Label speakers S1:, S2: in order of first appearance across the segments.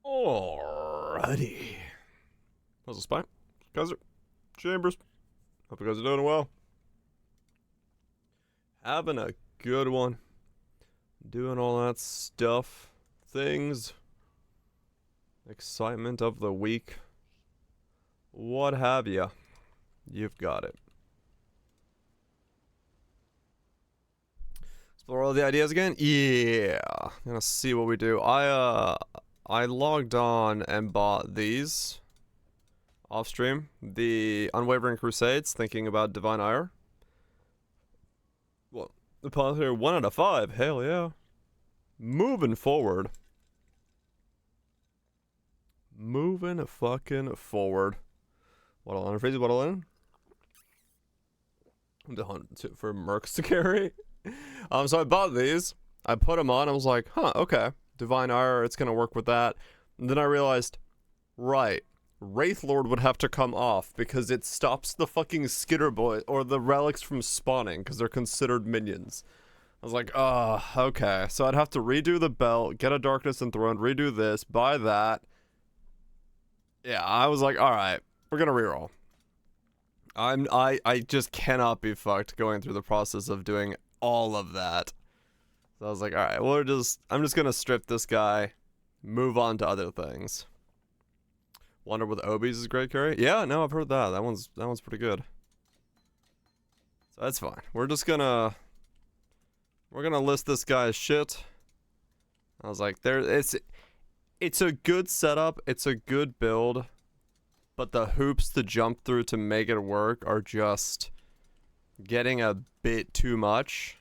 S1: Alrighty. How's the spine? Guys are Chambers. Hope you guys are doing well. Having a good one. Doing all that stuff. Things. Excitement of the week. What have you? You've got it. Explore all the ideas again? Yeah. Gonna see what we do. I logged on and bought these off stream. The Unwavering Crusades, thinking about Divine Ire. Well, the positive 1 out of 5. Hell yeah. Moving forward. Moving fucking forward. What'll unfreeze? What'll in? To hunt for mercs to carry. So I bought these. I put them on. I was like, huh, okay. Divine Ire, it's gonna work with that. And then I realized, right, Wraithlord would have to come off because it stops the fucking Skitter Boy or the relics from spawning because they're considered minions. I was like, oh, okay. So I'd have to redo the belt, get a Darkness Enthroned, redo this, buy that. Yeah, I was like, alright, we're gonna reroll. I just cannot be fucked going through the process of doing all of that. So I was like, alright, I'm just gonna strip this guy, move on to other things. Wonder with Obies is great carry? Yeah, no, I've heard that. That one's pretty good. So that's fine. We're gonna list this guy's shit. I was like, it's a good setup, it's a good build, but the hoops to jump through to make it work are just getting a bit too much.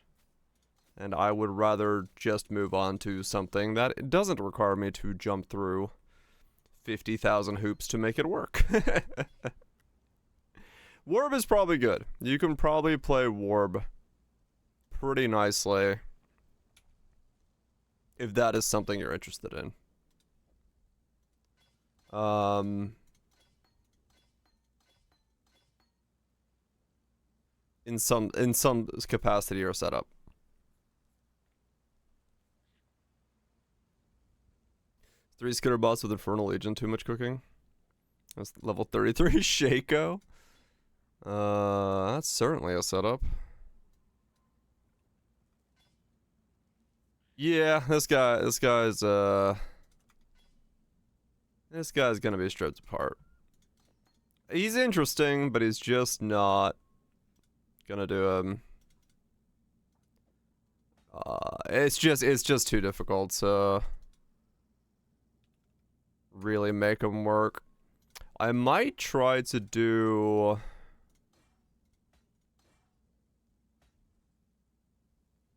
S1: And I would rather just move on to something that doesn't require me to jump through 50,000 hoops to make it work. Warb is probably good. You can probably play Warb pretty nicely if that is something you're interested in. In some capacity or setup. Three Skitter bots with Infernal Legion, too much cooking. That's level 33 Shaco. That's certainly a setup. Yeah, this guy's gonna be stripped apart. He's interesting, but he's just not gonna do him. It's just too difficult to really make him work. I might try to do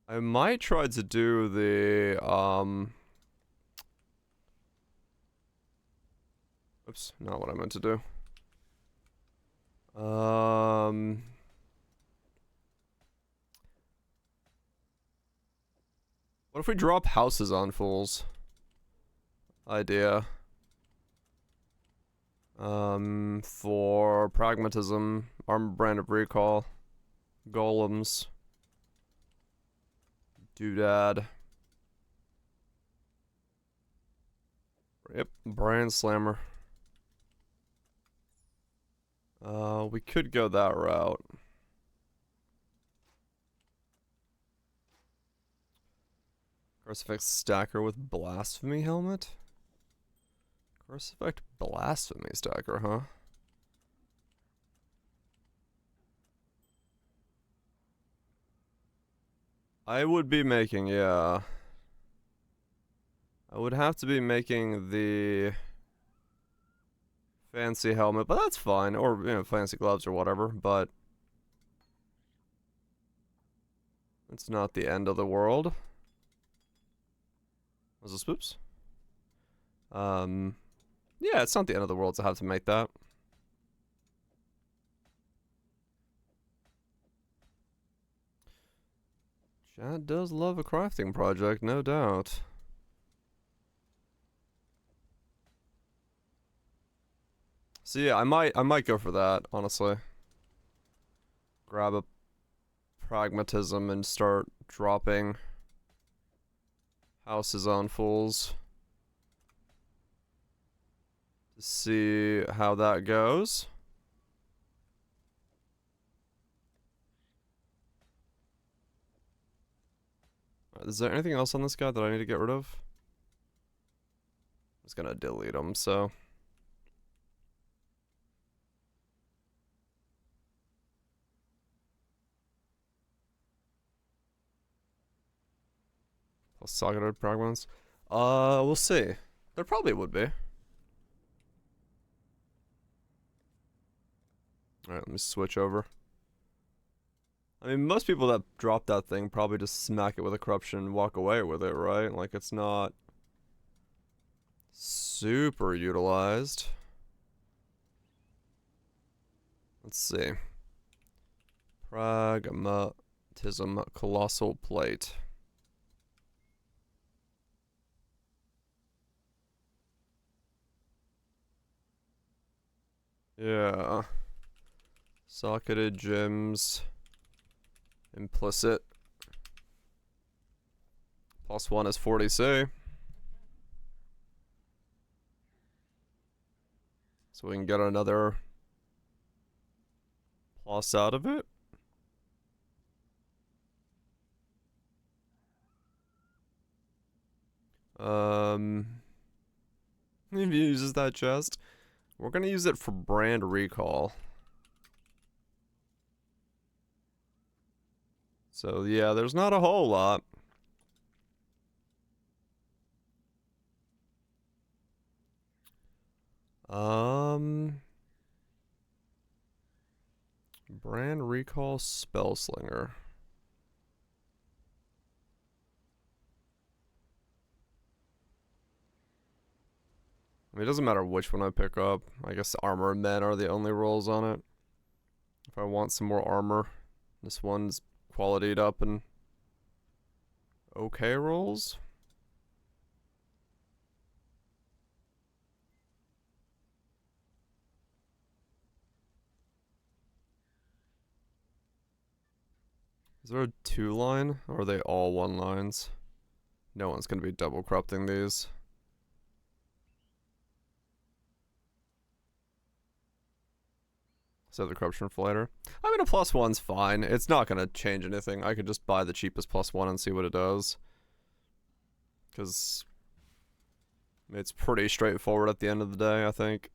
S1: the oops, not what I meant to do. What if we drop houses on fools? Idea. For pragmatism, armor brand of recall, golems, doodad. Yep, brand slammer. We could go that route. Crucifix stacker with blasphemy helmet? Crucifix blasphemy stacker, huh? I would be making, yeah. I would have to be making the fancy helmet, but that's fine. Or, you know, fancy gloves or whatever, but it's not the end of the world. Was this spoops? Yeah, it's not the end of the world to have to make that. Chad does love a crafting project, no doubt. So yeah, I might go for that, honestly. Grab a pragmatism and start dropping houses on fools. See how that goes. Is there anything else on this guy that I need to get rid of? I'm just gonna delete him, so. Plus socketed fragments. We'll see. There probably would be. Alright, let me switch over. I mean, most people that drop that thing probably just smack it with a corruption and walk away with it, right? Like, it's not super utilized. Let's see. Pragmatism, Colossal Plate. Yeah. Socketed gems. Implicit. +1 is 40C. So we can get another plus out of it. If he uses that chest, we're gonna use it for brand recall. So yeah, there's not a whole lot. Brand recall Spellslinger. I mean, it doesn't matter which one I pick up. I guess armor and men are the only rolls on it. If I want some more armor, this one's qualityed up and okay rolls. Is there a 2-line, or are they all 1-lines? No one's gonna be double corrupting these. So the corruption flighter. I mean, a +1's fine. It's not gonna change anything. I could just buy the cheapest +1 and see what it does. Because it's pretty straightforward at the end of the day, I think.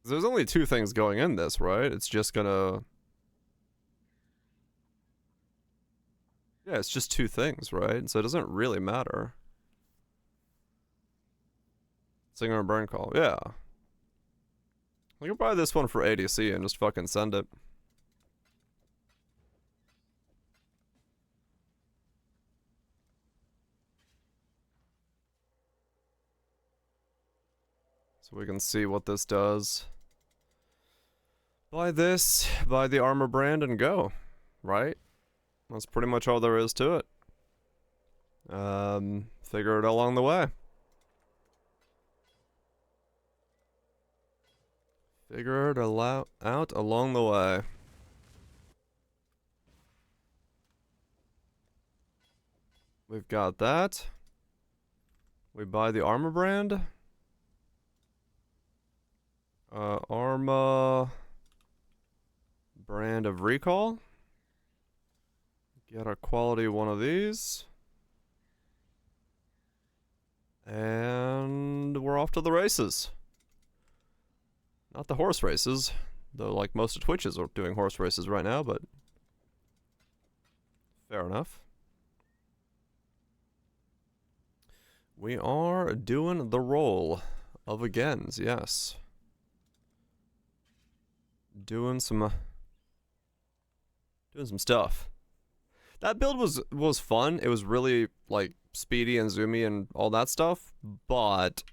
S1: There's only 2 things going in this, right? It's just gonna... Yeah, it's just 2 things, right? So it doesn't really matter. Singer and burn call, yeah. We can buy this one for ADC and just fucking send it. So we can see what this does. Buy this, buy the armor brand, and go. Right? That's pretty much all there is to it. Figure it along the way. Figure it out along the way. We've got that. We buy the armor brand. Arma brand of recall. Get a quality one of these. And we're off to the races. Not the horse races, though like most of Twitches are doing horse races right now, but fair enough. We are doing the roll of agains, yes. Doing some stuff. That build was fun. It was really like speedy and zoomy and all that stuff, but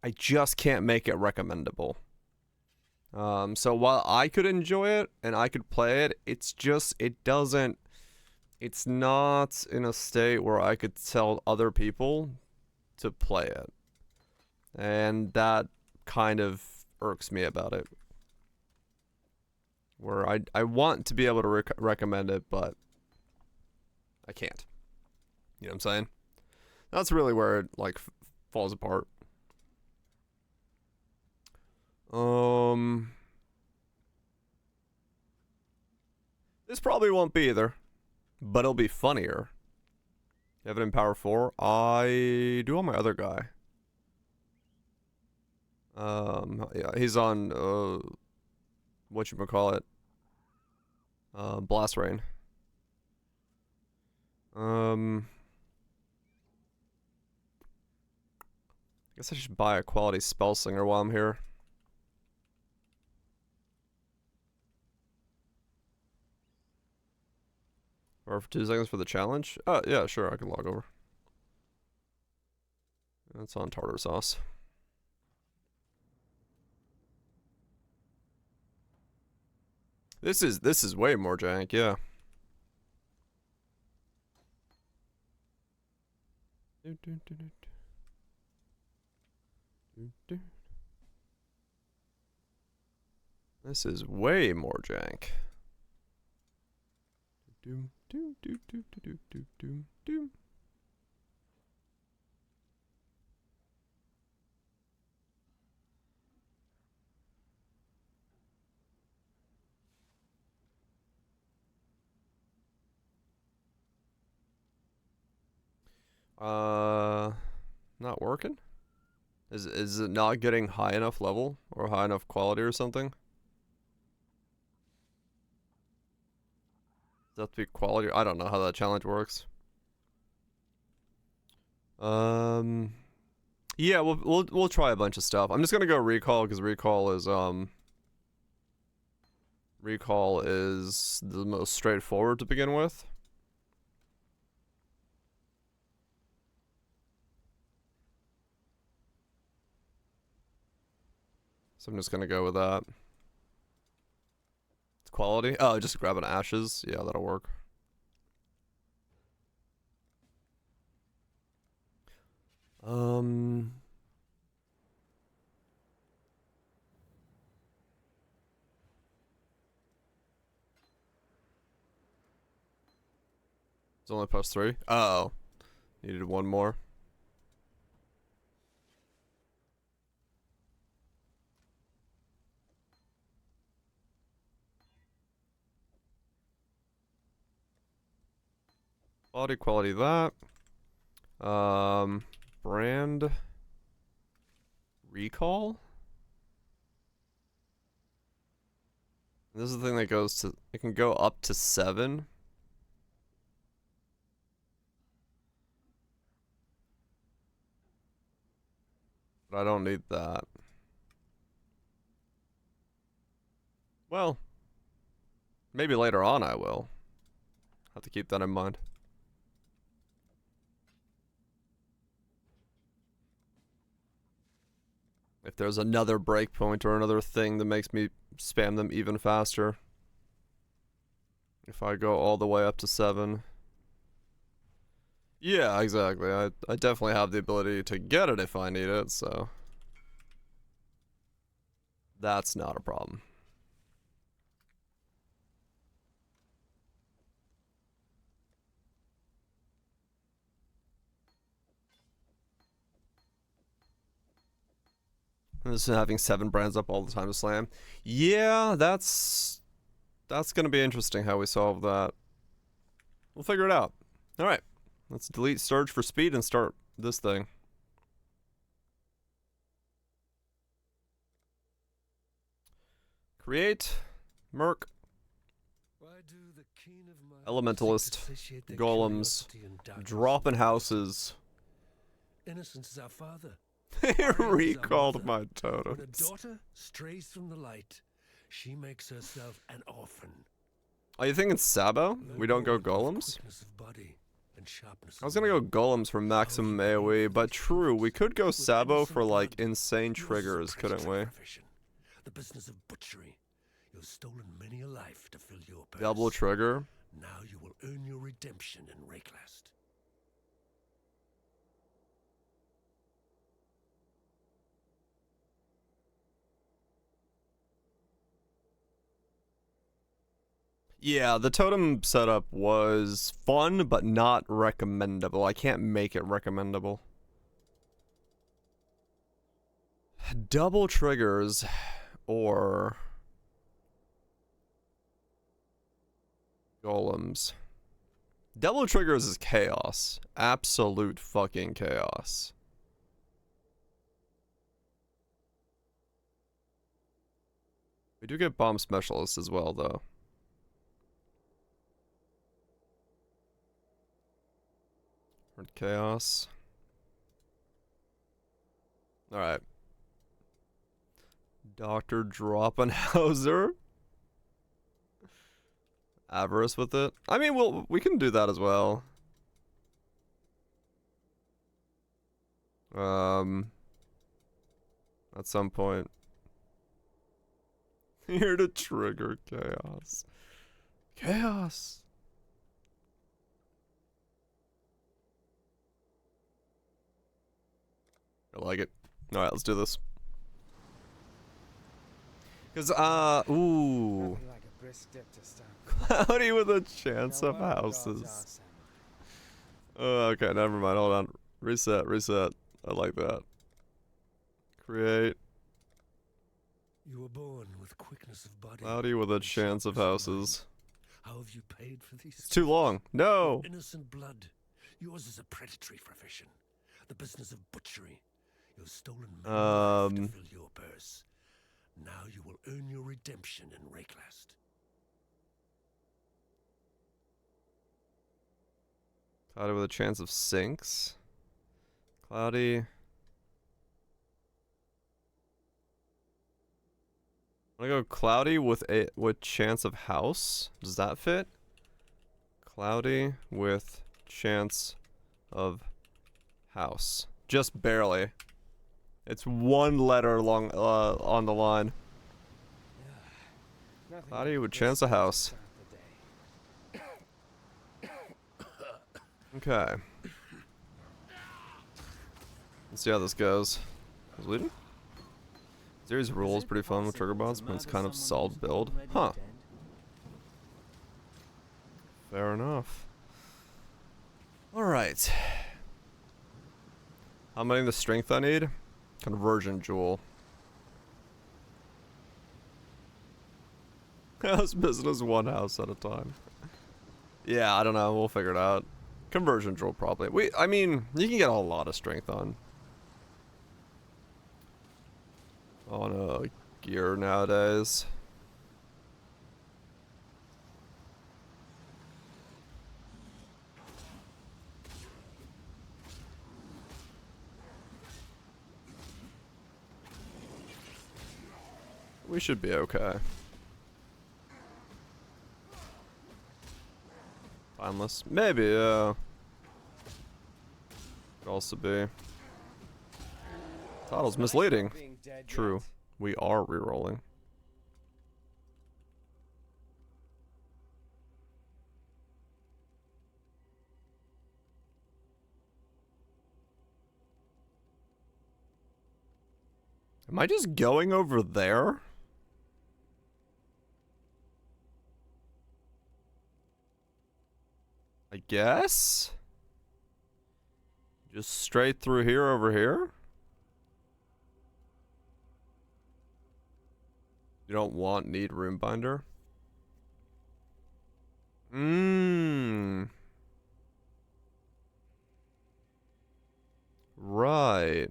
S1: I just can't make it recommendable. So while I could enjoy it and I could play it, it's not in a state where I could tell other people to play it. And that kind of irks me about it. Where I want to be able to recommend it, but I can't. You know what I'm saying? That's really where it like falls apart. This probably won't be either, but it'll be funnier. You have it in power 4. I do on my other guy. Yeah, he's on whatchamacallit? Blast Rain. I guess I should buy a quality spell slinger while I'm here. Or for 2 seconds for the challenge? Yeah, sure, I can log over. That's on tartar sauce. This is way more jank, yeah. This is way more jank. Not working? Is it not getting high enough level or high enough quality or something? Does that have to be quality? I don't know how that challenge works. Yeah, we'll try a bunch of stuff. I'm just gonna go recall because recall is the most straightforward to begin with. So I'm just gonna go with that. It's quality. Oh, just grabbing ashes. Yeah, that'll work. It's only +3. Oh, needed one more. Quality that. Brand recall. This is the thing that goes to. It can go up to 7. But I don't need that. Well, maybe later on I will. Have to keep that in mind. If there's another breakpoint or another thing that makes me spam them even faster. If I go all the way up to 7. Yeah, exactly. I definitely have the ability to get it if I need it, so that's not a problem. And just having 7 brands up all the time to slam. Yeah, that's gonna be interesting how we solve that. We'll figure it out. Alright. Let's delete Surge for speed and start this thing. Create. Merc. Elementalist. Golems. Dropping houses.
S2: Innocence is our father.
S1: Recalled my totems.
S2: When a daughter strays from the light, she makes herself an orphan.
S1: Are you thinking Sabo? We don't go golems? I was gonna go golems for maximum AoE, but true, we could go Sabo for like insane triggers, couldn't we?
S2: The business of butchery. You've stolen many a life to fill your purse.
S1: Double trigger.
S2: Now you will earn your redemption in Rayclast.
S1: Yeah, the totem setup was fun, but not recommendable. I can't make it recommendable. Double triggers or golems. Double triggers is chaos. Absolute fucking chaos. We do get bomb specialists as well, though. Chaos. Alright. Dr. Droppenhauser. Avarice with it. I mean, we can do that as well. At some point. Here to trigger chaos. Chaos. I like it. Alright, let's do this. Cause, ooh. Cloudy with a chance of houses. Oh, okay, never mind. Hold on. Reset, reset. I like that. Create.
S2: You were born with quickness of body.
S1: Cloudy with a chance of houses.
S2: How have you paid for these?
S1: It's too long. No.
S2: Innocent blood. Yours is a predatory profession. The business of butchery. You've stolen many lives to fill your purse. Now you will earn your redemption in Rayclast.
S1: Cloudy with a chance of sinks. Cloudy. I'm gonna go cloudy with chance of house. Does that fit? Cloudy with chance of house. Just barely. It's one letter long on the line. Cloudy with chance of house. Okay. Let's see how this goes. Who's leading? Series rules pretty fun with trigger bots, but it's kind of solid build. Huh. Fair enough. Alright. How many of the strength I need? Conversion jewel. House business, one house at a time. Yeah, I don't know. We'll figure it out. Conversion jewel probably. I mean, you can get a lot of strength on gear nowadays. We should be okay. Timeless. Maybe, yeah. Could also be. Title's misleading. True. We are rerolling. Am I just going over there? I guess? Just straight through here over here? You don't need room binder? Right.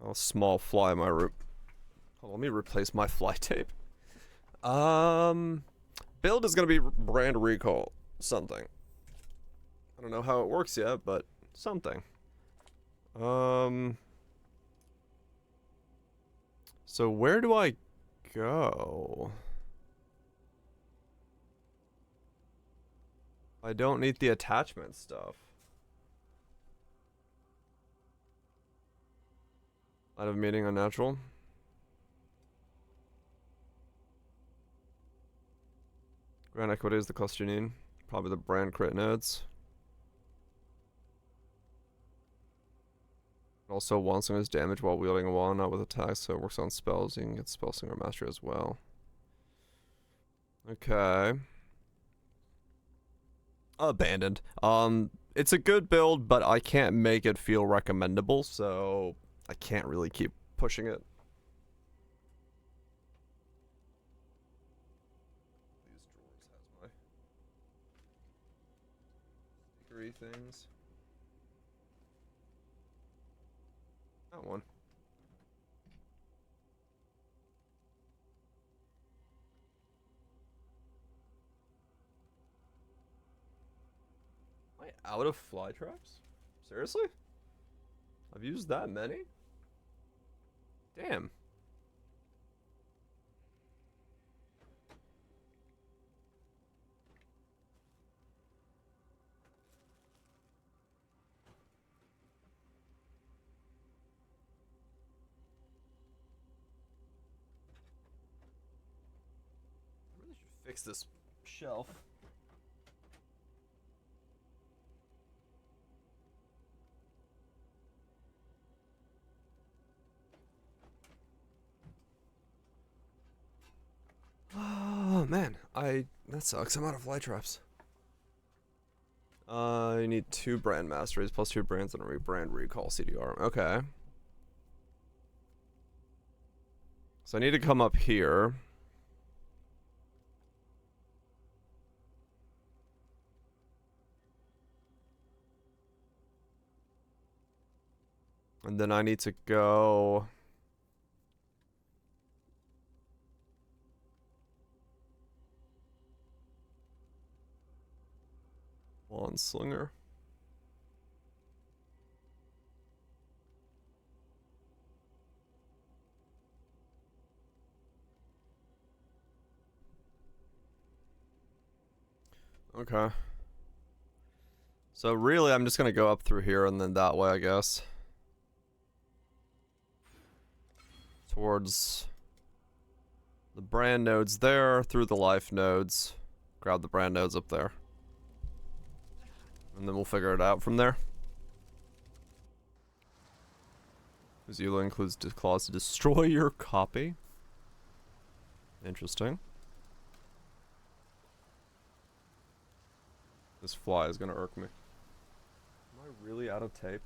S1: Oh, small fly my route. Hold on, let me replace my fly tape. Build is gonna be brand recall something. I don't know how it works yet, but something. So where do I go? I don't need the attachment stuff. Out of meeting unnatural. Grand equity is the cost you need. Probably the brand crit nodes. Also, one sling is damage while wielding a wand, not with attacks, so it works on spells. You can get spell slinger mastery as well. Okay. Abandoned. It's a good build, but I can't make it feel recommendable, so I can't really keep pushing it. These drawers has my stickery things. That one. Am I out of fly traps? Seriously? I've used that many? Damn. I really should fix this shelf. Oh man, that sucks. I'm out of fly traps. I need 2 brand masteries plus 2 brands and a rebrand recall CDR. Okay. So I need to come up here. And then I need to go... Wand Slinger. Okay. So really, I'm just gonna go up through here and then that way, I guess. Towards the brand nodes there, through the life nodes. Grab the brand nodes up there. And then we'll figure it out from there. Zula includes clause to destroy your copy. Interesting. This fly is gonna irk me. Am I really out of tape?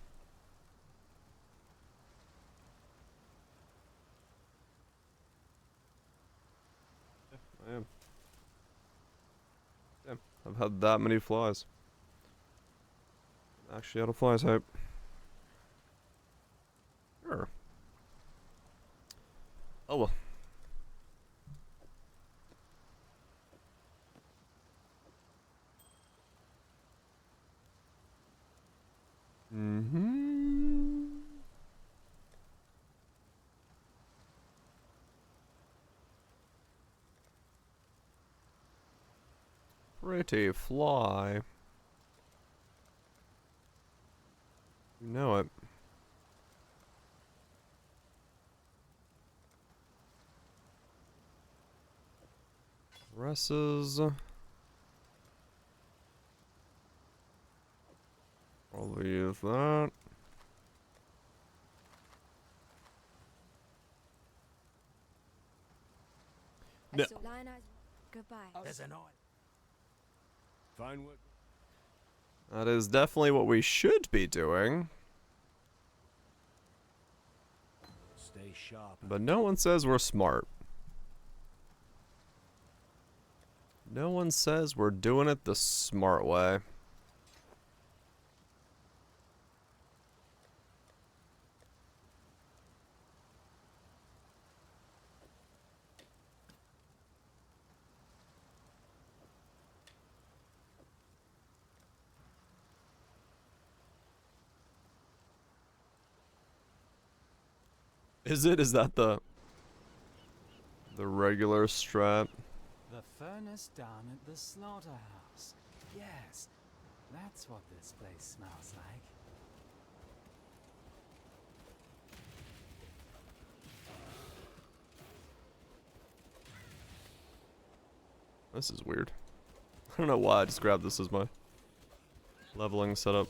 S1: Yeah, I am. Damn, I've had that many flies. I'm actually out of fly tape. Sure. Oh well. Pretty fly. You know it. Dresses. I'll leave that. No.
S3: Goodbye.
S2: There's an eye. Fine work.
S1: That is definitely what we should be doing.
S2: Stay sharp.
S1: But no one says we're smart. No one says we're doing it the smart way. Is it? Is that the regular strat?
S4: The furnace down at the slaughterhouse. Yes, that's what this place smells like.
S1: This is weird. I don't know why I just grabbed this as my leveling setup.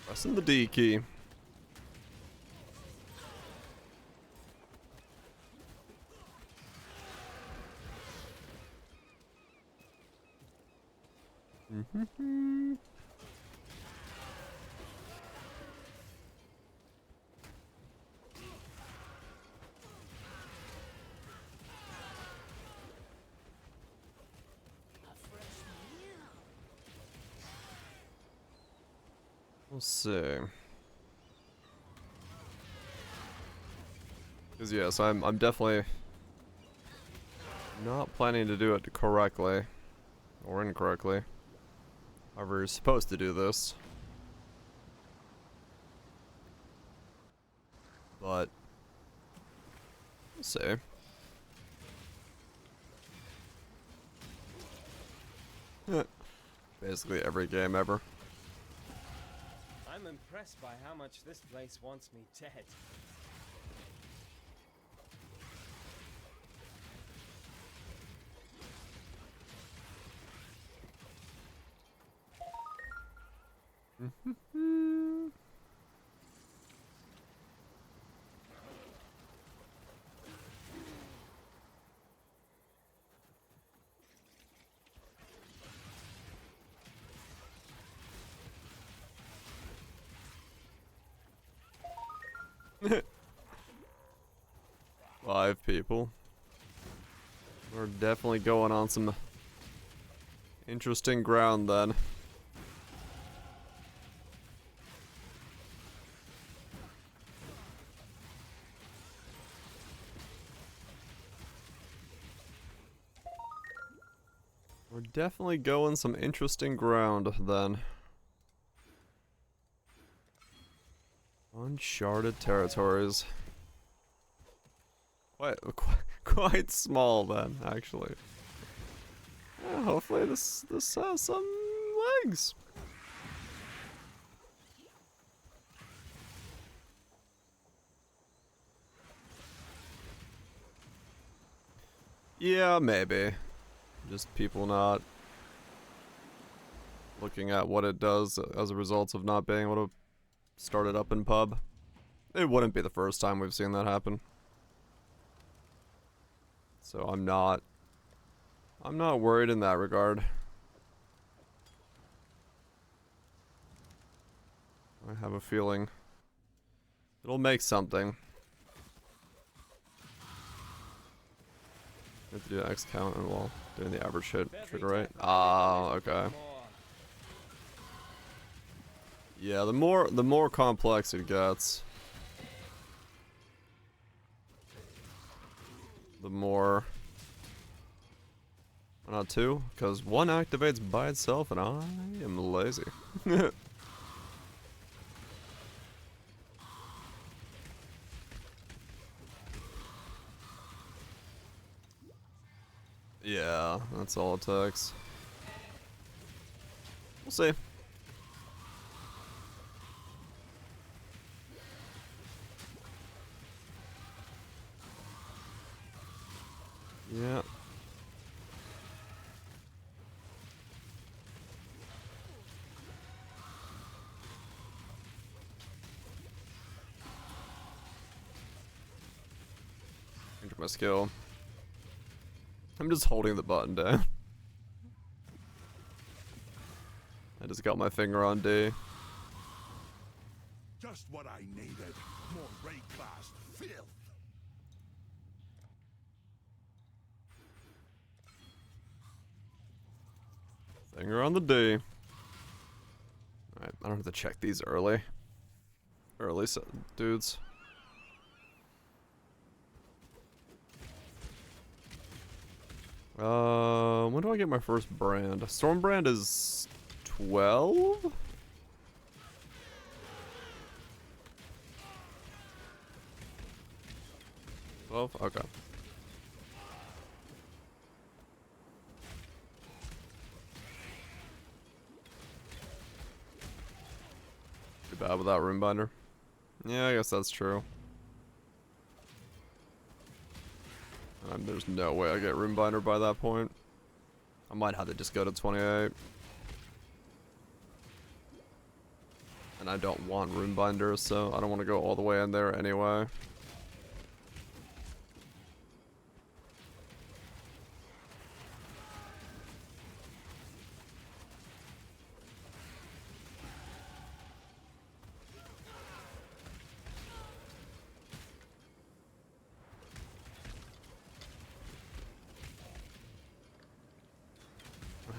S1: Pressing the D key. Mm-hmm. We'll see. Because yes, I'm definitely not planning to do it correctly or incorrectly. However, you're supposed to do this. But we'll see. Basically every game ever.
S3: I'm impressed by how much this place wants me dead.
S1: Five people. We're definitely going on some interesting ground then. We're definitely going some interesting ground then. Uncharted territories. Quite small then, actually. Yeah, hopefully this has some legs. Yeah, maybe. Just people not looking at what it does as a result of not being able to start it up in pub. It wouldn't be the first time we've seen that happen. So I'm not worried in that regard. I have a feeling it'll make something. You have to do X count and while doing the average hit trigger rate. Ah, okay. Yeah, the more complex it gets, the more. Not two, because one activates by itself and I am lazy. Yeah, that's all it takes. We'll see. Yeah. Enter my skill. I'm just holding the button down. I just got my finger on D.
S2: Just what I needed. More raid class filth.
S1: Finger on the D. Alright, I don't have to check these early. Dudes. When do I get my first brand? Storm brand is 12? Okay. Too bad without Rune Binder. Yeah, I guess that's true. There's no way I get Rune Binder by that point. I might have to just go to 28. And I don't want Rune Binder, so I don't want to go all the way in there anyway.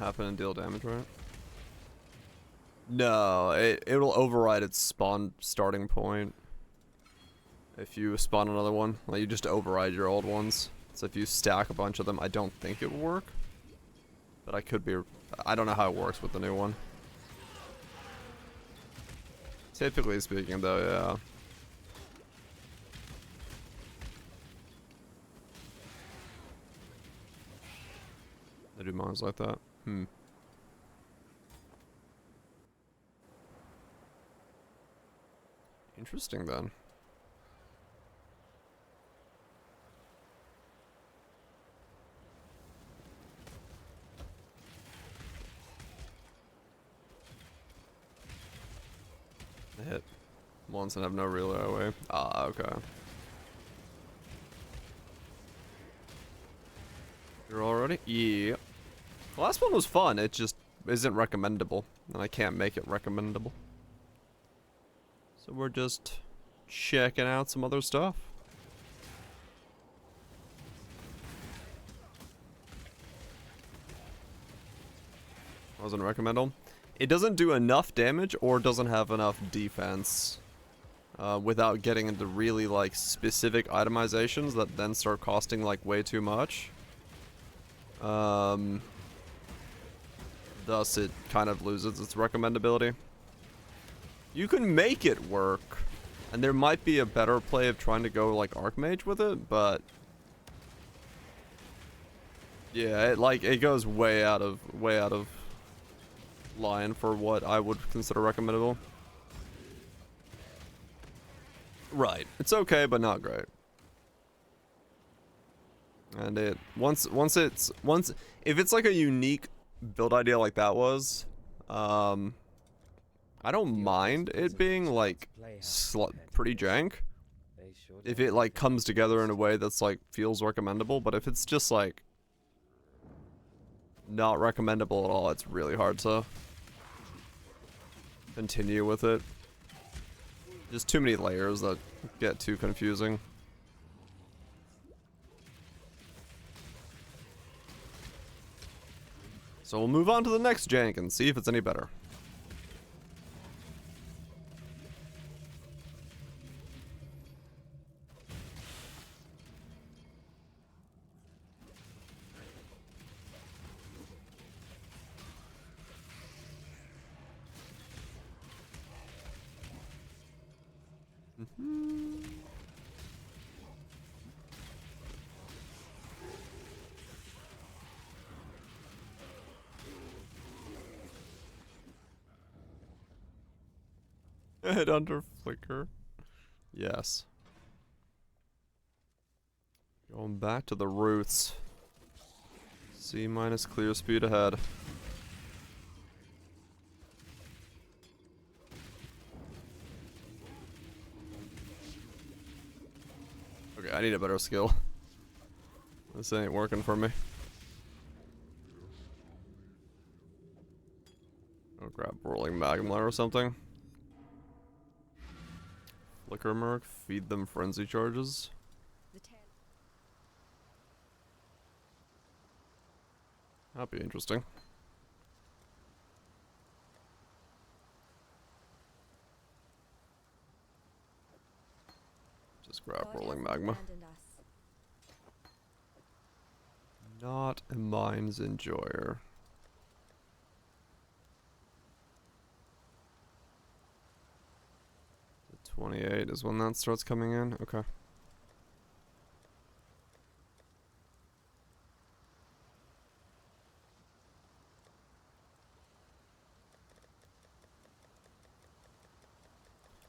S1: happen and deal damage, right? No, it'll override its spawn starting point. If you spawn another one, like you just override your old ones. So if you stack a bunch of them, I don't think it will work. But I don't know how it works with the new one. Typically speaking though, yeah. They do mons like that. Interesting then. They hit once and have no relay away. Ah, okay. You're all ready? Yeah. The last one was fun, it just isn't recommendable. And I can't make it recommendable. So we're just checking out some other stuff. Wasn't recommendable. It doesn't do enough damage or doesn't have enough defense without getting into really like specific itemizations that then start costing like way too much. Thus it kind of loses its recommendability. You can make it work, and there might be a better play of trying to go like Archmage with it, but yeah, it goes way out of line for what I would consider recommendable. Right. It's okay, but not great. And if it's like a unique build idea like that was, I don't mind it being like pretty jank if it like comes together in a way that's like feels recommendable, but if it's just like not recommendable at all, it's really hard to continue with it. Just too many layers that get too confusing. So we'll move on to the next jank and see if it's any better. Head under flicker. Yes. Going back to the roots. C minus clear speed ahead. Okay, I need a better skill. This ain't working for me. I'll grab rolling magma or something. Flicker Merc, feed them frenzy charges. That'd be interesting. Just grab rolling magma. Not a mine's enjoyer. 28 is when that starts coming in. Okay.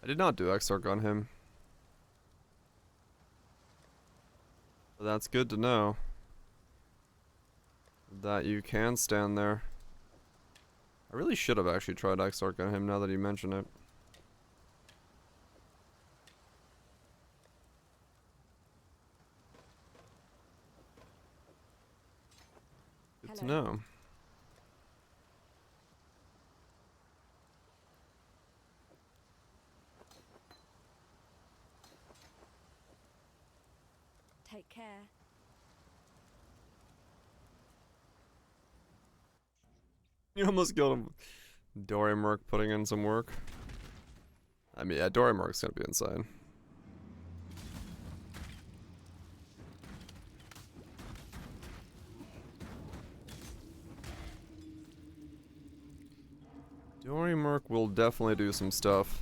S1: I did not do Exarch on him. But that's good to know. That you can stand there. I really should have actually tried Exarch on him now that you mention it. Good to know.
S5: Take care.
S1: You almost killed him. Dory Merc putting in some work. I mean, yeah, Dory Merc's gonna be insane. Dory Merc will definitely do some stuff.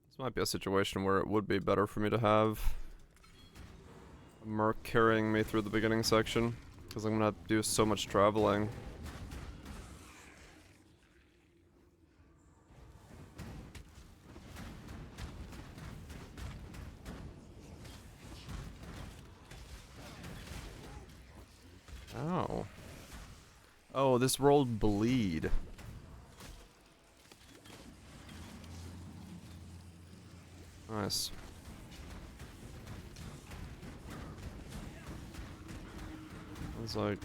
S1: This might be a situation where it would be better for me to have a Merc carrying me through the beginning section, because I'm gonna have to do so much traveling. Oh. Oh, this rolled bleed. Nice. I was like...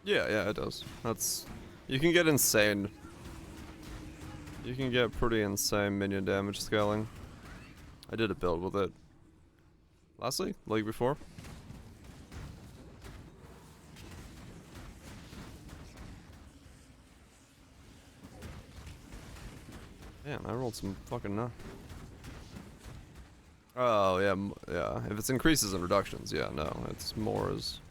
S1: Yeah, it does. That's... You can get insane. You can get pretty insane minion damage scaling. I did a build with it. Lastly? League before? Man, I rolled some fucking Oh, yeah, yeah. If it's increases and reductions, yeah, no. It's more as...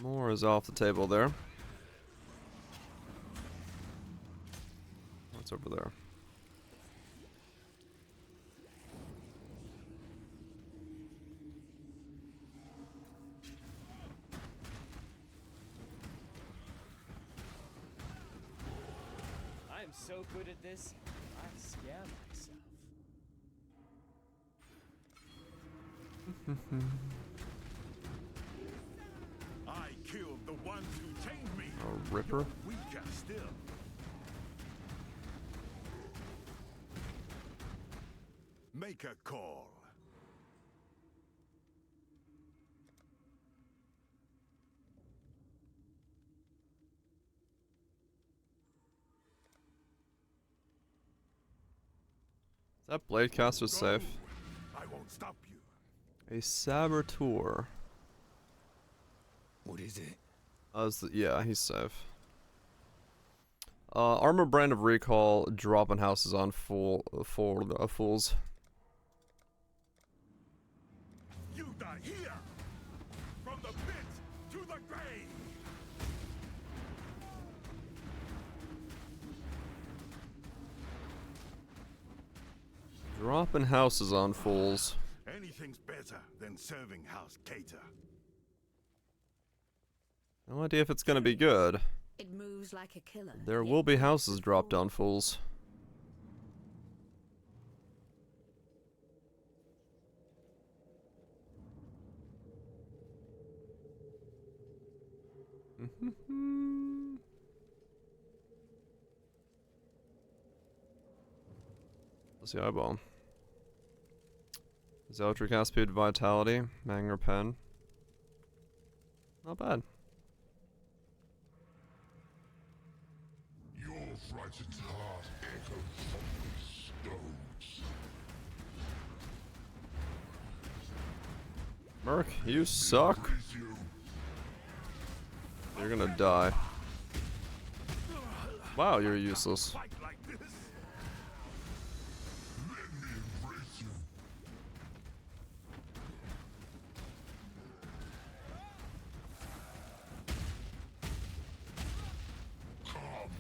S1: More is off the table there. What's over there?
S3: I'm so good at this, I scare myself.
S2: I killed the ones who tamed me.
S1: A Ripper?
S2: Weaker still. Make a call.
S1: Is that Bladecaster safe?
S2: I won't stop you.
S1: A Saboteur.
S2: What is it?
S1: Yeah, he's safe. Armor Brand of Recall, dropping houses on fools.
S2: You die here! From the pit to the grave!
S1: Dropping houses on fools.
S2: Anything's better than serving house cater.
S1: No idea if it's gonna be good.
S5: It moves like a killer.
S1: There will be houses dropped on fools. Let's see, eyeball. Zealotry cast speed, vitality, Manger pen. Not bad.
S6: Your frightened heart echoes from the stones.
S1: Merc, you suck.
S6: With you.
S1: You're gonna die. Wow, you're useless.
S2: Fight like this?
S6: Let me embrace you. Come.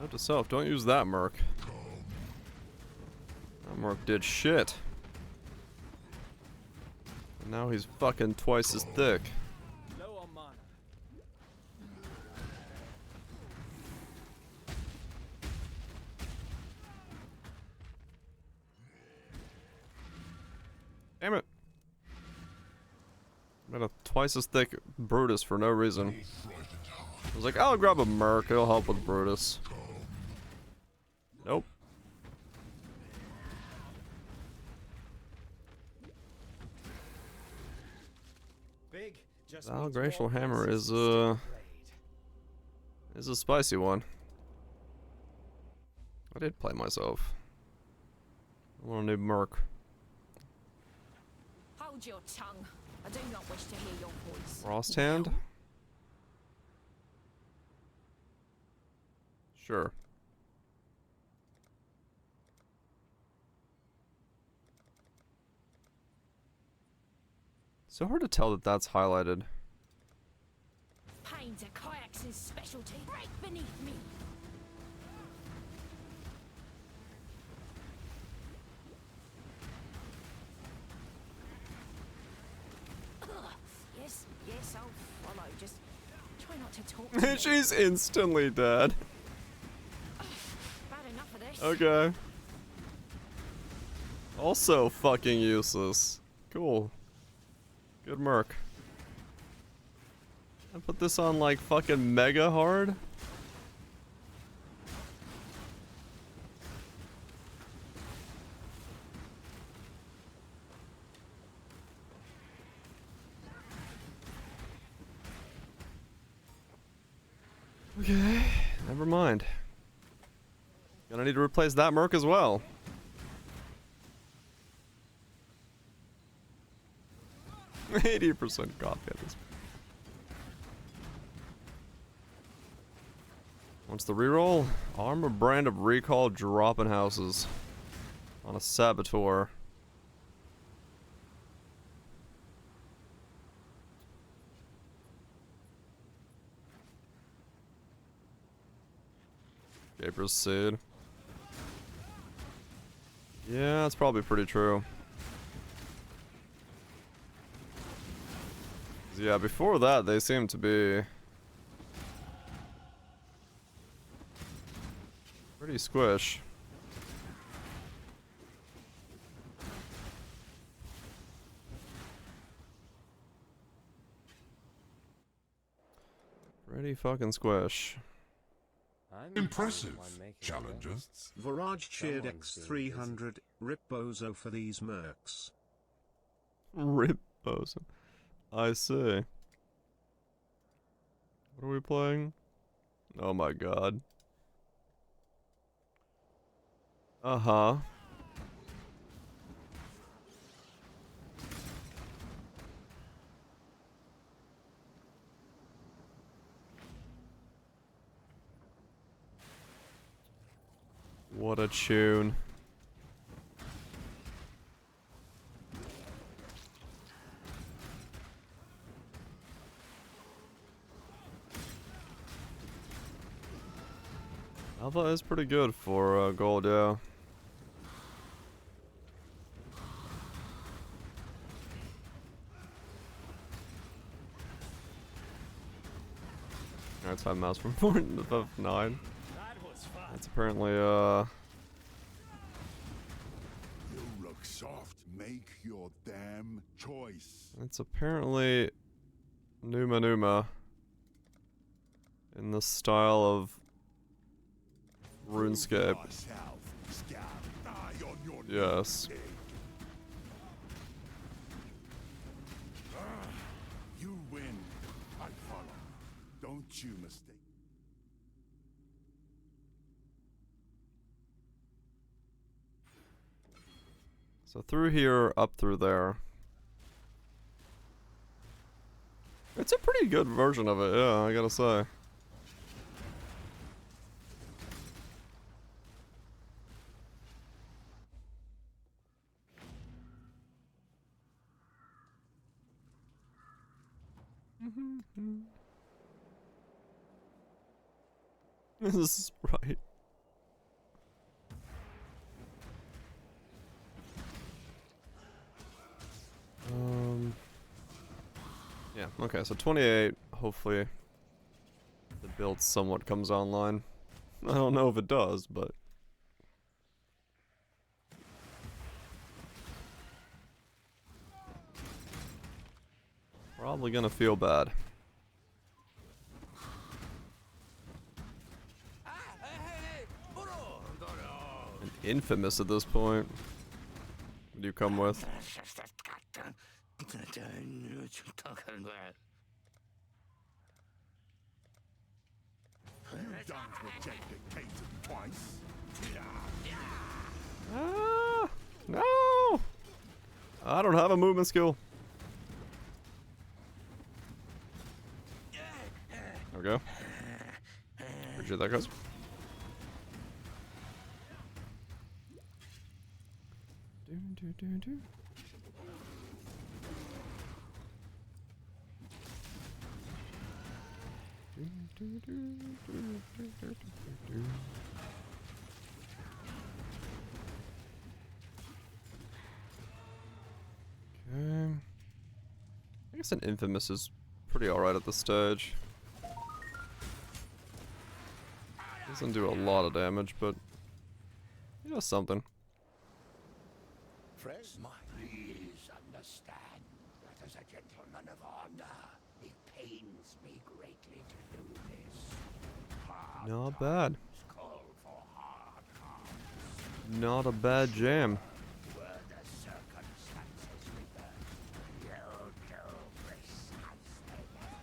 S1: Note to self, don't use that Merc. That Merc did shit. And now he's fucking twice as thick.
S3: Low on mana.
S1: twice as thick Brutus for no reason.
S6: No frightened heart.
S1: I was like, I'll grab a Merc, it'll help with Brutus. Nope.
S3: Big just
S1: Val
S3: means
S1: Glacial
S3: more
S1: Hammer
S3: pieces
S1: is
S3: of steel blade.
S1: a spicy one. I did play myself. I want a new Merc.
S5: Hold your tongue. I do not wish to hear your voice.
S1: Frost Hand? Sure. So hard to tell that that's highlighted.
S5: Pains are Kayak's specialty. Break beneath me. Ugh. Yes, yes, I'll follow. Just try not to talk to me.
S1: She's instantly dead.
S5: Bad enough of this.
S1: Okay. Also fucking useless. Cool. Good Merc. I put this on like fucking mega hard. Okay, never mind. Gonna need to replace that Merc as well. %80 copy at this. What's the reroll? Armor brand of recall dropping houses on a saboteur. Okay, proceed. Yeah, that's probably pretty true. Yeah, before that, they seem to be pretty squish. Pretty fucking squish.
S3: I'm
S6: Impressive,
S3: the one making the
S6: Challenger.
S3: lists.
S7: Viraj cheered
S3: Someone's being
S7: X300, Rip Bozo for these mercs.
S1: Rip boson. I see. What are we playing? Oh my god. Uh-huh. What a tune. Alpha is pretty good for gold, yeah. Alright, time mouse from 4 to 9.
S3: That was fun.
S1: That's apparently
S6: You look soft. Make your damn choice.
S1: that's apparently Numa Numa in the style of RuneScape.
S6: Yourself, scab. Die on your
S1: Yes.
S6: knees, pig. You win. I follow. Don't you mistake.
S1: So through here, up through there. It's a pretty good version of it, yeah, I gotta say. This is right. Yeah, okay, so 28, hopefully the build somewhat comes online. I don't know if it does, but... Probably gonna feel bad. And infamous at this point. What do you come with?
S6: You done projected Caton twice.
S1: Ah, no! I don't have a movement skill. There we go. Appreciate that, guys. Okay. I guess an infamous is pretty alright at this stage. Doesn't do a lot of damage, but he does something.
S2: Friend?
S6: Please understand that as a gentleman of honor, it pains me greatly to do this. Hard
S1: Not bad.
S6: times call for hard hearts.
S1: Not a bad jam.
S6: Were the circumstances reversed, you'll do precisely that.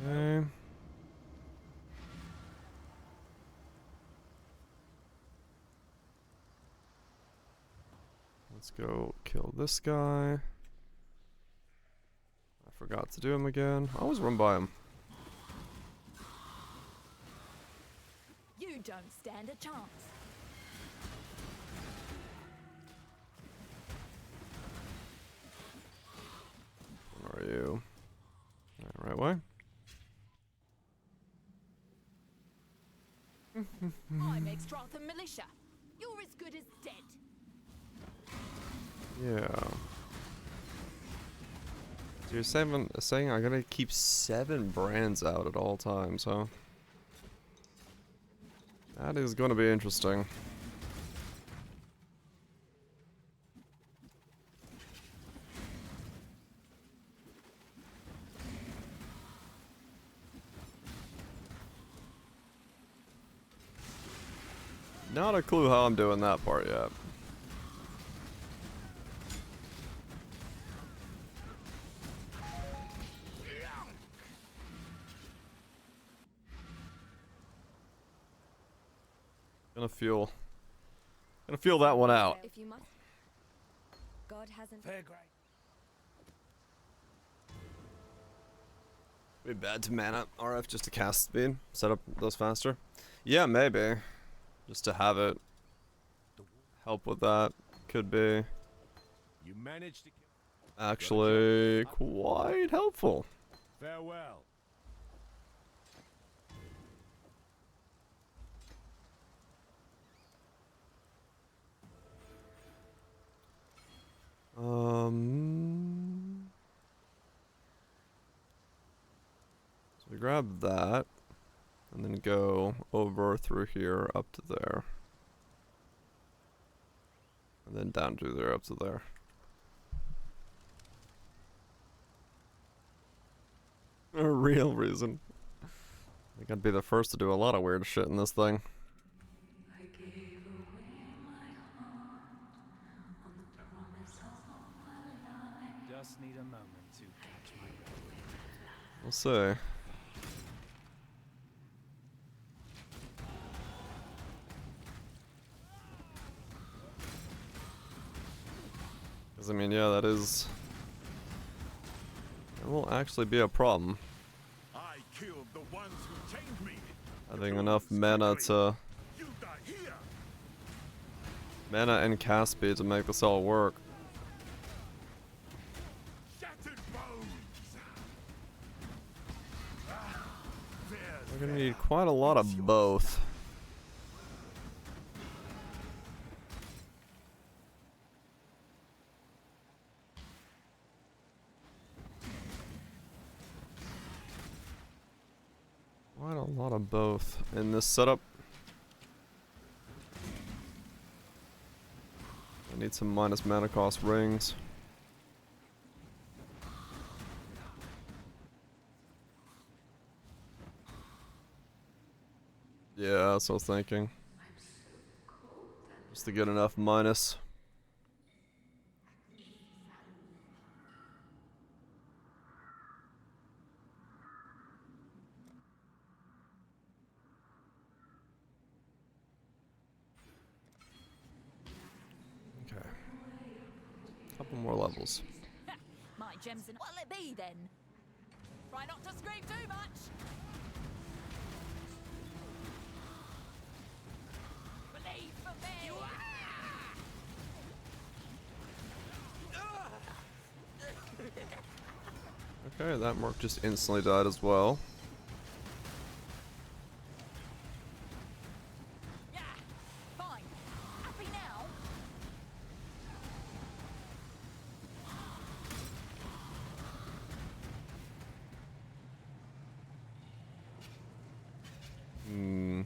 S1: Okay. Let's go kill this guy. I forgot to do him again. I always run by him.
S5: You don't stand a chance.
S1: Where are you? Right way.
S5: I'm Extratham Militia. You're as good as dead.
S1: Yeah. So you're saying I gotta keep 7 brands out at all times, huh? That is gonna be interesting. Not a clue how I'm doing that part yet. Gonna feel that one out.
S5: If you must. God hasn't.
S2: Fair grade.
S1: Be bad to mana RF just to cast speed, set up those faster. Yeah, maybe. Just to have it help with that could be
S2: You managed to kill.
S1: actually quite helpful.
S2: Farewell.
S1: So we grab that and then go over through here up to there. And then down through there up to there. A real reason. I think I'd be the first to do a lot of weird shit in this thing.
S4: Just need a moment to catch my breath.
S1: We'll see. Because, I mean, yeah, that is... It will actually be a problem.
S6: I killed the ones who chained me.
S1: Having enough mana to...
S6: You die here.
S1: Mana and cast speed to make this all work.
S6: Shattered bones.
S1: We're gonna need quite a lot of both. Quite a lot of both in this setup. I Need some minus mana cost rings. Yeah, that's what I was thinking. Just to get enough minus. Okay. Couple more levels.
S5: My gems and what'll it be then? Try not to scream too much. Believe for me.
S1: Okay, that mark just instantly died as well.
S5: Yeah, fine. Happy now?
S1: Hmm.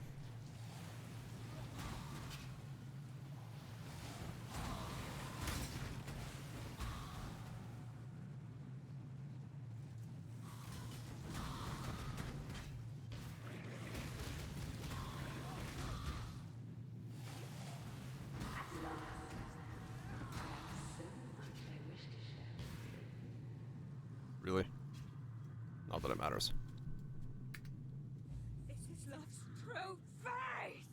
S1: Really? Not that it matters.
S5: This is love's true face.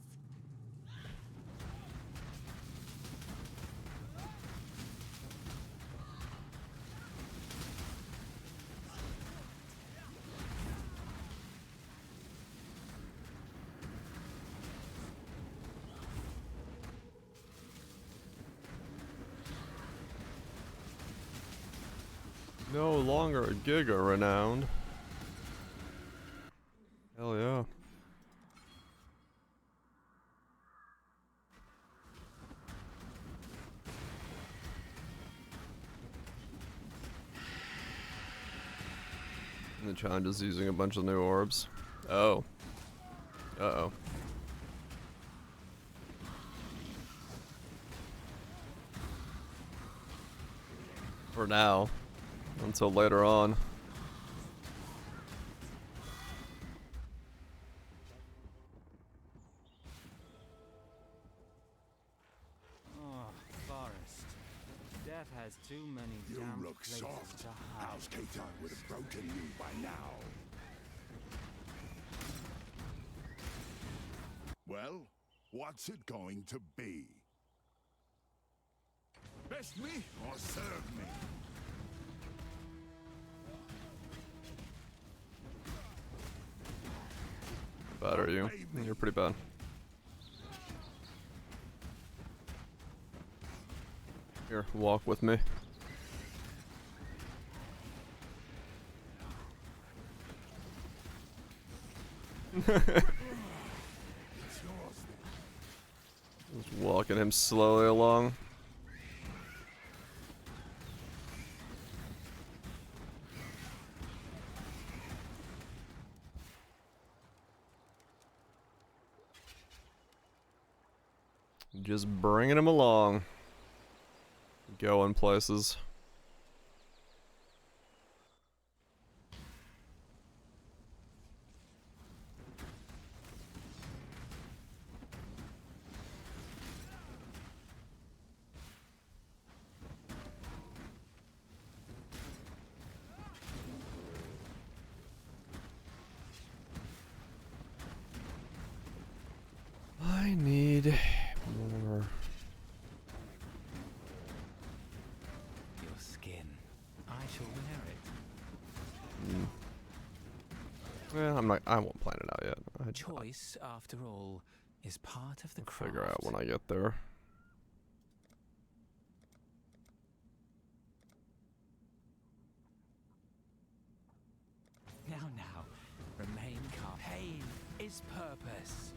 S1: No longer a Giga renowned. Hell yeah. And the challenge is using a bunch of new orbs. Oh. Uh-oh. For now. Until later on.
S4: Oh, Forest. Death has too many
S6: You
S4: damn
S6: look
S4: places
S6: soft.
S4: to hide.
S6: House Keita would have broken you by now. Well, what's it going to be? Best me or serve me?
S1: Bad are you? You're pretty bad. Here, walk with me. Just walking him slowly along. Just bringing him along. Going places. I need more.
S4: Your skin. I shall wear it.
S1: Yeah, I won't plan it out yet.
S4: Choice, after all, is part of the
S1: I'll
S4: craft.
S1: figure out when I get there.
S4: Now, remain calm. Pain is purpose.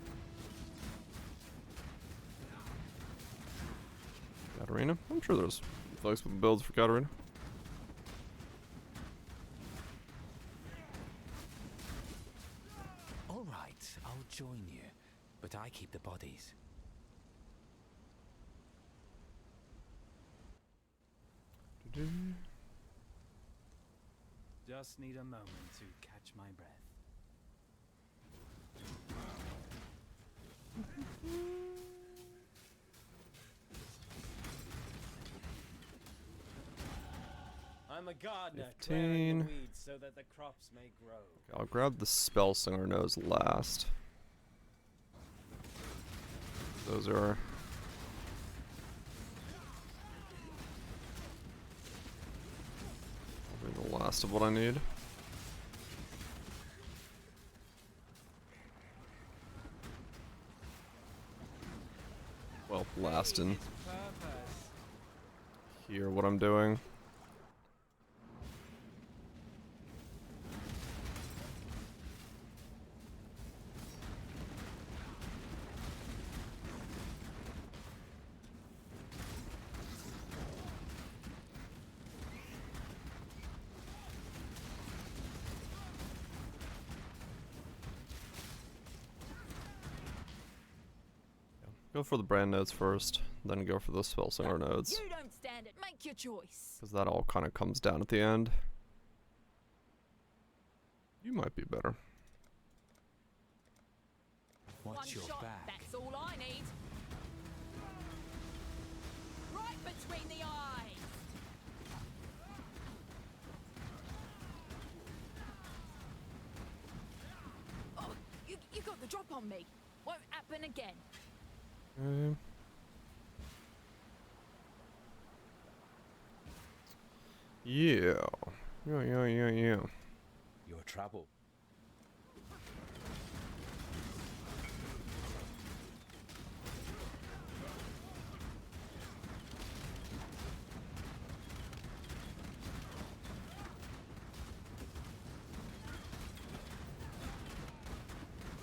S1: Katarina? I'm sure there's flexible builds for Katarina.
S4: All right, I'll join you, but I keep the bodies. Just need a moment to catch my breath.
S3: I'm a gardener,
S1: 15.
S3: clearing the weeds so that the crops may grow.
S1: I'll grab the spell singer nose last. Those are probably the last of what I need. Well, last and
S3: Its purpose.
S1: hear what I'm doing. Go for the brand nodes first, then go for the spell singer nodes.
S5: You don't stand it. Make your choice.
S1: Because that all kind of comes down at the end. You might be better.
S4: Watch
S5: One
S4: your
S5: shot,
S4: back.
S5: that's all I need. Right between the eyes. Oh, you got the drop on me. Won't happen again.
S1: Yeah. Yeah.
S3: Your trouble.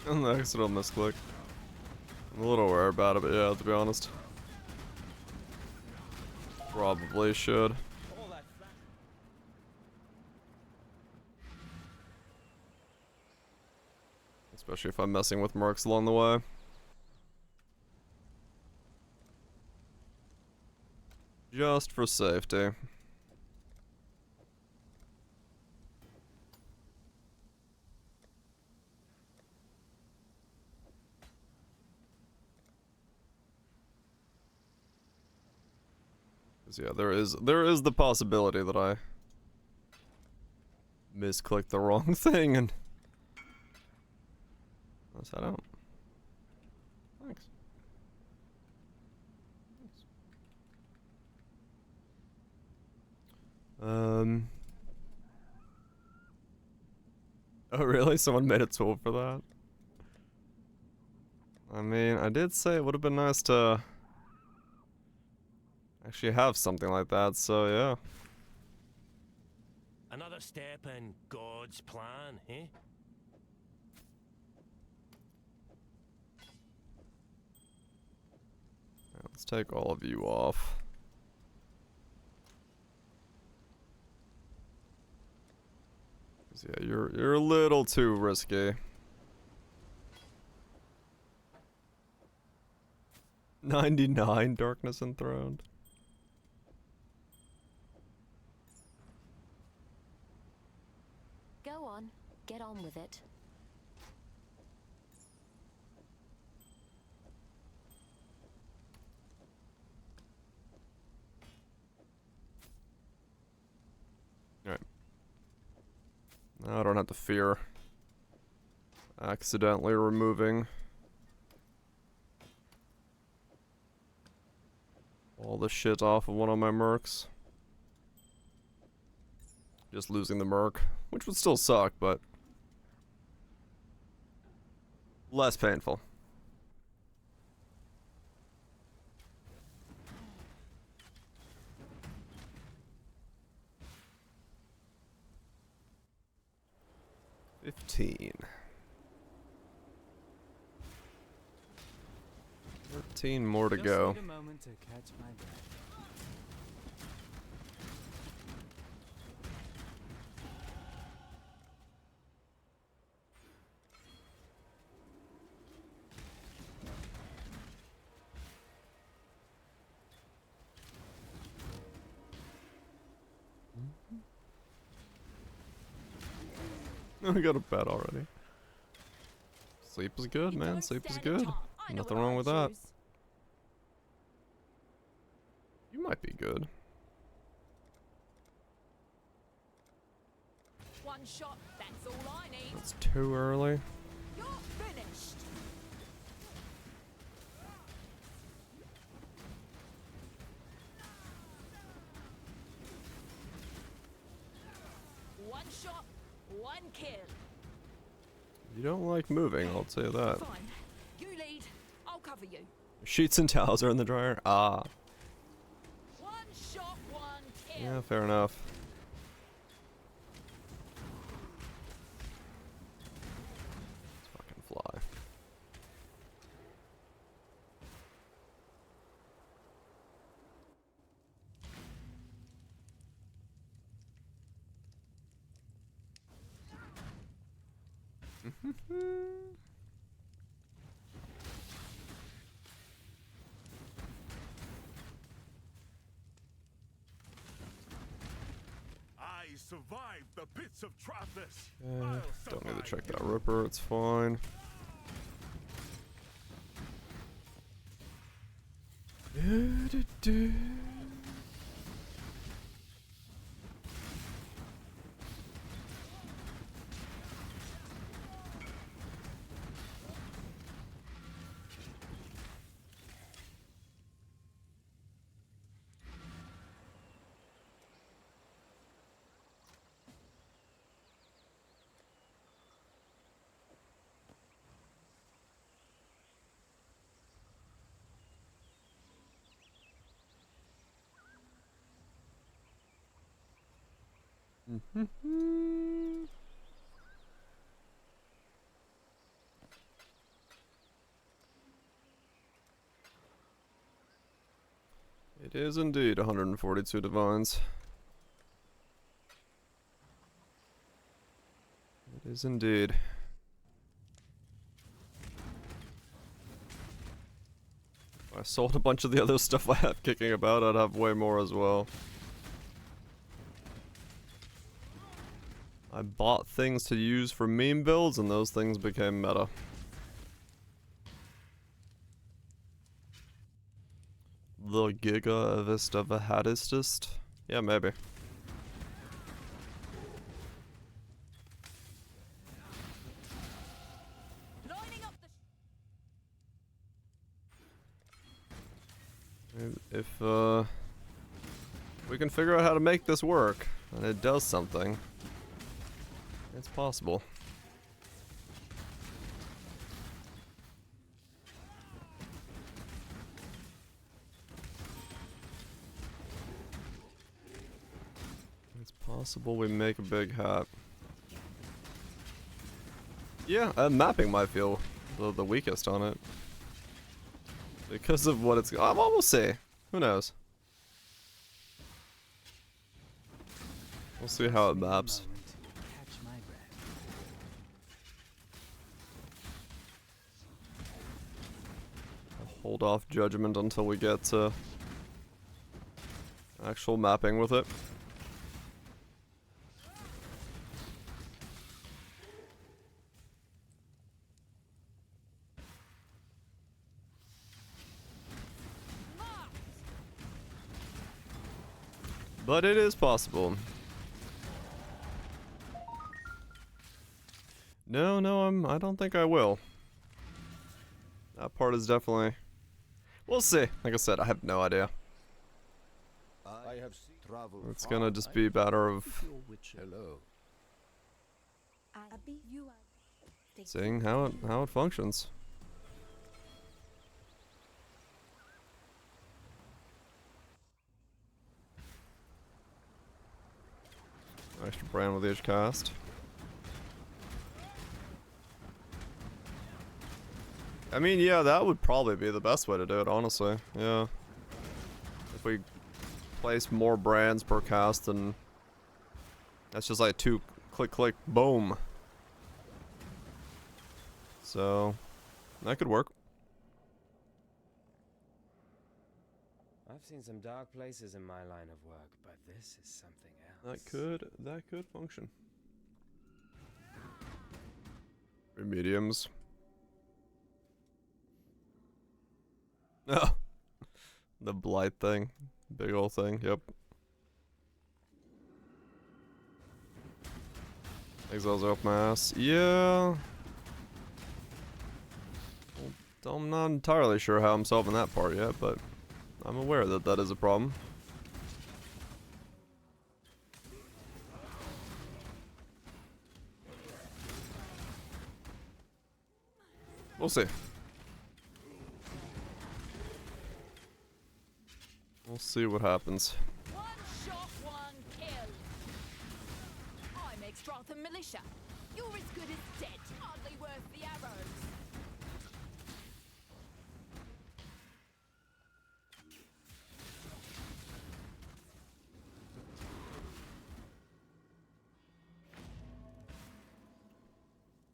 S1: And the accidental misclick. I'm a little aware about it, but yeah, to be honest. Probably should.
S3: All that flat.
S1: Especially if I'm messing with mercs along the way. Just for safety. Yeah, there is the possibility that I misclicked the wrong thing and let's head out. Thanks. Oh really? Someone made a tool for that? I mean, I did say it would have been nice to actually have something like that, so yeah.
S2: Another step in God's plan, eh?
S1: Let's take all of you off. Yeah, you're a little too risky. 99 Darkness Enthroned.
S5: Go on, get on with it.
S1: Alright. Now I don't have to fear accidentally removing all the shit off of one of my mercs. Just losing the merc, which would still suck, but less painful. $15. 13 more to
S4: Just
S1: go.
S4: need a moment to catch my breath.
S1: I got a bed already. Sleep is good,
S5: You
S1: man.
S5: don't
S1: Sleep is
S5: stand a
S1: good.
S5: chance. I know
S1: Nothing
S5: what
S1: wrong
S5: I'd
S1: with that.
S5: choose.
S1: You might be good.
S5: One shot, that's all I need.
S1: It's too early.
S5: You're finished. One shot, one kill.
S1: You don't like moving, I'll tell you that.
S5: Fine. You lead, I'll cover you.
S1: Sheets and towels are in the dryer. Ah.
S5: One shot, one kill.
S1: Yeah, fair enough. Let's fucking fly.
S2: I survived the pits of Travis.
S1: Don't need to check that Ripper, it's fine. It is indeed 142 divines. It is indeed. If I sold a bunch of the other stuff I have kicking about, I'd have way more as well. I bought things to use for meme builds, and those things became meta. The Giga Vista Vahadistist? Yeah, maybe.
S5: Lining up the
S1: If we can figure out how to make this work, and it does something, it's possible. It's possible we make a big hat. Yeah, mapping might feel the weakest on it. Because of what it's... well, we'll see. Who knows? We'll see how it maps.
S4: Catch my breath.
S1: I'll hold off judgment until we get to actual mapping with it. But it is possible. No, I don't think I will. That part is definitely... We'll see. Like I said, I have no idea.
S6: I have traveled.
S1: It's gonna just be a matter of
S6: Hello.
S1: seeing how it functions. Extra brand with each cast. I mean, yeah, that would probably be the best way to do it, honestly. Yeah. If we place more brands per cast, then that's just like 2 click, click, boom. So, that could work.
S3: I've seen some dark places in my line of work, but this is something else.
S1: That could function. Mediums. Oh, the blight thing, big old thing. Yep. Exiles up my ass. Yeah. Well, I'm not entirely sure how I'm solving that part yet, but I'm aware that that is a problem. We'll see. We'll see what happens.
S5: One shot, one kill. I make Strathan militia. You're as good as dead. Hardly worth the arrows.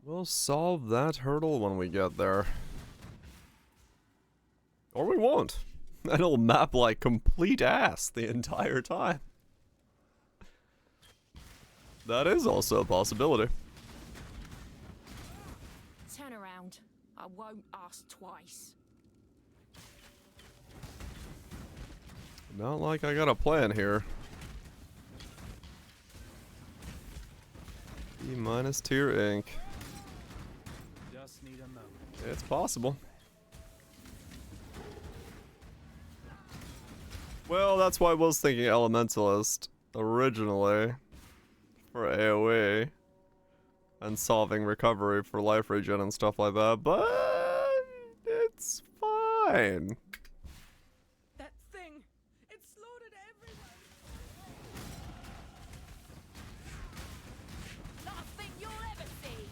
S1: We'll solve that hurdle when we get there. Or we won't. And it'll map like complete ass the entire time. That is also a possibility.
S5: Turn around. I won't ask twice.
S1: Not like I got a plan here. E minus tier Inc.
S4: Just need a moment.
S1: It's possible. Well, that's why I was thinking Elementalist originally for AoE and solving recovery for life regen and stuff like that, but it's fine.
S5: That thing! It slaughtered everyone! Last thing you'll ever see!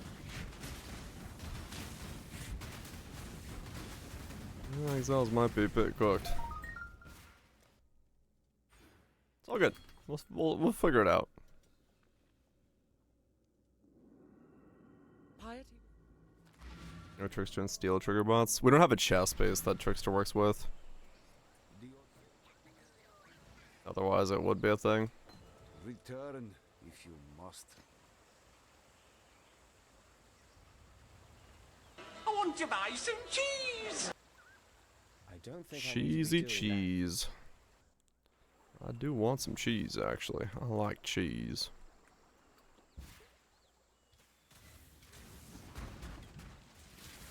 S1: Exiles might be a bit cooked. It's all good. We'll figure it out.
S5: Piety.
S1: No Trickster and Steel trigger bots. We don't have a chest base that Trickster works with. Otherwise, it would be a thing.
S8: Return if you must.
S6: I want to buy some cheese!
S3: I don't think I need to be
S1: Cheesy
S3: doing
S1: cheese. I do want some cheese, actually. I like cheese.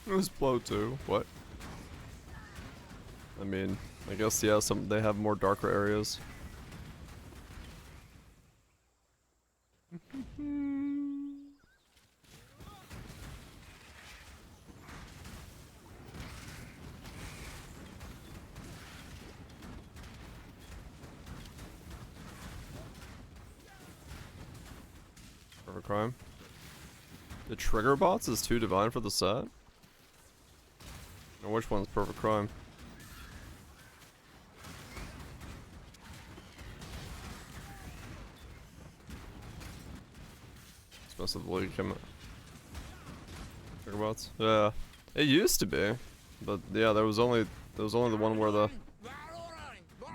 S1: It was blow too. What? I mean, I guess yeah. They have more darker areas. Perfect crime. The trigger bots is too divine for the set? Or which one's perfect crime? Specifically, trigger bots? Yeah. It used to be. But yeah, there was only the one where the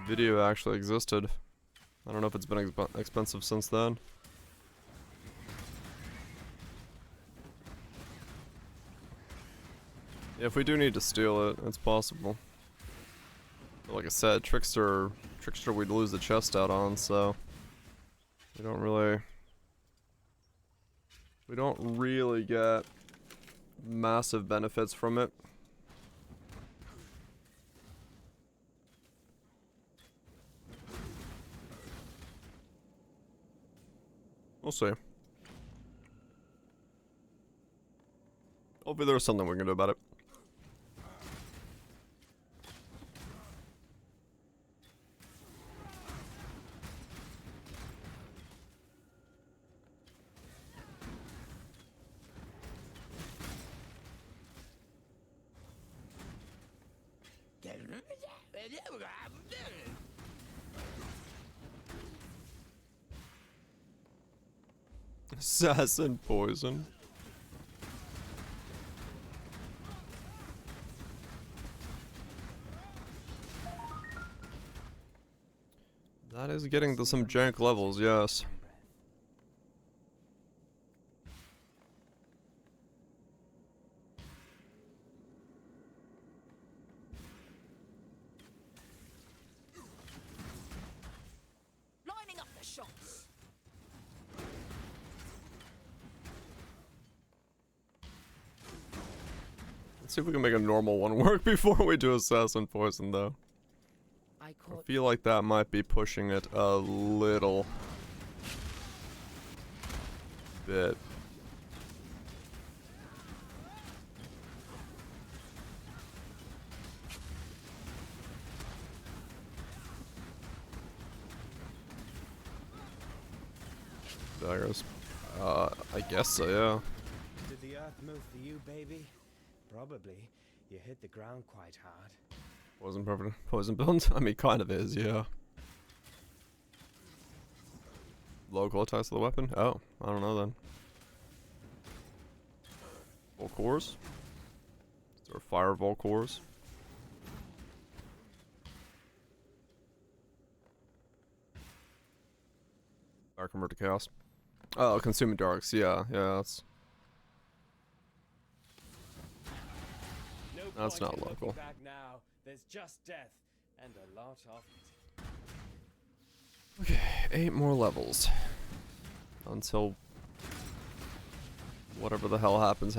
S1: video actually existed. I don't know if it's been expensive since then. If we do need to steal it, it's possible. But like I said, Trickster we'd lose the chest out on, so we don't really get massive benefits from it. We'll see. Hopefully there's something we can do about it. Assassin poison. That is getting to some jank levels, yes.
S5: Lining up the shots.
S1: Let's see if we can make a normal one work before we do Assassin Poison, though. I feel like that might be pushing it a little bit. Daggers. I guess so, yeah.
S3: Did the earth move for you, baby? Probably. You hit the ground quite hard.
S1: Poison build? I mean, kind of is, yeah. Local attacks to the weapon? Oh, I don't know then. Volcors? Is there fire Volcors? Fire convert to chaos. Oh, consuming darks, yeah, that's
S3: No
S1: That's
S3: point
S1: not
S3: in looking
S1: local.
S3: back now. There's just death and a lot of it.
S1: Okay, 8 more levels. Until whatever the hell happens.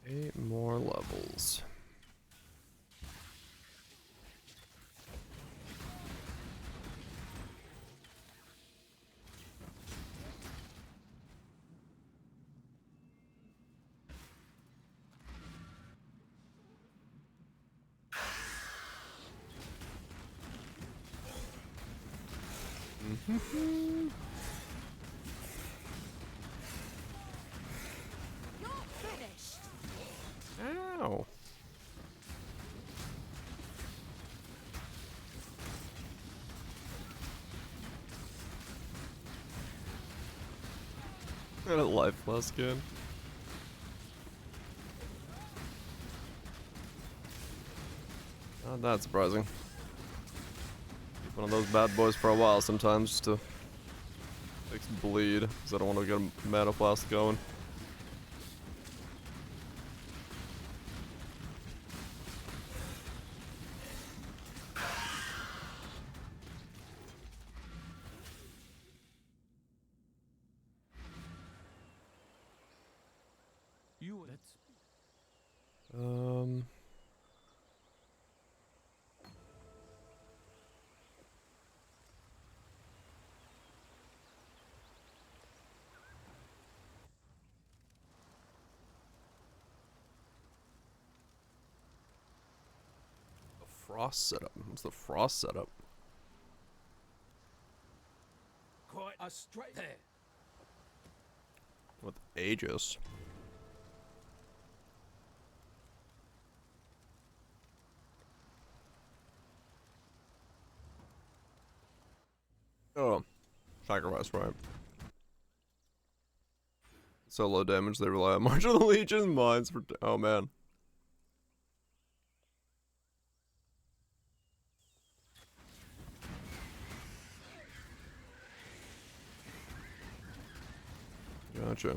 S1: Eight more levels.
S5: You're finished.
S1: Ow. Got a life plus skin. Not that surprising. Keep one of those bad boys for a while sometimes just to fix bleed, because I don't want to get a mana blast going. Frost setup. What's the frost setup?
S6: Quite a straight there.
S1: With Aegis. Oh, sacrifice, right? So low damage, they rely on March of the Legion mines for. Oh man. Gotcha.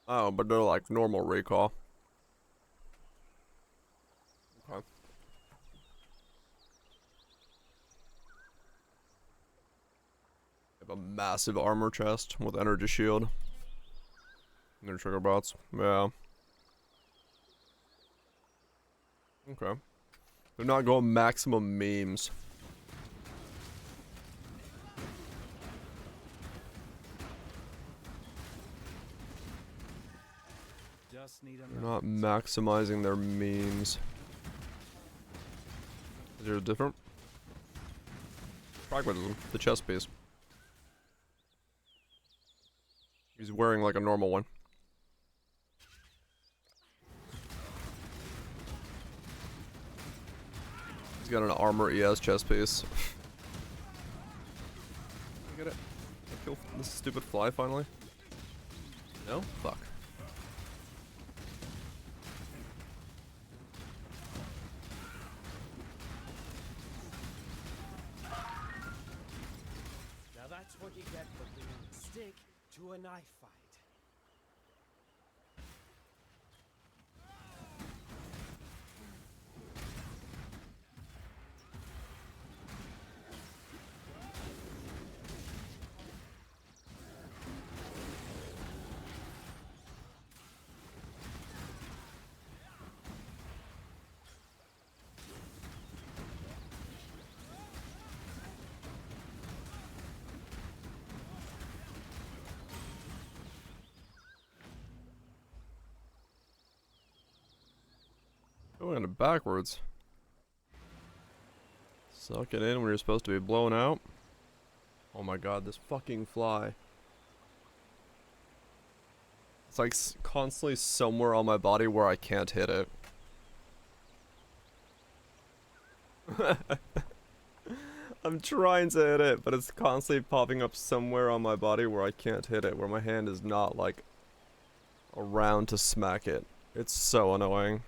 S1: Oh, but they're like normal recall. Okay. Have a massive armor chest with energy shield. And their trigger bots. Yeah. Okay. They're not going maximum memes.
S4: need a
S1: They're not
S4: moment.
S1: maximizing their memes. Is there a different? Pragmatism, the chess piece. He's wearing like a normal one. He's got an armor ES chess piece. I get it. I kill this stupid fly finally. No? Fuck.
S3: Now that's what you get for bringing a stick to a knife fight.
S1: Going it backwards. Suck it in when you're supposed to be blown out. Oh my god, this fucking fly. It's like constantly somewhere on my body where I can't hit it. I'm trying to hit it, but it's constantly popping up somewhere on my body where I can't hit it, where my hand is not like around to smack it. It's so annoying.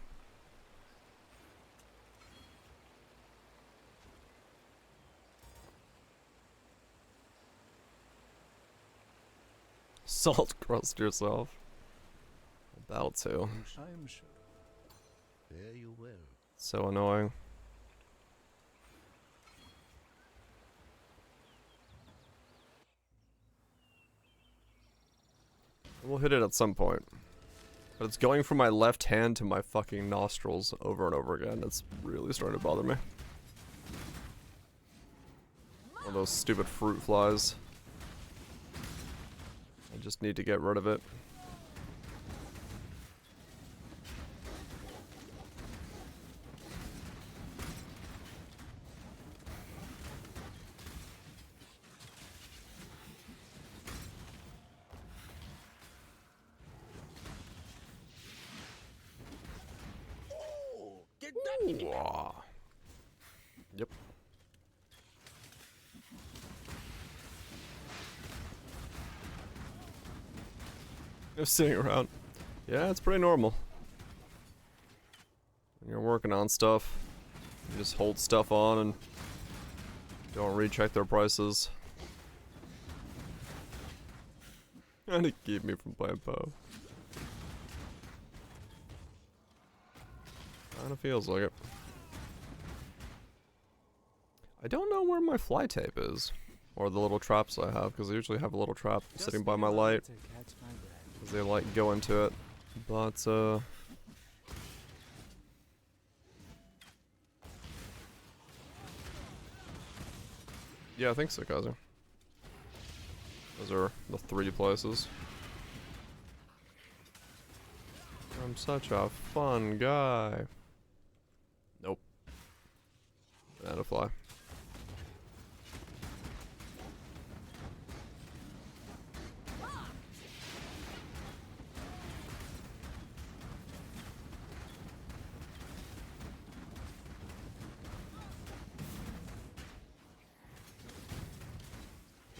S1: Salt crust yourself. About to.
S8: I am sure.
S2: Fare you well.
S1: So annoying. We'll hit it at some point. But it's going from my left hand to my fucking nostrils over and over again. It's really starting to bother me. One of those stupid fruit flies. I just need to get rid of it. Ooh. Yep. Just sitting around. Yeah, it's pretty normal. When you're working on stuff, you just hold stuff on and don't recheck their prices. Trying to keep me from playing Poe. Kinda feels like it. I don't know where my fly tape is. Or the little traps I have, because I usually have a little trap sitting by my light. Because they like go into it. But, yeah, I think so, Kaiser. Those are the 3 places. I'm such a fun guy. Nope. Banana fly.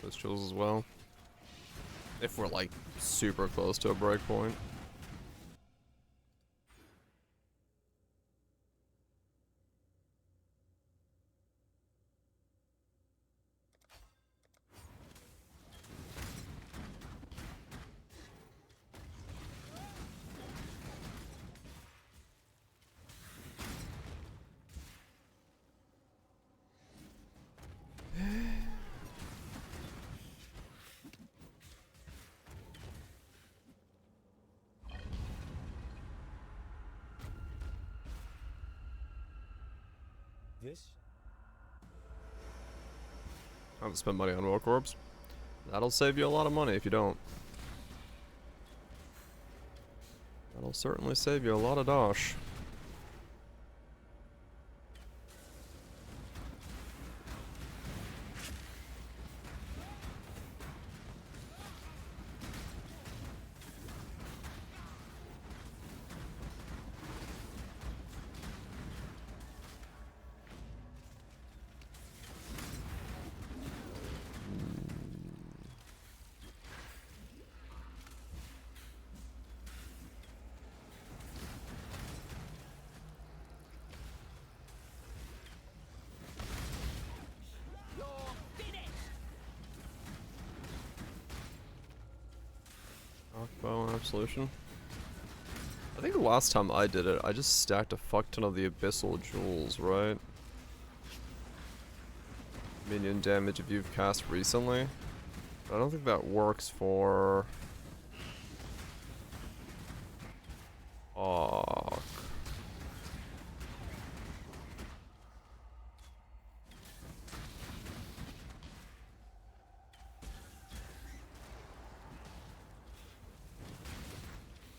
S1: Those chills as well. If we're like super close to a breakpoint.
S3: This?
S1: I have to spend money on War Corps. That'll save you a lot of money if you don't. That'll certainly save you a lot of dosh.
S5: You're finished.
S1: Bow and Absolution. I think the last time I did it, I just stacked a fuck ton of the Abyssal Jewels, right? Minion damage if you've cast recently. I don't think that works for... Fuck.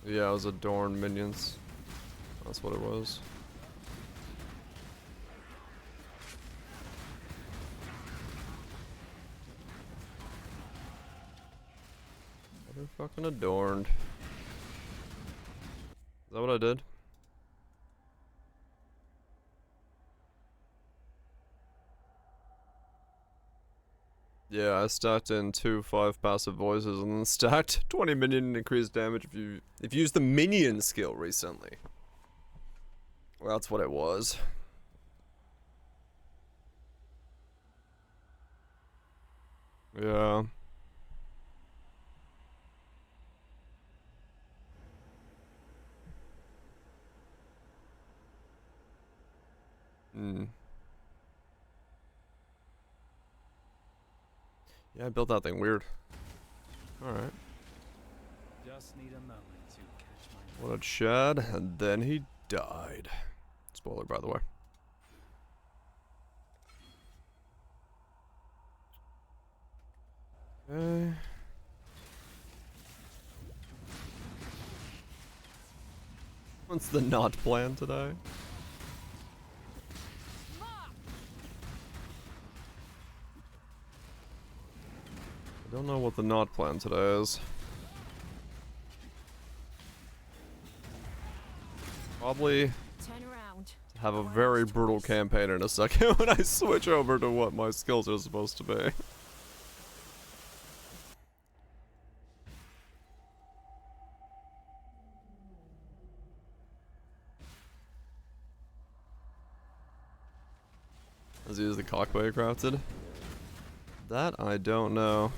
S1: Yeah, it was Adorned Minions. That's what it was. They're fucking adorned. Is that what I did? Yeah, I stacked in 2 5 passive voices and then stacked 20 minion increased damage if you used the minion skill recently. Well, that's what it was. Yeah. Yeah, I built that thing weird. Alright.
S4: Just need a moment to catch my
S1: What a Chad, and then he died. Spoiler, by the way. Okay. What's the not plan today? I don't know what the not plan today is. Probably
S5: Turn around.
S1: have a very brutal campaign in a second when I switch over to what my skills are supposed to be. As he is the cockbite crafted? That I don't know.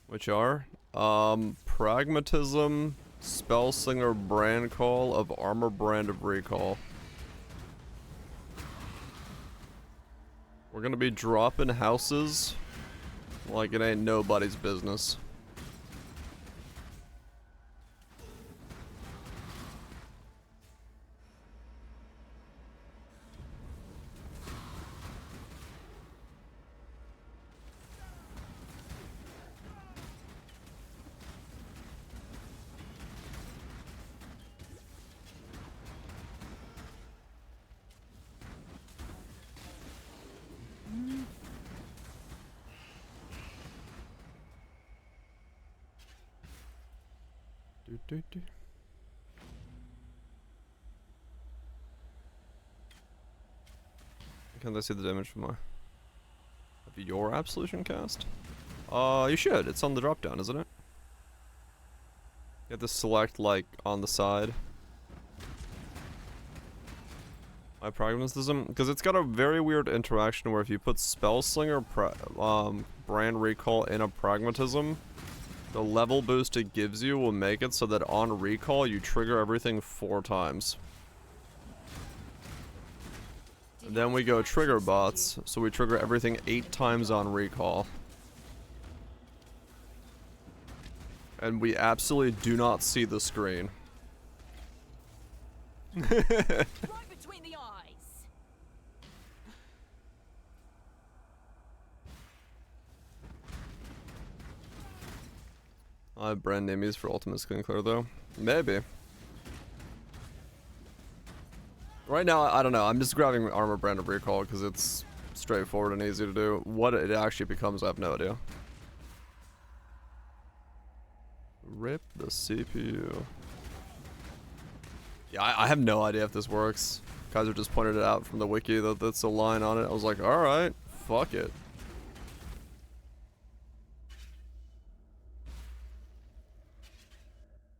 S1: Which are? Pragmatism, Spellslinger Brand Call of Armor Brand of Recall. We're gonna be dropping houses like it ain't nobody's business. Can they see the damage from my... Have your Absolution cast? You should. It's on the drop down, isn't it? You have to select, like, on the side. My Pragmatism, because it's got a very weird interaction where if you put Spellslinger Brand Recall in a Pragmatism, the level boost it gives you will make it so that on recall you trigger everything 4 times. And then we go trigger bots, so we trigger everything 8 times on recall. And we absolutely do not see the screen.
S5: Right between the eyes.
S1: I have brand names for Ultimate Skin Clear though. Maybe. Right now, I don't know. I'm just grabbing Armor Brand of Recall because it's straightforward and easy to do. What it actually becomes, I have no idea. Rip the CPU. Yeah, I have no idea if this works. Kaiser just pointed it out from the wiki that that's a line on it. I was like, alright, fuck it.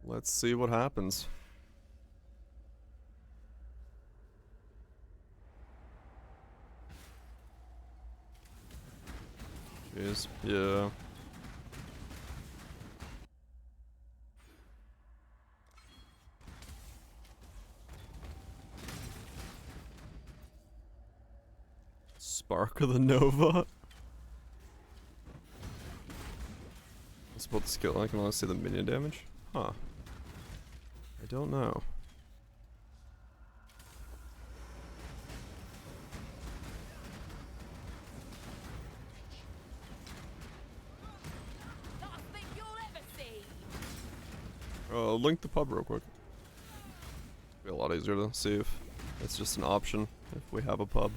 S1: Let's see what happens. Jeez, yeah. Spark of the Nova. What's about the skill? I can only see the minion damage? Huh. I don't know.
S5: Last thing you'll ever see.
S1: Link the pub real quick. Be a lot easier to see if it's just an option if we have a pub.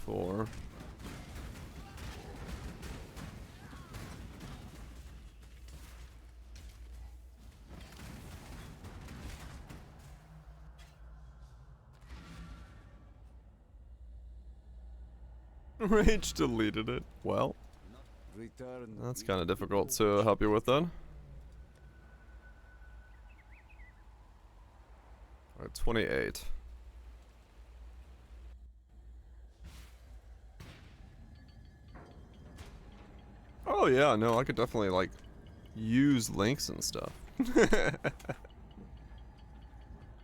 S1: Four. Rage deleted it. Well,
S8: Return.
S1: that's kind of difficult to help you with then. Alright, 28. Oh yeah, no, I could definitely like use links and stuff.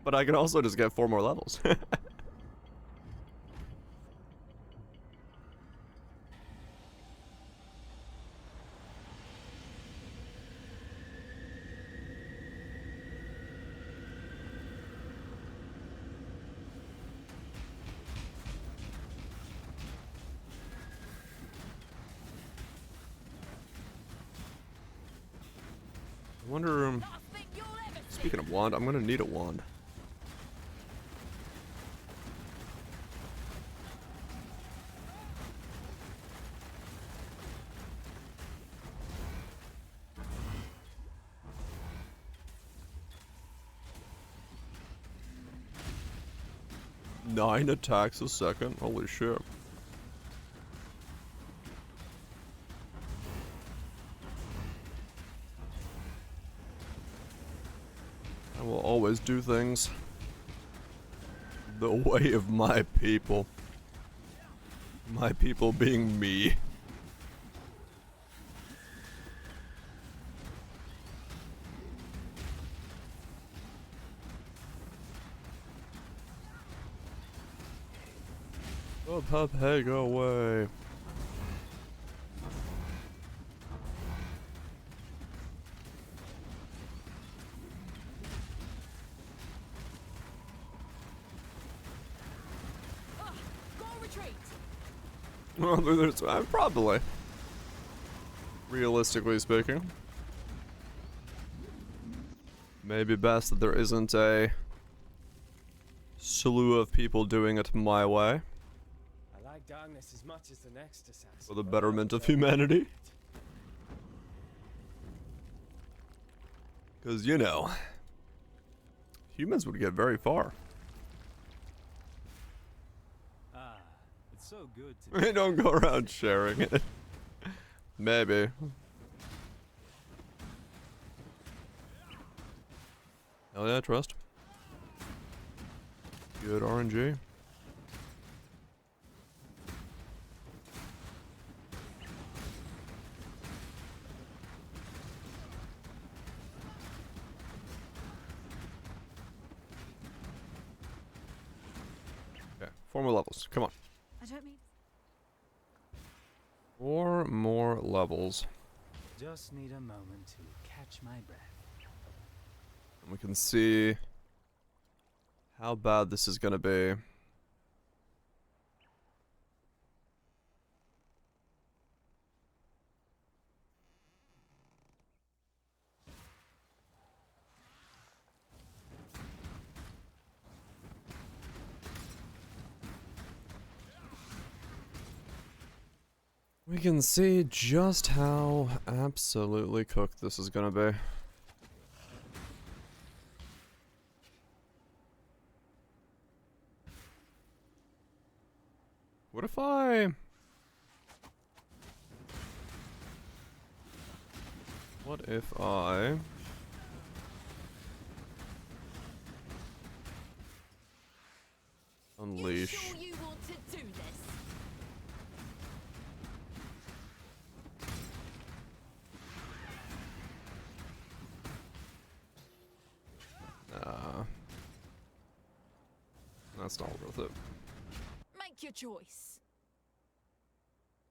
S1: But I can also just get 4 more levels. I wonder,
S5: Last thing you'll ever see.
S1: speaking of wand, I'm gonna need a wand. Nine attacks a second, holy shit. I will always do things the way of my people. My people being me. Oh, pup, hey, go away.
S5: Go retreat.
S1: Well, there's probably. Realistically speaking. Maybe best that there isn't a slew of people doing it my way.
S3: I like darkness as much as the next assassin.
S1: For the
S3: but
S1: betterment
S3: not
S1: of humanity. Because, you know, humans would get very far.
S4: Ah, it's so good to
S1: We don't go around sharing it. Maybe. Hell yeah, trust. Good RNG. Okay, 4 more levels. Come on.
S5: I don't mean.
S1: 4 more levels.
S4: just need a moment to catch my breath.
S1: We can see how bad this is gonna be. We can see just how absolutely cooked this is gonna be. What if I... What if I... Unleash...
S5: You sure you want to do this?
S1: Nah. That's not worth it.
S5: Make your choice.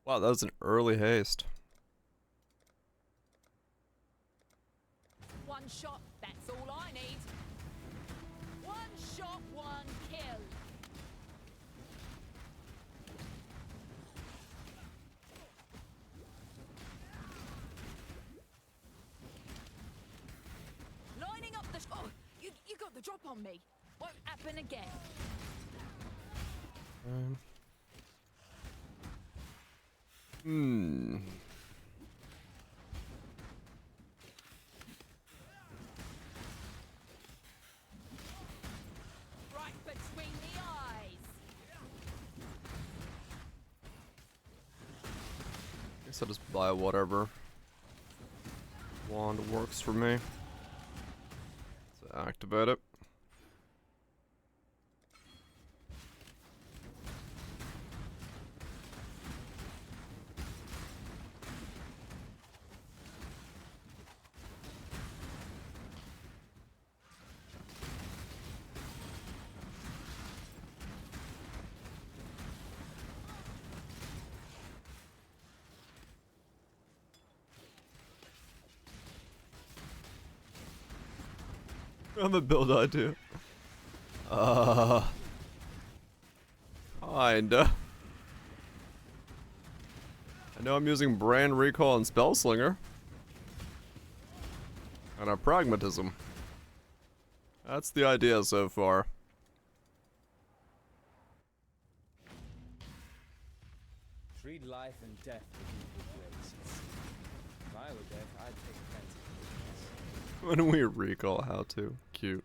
S1: Wow, that was an early haste.
S5: One shot, that's all I need. One shot, one kill. Lining up the... Oh, you got the drop on me. Won't happen again. Right between the eyes.
S1: Guess I'll just buy whatever wand works for me. So activate it. I have a build idea. Kinda. I know I'm using Brand Recall and Spellslinger. And a Pragmatism. That's the idea so far.
S3: Treat life and death with equal grace. If I were death, I'd take offense.
S1: When we recall how to. Cute.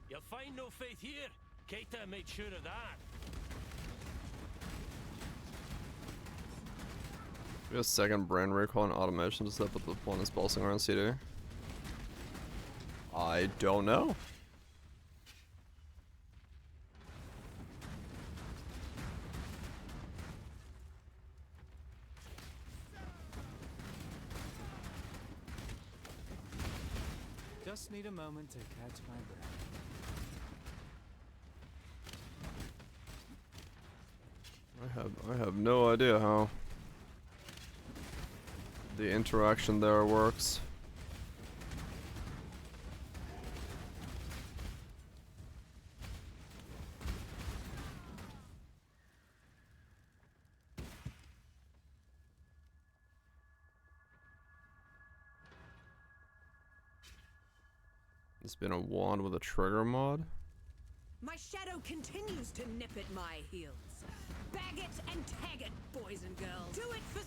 S2: You'll find no faith here. Keita made sure of that.
S1: We have a second Brand Recall and Automation to set up with the one that's pulsing around CD. I don't know.
S4: Just need a moment to catch my breath.
S1: I have no idea how the interaction there works. It's been a wand with a trigger mod.
S9: My shadow continues to nip at my heels. Bag it and tag it, boys and girls. Do it for...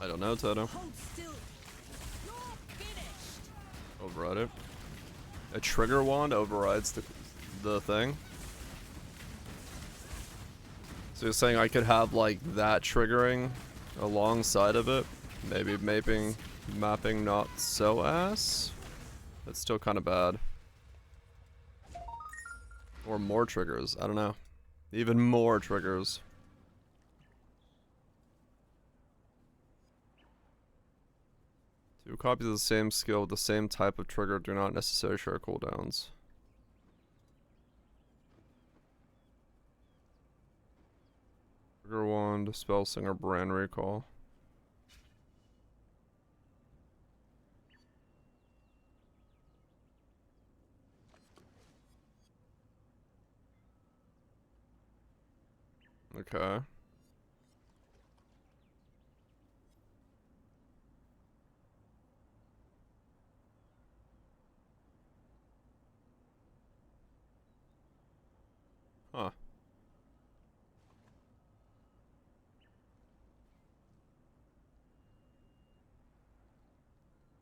S1: I don't know, Toto.
S9: Hold still.
S5: You're finished.
S1: Override it. A trigger wand overrides the thing. So you're saying I could have like that triggering alongside of it? Maybe mapping not so ass? That's still kind of bad. Or more triggers, I don't know. Even more triggers. Two copies of the same skill with the same type of trigger do not necessarily share cooldowns. Trigger wand, spell singer, brand recall. Okay. Huh.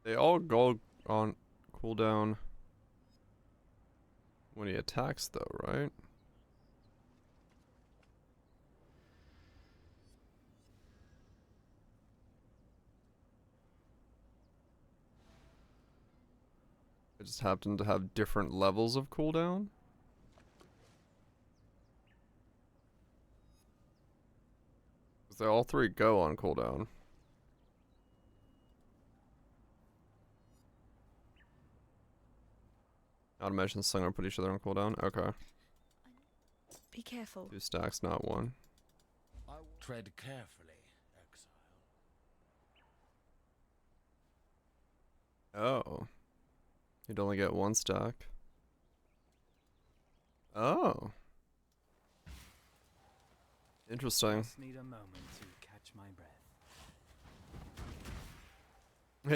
S1: They all go on cooldown when he attacks though, right? They just happen to have different levels of cooldown? Because they all three go on cooldown. Automation slinger put each other on cooldown? Okay.
S10: Be careful.
S1: 2 stacks, not 1.
S2: Tread carefully, exile.
S1: Oh. You'd only get 1 stack. Oh. Interesting.
S4: Just need a moment to catch my breath.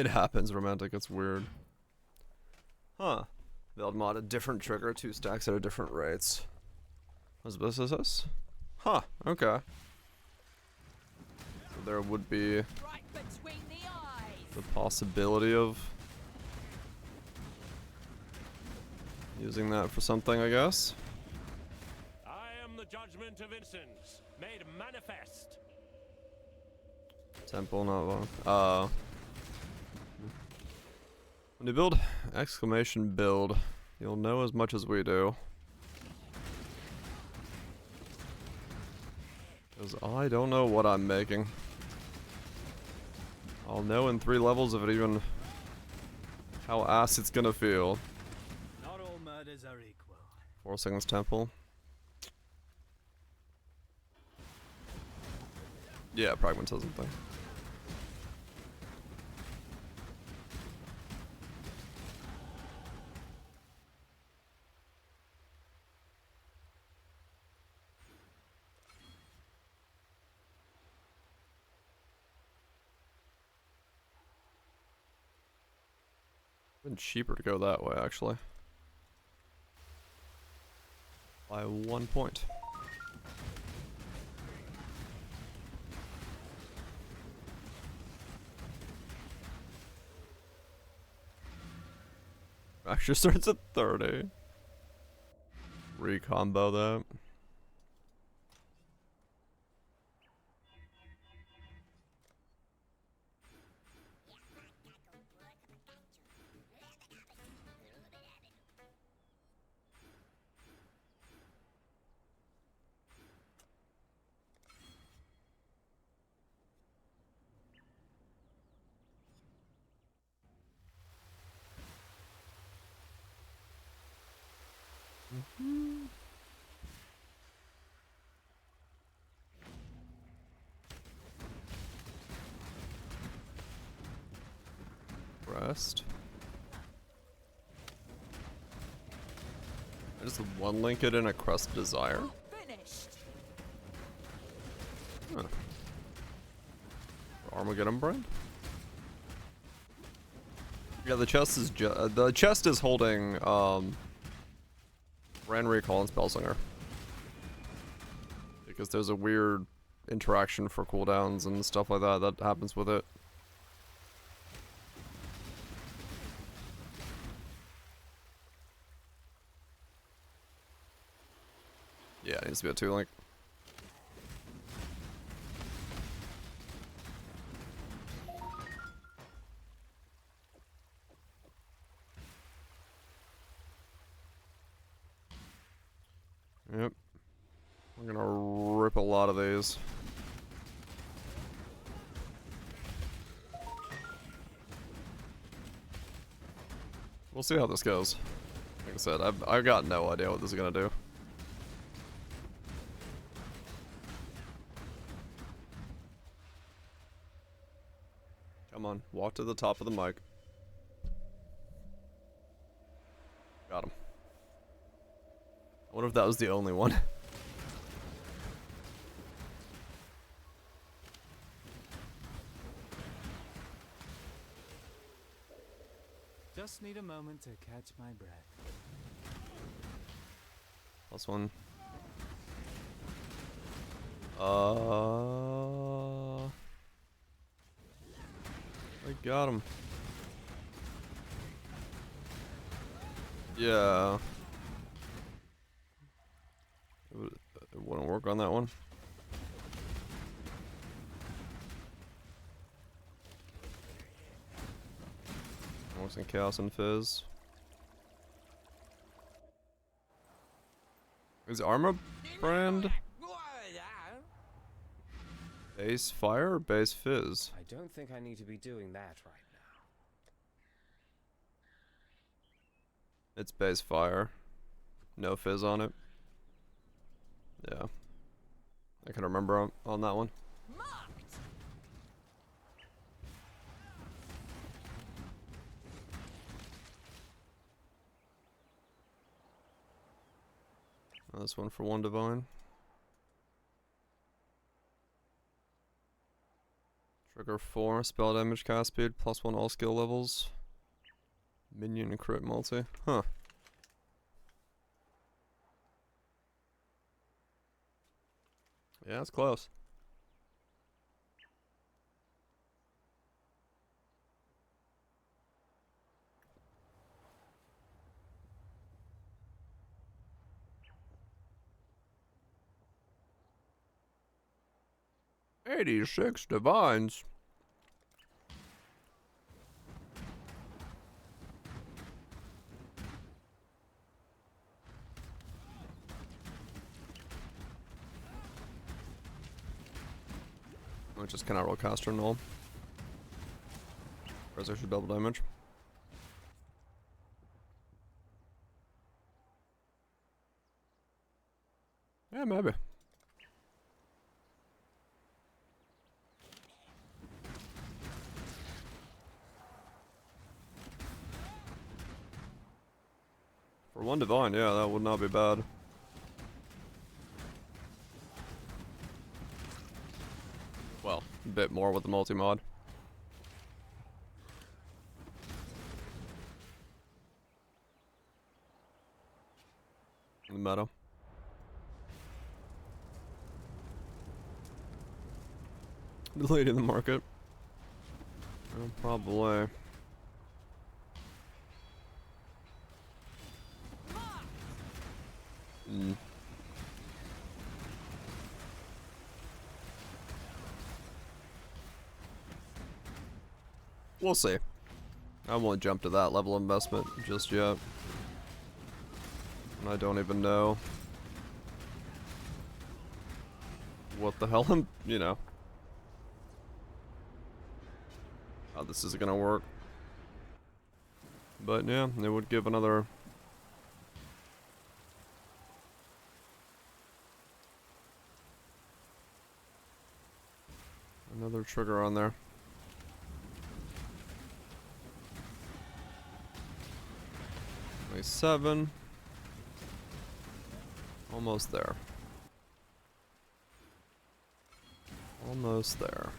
S1: It happens, romantic, it's weird. Huh. They'll mod a different trigger, 2 stacks at a different rates. What's this? Huh, okay. So there would be
S5: Right between the eyes.
S1: the possibility of using that for something, I guess.
S2: I am the judgment of innocence, made manifest.
S1: Temple, not one. When you build exclamation build, you'll know as much as we do. Because I don't know what I'm making. I'll know in 3 levels of it even how ass it's gonna feel.
S4: Not all murders are equal.
S1: 4 seconds temple. Yeah, pragmatism thing. Been cheaper to go that way, actually. By 1 point. Actually starts at 30. Recombo that. Rest. I just one link it in a crust desire.
S5: Finished.
S1: Huh. Armageddon brand. Yeah, the chest is holding Ran Recall and Spellslinger. Because there's a weird interaction for cooldowns and stuff like that happens with it. Yeah, it needs to be a 2 link. lot of these. We'll see how this goes. Like I said, I've got no idea what this is gonna do. Come on, walk to the top of the mic. Got him. I wonder if that was the only one.
S4: Just need a moment to catch my breath.
S1: Plus one. I got him. Yeah. It wouldn't work on that one. Forcing Chaos and Fizz. Is Armor Brand base fire or base fizz?
S3: I don't think I need to be doing that right now.
S1: It's base fire. No fizz on it. Yeah. I can remember on that one. This one for 1 divine. Trigger 4, spell damage, cast speed, +1 all skill levels. Minion and crit multi. Huh. Yeah, it's close. "86 divines. Which is cannot roll caster null. Resolution double damage. Yeah, maybe. For 1 divine, yeah, that would not be bad. Well, a bit more with the multi-mod. In the meta. Delayed in the market. Probably. We'll see. I won't jump to that level of investment just yet. And I don't even know what the hell I'm, you know, how this is gonna work. But yeah, it would give another trigger on there. Only 7. Almost there. Almost there.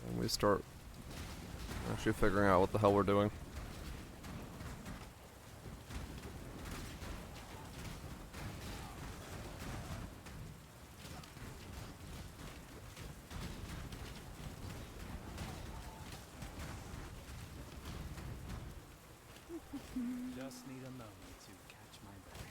S1: And we start actually figuring out what the hell we're doing.
S4: Just need a moment to catch my breath.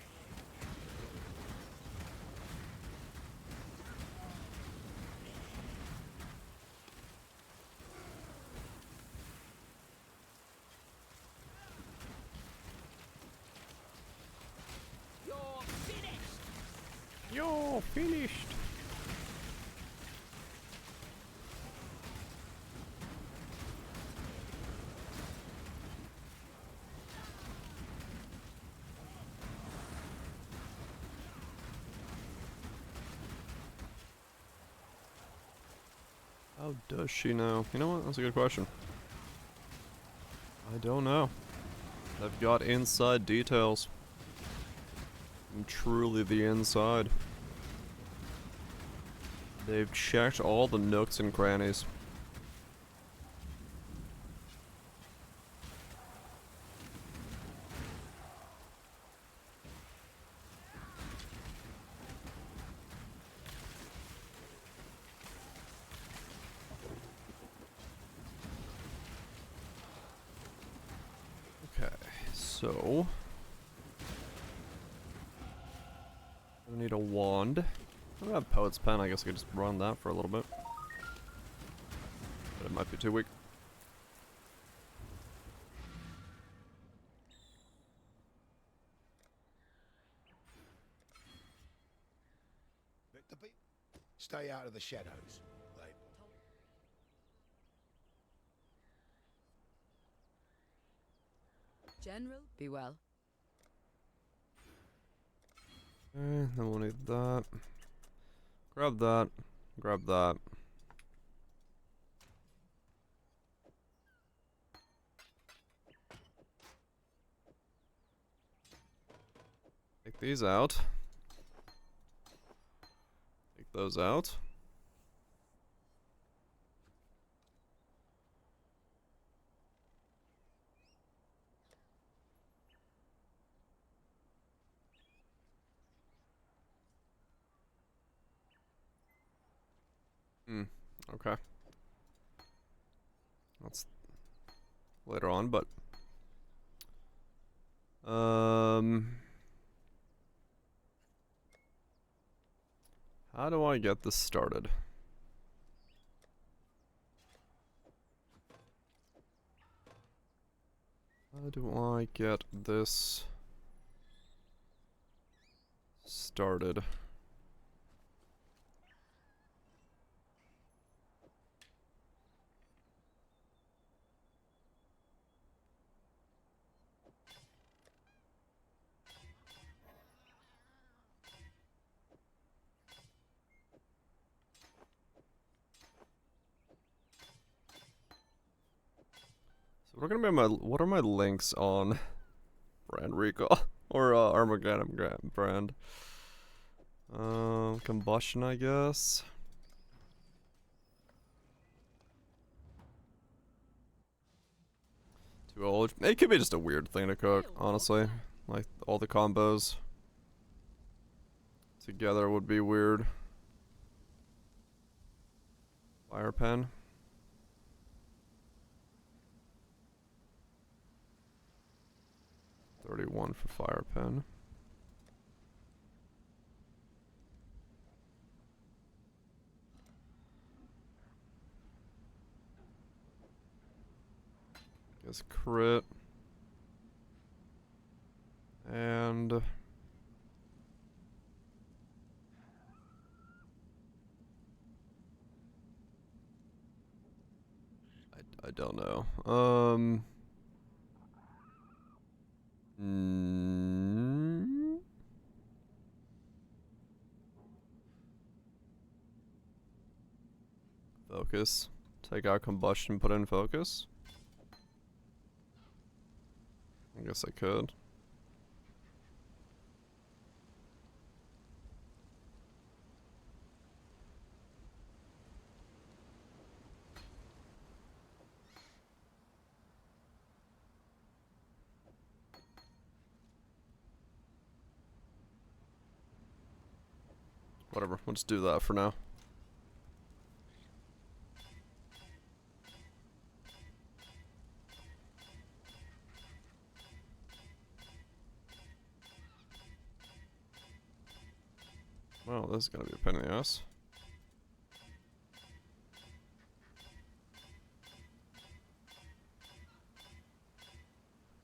S1: You're finished. How does she know? You know what? That's a good question. I don't know. They've got inside details. I'm truly the inside. They've checked all the nooks and crannies. Okay, so I need a wand. I have Poet's Pen, I guess I could just run that for a little bit. But it might be too weak.
S2: Stay out of the shadows.
S5: General, be well.
S1: Okay, then we'll need that. Grab that. Grab that. Take these out. Take those out. Okay. That's later on, but how do I get this started? How do I get this started? So what are my links on brand recall or Armageddon brand? Combustion, I guess. Too old. It could be just a weird thing to cook, honestly. Like all the combos together would be weird. Fire pen. $31 for fire pen. Guess crit. And I don't know. Focus. Take out combustion, put in focus. I guess I could. Whatever, we'll just do that for now. Well, this is gonna be a pain in the ass.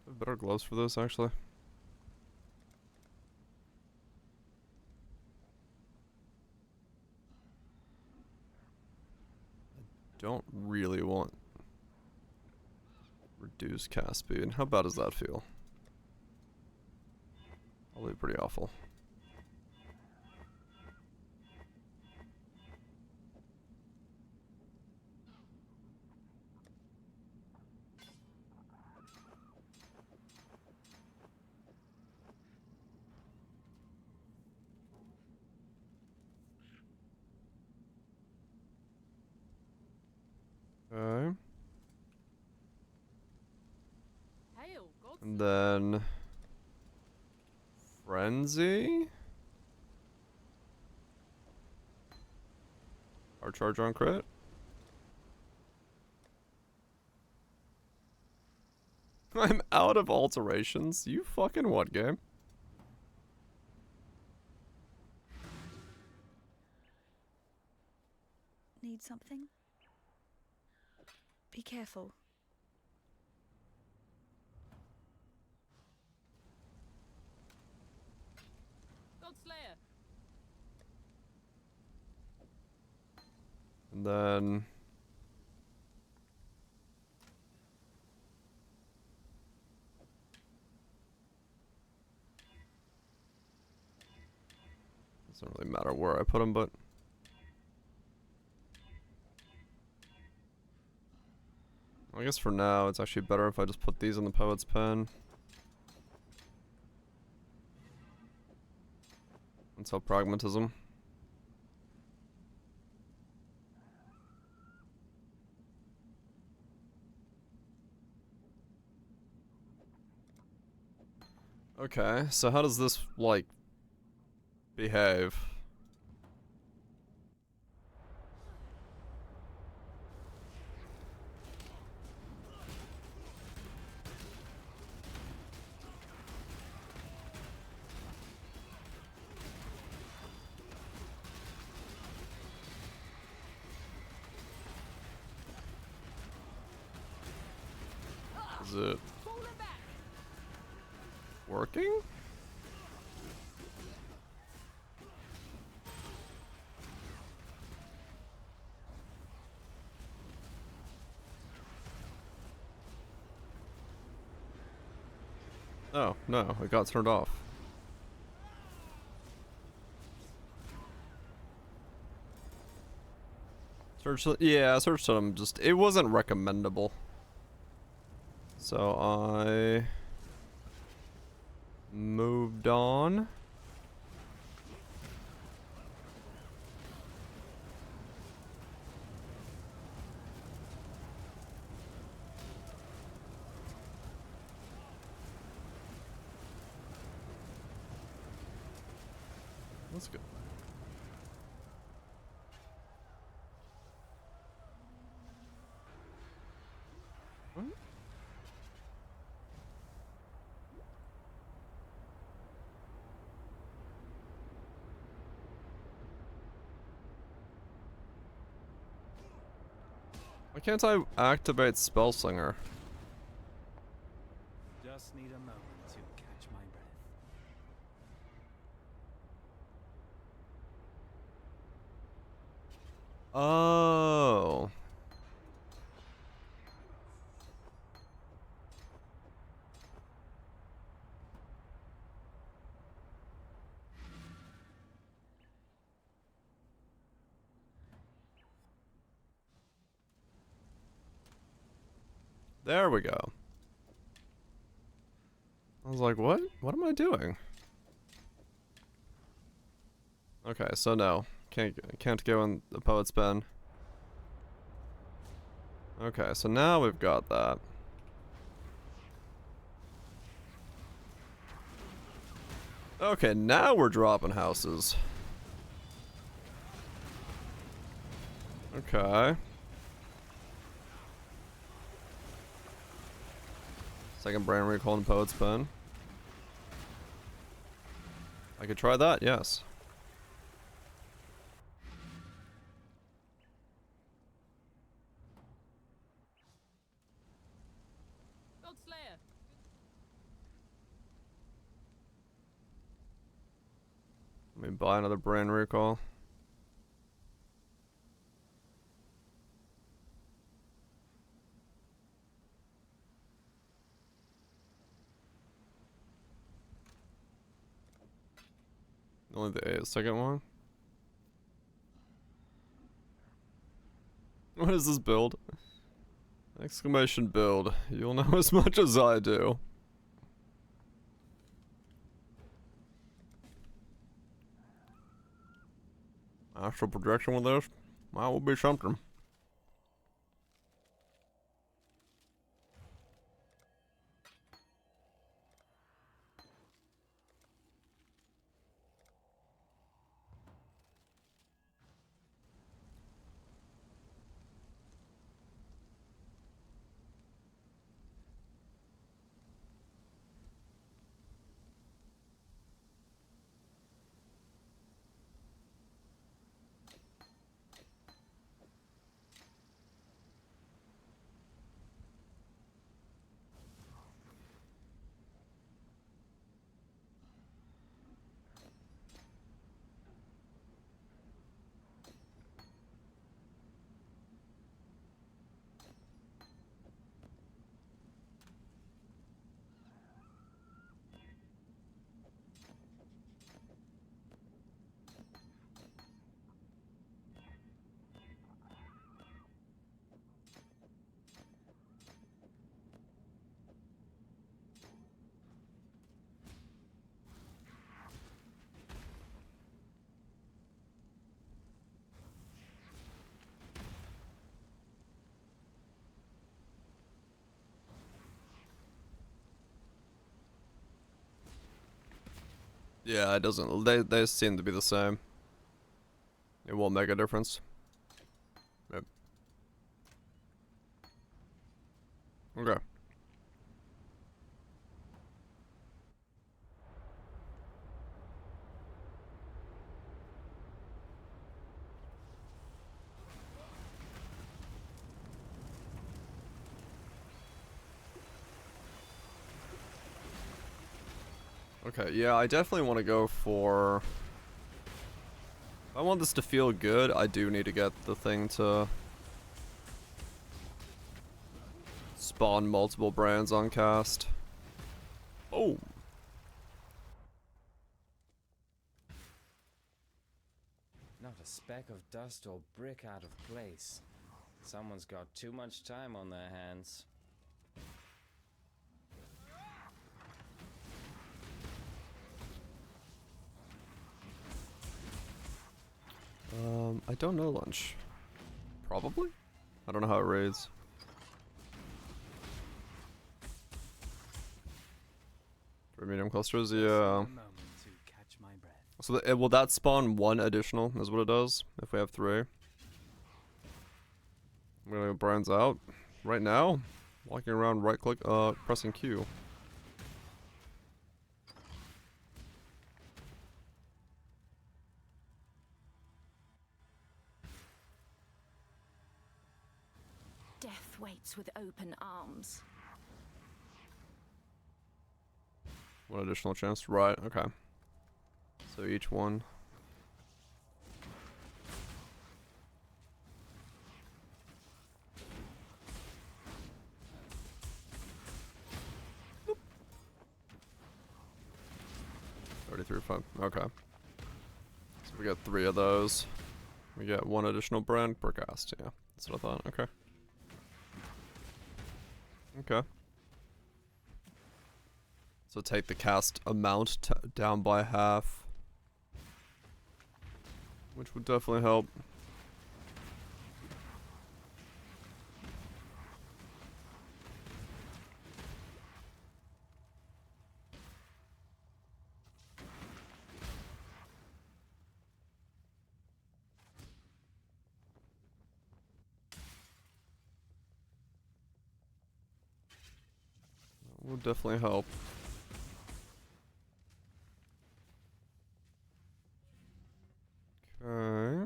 S1: I have better gloves for this, actually. don't really want reduced cast speed. How bad does that feel? Probably pretty awful. Okay.
S5: Hail, God.
S1: And then Frenzy. Our charge on crit. I'm out of alterations. You fucking what, game?
S10: Need something? Be careful.
S5: Godslayer.
S1: And then doesn't really matter where I put them, but I guess for now it's actually better if I just put these in the poet's pen. Until pragmatism. Okay, so how does this, like, behave? Is it working? Oh, no, it got turned off. Yeah, search them just, it wasn't recommendable. So I moved on. That's good. What? Why can't I activate Spellslinger?
S4: Just need a moment to catch my breath.
S1: Oh. There we go. I was like, what? What am I doing? Okay, so no. Can't go in the poet's pen. Okay, so now we've got that. Okay, now we're dropping houses. Okay. Second brain recall in poet's pen. I could try that, yes.
S5: Godslayer.
S1: Let me buy another brain recall. Only the second one? What is this build? Exclamation build. You'll know as much as I do. Astral projection with this? That will be something. Yeah, it doesn't. They seem to be the same. It won't make a difference. Yep. Okay. Okay, yeah, I definitely want to go for... If I want this to feel good, I do need to get the thing to... spawn multiple brands on cast. Oh!
S3: Not a speck of dust or brick out of place. Someone's got too much time on their hands.
S1: I don't know lunch. Probably? I don't know how it raids. For medium clusters, yeah. So will that spawn one additional, is what it does, if we have 3. I'm gonna go brands out. Right now, walking around right click, pressing Q.
S5: Death waits with open arms.
S1: One additional chance, right, okay. So each one. Boop. 33.5, okay. So we got 3 of those. We get 1 additional brand per cast, yeah. That's what I thought, okay. Okay. So take the cast amount down by half. Which would definitely help. That would definitely help. Okay.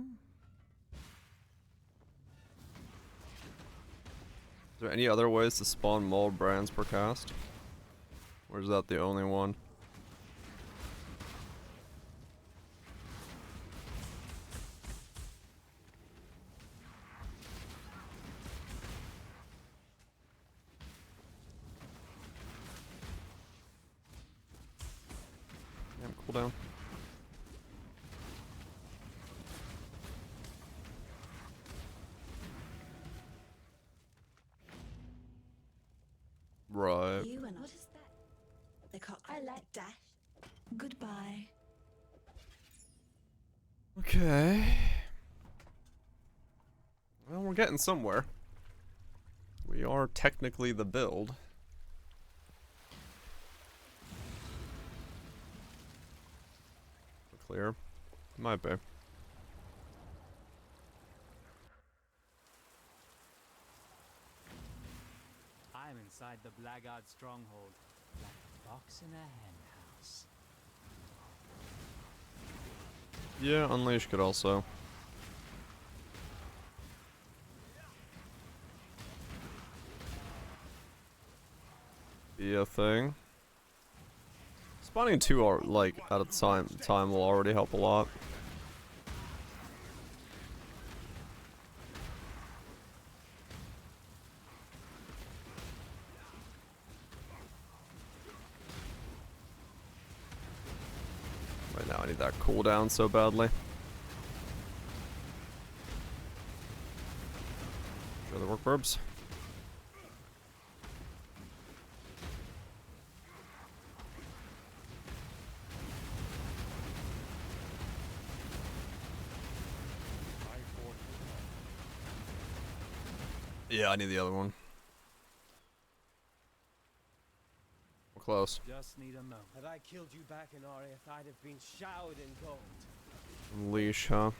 S1: Is there any other ways to spawn mold brands per cast? Or is that the only one? Damn, cooldown.
S10: that dash. Goodbye.
S1: Okay. Well, we're getting somewhere. We are technically the build. Clear. Might be.
S4: I'm inside the Blackguard stronghold, like a fox in a hen house.
S1: Yeah, Unleash could also. Be a thing. Spawning two are like at a time will already help a lot. Right now I need that cooldown so badly. Sure the work verbs. Yeah, I need the other one. We're close.
S4: Just need a moment.
S3: Had I killed you back in Ariath, I'd have been showered in gold.
S1: Unleash, huh?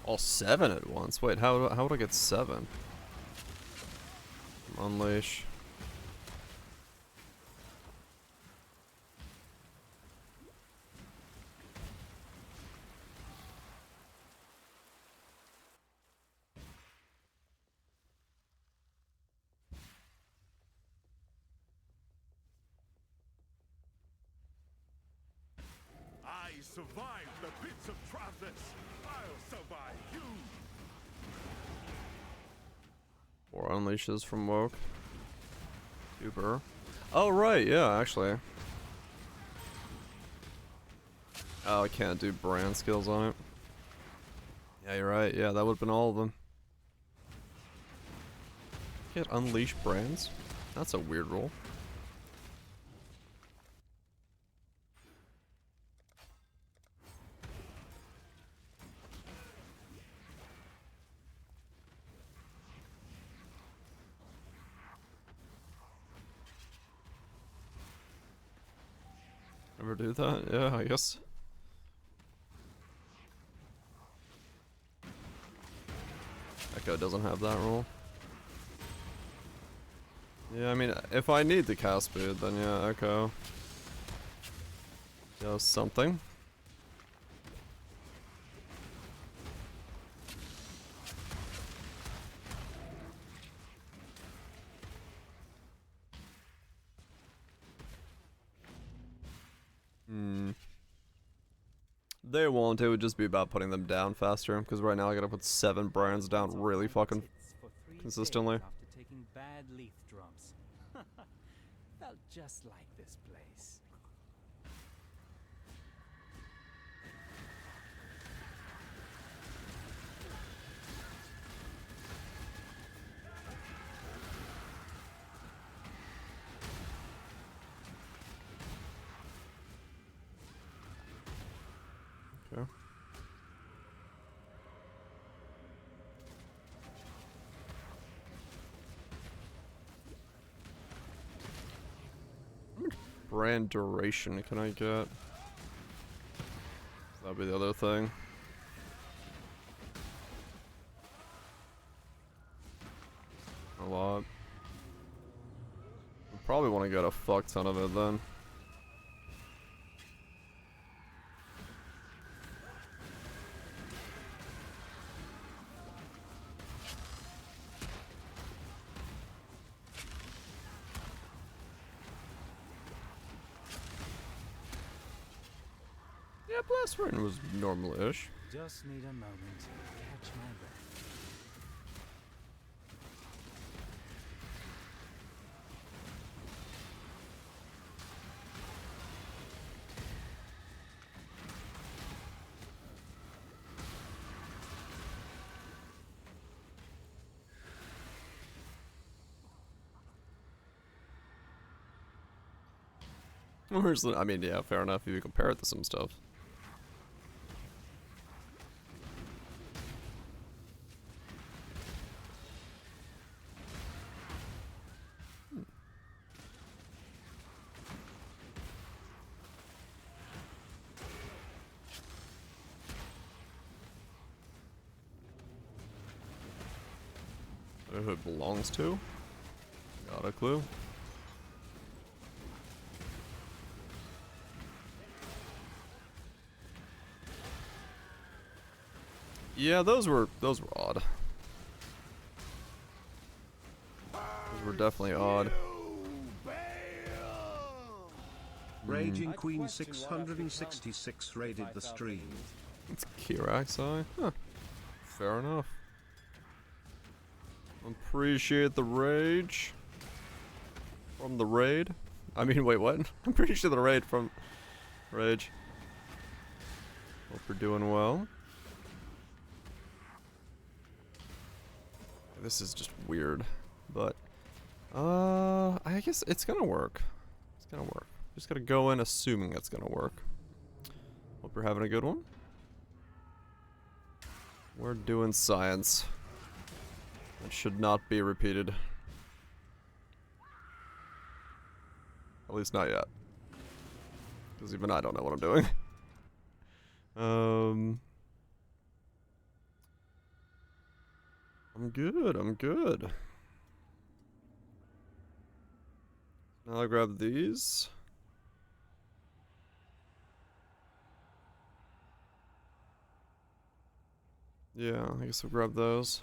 S1: All 7 at once? Wait, how would I get 7? Unleash.
S2: I survived the pits of Travis. I'll survive you.
S1: 4 unleashes from Woke. Super. Oh, right, yeah, actually. Oh, I can't do brand skills on it. Yeah, you're right. Yeah, that would have been all of them. Get unleash brands? That's a weird rule. Ever do that? Yeah, I guess. Echo doesn't have that rule. Yeah, I mean, if I need to cast speed, then yeah, Echo does something. They won't, it would just be about putting them down faster, because right now I gotta put 7 brands down really fucking consistently.
S4: After taking bad leaf drums. Felt just like this place.
S1: Okay. How much brand duration can I get? That'll be the other thing. A lot. I probably want to get a fuck ton of it then. Yeah, Blast Rain was normal-ish.
S4: Just need a moment to catch my breath.
S1: I mean, yeah, fair enough if you compare it to some stuff. I don't know who it belongs to. Got a clue. Yeah, those were odd. Those were definitely odd.
S7: Raging Queen 666 raided the stream.
S1: It's Kiraxai? Huh. Fair enough. Appreciate the rage. From the raid? I mean, wait, what? I'm pretty sure the raid from Rage. Hope you're doing well. This is just weird, but I guess it's gonna work. It's gonna work. Just gotta go in assuming it's gonna work. Hope you're having a good one. We're doing science. That should not be repeated. At least not yet. Because even I don't know what I'm doing. I'm good, I'm good. Now I grab these. Yeah, I guess I'll grab those.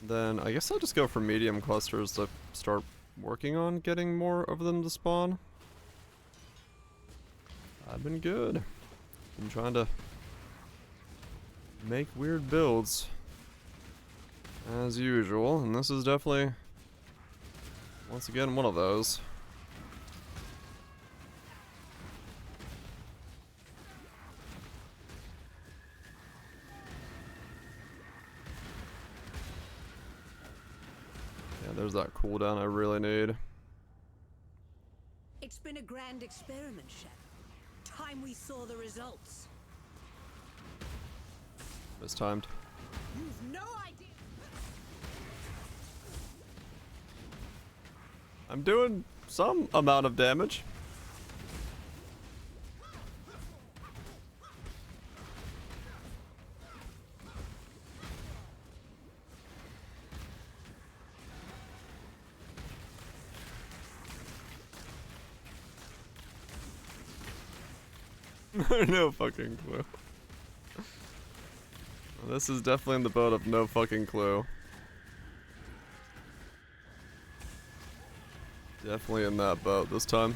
S1: Then I guess I'll just go for medium clusters to start working on getting more of them to spawn. I've been good. Been trying to make weird builds as usual, and this is definitely once again one of those. Yeah, there's that cooldown I really need.
S9: It's been a grand experiment, Shadow. Time we saw the results.
S1: Mistimed.
S9: You've no idea.
S1: I'm doing some amount of damage. No fucking clue. Well, this is definitely in the boat of no fucking clue. Definitely in that boat this time.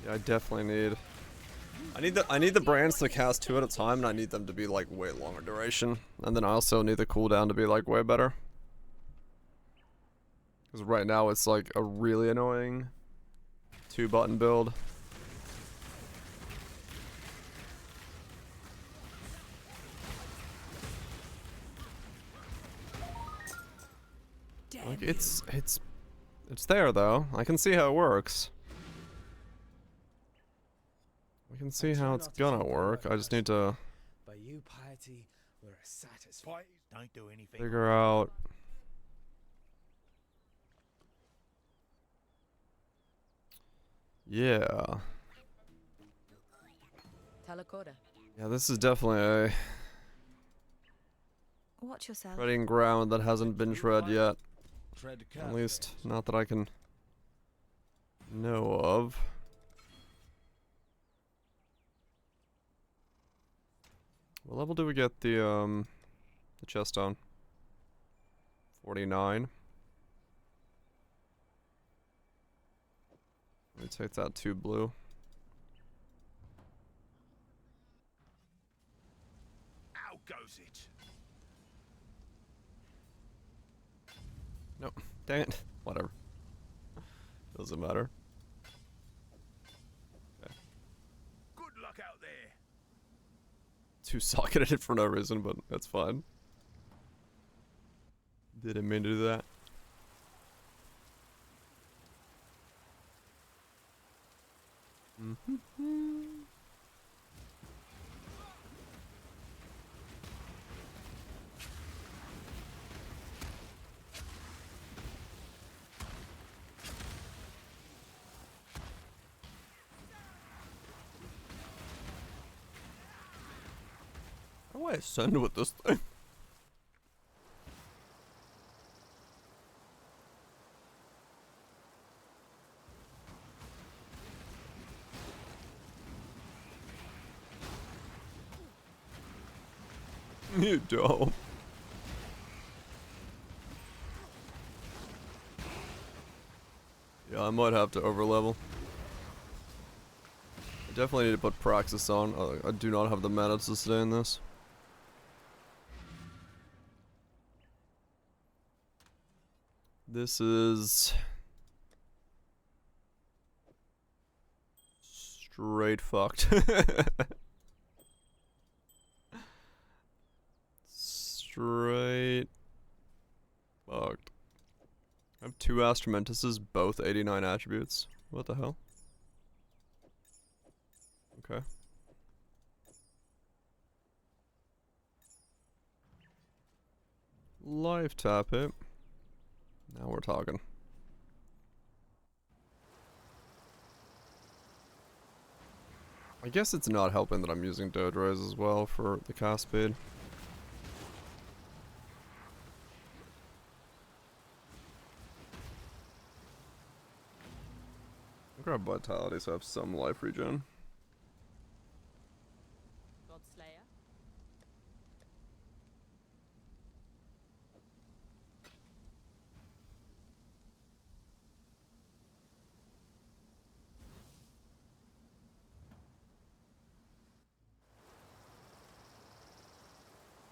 S1: Yeah, I definitely need. I need the brands to cast 2 at a time, and I need them to be like way longer duration. And then I also need the cooldown to be like way better. Because right now it's like a really annoying 2-button build. Like it's there though. I can see how it works. We can see how it's gonna work. I just need to
S3: By you, piety, we're satisfied.
S2: Don't do anything.
S1: figure out. Yeah.
S5: Talakoda.
S1: Yeah, this is definitely a
S10: Watch yourself.
S1: treading ground that hasn't been tread yet.
S8: Tread
S1: At least, not that I can know of. What level do we get the chest on? 49. Let me take that 2 blue.
S2: How goes it?
S1: Nope. Dang it. Whatever. Doesn't matter. two-socketed it for no reason, but that's fine. Didn't mean to do that. How do I ascend with this thing? You don't. Yeah, I might have to overlevel. I definitely need to put Praxis on. I do not have the mana to sustain this. This is straight fucked. Straight fucked. I have two Astramentuses, both 89 attributes. What the hell? Okay. Life tap it. Now we're talking. I guess it's not helping that I'm using Doge Rays as well for the cast speed. I'll grab Vitality so I have some life regen.
S5: Godslayer.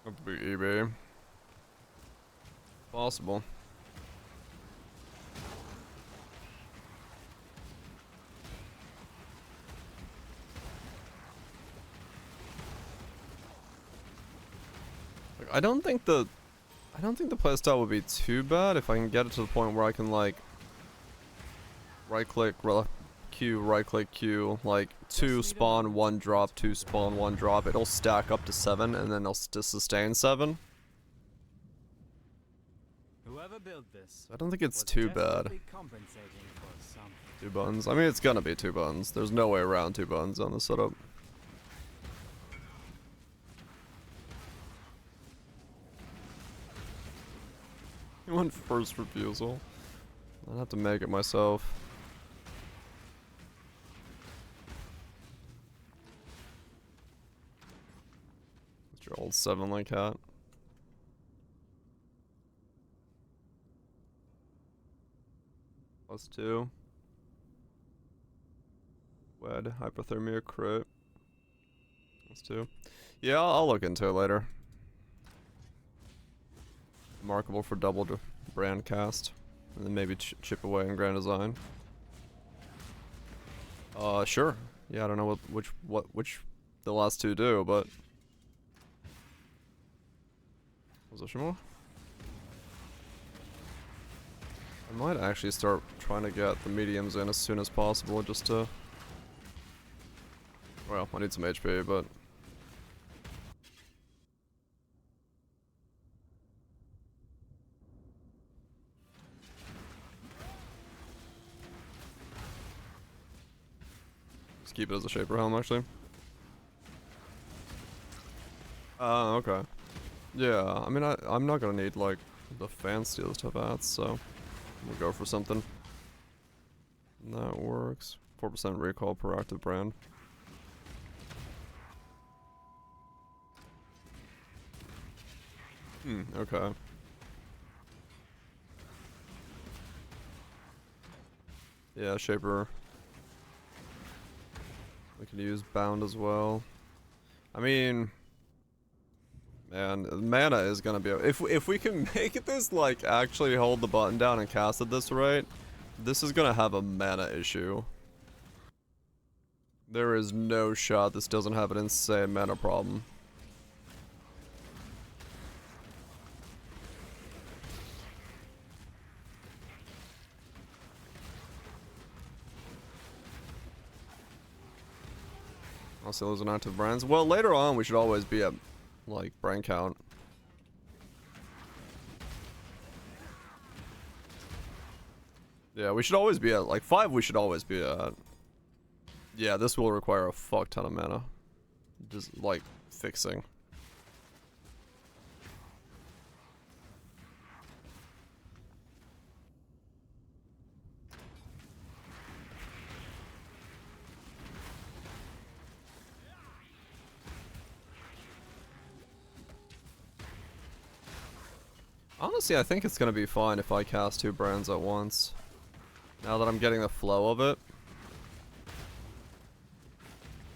S1: Have to be eBay. Possible. Like, I don't think the playstyle would be too bad if I can get it to the point where I can like right click Q, like 2 spawn 1 drop, 2 spawn 1 drop. It'll stack up to 7 and then it'll sustain 7.
S4: Whoever built this,
S1: I don't think it's too bad. 2 buttons. I mean, it's gonna be 2 buttons. There's no way around 2 buttons on the setup. I want first refusal. I'll have to make it myself. It's your old 7-link hat. +2. Wed, hypothermia, crit. +2. Yeah, I'll look into it later. Remarkable for double brand cast. And then maybe chip away in grand design. Sure. Yeah, I don't know which the last 2 do, but positional. I might actually start trying to get the mediums in as soon as possible just to... Well, I need some HP, but... Just keep it as a Shaper Helm, actually. Okay. Yeah, I mean, I'm not gonna need, like, the fanciest stuff hats, so... We'll go for something. That works. 4% recall per active brand. Okay. Yeah, Shaper. We can use Bound as well. I mean... Man, mana is gonna be... If we can make this, like, actually hold the button down and cast it this right, this is gonna have a mana issue. There is no shot this doesn't have an insane mana problem. Also, those are active brands. Well, later on, we should always be at, like, brand count. Yeah, we should always be at, like, 5 we should always be at. Yeah, this will require a fuck ton of mana. Just, like, fixing. Honestly, I think it's gonna be fine if I cast 2 brands at once. Now that I'm getting the flow of it.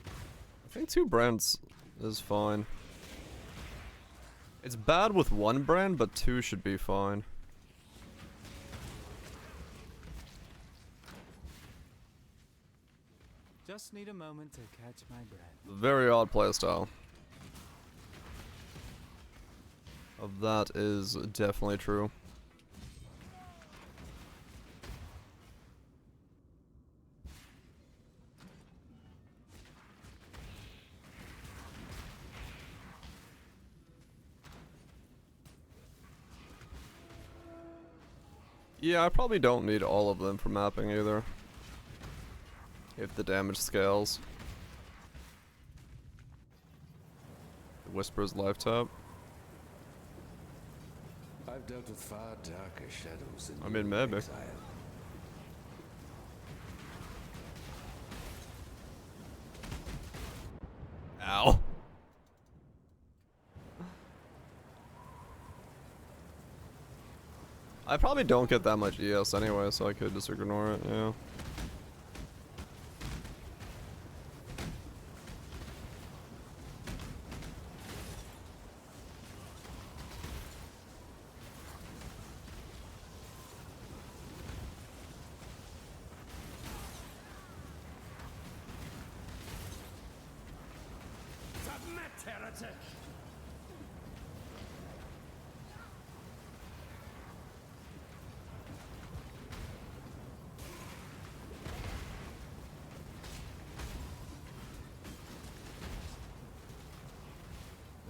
S1: I think 2 brands is fine. It's bad with 1 brand, but 2 should be fine.
S4: Just need a moment to catch my breath.
S1: Very odd playstyle. Of that is definitely true. Yeah, I probably don't need all of them for mapping either. If the damage scales. Whisper's life tap.
S6: I've dealt with far darker shadows than
S1: I mean, maybe.
S6: exile.
S1: Ow. I probably don't get that much ES anyway, so I could just ignore it, yeah.
S2: Submit, heretic!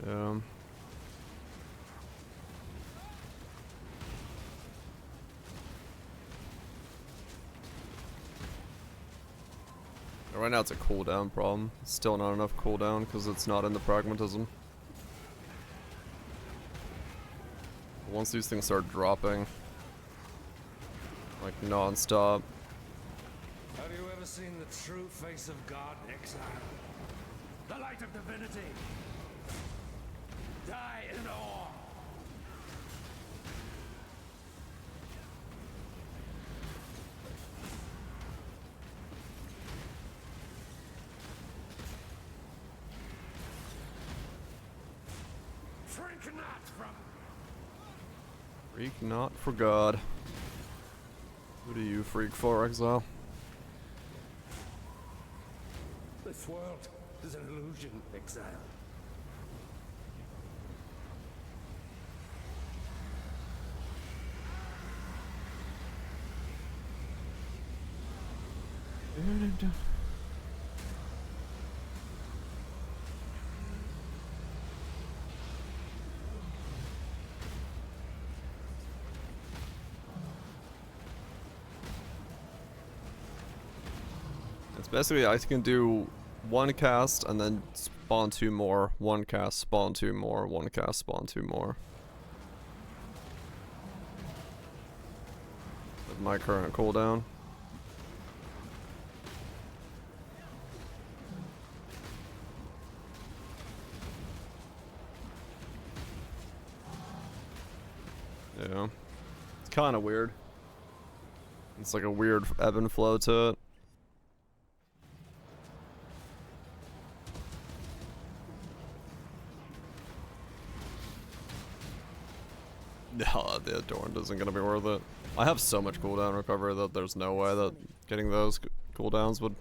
S1: Yeah. Right now it's a cooldown problem. It's still not enough cooldown because it's not in the pragmatism. Once these things start dropping, like non-stop.
S2: Have you ever seen the true face of God in exile? The light of divinity! Die in awe! Shrink not from...
S1: Freak not for God. Who do you freak for, Exile?
S2: This world is an illusion, exile.
S1: It's basically I can do 1 cast and then spawn 2 more, 1 cast, spawn 2 more, 1 cast, spawn 2 more. With my current cooldown. Yeah. It's kind of weird. It's like a weird ebb and flow to it. No, the Adorned isn't gonna be worth it. I have so much cooldown recovery that there's no way that getting those cooldowns would...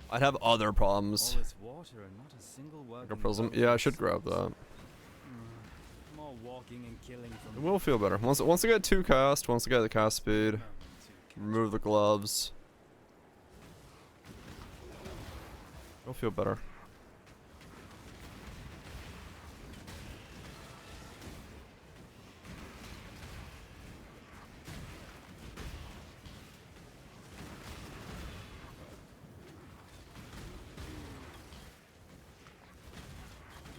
S1: I'd have other problems.
S4: All this water and not a single
S1: Like a
S4: working
S1: prism.
S4: boat
S1: Yeah, I
S4: in
S1: should grab
S4: sight.
S1: that.
S4: More walking and killing
S1: It
S4: from
S1: will feel better. Once I get 2 cast, once I get the cast speed, remove the gloves. I'll feel better.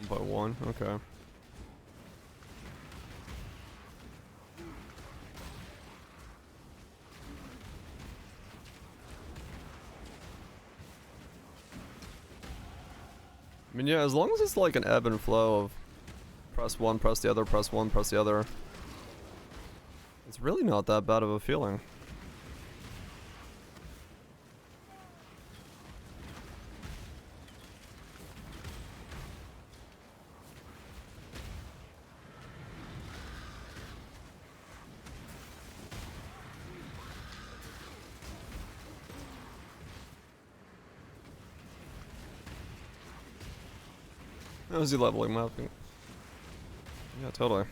S1: One by one, okay. I mean, yeah, as long as it's like an ebb and flow of press one, press the other, press one, press the other. It's really not that bad of a feeling. How is he leveling mapping? Yeah, totally.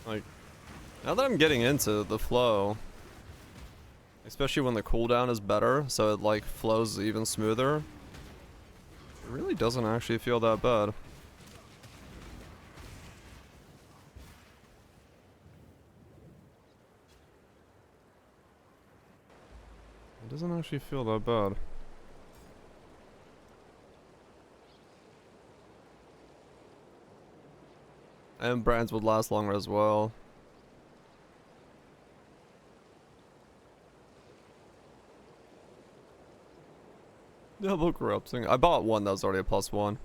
S1: Like, now that I'm getting into the flow, especially when the cooldown is better, so it like flows even smoother, it really doesn't actually feel that bad. It doesn't actually feel that bad. And brands would last longer as well. Double corrupting. I bought one that was already a +1.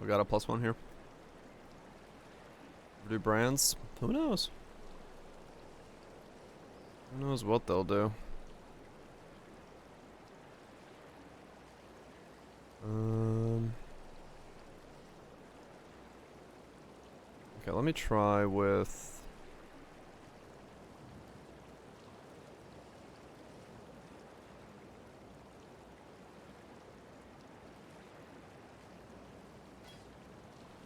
S1: I've got a +1 here. Do brands? Who knows? Who knows what they'll do? Okay, let me try with...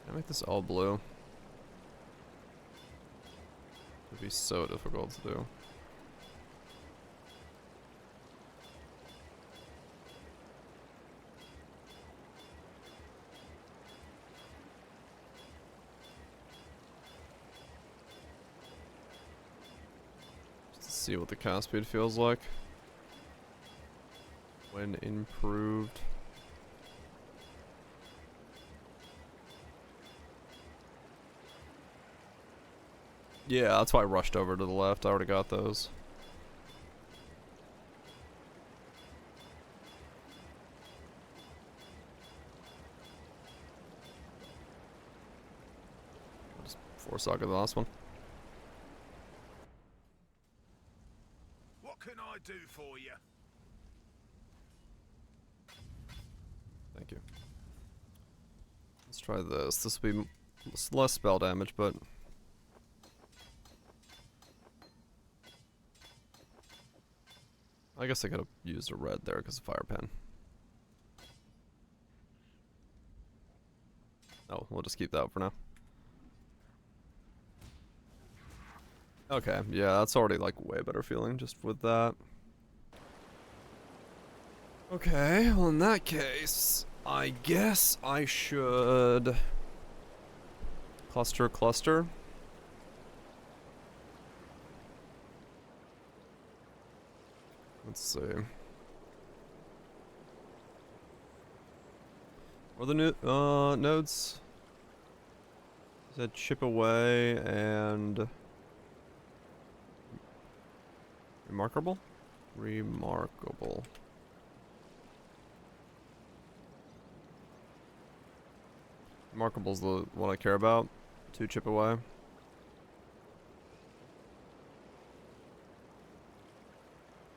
S1: Can I make this all blue? It'd be so difficult to do. Just to see what the cast speed feels like when improved. Yeah, that's why I rushed over to the left. I already got those. I'll just force socket the last one.
S2: What can I do for you?
S1: Thank you. Let's try this. This will be less spell damage, but... I guess I could have used a red there because of fire pen. Oh, we'll just keep that for now. Okay, yeah, that's already like way better feeling just with that. Okay, well in that case, I guess I should cluster. Let's see. What are the new nodes? Is that chip away and remarkable? Remarkable. Remarkable's the one I care about. 2 chip away.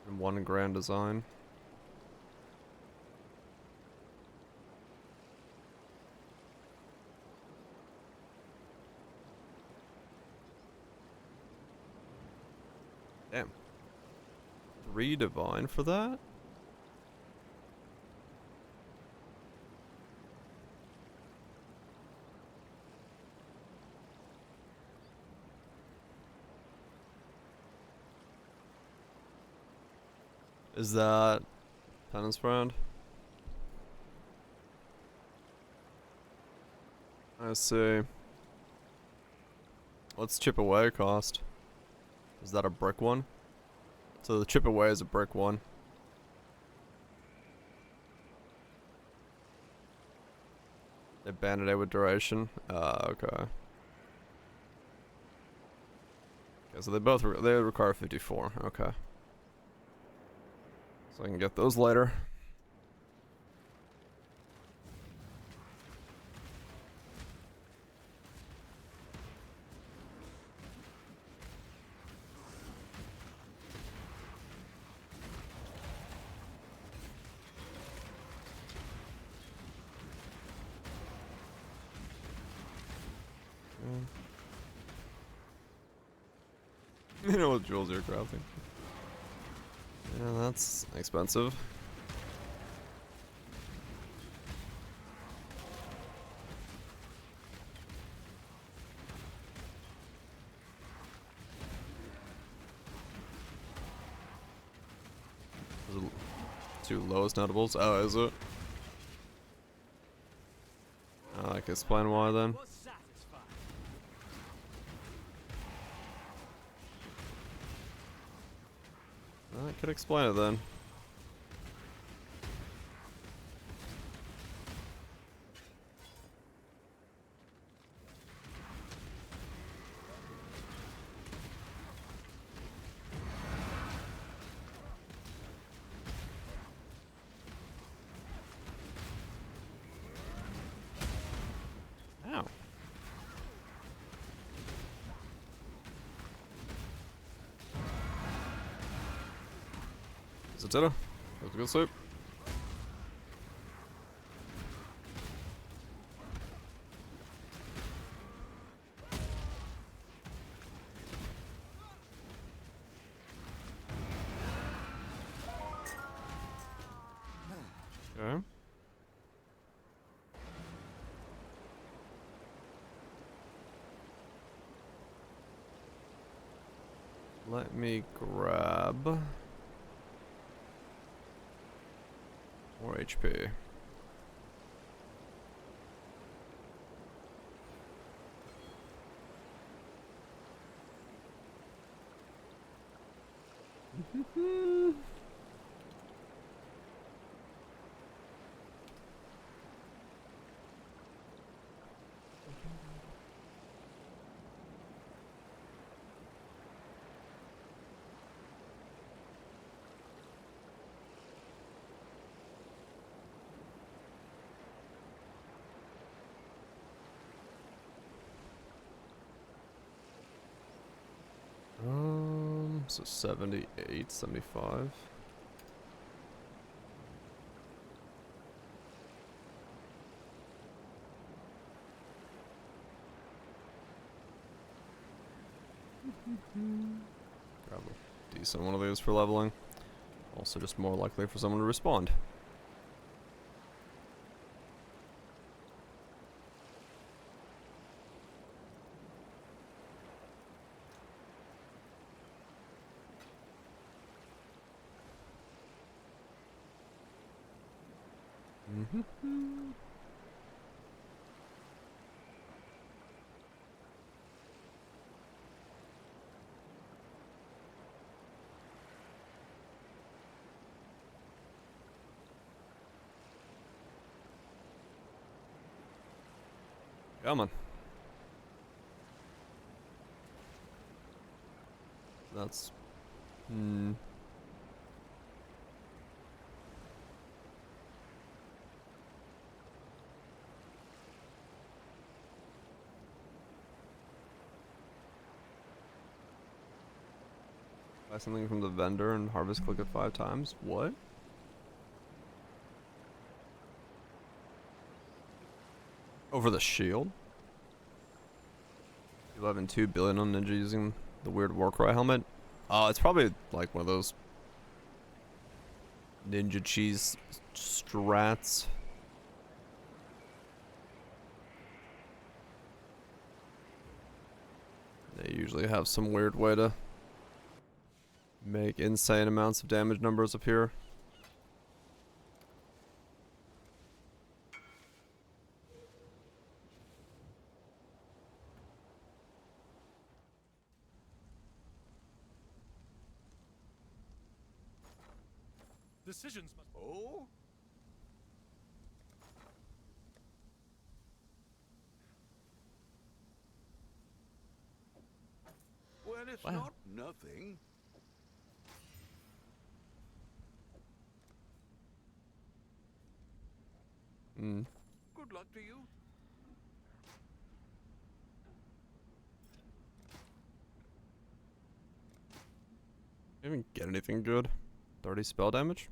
S1: And 1 grand design. Damn. 3 divine for that? Is that penance brand? I see. What's chip away cost? Is that a brick one? So the chip away is a brick one. They banded it with duration. Okay. Okay, so they both they require 54. Okay. So I can get those later. You know what jewels you're crafting. Yeah, that's expensive. Is it 2 lowest notables? Oh, is it? I can explain why then. I could explain it then. Ow. Is it dinner? Let's go sleep. Okay. Let me grab more HP. So 78, 75. Grab a decent one of these for leveling. Also just more likely for someone to respond. Come on. That's... Buy something from the vendor and harvest click it 5 times? What? Over the shield? 11.2 billion on ninja using the weird Warcry helmet. It's probably like one of those ninja cheese strats. They usually have some weird way to make insane amounts of damage numbers appear.
S2: Decisions must...
S6: Oh? Well, it's
S1: Wow.
S6: not nothing.
S1: Hmm.
S6: Good luck to you.
S1: Didn't even get anything good. 30 spell damage?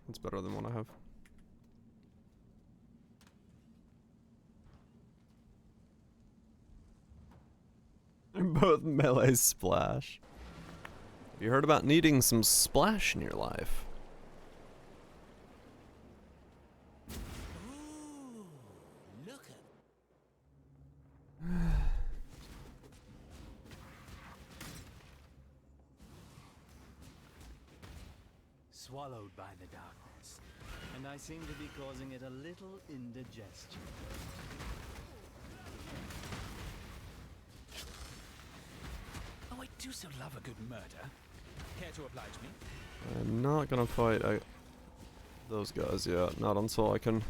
S1: That's better than what I have. They're both melee splash. Have you heard about needing some splash in your life?
S2: Ooh, look at...
S4: Swallowed by the darkness, and I seem to be causing it a little indigestion.
S3: Oh, I do so love a good murder. Care to oblige me?
S1: I'm not gonna fight those guys yet. Not until I can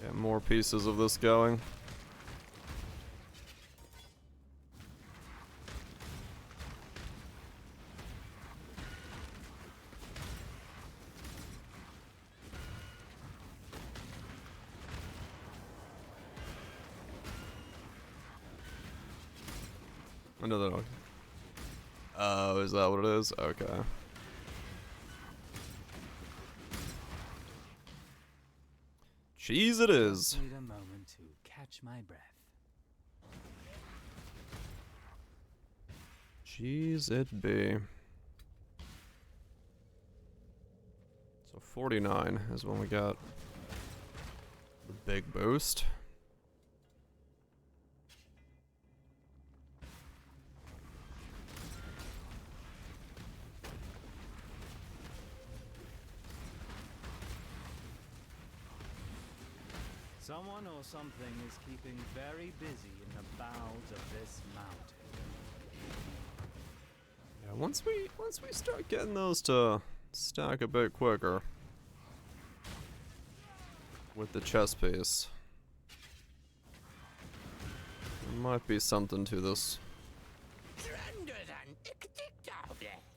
S1: get more pieces of this going. Another dog. Oh, is that what it is? Okay. Cheese it is.
S4: Need a moment to catch my breath.
S1: Cheese it be. So 49 is when we got the big boost.
S4: Someone or something is keeping very busy in the bowels of this mountain.
S1: Yeah, once we start getting those to stack a bit quicker with the chest piece, there might be something to this.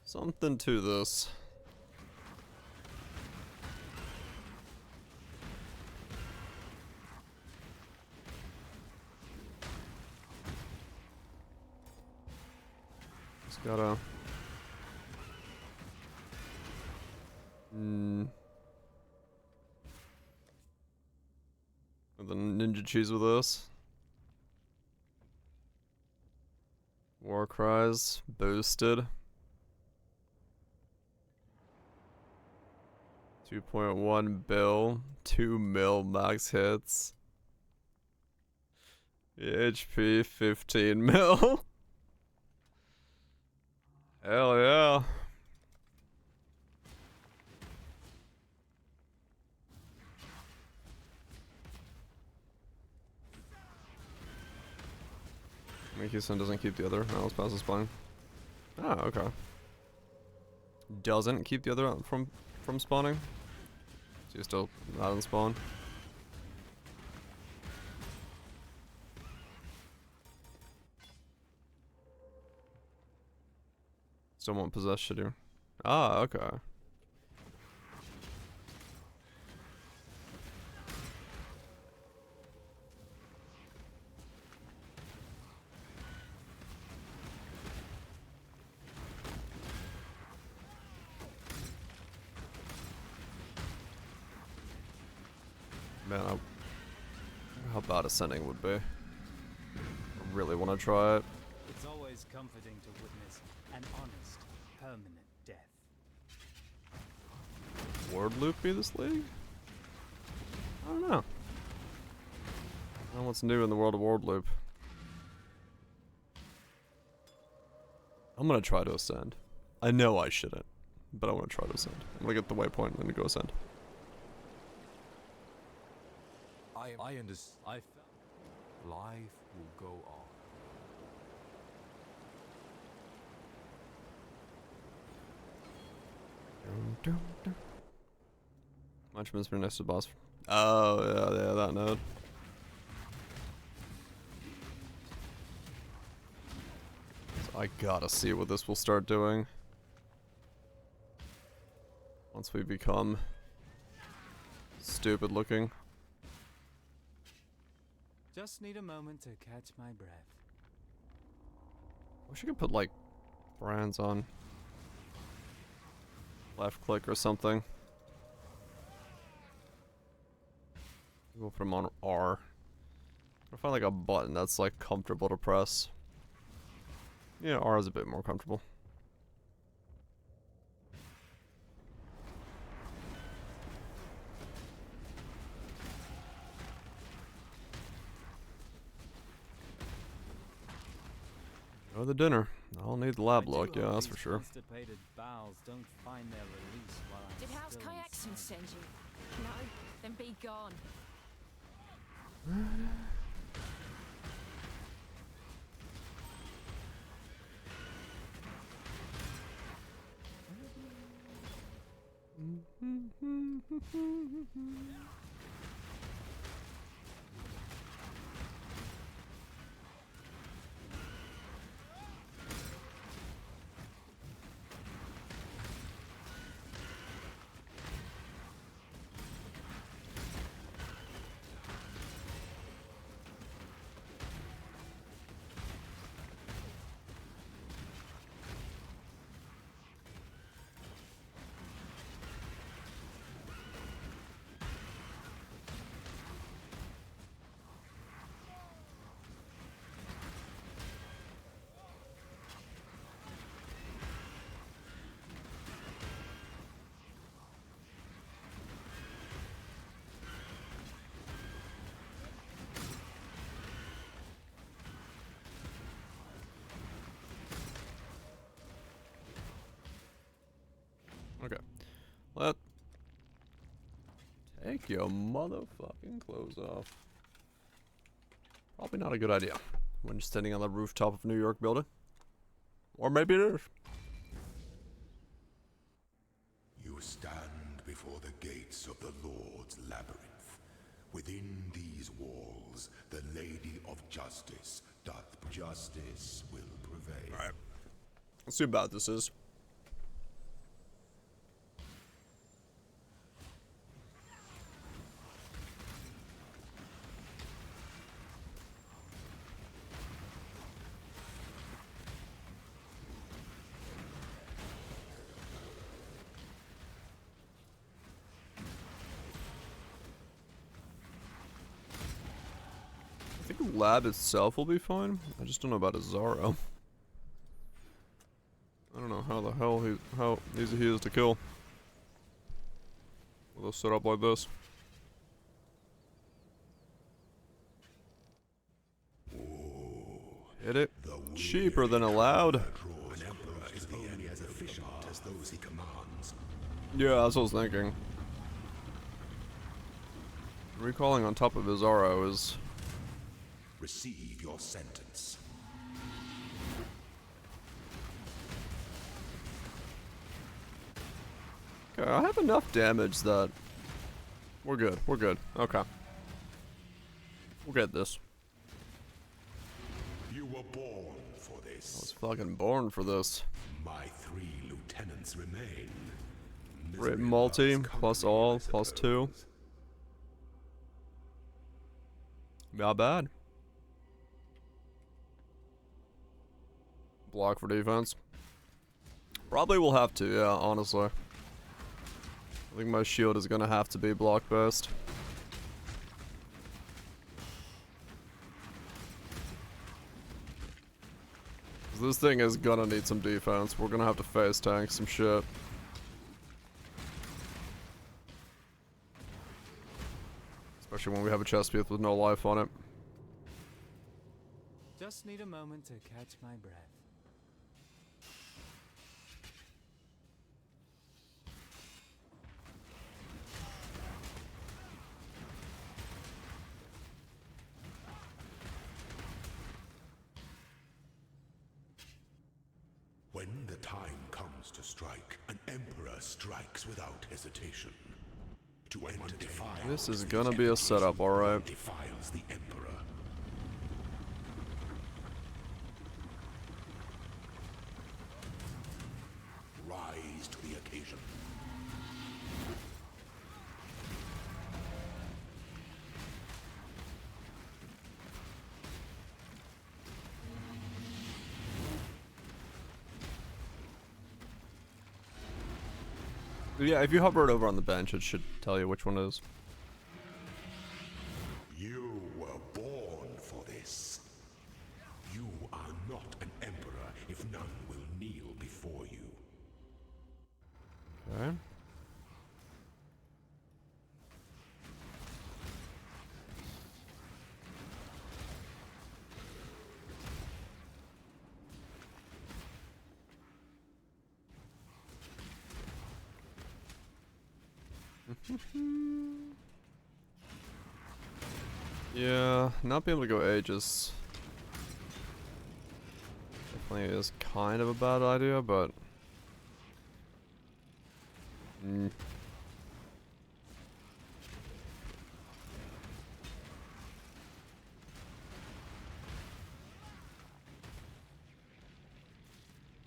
S1: Something to this. Just gotta... The ninja cheese with this. War cries boosted. 2.1 bill, 2 mil max hits. HP 15 mil. Hell yeah. Mickey-san doesn't keep the other. No, let's pass the spawning. Ah, okay. Doesn't keep the other out from spawning. So you're still not in spawn. Still won't possess shit here. Ah, okay. Man, how bad ascending would be. I really want to try it.
S4: It's always comforting to witness an honest, permanent death.
S1: Word loop be this league? I don't know. I don't know what's new in the world of word loop. I'm gonna try to ascend. I know I shouldn't, but I want to try to ascend. I'm gonna get the waypoint and then go ascend.
S11: I understand. I felt life will go on.
S1: Much mystery next to the boss. Oh yeah, that node. So I gotta see what this will start doing. Once we become stupid looking.
S4: Just need a moment to catch my breath.
S1: I wish I could put like brands on left click or something. We'll put them on R. I'll find like a button that's like comfortable to press. Yeah, R is a bit more comfortable. Or the dinner. I'll need the lab look, yeah, that's for sure.
S4: Constipated bowels don't find their release while I'm
S5: Did House
S4: still
S5: Kayakson
S4: inside.
S5: send you? No? Then be gone.
S1: Okay. Take your motherfucking clothes off. Probably not a good idea when you're standing on the rooftop of a New York building. Or maybe it is.
S2: You stand before the gates of the Lord's labyrinth. Within these walls, the Lady of Justice doth justice will prevail.
S1: Alright. Let's see how bad this is. I think the lab itself will be fine. I just don't know about Azaro. I don't know how easy he is to kill. With a setup like this. Hit it. Cheaper than allowed.
S2: An emperor is only as efficient as those he commands.
S1: Yeah, that's what I was thinking. Recalling on top of Azaro is...
S2: Receive your sentence.
S1: Okay, I have enough damage that... We're good, we're good. Okay. We'll get this.
S2: You were born for this.
S1: I was fucking born for this.
S2: My 3 lieutenants remain.
S1: Rate multi, plus all, plus 2. Not bad. Block for defense. Probably will have to, yeah, honestly. I think my shield is gonna have to be block based. this thing is gonna need some defense. We're gonna have to face tank some shit. Especially when we have a chest piece with no life on it.
S4: Just need a moment to catch my breath.
S2: When the time comes to strike, an emperor strikes without hesitation. To entertain
S1: This is gonna be a setup, alright.
S2: defiles the emperor. Rise to the occasion.
S1: Yeah, if you hover it over on the bench, it should tell you which one it is.
S2: You were born for this. You are not an emperor if none will kneel before you.
S1: Okay. Yeah, not being able to go Aegis definitely is kind of a bad idea, but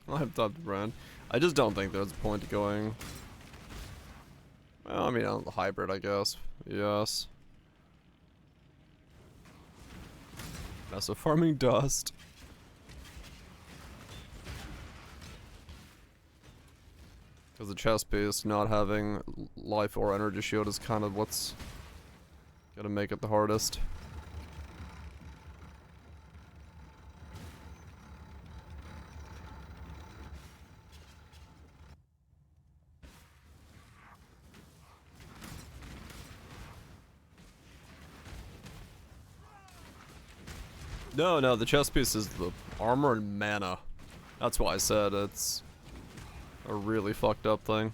S1: I've thought the brand. I just don't think there's a point to going. Well, I mean, on the hybrid, I guess. Yes. So farming dust. Because the chest piece not having life or energy shield is kind of what's gonna make it the hardest. No, the chest piece is the armor and mana. That's why I said it's a really fucked up thing.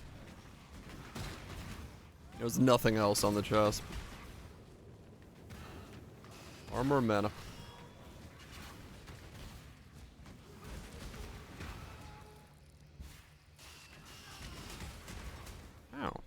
S1: There's nothing else on the chest. Armor and mana. Ow.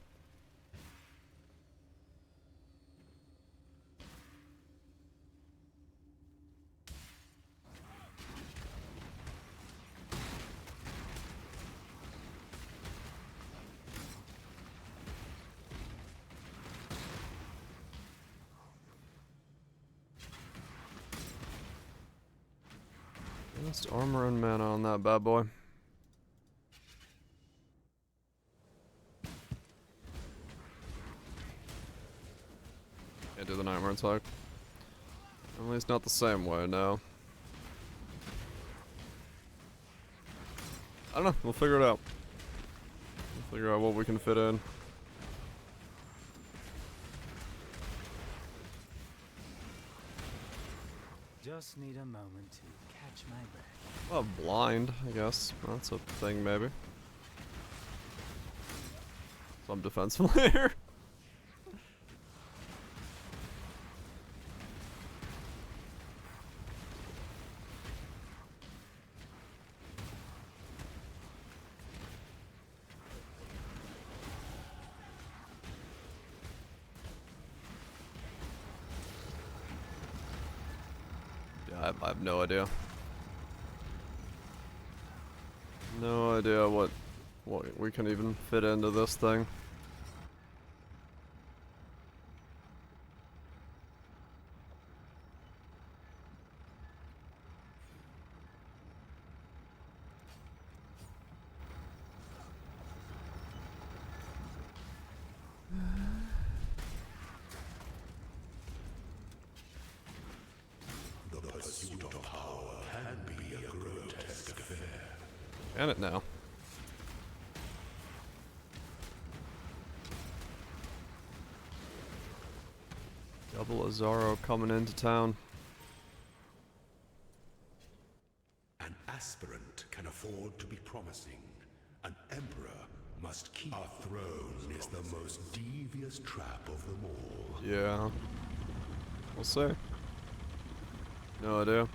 S1: Just armor and mana on that bad boy. Can't do the nightmare attack. At least not the same way, no. I don't know, we'll figure it out. We'll figure out what we can fit in.
S4: Just need a moment to catch my breath.
S1: Well, blind, I guess. That's a thing, maybe. Some defensive layer. Yeah, I have no idea. No idea what we can even fit into this thing.
S2: The pursuit of power can be a grotesque affair.
S1: Can it now? Double Azaro coming into town.
S2: An aspirant can afford to be promising. An emperor must keep. Our throne is the most devious trap of them all.
S1: Yeah. We'll see. No idea.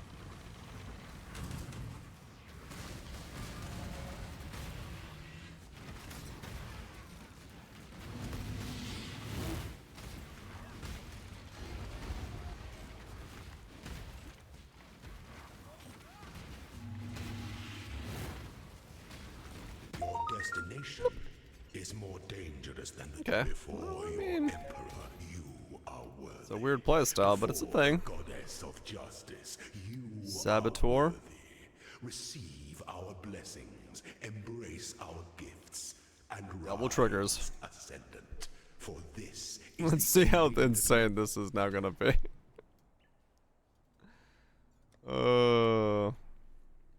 S2: Your destination is more dangerous than the
S1: Okay.
S2: before.
S1: I
S2: Your
S1: mean,
S2: emperor, you are worthy.
S1: it's a weird playstyle, but it's a thing.
S2: Goddess of justice, you
S1: Saboteur.
S2: are worthy. Receive our blessings, embrace our gifts, and
S1: Double
S2: rise
S1: triggers.
S2: ascendant. For this is
S1: Let's
S2: the
S1: see how
S2: only
S1: insane this is now gonna be.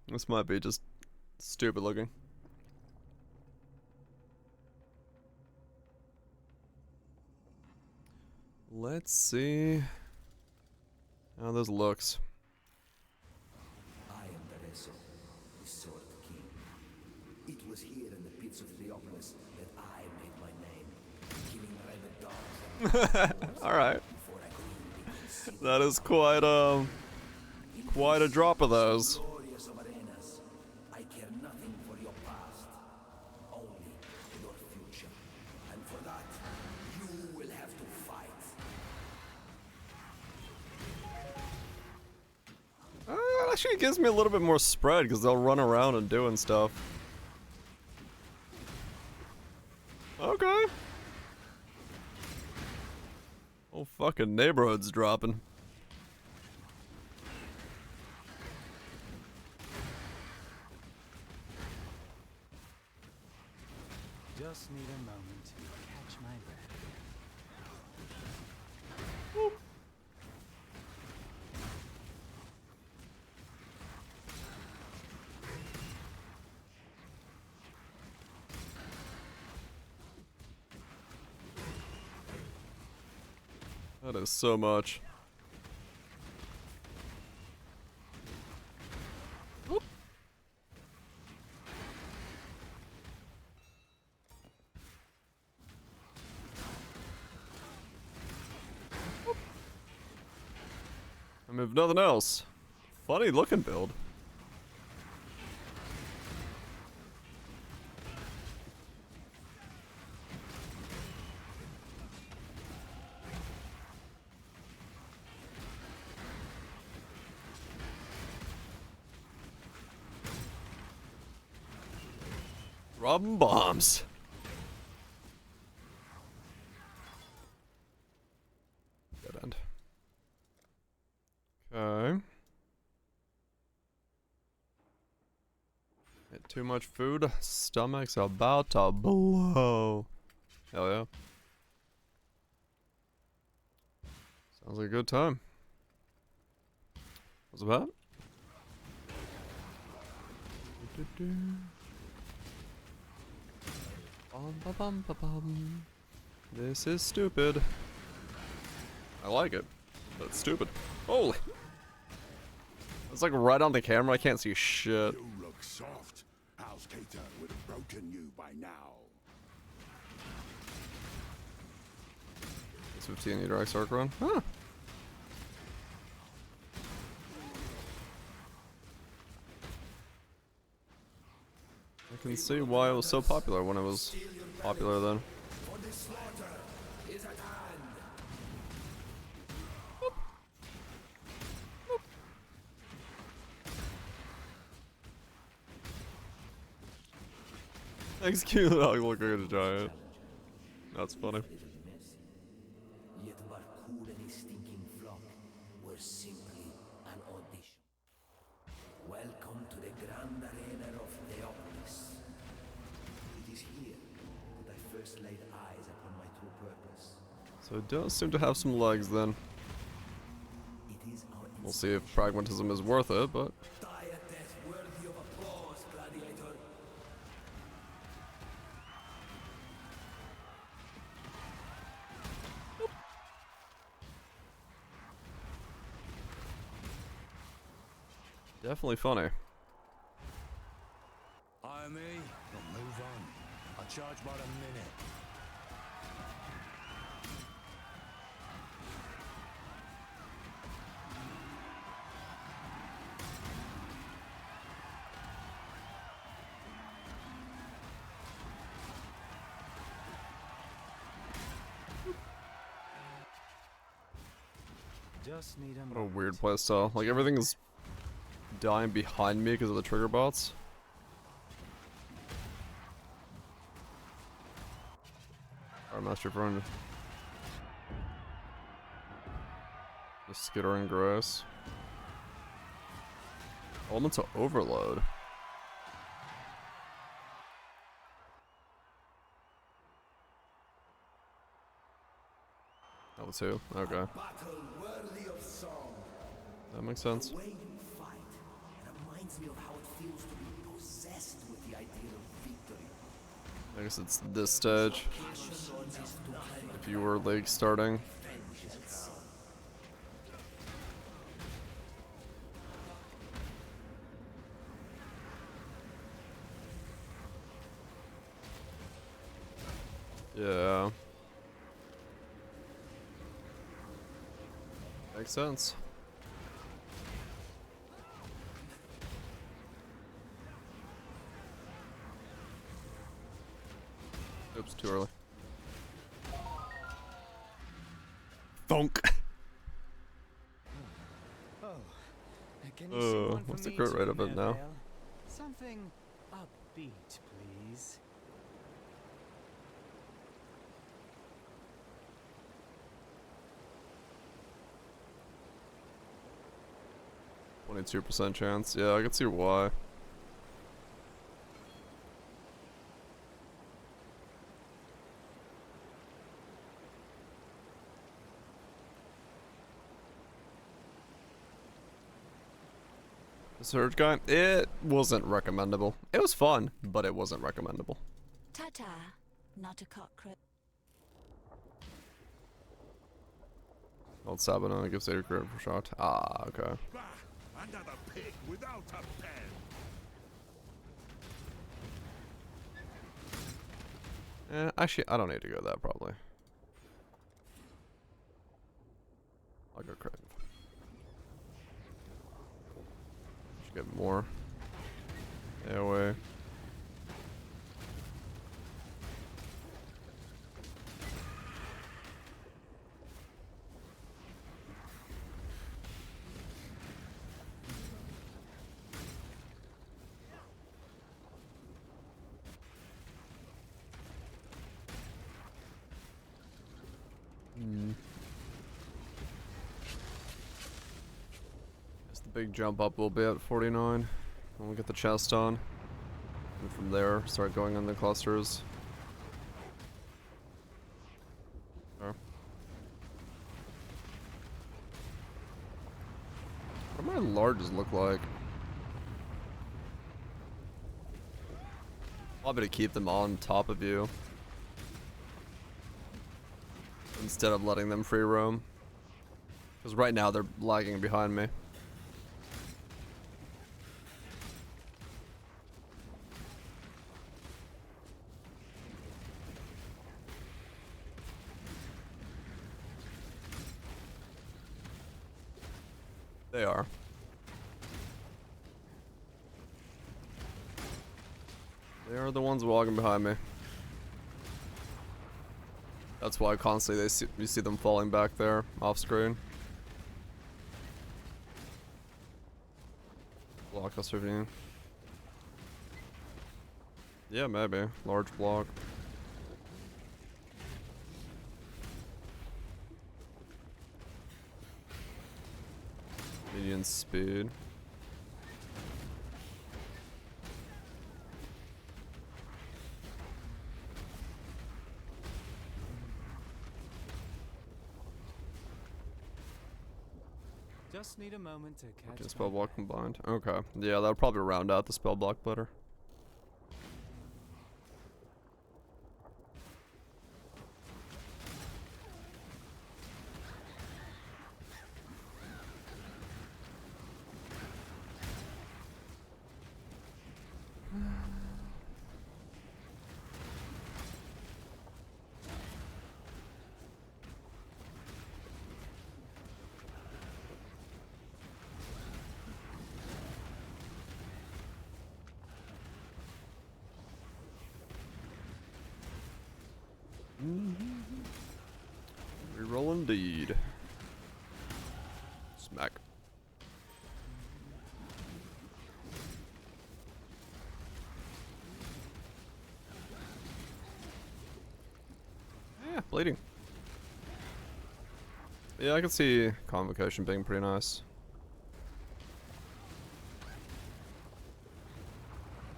S1: This might be just stupid looking. Let's see how this looks.
S6: I am Tereso, the Sword King. It was here in the pits of Leopolis that I made my name, killing rabid dogs
S1: All right,
S6: before I could even be considered
S1: that is quite a drop of those.
S6: glorious of arenas. I care nothing for your past, only your future. And for that, you will have to fight.
S1: It actually gives me a little bit more spread because they'll run around and doing stuff. Okay. Oh, fucking neighborhood's dropping.
S4: Just need a moment to catch my breath.
S1: That is so much. Oop. Oop. I mean, if nothing else, funny looking build. Robbing bombs. Dead end. Okay. Ate too much food. Stomach's about to blow. Hell yeah. Sounds like a good time. What's it about? Bum, bum, bum, bum. This is stupid. I like it, but it's stupid. Holy! It's like right on the camera. I can't see shit.
S2: You look soft. House Cater would have broken you by now.
S1: It's 15 meter X arc run. Huh. I can see why it was so popular when it was popular then.
S6: For the slaughter is at hand.
S1: Execute the dog looking at a giant. That's funny.
S6: Yet Barcool and his stinking flock were simply an audition. Welcome to the Grand Arena of Theopolis. It is here that I first laid eyes upon my true purpose.
S1: So it does seem to have some legs then.
S6: It is our
S1: We'll see if pragmatism is worth it, but
S6: Die a death worthy of applause, gladiator.
S1: Definitely funny.
S8: Eye me, now move on. I charge about a minute.
S4: Just need a
S1: What a
S4: moment.
S1: weird playstyle. Like everything is dying behind me because of the trigger bots. Alright, Master Friend. The skittering grass. Elemental overload. Level 2. Okay.
S6: Battle worthy of song.
S1: That makes sense.
S6: The way you fight reminds me of how it feels to be possessed with the idea of victory.
S1: I guess it's this stage. If you were league starting. Yeah. Makes sense. Oops, too early. Thunk.
S4: Oh, can you sing one for
S1: what's the
S4: me
S1: crit
S4: too,
S1: rate of it now?
S4: Neville? Something upbeat, please.
S1: %22 chance. Yeah, I can see why. The Surge guy, it wasn't recommendable. It was fun, but it wasn't recommendable.
S10: Ta-ta, not a cockroach.
S1: Old Sabina gives 80 crit per shot. Ah, okay.
S2: Bah! Another pig without a pen!
S1: Actually, I don't need to go that probably. I'll go crit. Should get more. AOA. Guess the big jump up will be at 49 when we get the chest on. And from there, start going on the clusters. Okay. What do my larges look like? Probably to keep them on top of you. Instead of letting them free roam. Because right now they're lagging behind me. They are. They are the ones walking behind me. That's why constantly you see them falling back there off screen. Block us ravine. Yeah, maybe. Large block. Median speed.
S4: Just need a moment to catch
S1: Okay,
S4: my
S1: spell block
S4: breath.
S1: combined. Okay. Yeah, that'll probably round out the spell block better. Reroll indeed. Smack. Yeah, bleeding. Yeah, I can see Convocation being pretty nice.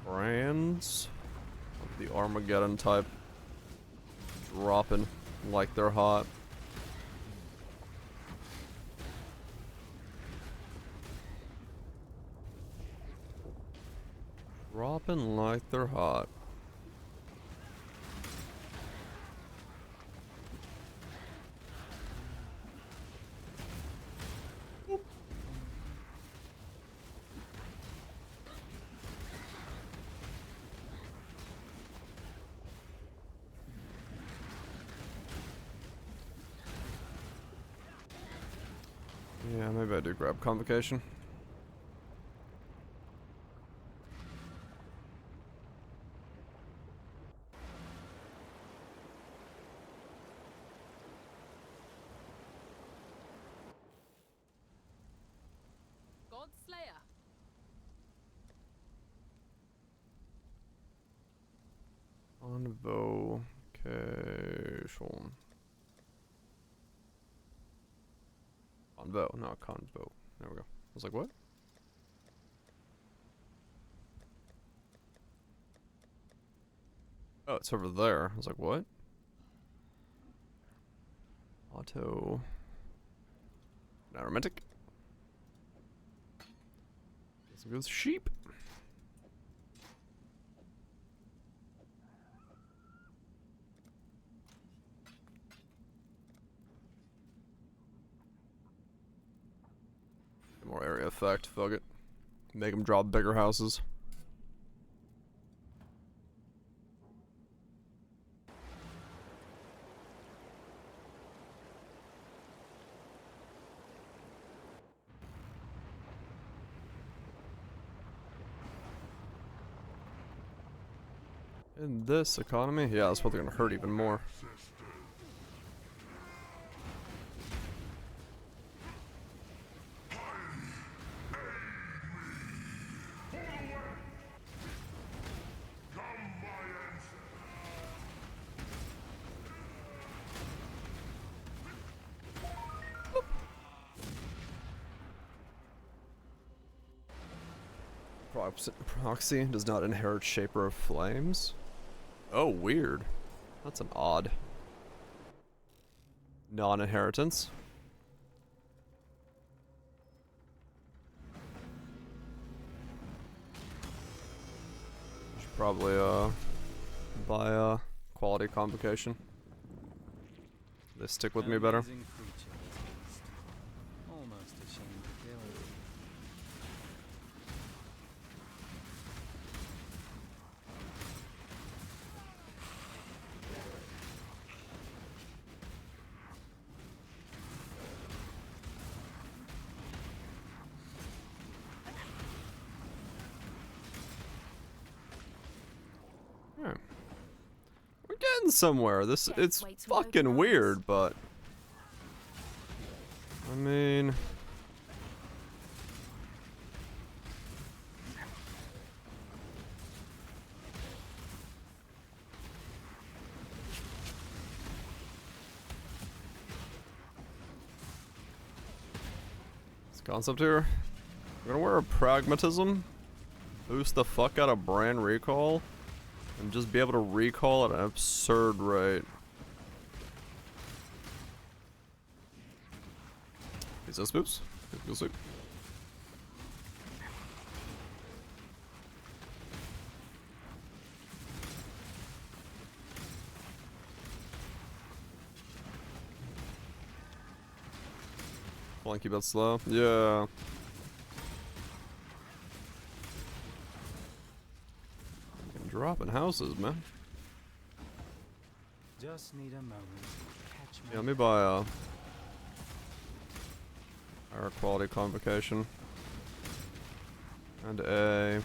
S1: Brands. The Armageddon type. Dropping like they're hot. Dropping like they're hot. Yeah, maybe I do grab Convocation.
S5: Godslayer.
S1: Convocation. Convo, not convo. There we go. I was like, what? Oh, it's over there. I was like, what? Auto. Not romantic. Guess it goes sheep. More area effect. Fuck it. Make them draw bigger houses. In this economy? Yeah, that's probably gonna hurt even more. Proxy does not inherit Shaper of Flames. Oh, weird. That's an odd non-inheritance. Should probably buy a quality Convocation. They stick with me better.
S4: Amazing creature, this beast. Almost ashamed to kill it.
S1: Yeah. We're getting somewhere. It's fucking weird, but I mean, this concept here. I'm gonna wear a Pragmatism, boost the fuck out of brand recall, and just be able to recall at an absurd rate. Is this boost? You'll see. Flanky but slow. Yeah. Dropping houses, man.
S4: Just need a moment to catch my
S1: Yeah, let me buy a higher quality Convocation and a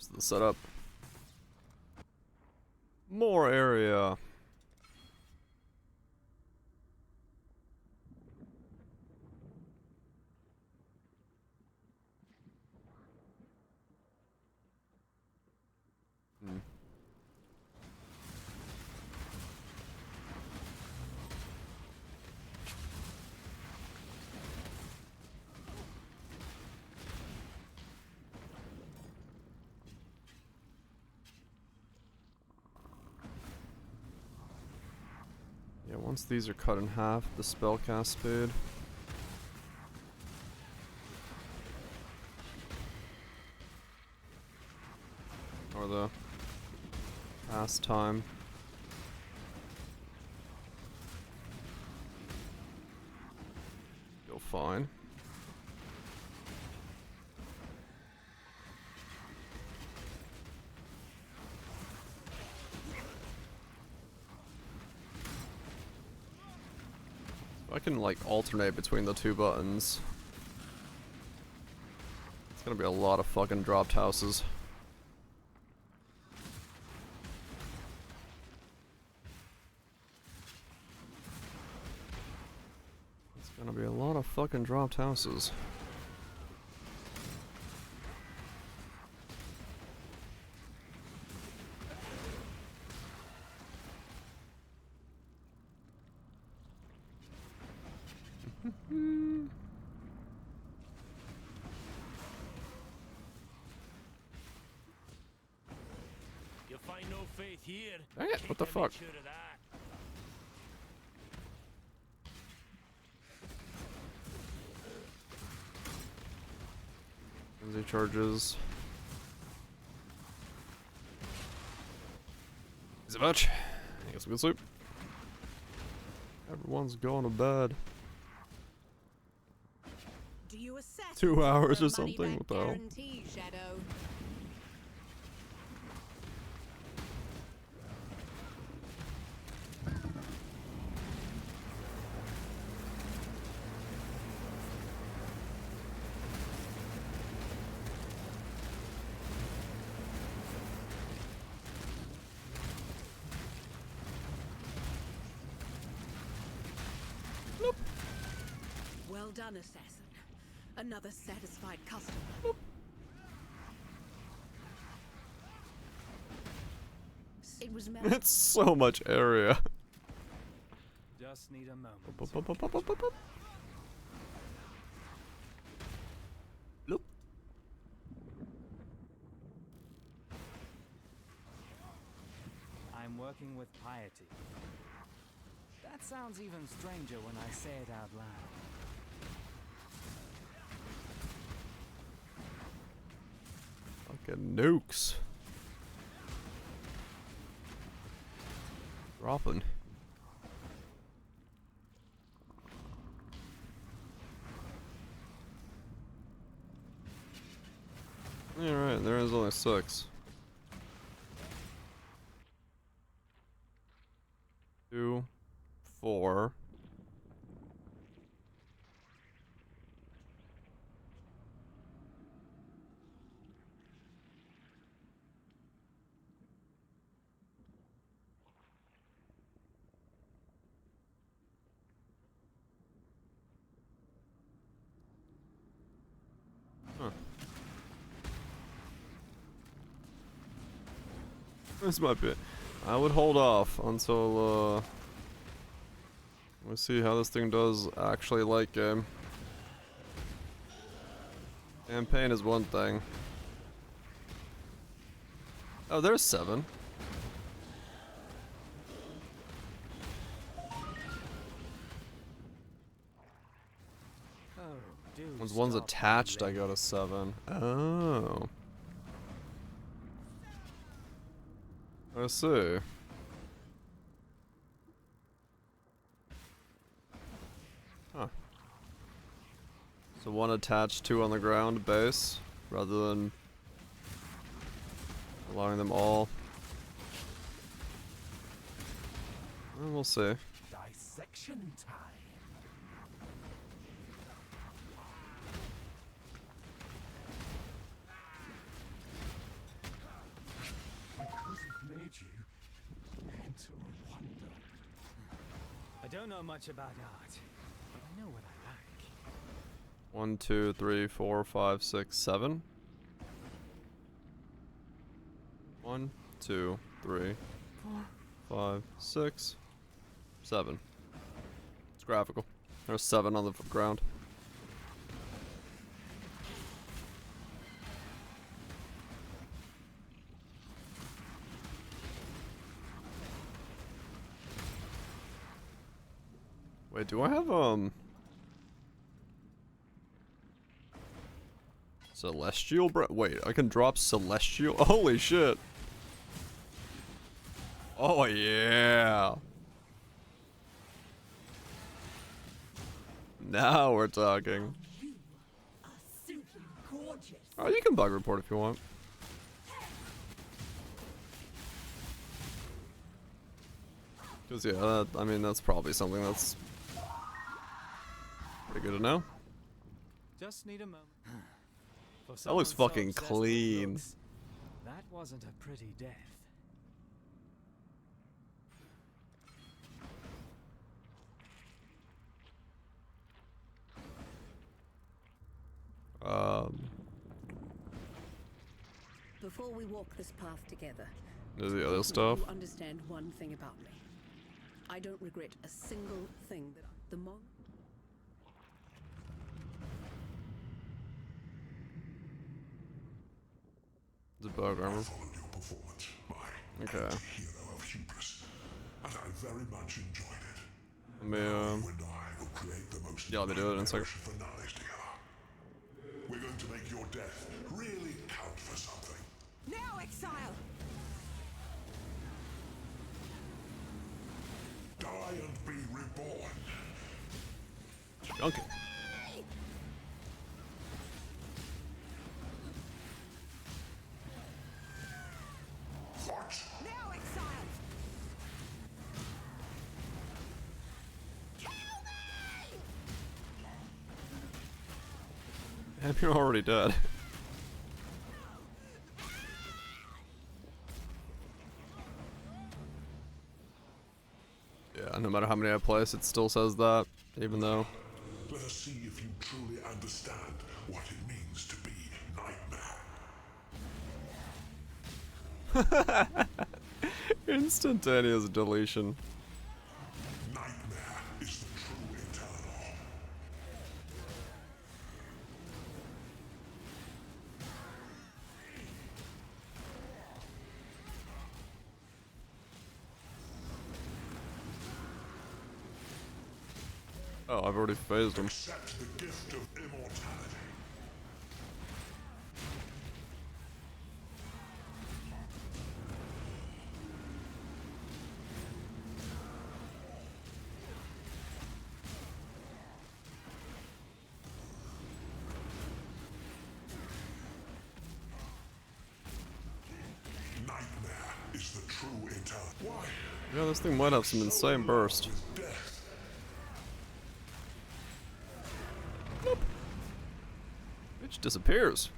S1: Rest of the setup. More area. Yeah, once these are cut in half, the spell cast speed. Or the cast time. Feel fine. I can like alternate between the two buttons. It's gonna be a lot of fucking dropped houses. It's gonna be a lot of fucking dropped houses.
S8: You'll find no faith here.
S1: Dang it, what the
S8: Can't make
S1: fuck?
S8: sure of that.
S1: Frenzy charges. Is it much? I guess we can sleep. Everyone's going to bed.
S9: Do you assess
S1: 2 hours
S9: the
S1: or something?
S9: money-back
S1: What the hell?
S9: guarantee, Shadow? Well done, assassin. Another satisfied customer. It was
S1: It's so much area.
S4: Just need a moment.
S1: Look.
S4: I'm working with piety. That sounds even stranger when I say it out loud.
S1: Fucking nukes. Dropping. Alright, there is only 6. 2, 4. Huh. This might be it. I would hold off until we see how this thing does actually like game. Campaign is one thing. Oh, there's 7.
S4: Oh, dude.
S1: Once one's attached, I go to 7. Oh. I see. Huh. So one attached, 2 on the ground base, rather than allowing them all. Well, we'll see.
S6: Dissection time.
S4: don't know much about art, but I know what I like.
S1: 1, 2, 3, 4, 5, 6, 7. 1, 2, 3, 4, 5, 6, 7. It's graphical. There's 7 on the ground. Wait, do I have, Celestial wait, I can drop Celestial? Holy shit! Oh yeah! Now we're talking. Oh, you can bug report if you want. Cause yeah, I mean that's probably something that's pretty good to know.
S4: Just need a moment. For
S1: That looks
S4: someone so
S1: fucking
S4: obsessed with
S1: clean.
S4: looks, that wasn't a pretty death.
S9: Before we walk this path together,
S1: There's the other stuff.
S9: you understand one thing about me. I don't regret a single thing that the moment.
S1: The bug armor.
S2: Followed your performance, my
S1: Okay.
S2: hero of hubris, and I very much enjoyed it.
S1: Let me,
S2: You and I will create the most
S1: yeah, let me do it in a second.
S2: finales together. We're going to make your death really count for something.
S9: Now, exile!
S2: Die and be reborn.
S1: Junkie.
S2: What?
S9: Now, exile! Kill me!
S1: And you're already dead. Yeah, no matter how many I place, it still says that, even though.
S2: Let us see if you truly understand what it means to be Nightmare.
S1: Instantaneous deletion.
S2: Nightmare is the true eternal.
S1: Oh, I've already phased him.
S2: Accept the gift of immortality. Nightmare is the true eternal. Why?
S1: Yeah, this thing might have some insane burst.
S2: Death.
S1: Bitch disappears.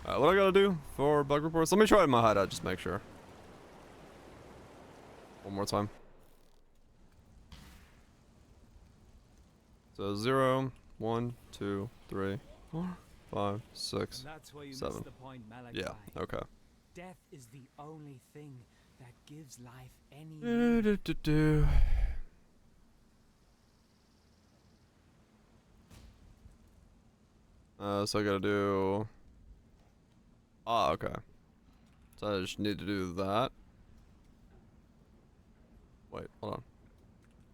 S1: Alright, what I gotta do for bug reports? Let me try my hideout, just make sure. One more time. So 0, 1, 2, 3, 4, 5, 6,
S4: And that's where you
S1: 7.
S4: miss the point, Malachi.
S1: Yeah, okay.
S4: Death is the only thing that gives life any
S1: So I gotta do... Ah, okay. So I just need to do that. Wait, hold on.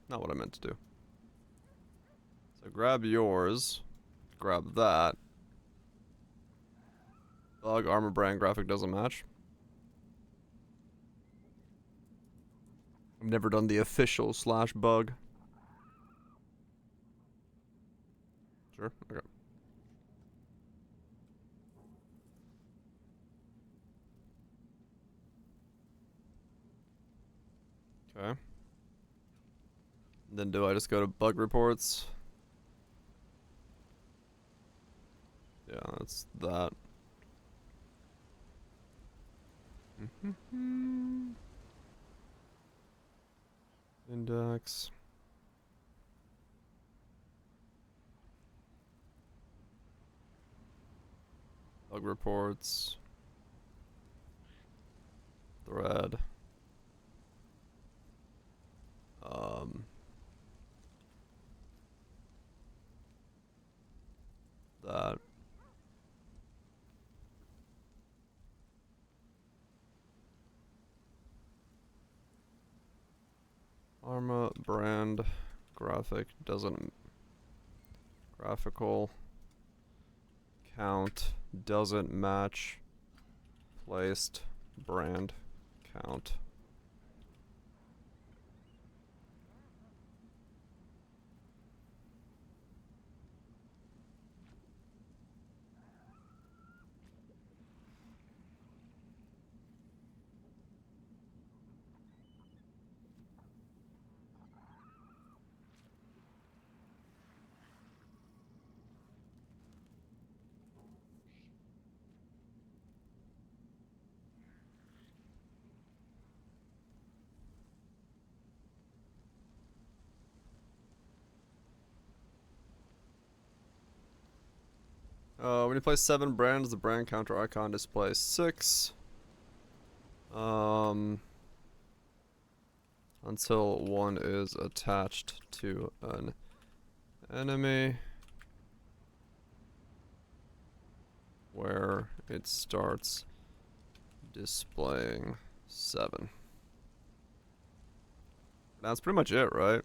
S1: Not what I meant to do. So grab yours. Grab that. Bug, armor, brand, graphic doesn't match. I've never done the official / bug. Sure, okay. Okay. Then do I just go to bug reports? Yeah, that's that. Index. Bug reports. Thread. That. Arma brand graphic doesn't graphical count doesn't match placed brand count. When you place 7 brands, the brand counter icon displays 6. Until one is attached to an enemy, where it starts displaying 7. That's pretty much it, right?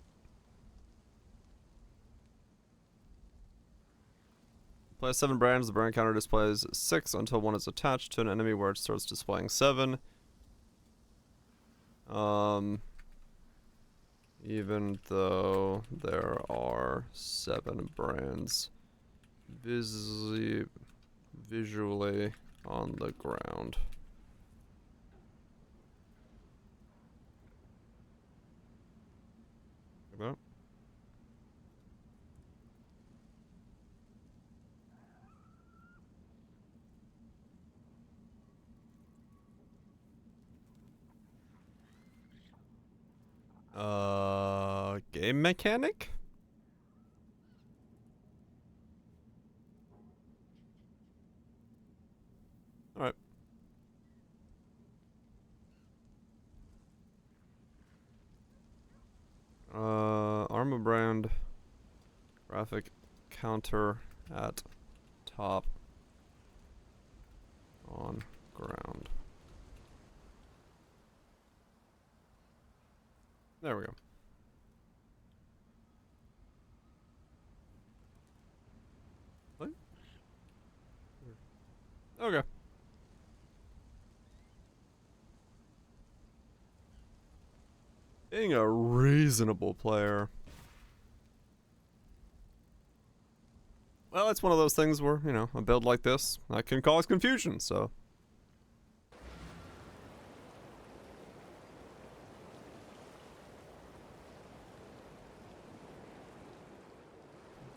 S1: Place 7 brands, the brand counter displays 6 until one is attached to an enemy where it starts displaying 7. Even though there are 7 brands visually on the ground. Like that. Game mechanic? Alright. Armor brand graphic counter at top on ground. There we go. What? Okay. Being a reasonable player. Well, it's one of those things where, you know, a build like this, that can cause confusion, so.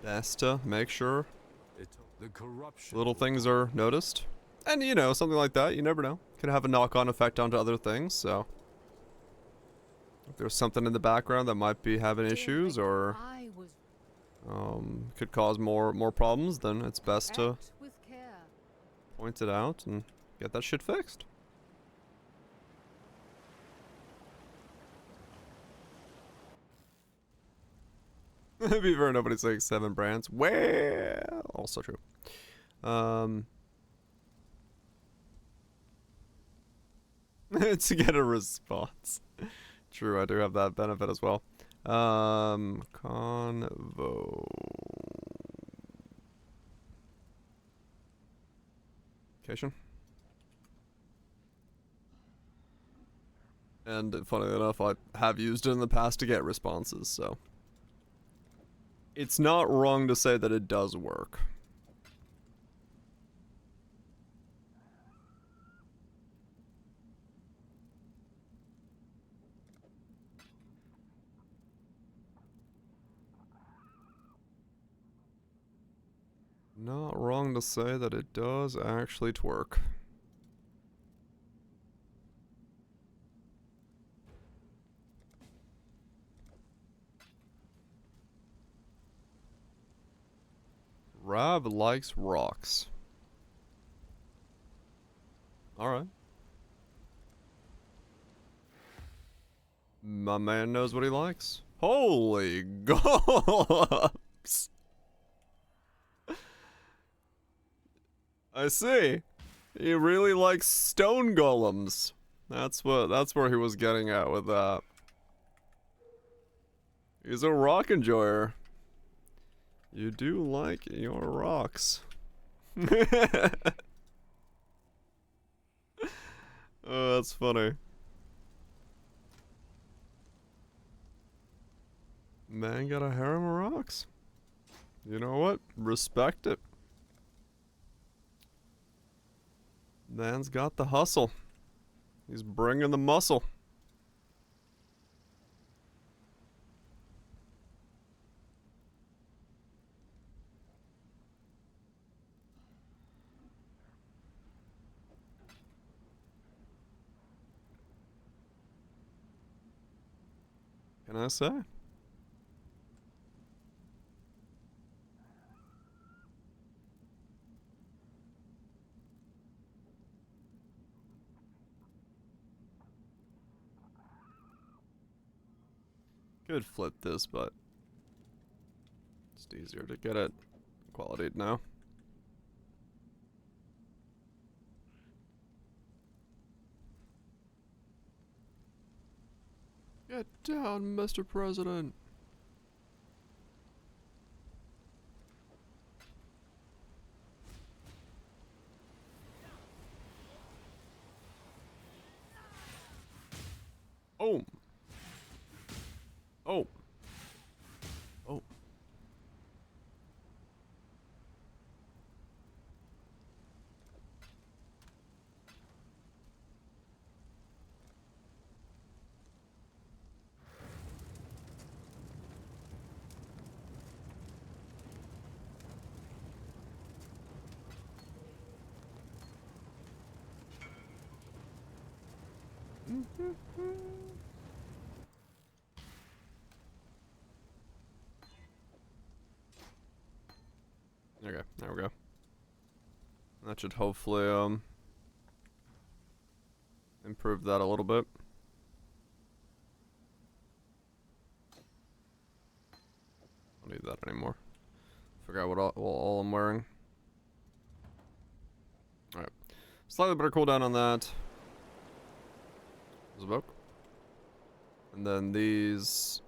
S1: Best to make sure
S11: the corruption
S1: little things are noticed. And, you know, something like that, you never know. Could have a knock-on effect onto other things, so. If there's something in the background that might be having issues or could cause more problems, then it's best to point it out and get that shit fixed. Be fair, nobody's saying 7 brands. Well, also true. To get a response. True, I do have that benefit as well. Convo. And funny enough, I have used it in the past to get responses, so. It's not wrong to say that it does work. Not wrong to say that it does actually twerk. Rob likes rocks. Alright. My man knows what he likes. Holy golems! I see. He really likes stone golems. That's where he was getting at with that. He's a rock enjoyer. You do like your rocks. Oh, that's funny. Man got a harem of rocks. You know what? Respect it. Man's got the hustle. He's bringing the muscle. Can I say? Could flip this, but it's easier to get it quality now. Get down, Mr. President. Oh. Oh. Oh. Okay, there we go. That should hopefully improve that a little bit. Don't need that anymore. Forgot what all I'm wearing. Alright. Slightly better cooldown on that. Smoke. And then these.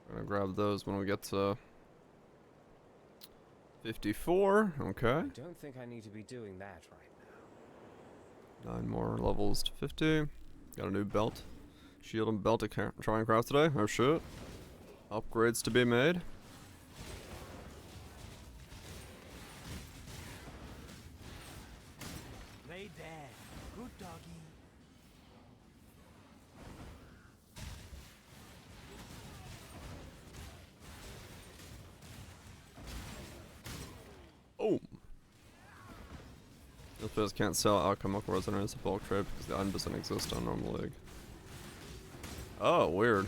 S1: I'm gonna grab those when we get to 54. Okay.
S3: I don't think I need to be doing that right now.
S1: 9 more levels to 50. Got a new belt. Shield and belt to try and craft today. Oh shit. Upgrades to be made.
S4: Lay dead. Good doggy.
S1: Oh. Those players can't sell alchemical resonance as a bulk trade because the item doesn't exist on normal league. Oh, weird.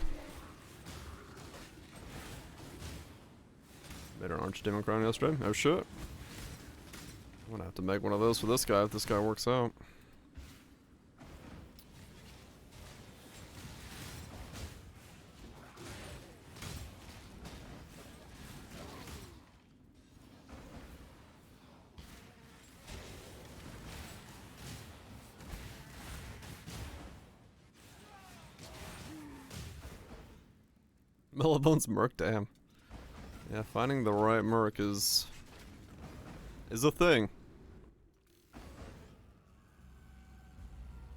S1: Made an Archdemon crown yesterday. Oh shit. I'm gonna have to make one of those for this guy if this guy works out. Millibone's Merc, damn. Yeah, finding the right Merc is a thing.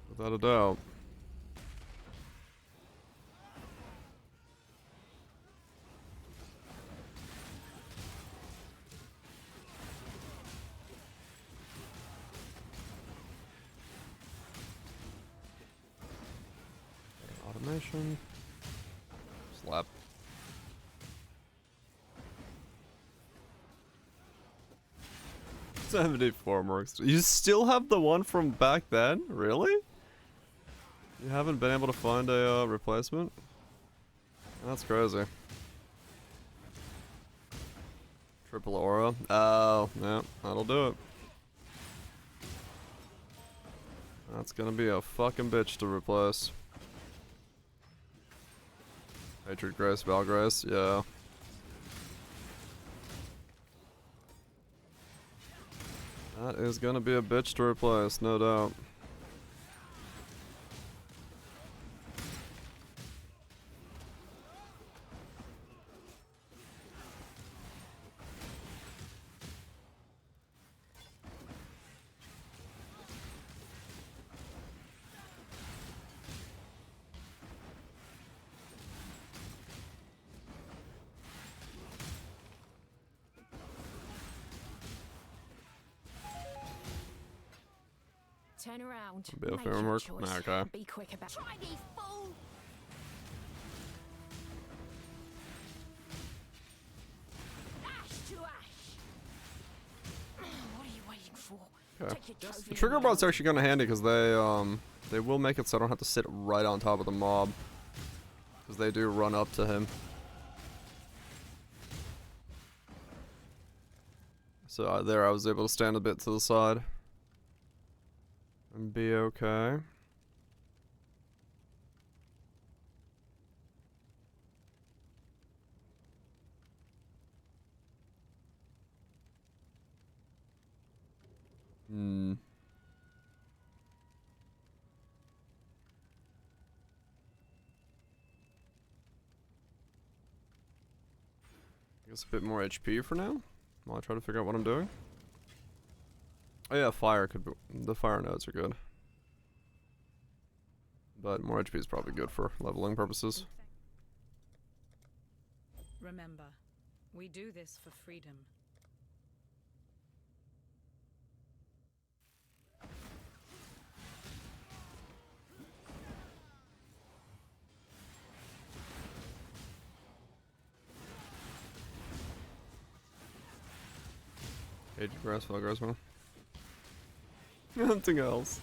S1: Without a doubt. Automation. Slap. $74 Mercs. You still have the one from back then? Really? You haven't been able to find a replacement? That's crazy. Triple aura. Oh, yeah, that'll do it. That's gonna be a fucking bitch to replace. Hatred Grace, Valgrace, yeah. That is gonna be a bitch to replace, no doubt.
S5: Turn around.
S1: Be a
S5: Make
S1: fair
S5: your
S1: mark.
S5: choice.
S1: Okay.
S5: Be quick about. Try these fools. Ash to ash. What are you waiting for?
S1: Okay.
S5: Take your trophy
S1: The trigger
S5: and
S1: bot's
S5: go.
S1: actually kind of handy because they will make it so I don't have to sit right on top of the mob, because they do run up to him. So there I was able to stand a bit to the side and be okay. Hmm. I guess a bit more HP for now, while I try to figure out what I'm doing. Oh yeah, fire could be, the fire nodes are good. But more HP is probably good for leveling purposes.
S9: Remember, we do this for freedom.
S1: Age of Grass, Valgrass, man. Nothing else.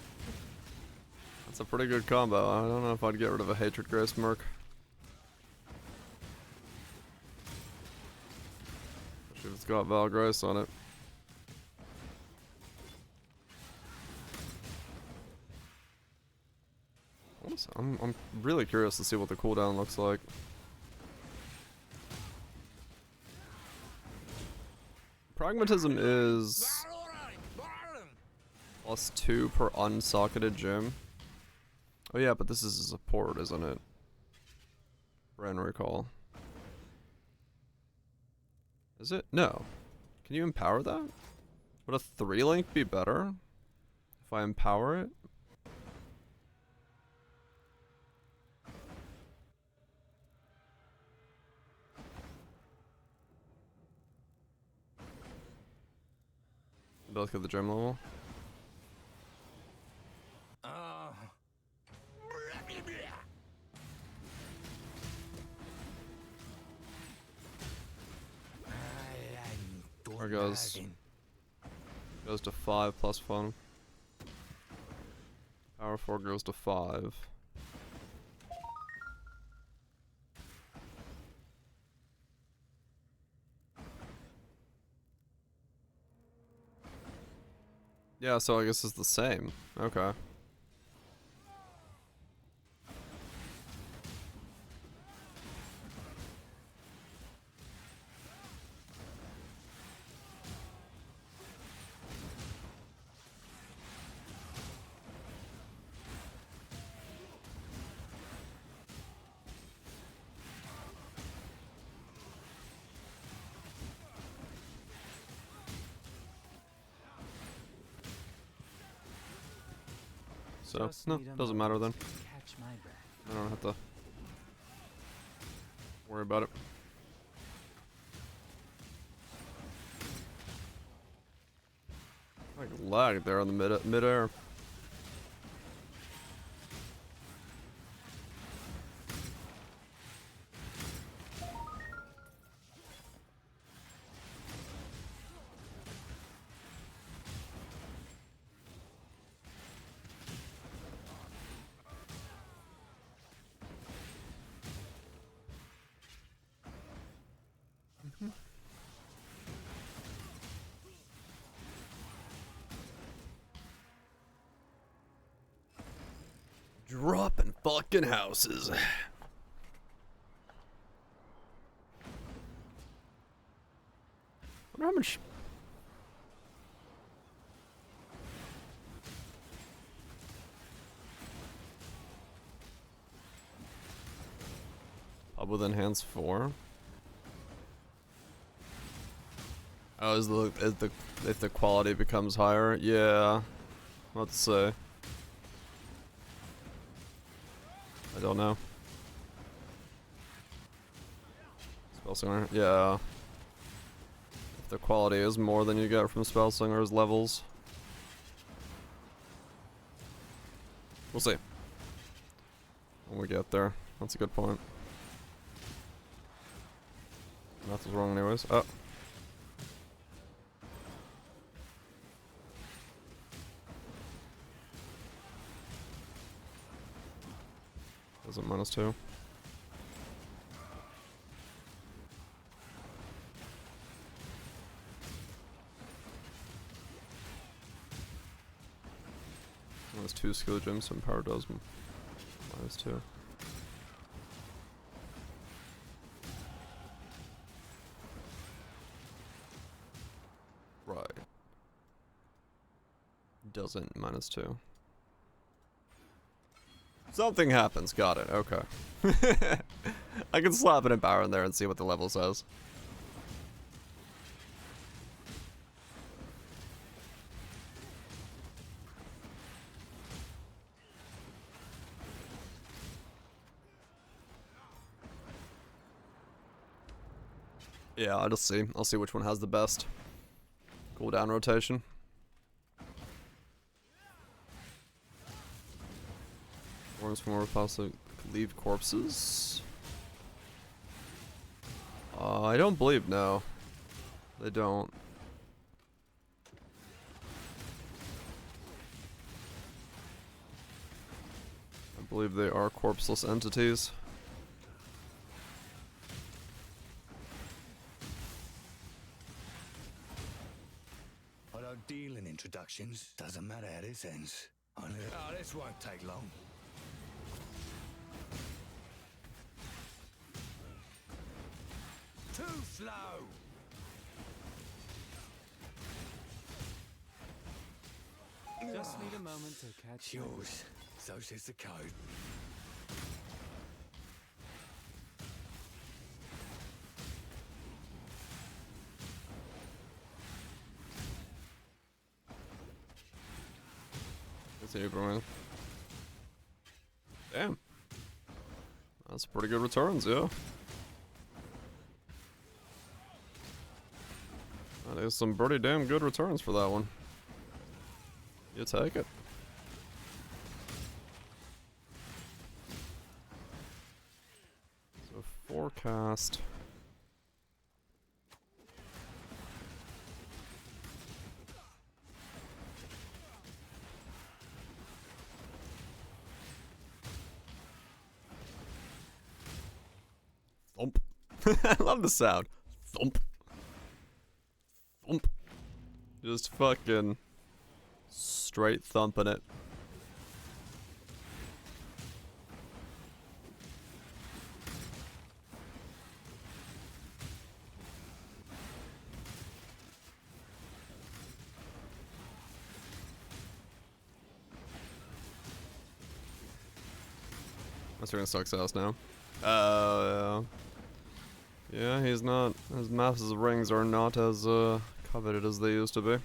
S1: That's a pretty good combo. I don't know if I'd get rid of a Hatred Grace Merc. Especially if it's got Valgrace on it. I'm really curious to see what the cooldown looks like. Pragmatism is +2 per unsocketed gem. Oh yeah, but this is a support, isn't it? Brand recall. Is it? No. Can you empower that? Would a 3-link be better if I empower it? Both get the gem level. There goes. Goes to 5 plus 1. Power 4 goes to 5. Yeah, so I guess it's the same. Okay. So, no, doesn't matter then.
S4: Catch my breath.
S1: I don't have to worry about it. Like lag there in the mid-air. Popping fucking houses. I wonder how much. Pub with enhanced 4. Oh, if the quality becomes higher? Yeah. Let's say. I don't know. Spellslinger? Yeah. If the quality is more than you get from Spellslinger's levels. We'll see. When we get there. That's a good point. Math was wrong anyways. Oh. Is it -2? -2 skill gems and power does -2. Right. Doesn't -2. Something happens, got it, okay. I can slap an Empower in there and see what the level says. Yeah, I'll just see. I'll see which one has the best cooldown rotation. Forms from possibly leave corpses. I don't believe, no. They don't. I believe they are corpseless entities.
S8: I don't deal in introductions. Doesn't matter how this ends. Oh, this won't take long. Too slow!
S4: Just need a moment to catch
S8: yours. So says the code.
S1: Damn. That's pretty good returns, yeah. That is some pretty damn good returns for that one. You take it. So forecast. Thump. I love the sound. Thump. Thump. Just fucking straight thumping it. That's gonna suck ass now. Yeah, he's not. His masses of rings are not as coveted as they used to be.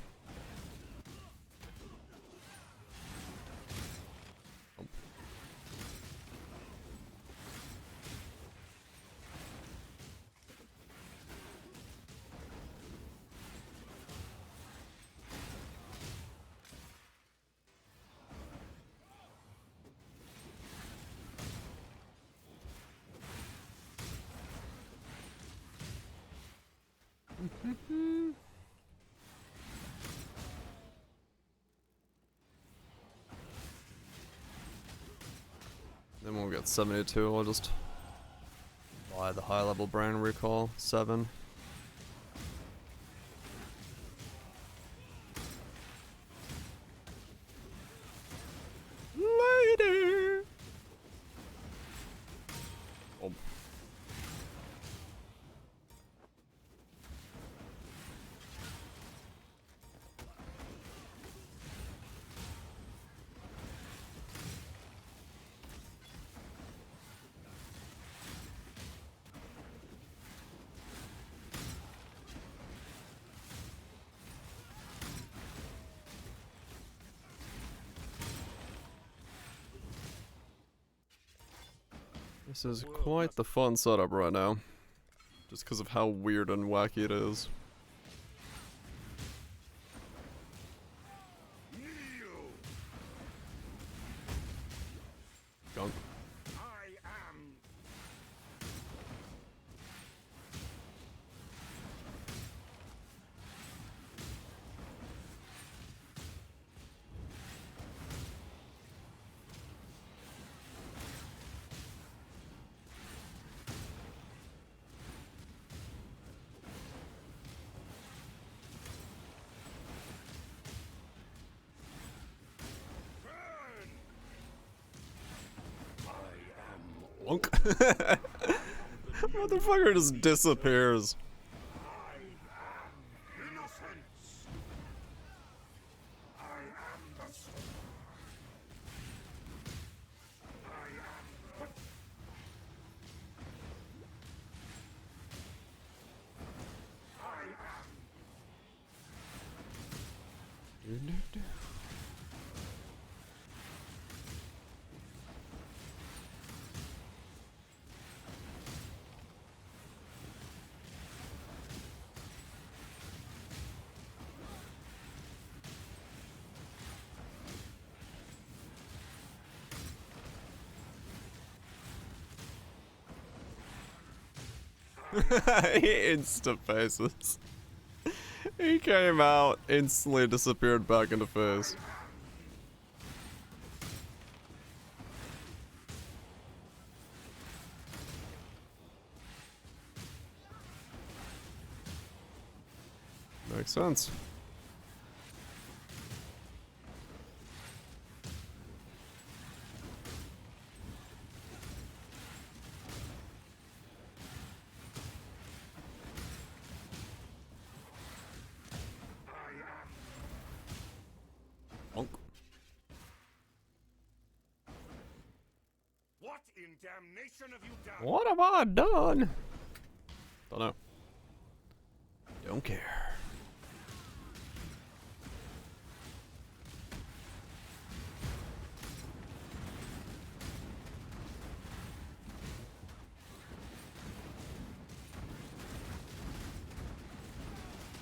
S1: Then we'll get 72. I'll just buy the high level brain recall 7. Later. This is quite the fun setup right now. Just because of how weird and wacky it is. Gunk. Lunk. Motherfucker just disappears. He insta-faces. He came out, instantly disappeared back into face. Makes sense.
S2: What in damnation have you done?
S1: What have I done? Don't know. Don't care.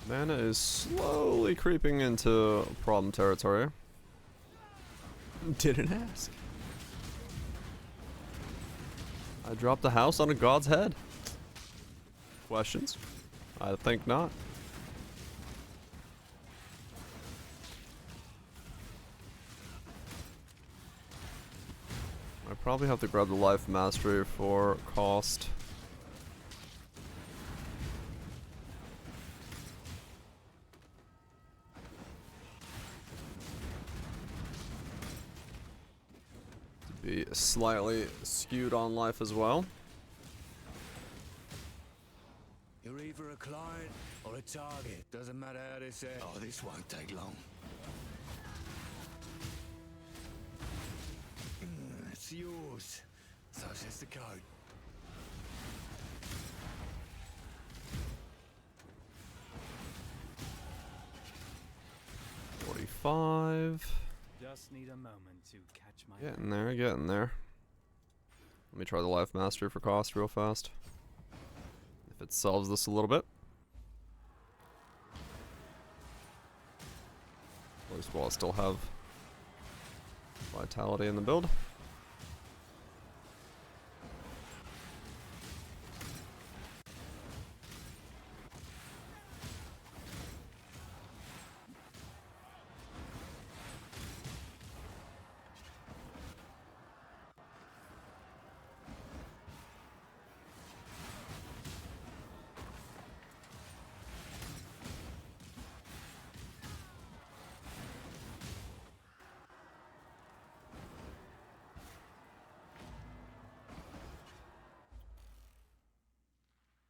S1: Mana is slowly creeping into problem territory. Didn't ask. I dropped a house on a god's head. Questions? I think not. I probably have to grab the life mastery for cost. Be slightly skewed on life as well.
S8: You're either a client or a target. Doesn't matter how they say. Oh, this won't take long. It's yours. So says the code.
S4: Just need a moment to catch my
S1: Getting there, getting there. Let me try the life mastery for cost real fast. If it solves this a little bit. At least while I still have vitality in the build.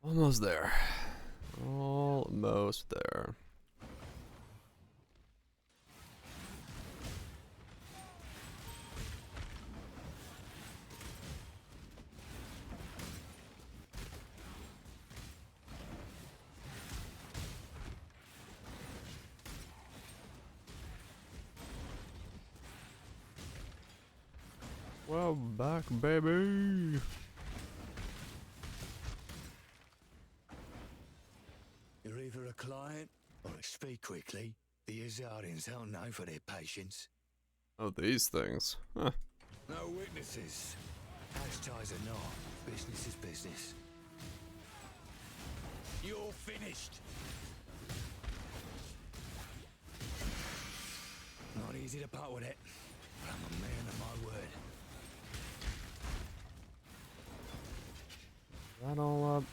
S1: Almost there. Almost there. Well, back, baby.
S8: either a client or speak quickly. The Azarians aren't known for their patience.
S1: Oh, these things. Huh.
S8: No witnesses. House ties are not. Business is business. You're finished. Not easy to part with it, but I'm a man of my word.
S1: That all up.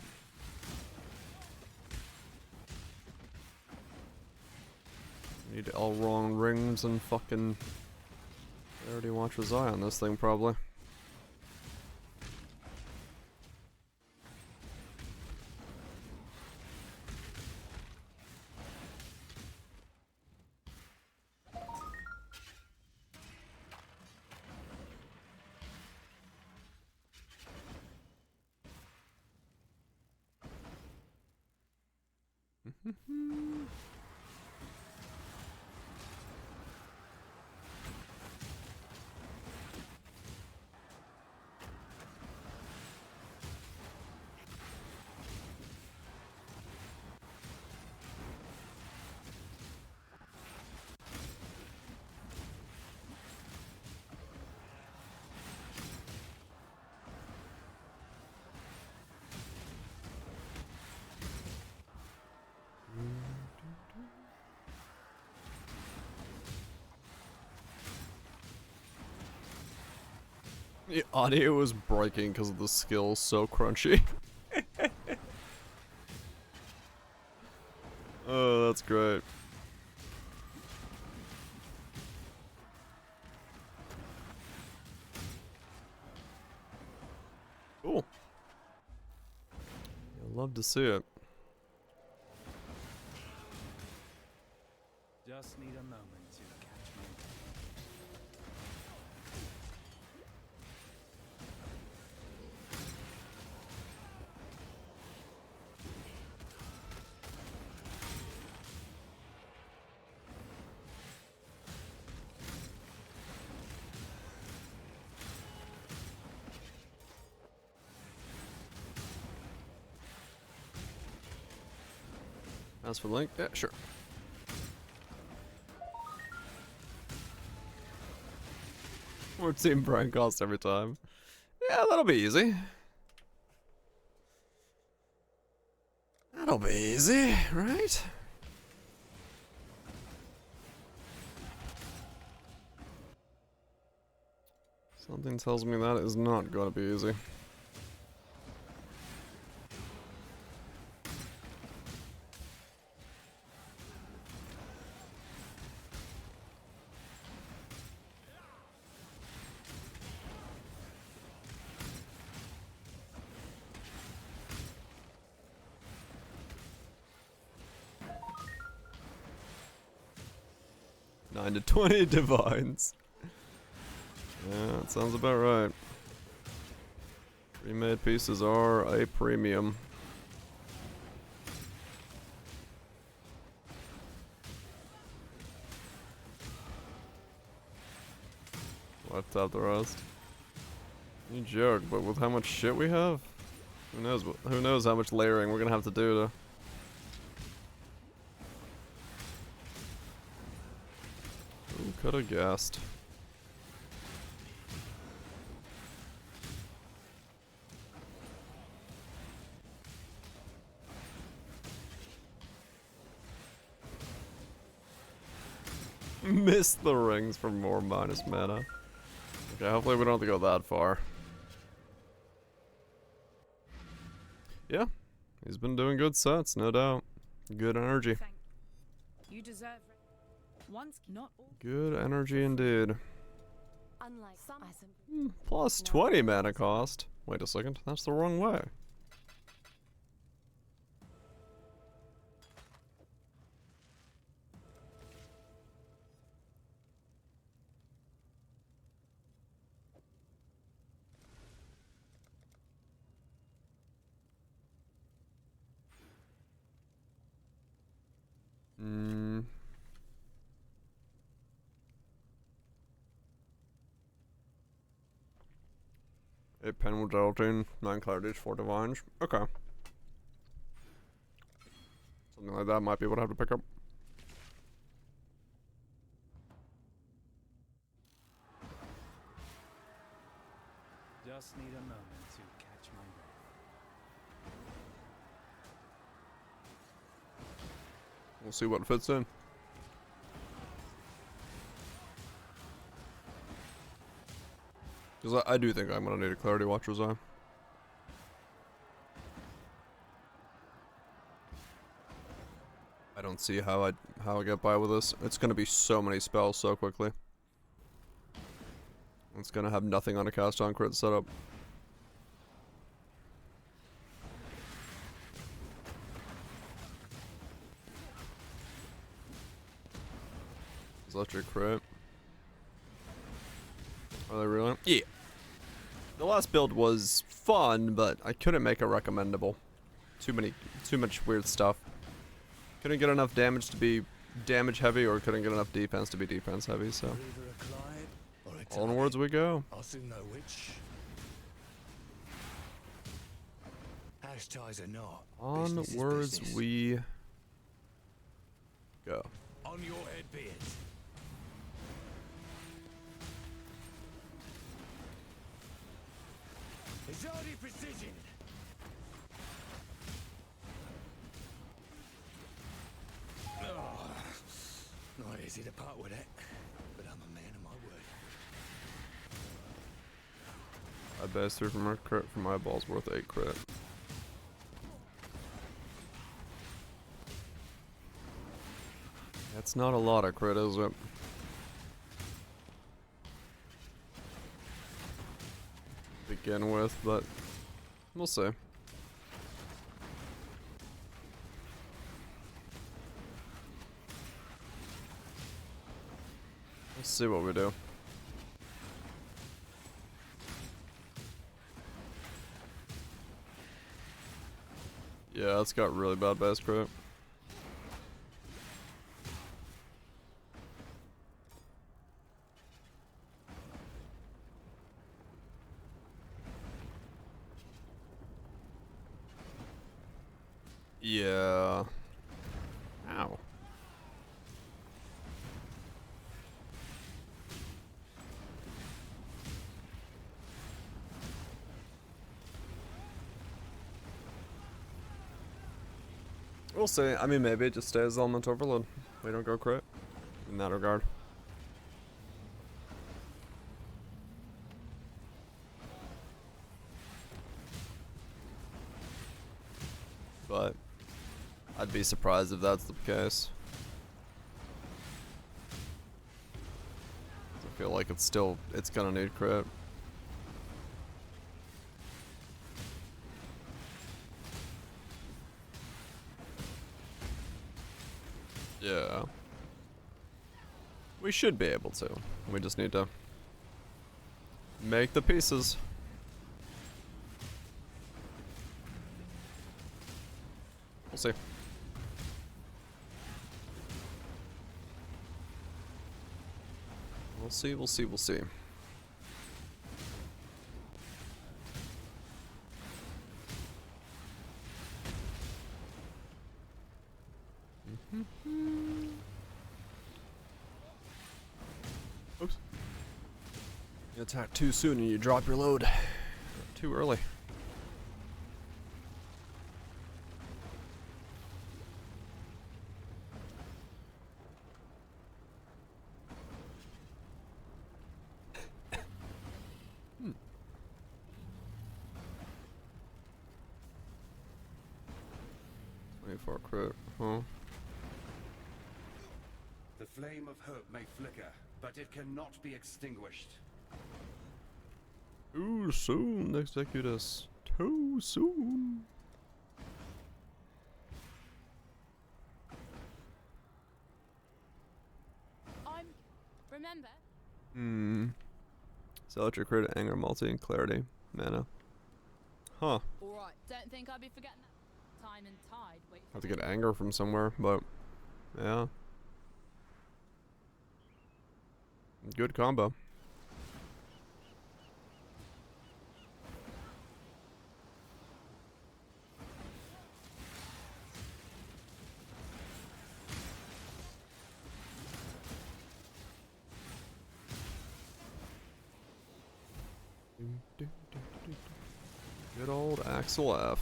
S1: Need all wrong rings and fucking. I already watched his eye on this thing, probably. The audio was breaking because of the skills so crunchy. Oh, that's great. Cool. I'd love to see it.
S4: Just need a moment to catch my breath.
S1: As for Link, yeah, sure. More team brain cost every time. Yeah, that'll be easy. That'll be easy, right? Something tells me that is not gonna be easy. To 20 divines. Yeah, that sounds about right. Remade pieces are a premium. Wiped out the rest. You joke, but with how much shit we have, who knows? Who knows how much layering we're gonna have to do to. Who could have guessed? Missed the rings for more minus mana. Okay, hopefully we don't have to go that far. Yeah, he's been doing good sets, no doubt. Good energy.
S9: You deserve once not all.
S1: Good energy indeed.
S5: Unlike some
S1: Plus 20 mana cost. Wait a second, that's the wrong way. Hmm. 8 pen with Deltine, 9 clarities, 4 divines. Okay. Something like that might be what I have to pick up.
S4: Just need a moment to catch my breath.
S1: We'll see what fits in. Because I do think I'm going to need a Clarity Watcher's Eye. I don't see how I get by with this. It's going to be so many spells so quickly. It's going to have nothing on a cast on crit setup. Electric crit. Are they really? Yeah. The last build was fun, but I couldn't make it recommendable. Too much weird stuff. Couldn't get enough damage to be damage heavy, or couldn't get enough defense to be defense heavy, so. Onwards we go.
S8: I'll soon know which. Hash ties are not.
S1: Onwards we go.
S8: On your head be it. Exotic precision. Oh, not easy to part with it, but I'm a man of my word.
S1: I base 3 from a crit from my balls worth 8 crit. That's not a lot of crit, is it? Begin with, but we'll see. Let's see what we do. Yeah, it's got really bad base crit. Yeah. Ow. We'll see. I mean, maybe it just stays element overload. We don't go crit in that regard. But I'd be surprised if that's the case. I feel like it's gonna need crit. Yeah. We should be able to. We just need to make the pieces. We'll see. We'll see, we'll see, we'll see. Oops. You attack too soon and you drop your load. Too early. Hmm. For crit, huh?
S12: The flame of hope may flicker, but it cannot be extinguished.
S1: Too soon, Executus. Too soon.
S5: Remember?
S1: So electric crit, anger, multi, and clarity. Mana. Huh.
S5: Alright, don't think I'll be forgetting that. Time and tide. Wait.
S1: Have to get anger from somewhere, but yeah. Good combo. Good old Axel F.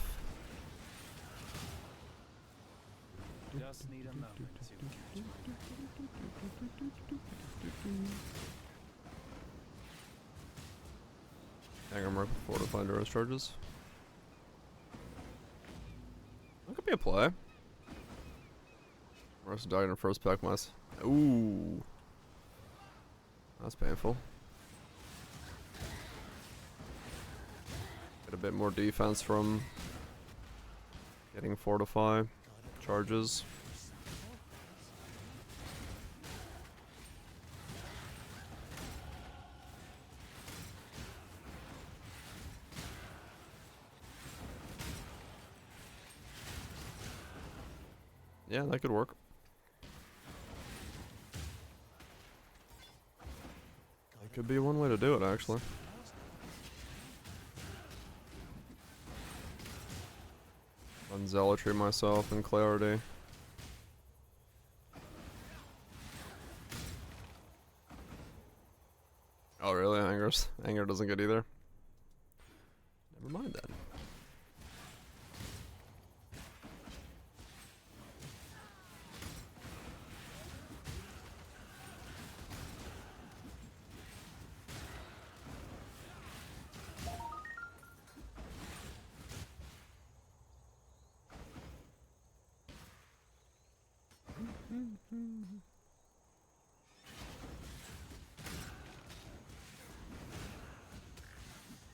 S4: Just need a moment to catch my
S1: Hang on right before to find Earth charges. That could be a play. Rest died in first pack mice. Ooh. That's painful. Get a bit more defense from getting fortify charges. Yeah, that could work. That could be one way to do it, actually. On zealotry myself and clarity. Oh really? Anger doesn't get either? Never mind then.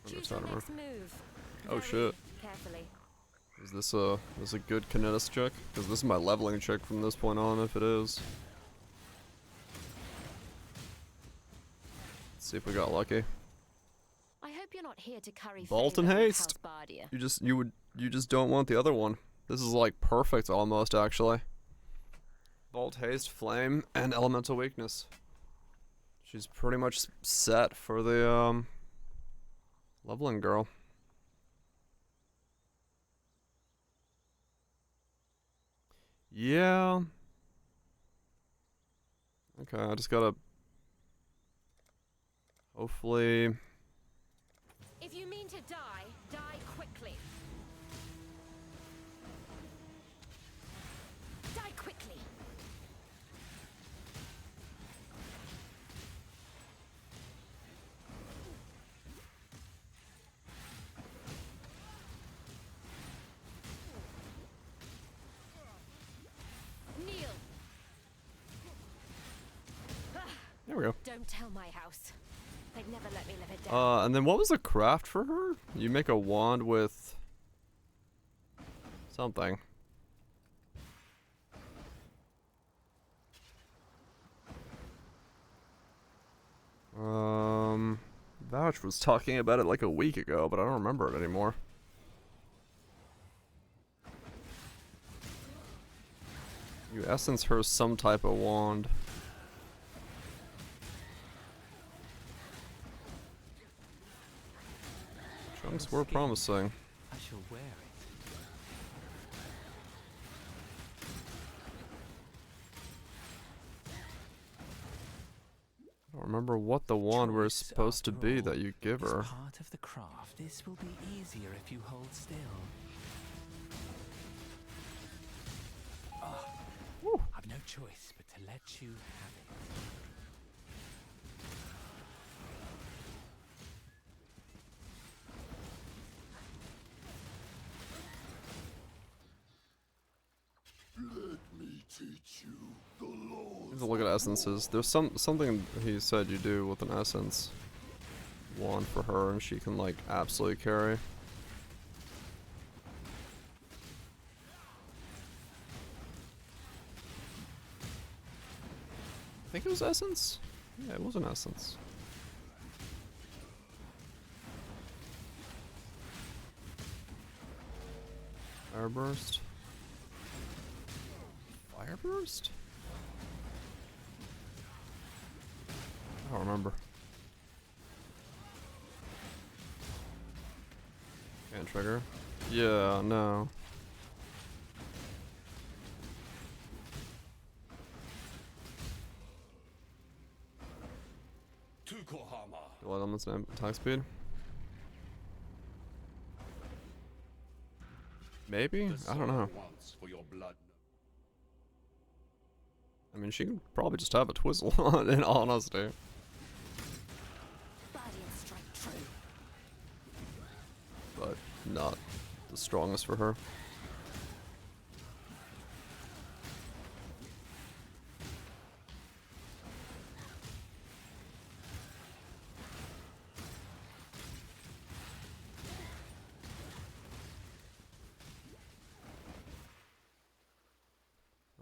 S5: Choose your next move.
S1: Oh
S5: Very
S1: shit.
S5: carefully.
S1: Is this a good kinetis check? Because this is my leveling check from this point on, if it is. Let's see if we got lucky.
S5: I hope you're not here to curry
S1: Bolt and
S5: favor with
S1: haste.
S5: House Bardia.
S1: You just don't want the other one. This is like perfect almost actually. Bolt, haste, flame, and elemental weakness. She's pretty much set for the leveling girl. Yeah. Okay, I just gotta hopefully.
S5: If you mean to die, die quickly. Die quickly. Kneel.
S1: There we go.
S5: Don't tell my house. They'd never let me live it down.
S1: And then what was the craft for her? You make a wand with something. Vouch was talking about it like a week ago, but I don't remember it anymore. You essence her some type of wand. Chunks were promising.
S4: I shall wear it.
S1: I don't remember what the wand was supposed to be that you give her.
S4: As part of the craft, this will be easier if you hold still. Oh, I've no choice but to let you have it.
S2: Let me teach you the laws.
S1: Let's look at essences. There's something he said you do with an essence wand for her, and she can like absolutely carry. I think it was essence. Yeah, it was an essence. Fire burst. Fire burst? I don't remember. Can't trigger. Yeah, no. Dual elements and attack speed. Maybe?
S12: The
S1: I don't know.
S12: soil wants for your blood.
S1: I mean, she could probably just have a Twizzle, in honesty.
S10: Body and strike true.
S1: But not the strongest for her.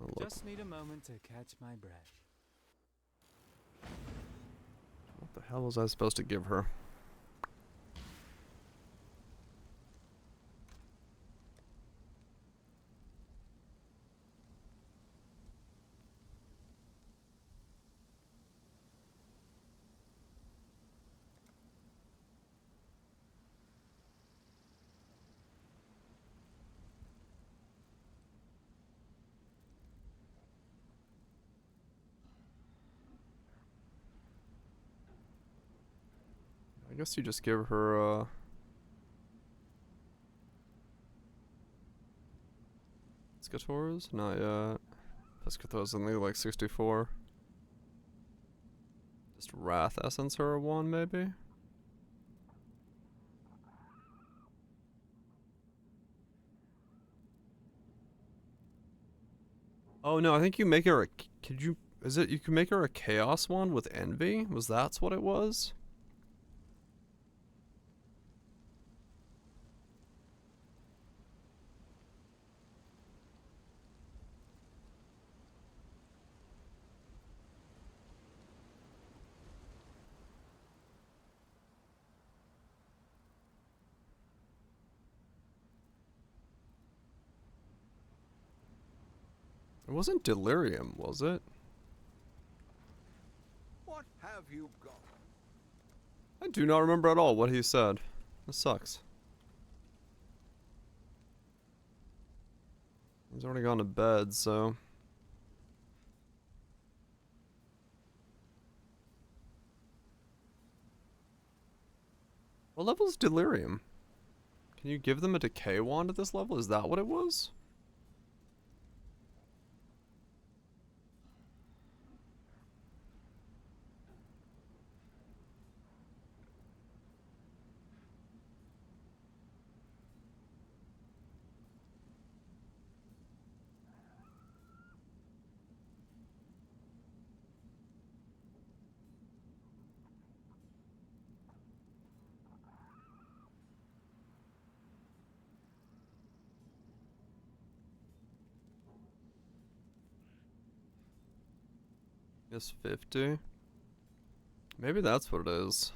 S1: Oh, look.
S4: Just need a moment to catch my breath.
S1: What the hell was I supposed to give her? I guess you just give her, Piscators? Not yet. Piscators only like 64. Just Wrath Essence her one, maybe? Oh no, I think you make her a... Could you... Is it you can make her a Chaos one with Envy? Was that what it was? It wasn't Delirium, was it?
S8: What have you got?
S1: I do not remember at all what he said. This sucks. He's already gone to bed, so... What level is Delirium? Can you give them a Decay Wand at this level? Is that what it was? Guess 50. Maybe that's what it is.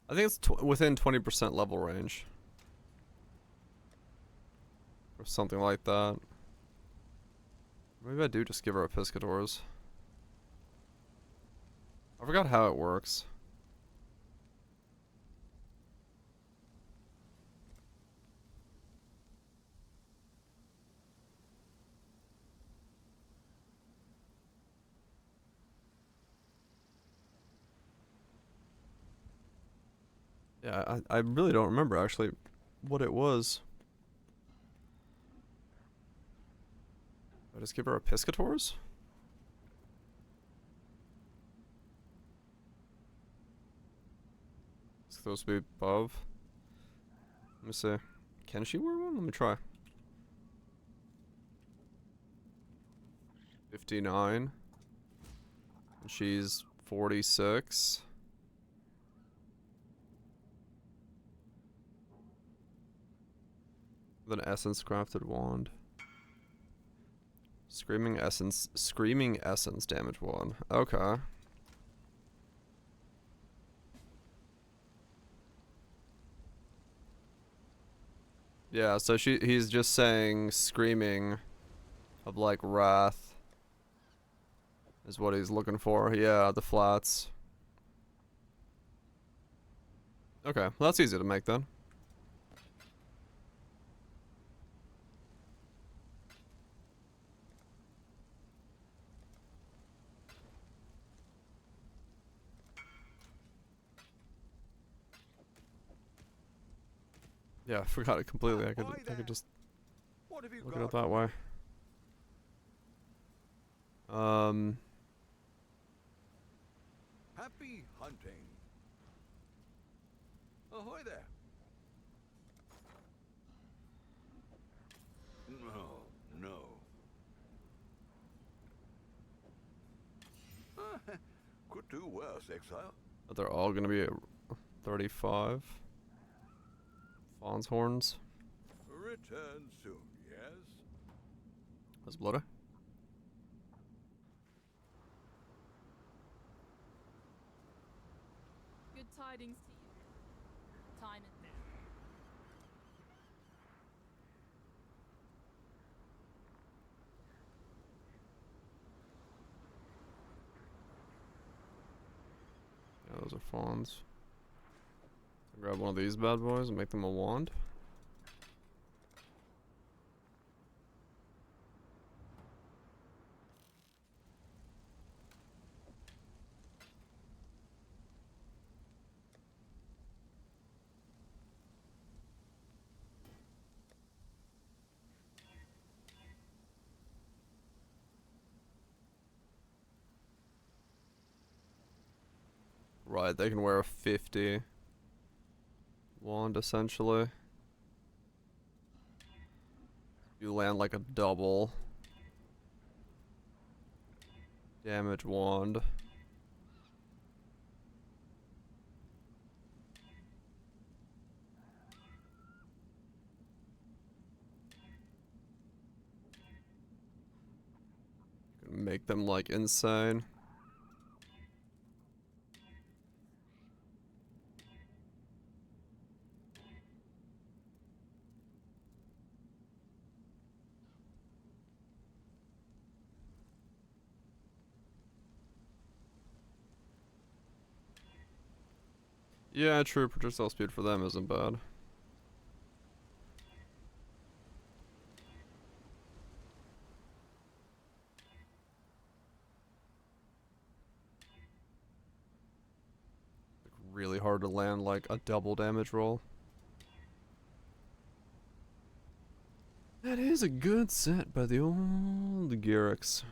S1: I think it's within 20% level range. Or something like that. Maybe I do just give her a Piscators. I forgot how it works. Yeah, I really don't remember actually what it was. I just give her a Piscators? It's supposed to be above. Let me see. Can she wear one? Let me try. 59. And she's 46. With an essence crafted wand. Screaming essence damage wand. Okay. Yeah, so he's just saying screaming of like wrath is what he's looking for. Yeah, the flats. Okay, well, that's easy to make then. Yeah, I forgot it completely. I could just
S2: What have you
S1: look at
S2: got
S1: it that
S2: for
S1: way.
S2: me? Happy hunting. Ahoy there. No, no. Could do worse, exile.
S1: But they're all gonna be 35. Fawn's horns.
S2: Return soon, yes?
S1: That's bloody.
S5: Good tidings to you. Time is there.
S1: Yeah, those are fawns. Grab one of these bad boys and make them a wand. Right, they can wear a 50 wand essentially. You land like a double damage wand. You can make them like insane. Yeah, true. Projectile speed for them isn't bad. Really hard to land like a double damage roll. That is a good set by the old Garrix.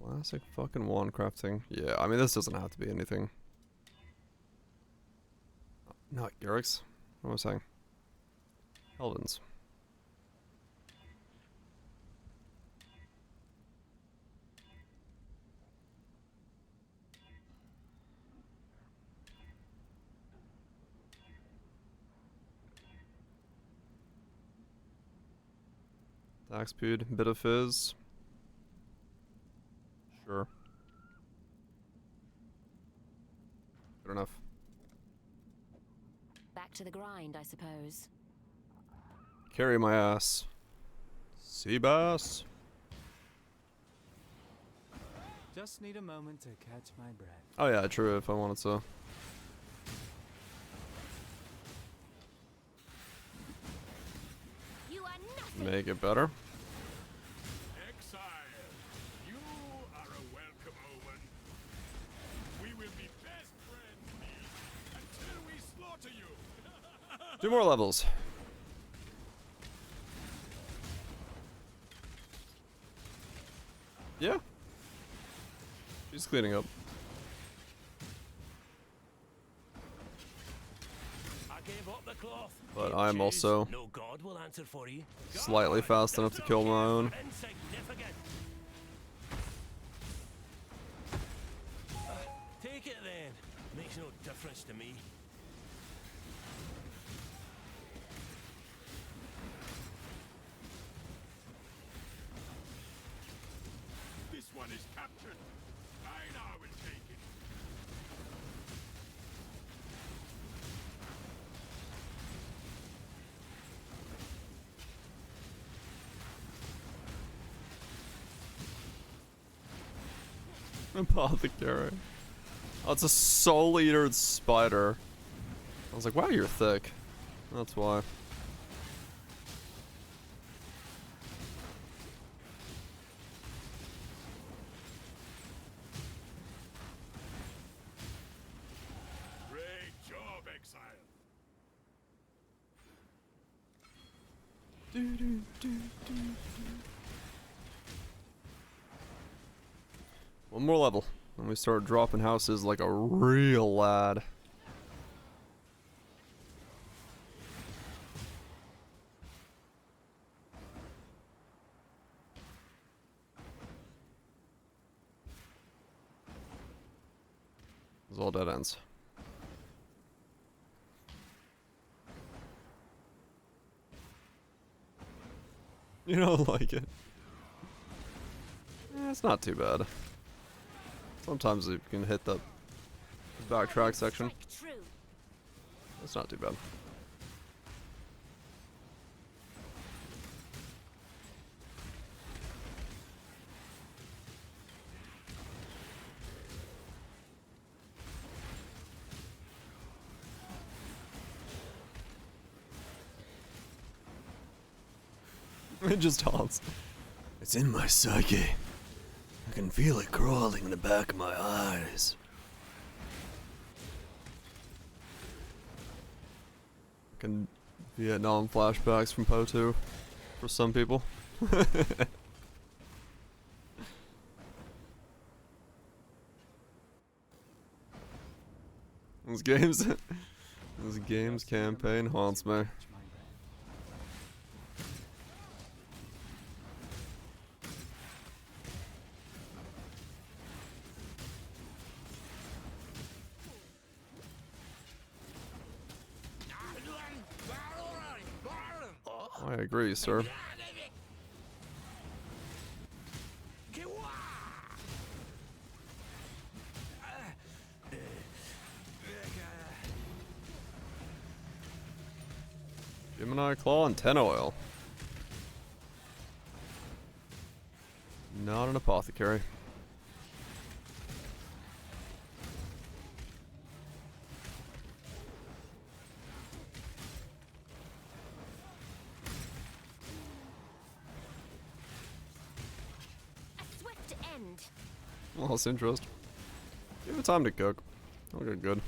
S1: Classic fucking wand crafting. Yeah, I mean this doesn't have to be anything. Not Garrix. What am I saying? Eldens. Attack speed, bit of fizz. Sure. Good enough.
S10: Back to the grind, I suppose.
S1: Carry my ass. Sea bass.
S4: Just need a moment to catch my breath.
S1: Oh yeah, true, if I wanted to.
S5: You are nothing.
S1: Make it better.
S2: Exile, you are a welcome omen. We will be best friends, Pete, until we slaughter you.
S1: 2 more levels. Yeah. She's cleaning up.
S6: I gave up the cloth.
S1: But I'm also
S6: No god will answer for you.
S1: slightly fast enough to kill my own.
S6: Insignificant. Take it then. Makes no difference to me.
S2: This one is captured. I now will take it.
S1: Apothecary. Oh, it's a soul-eater spider. I was like, wow, you're thick. That's why.
S2: Great job, exile.
S1: One more level. And we start dropping houses like a real lad. It's all dead ends. You don't like it? It's not too bad. Sometimes you can hit the backtrack section. It's not too bad. It just haunts. It's in my psyche. I can feel it crawling in the back of my eyes. Can Vietnam flashbacks from Po 2 for some people. This game's campaign haunts me. I agree, sir. Gemini Claw and 10 oil. Not an apothecary. Lost interest. Give it time to cook. It'll get good.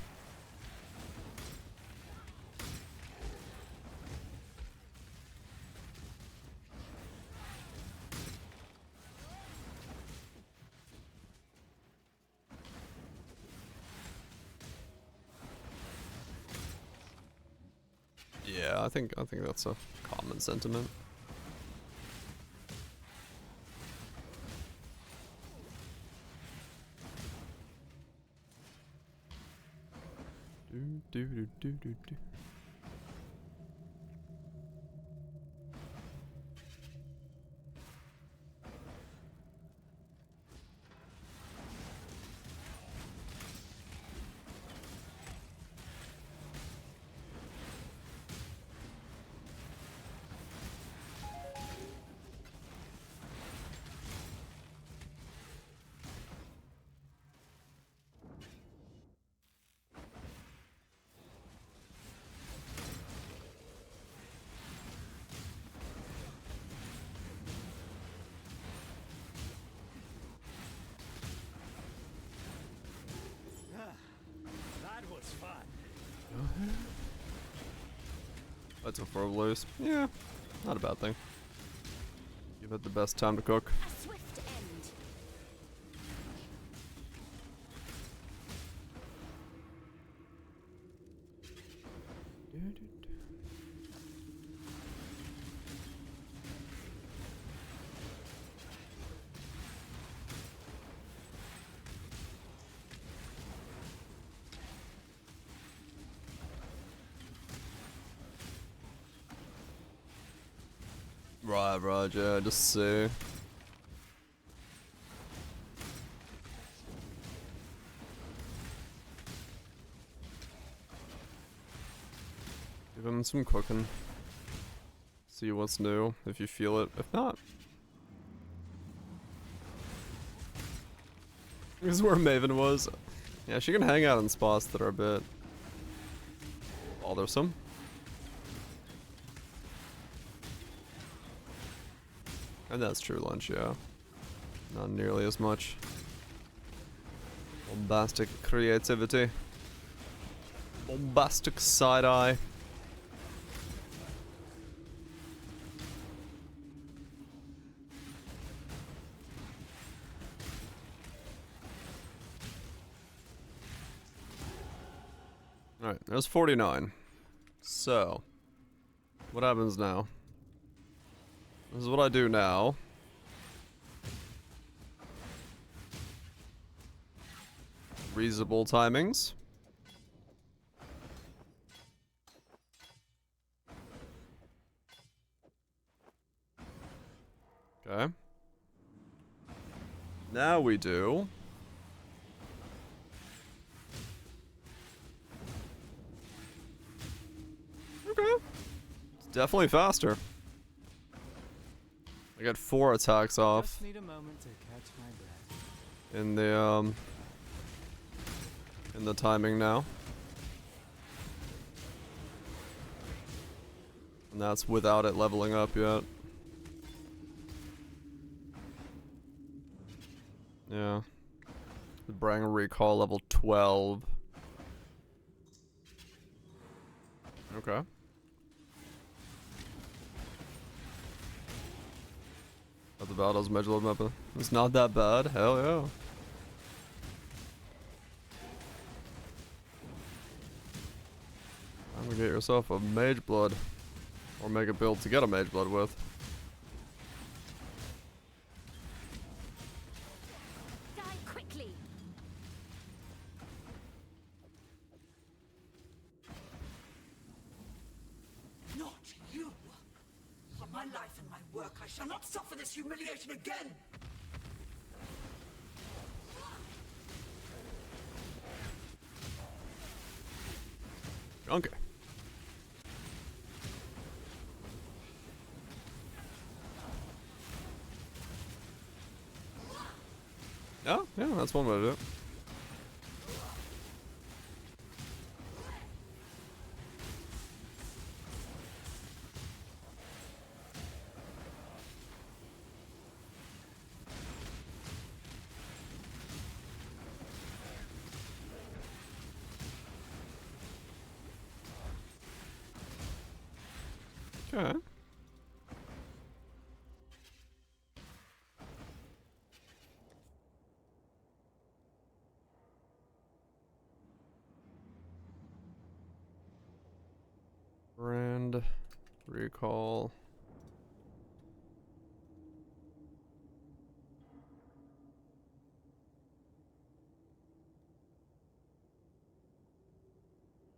S1: Yeah, I think that's a common sentiment. Do. That's a 4 loose. Yeah, not a bad thing. Give it the best time to cook. Right, Roger, just see. Give him some cooking. See what's new, if you feel it. If not. This is where Maven was. Yeah, she can hang out in spots that are a bit bothersome. And that's true lunch, yeah. Not nearly as much bombastic creativity. Bombastic side-eye. Alright, there's 49. So, what happens now? This is what I do now. Reasonable timings. Okay. Now we do. Okay. It's definitely faster. I got 4 attacks off.
S4: Just need a moment to catch my breath.
S1: In the timing now. And that's without it leveling up yet. Yeah. Bring recall level 12. Okay. That's about as Medjload map. It's not that bad. Hell yeah. I'm gonna get yourself a Mage Blood. Or make a build to get a Mage Blood with.
S5: Die quickly.
S6: Not you! For my life and my work, I shall not suffer this humiliation again!
S1: Okay. Yeah, that's one way to do it. Okay. Brand recall.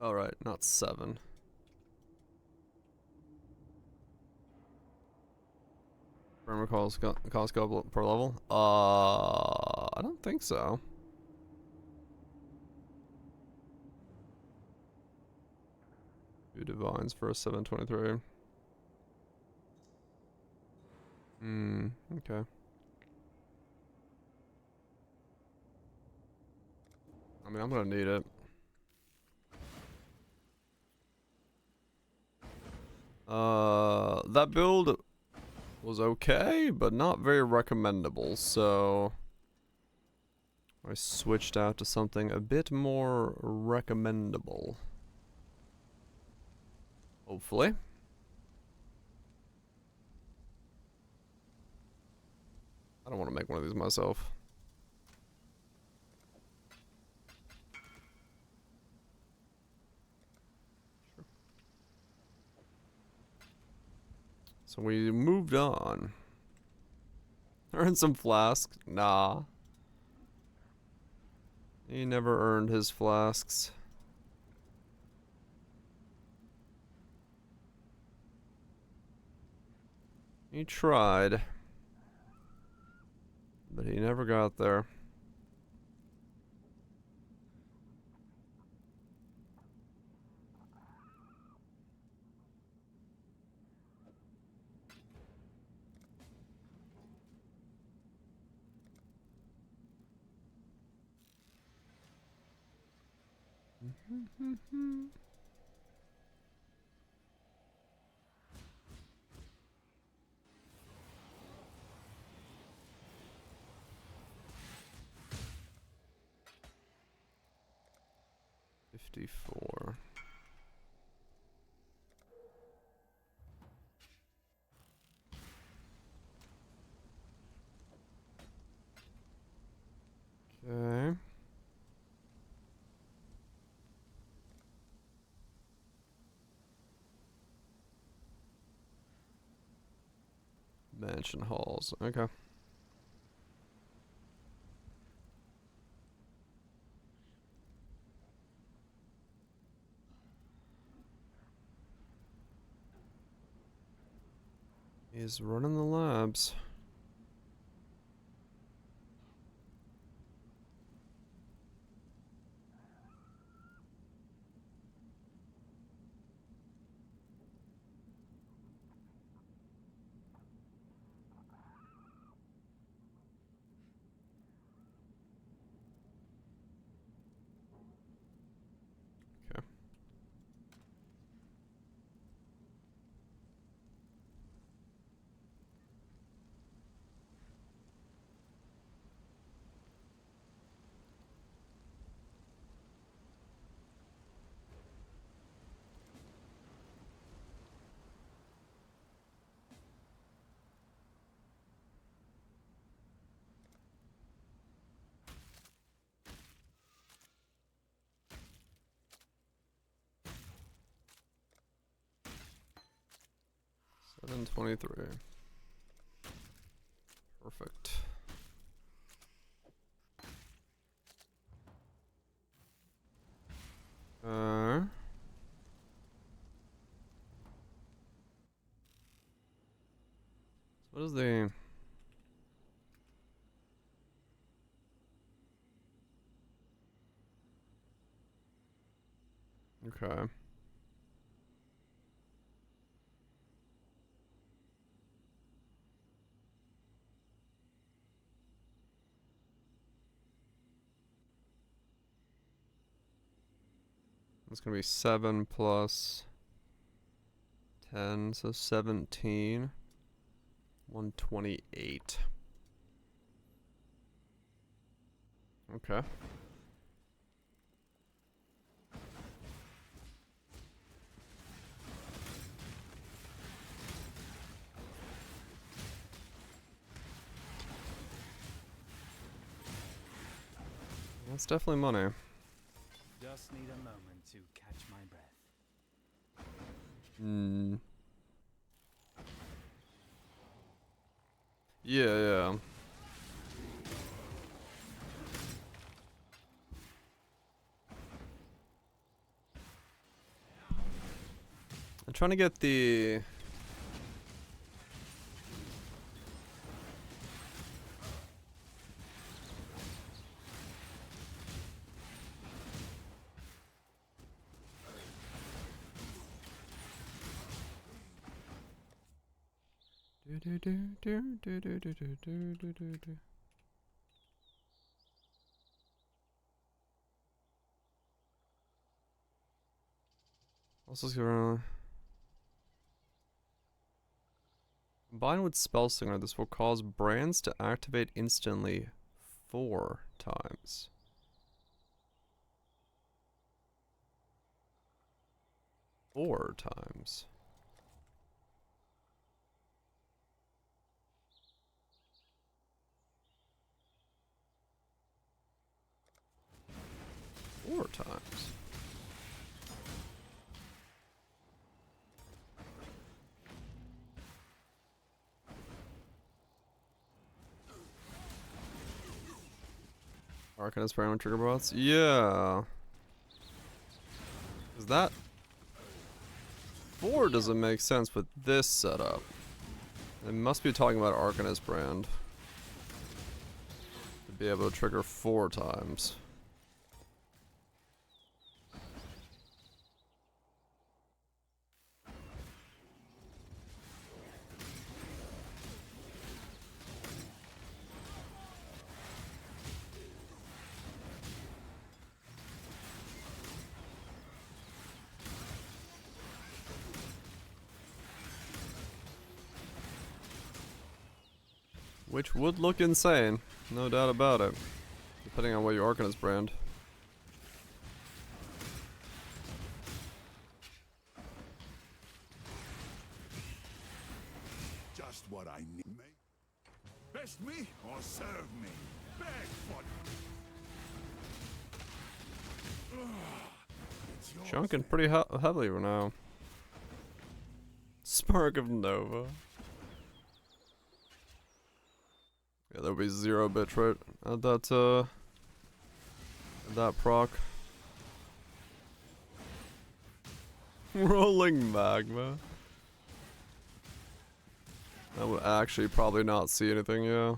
S1: All right, not 7. Brand recalls cost go per level. I don't think so. Two divines for a 723. Okay. I mean, I'm gonna need it. That build was okay, but not very recommendable, so I switched out to something a bit more recommendable. Hopefully. I don't want to make one of these myself. Sure. So we moved on. Earned some flasks? Nah. He never earned his flasks. He tried. But he never got there. 54. Okay. Mansion halls. Okay. He's running the labs. Okay. $723. Perfect. What is the... Okay. It's gonna be 7 plus 10, so 17. 128. Okay. That's definitely money.
S4: Just need a moment to catch my breath.
S1: Hmm. Yeah. I'm trying to get the... What's this gonna... Combined with Spell Singer, this will cause brands to activate instantly 4 times. Four times. Four times. Arcanist Brand with trigger bots? Yeah. Is that... 4 doesn't make sense with this setup. They must be talking about Arcanist Brand. To be able to trigger 4 times. Which would look insane, no doubt about it. Depending on what you Arcanist brand.
S2: Just what I need. Best me or serve me. Beg for
S1: Chunking pretty heavily right now. Spark of Nova. Yeah, there'll be 0 bit right at that proc. Rolling magma. I would actually probably not see anything, yeah.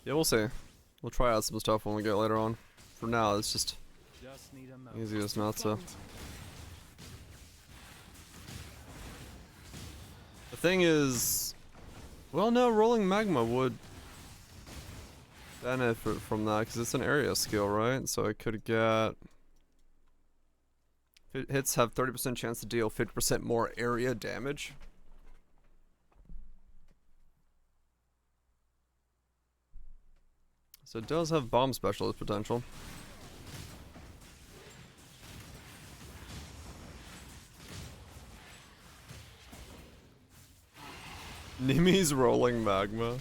S1: Yeah, we'll see. We'll try out some stuff when we get later on. For now, it's just
S4: need a moment.
S1: easy as not to. The thing is, well, no, rolling magma would benefit from that because it's an area skill, right? So it could get. Hits have 30% chance to deal 50% more area damage. So it does have bomb specialist potential. Nimi's rolling magma.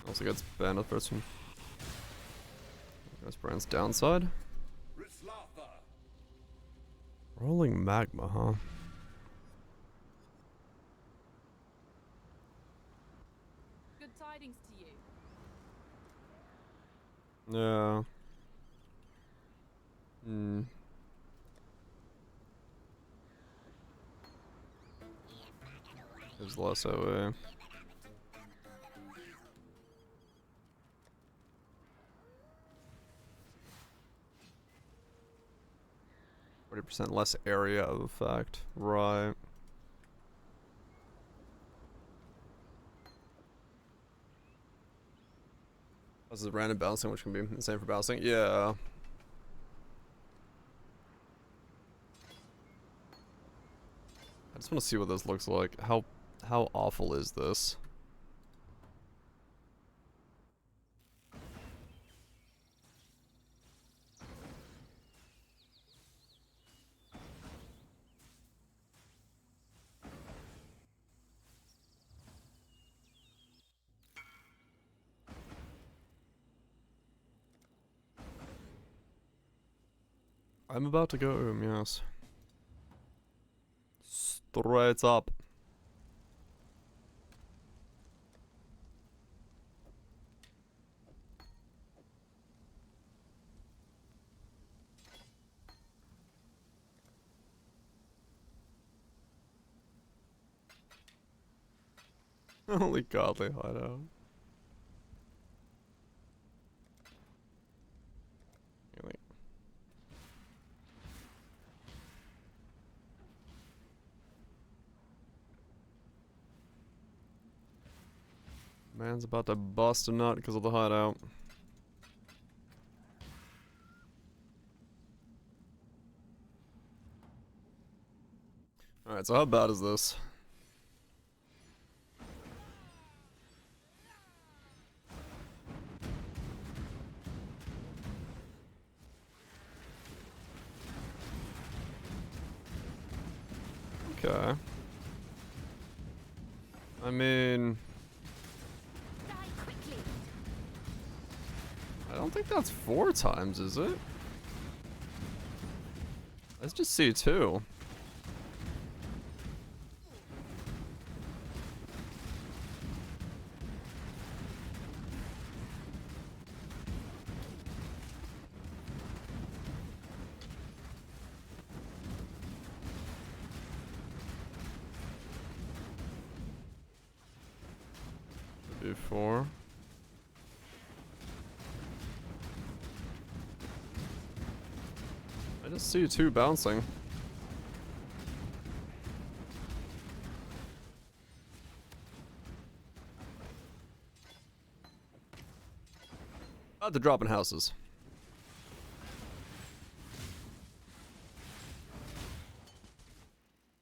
S1: Also gets benefits from Ghost Brand's downside. Rolling magma, huh?
S5: Good tidings to you.
S1: Yeah. Hmm. There's less OA. %, less area of effect. Right. This is random bouncing, which can be insane for bouncing. Yeah. I just want to see what this looks like. How awful is this? I'm about to go, yes. Straight up. Holy godly hideout. Really. Man's about to bust a nut because of the hideout. Alright, so how bad is this? Okay. I mean, I don't think that's 4 times, is it? Let's just see 2. Could be 4. just see two bouncing. About to drop in houses.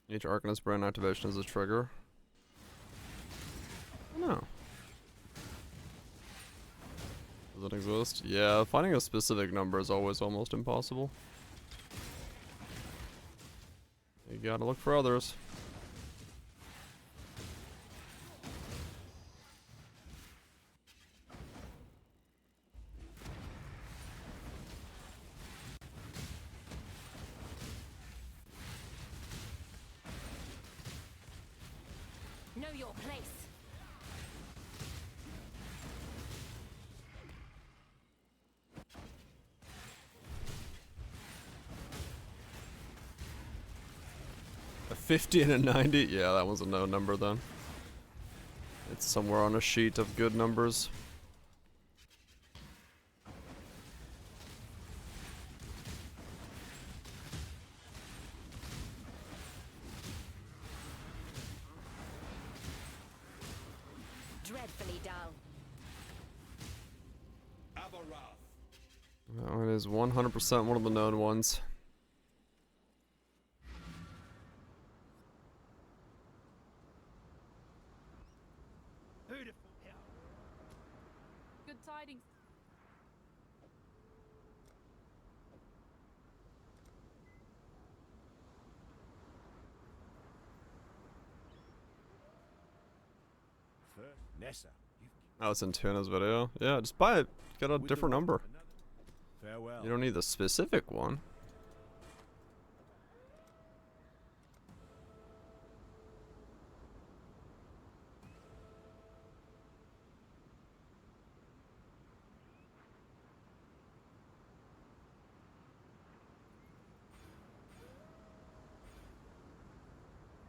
S1: Each Arcanist brand activation is a trigger. No. Does it exist? Yeah, finding a specific number is always almost impossible. You gotta look for others.
S10: Know your place.
S1: A 50 and a 90? Yeah, that one's a no number then. It's somewhere on a sheet of good numbers.
S10: Dreadfully dull.
S1: That one is 100% one of the known ones.
S5: Good tidings.
S7: Nessa,
S1: Oh, it's in Tuna's video. Yeah, just buy it. Get a different number.
S7: farewell.
S1: You don't need the specific one.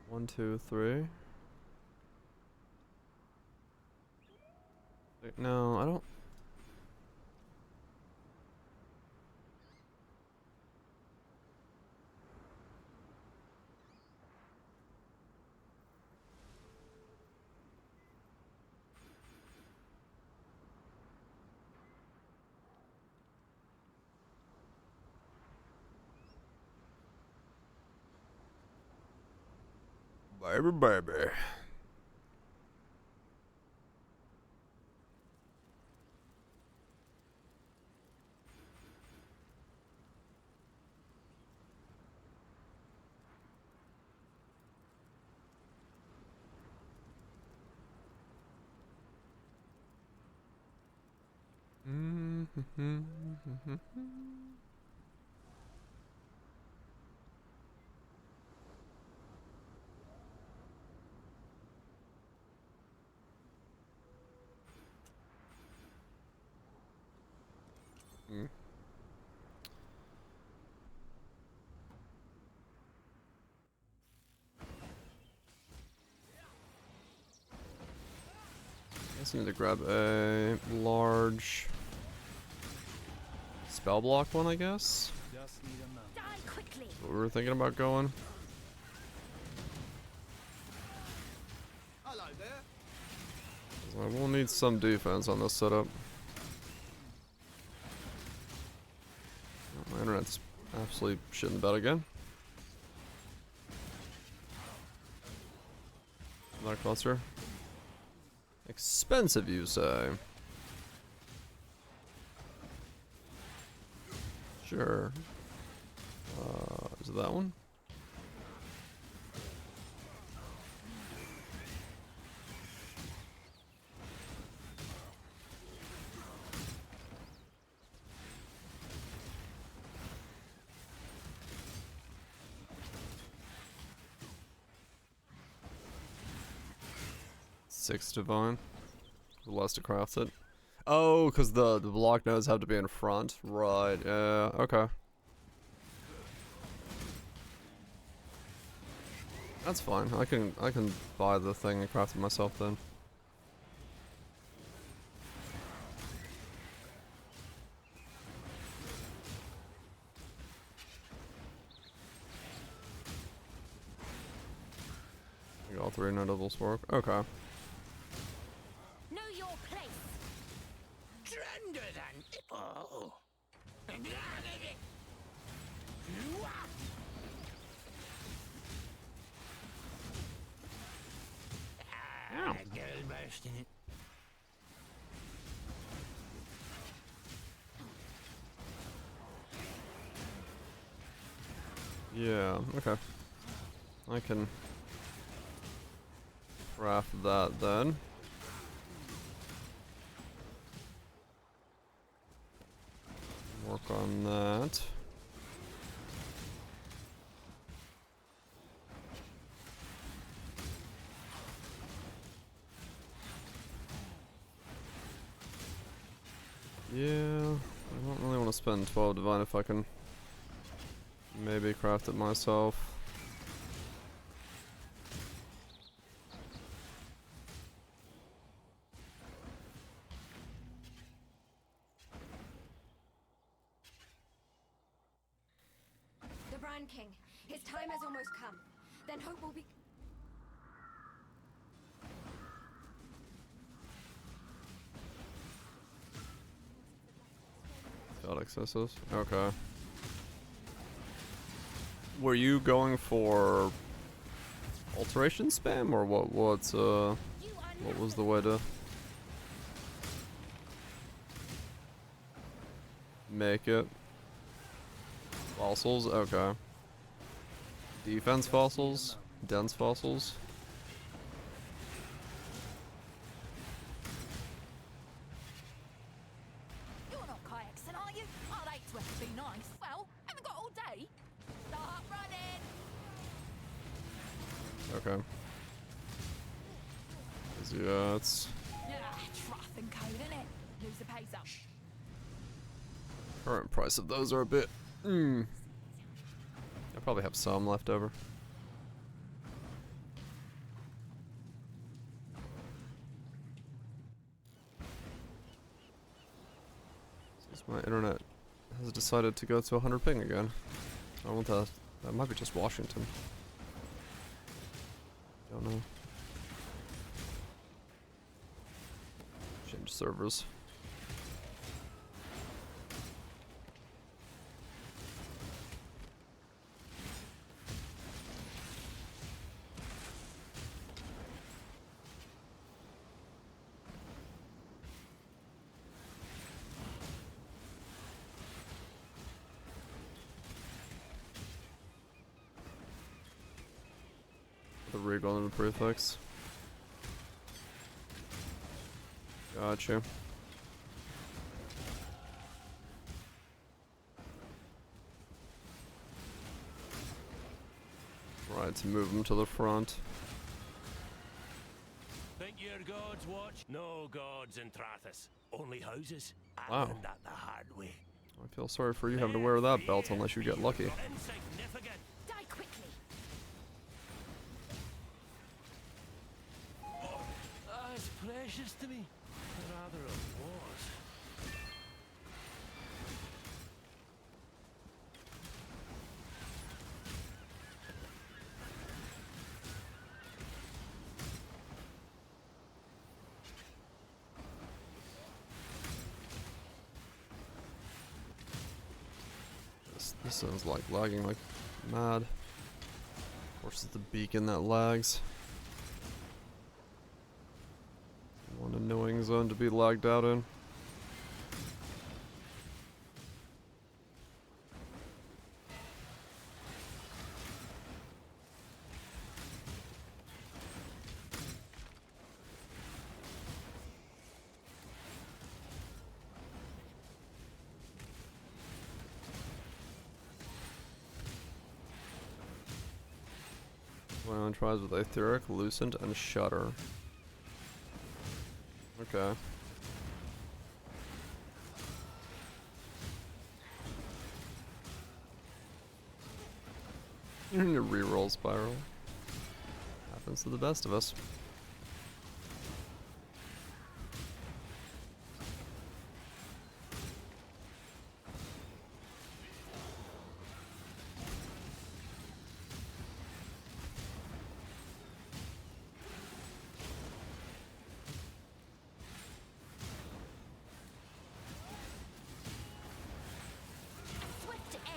S1: One, two, three. No, I don't. Baby, baby. I guess I need to grab a large spell block one, I guess.
S4: Just need a moment.
S10: Die quickly.
S1: What we were thinking about going.
S12: Hello there.
S1: I will need some defense on this setup. Oh, my internet's absolutely shitting the bed again. Black cluster. Expensive, you say? Sure. Is it that one? Six divine. Less to craft it. Oh, because the block nodes have to be in front. Right, yeah, okay. That's fine. I can buy the thing and craft it myself then. All three notables work. Okay.
S10: Know your place.
S8: Trender than nipple. Girl burst in it.
S1: Yeah, okay. I can craft that then. Work on that. Yeah, I don't really want to spend 12 divine if I can maybe craft it myself.
S10: The Brand King. His time has almost come. Then hope will be...
S1: Got excesses. Okay. Were you going for alteration spam or what was the way to make it? Fossils? Okay. Defense fossils? Dense fossils?
S5: You're not Kayakson, are you? I'd hate to have to be nice. Well, haven't got all day. Start running!
S1: Okay. Yeah, it's
S5: Trough and code, innit? Lose the pace up.
S1: current price of those are a bit. I probably have some left over. Since my internet has decided to go to 100 ping again. I want that. That might be just Washington. Don't know. Change servers. The reroll and the prefix. Gotcha. Right, to move them to the front.
S13: Think your gods watch? No gods in Trathis. Only houses. I
S1: Wow.
S13: learned that the hard way.
S1: I feel sorry for you having to wear that belt unless you get lucky.
S13: Insignificant.
S10: Die quickly.
S13: It's precious to me. Or rather, it was.
S1: This sounds like lagging like mad. Of course, it's the beacon that lags. One annoying zone to be lagged out in. One tries with Aetheric, Lucent, and Shudder. Okay. A reroll spiral. Happens to the best of us.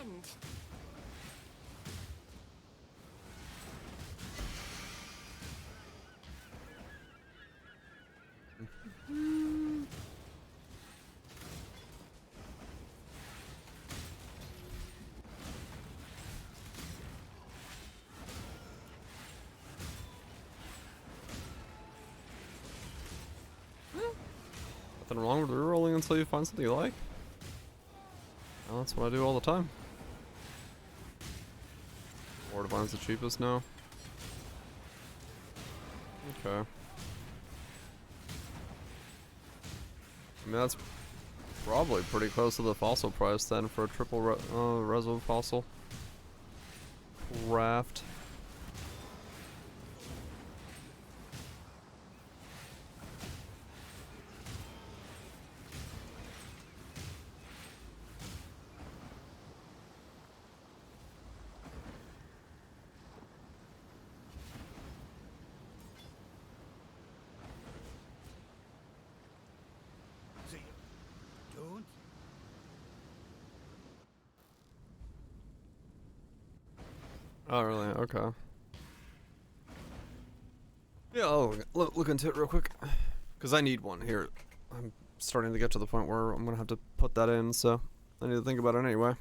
S5: end.
S1: Nothing wrong with rerolling until you find something you like. Well, that's what I do all the time. War Divine's the cheapest now. Okay. I mean, that's probably pretty close to the fossil price then for a triple reso fossil craft.
S8: See, don't.
S1: Oh, really? Okay. Yeah, I'll look into it real quick. Because I need one here. I'm starting to get to the point where I'm going to have to put that in, so I need to think about it anyway.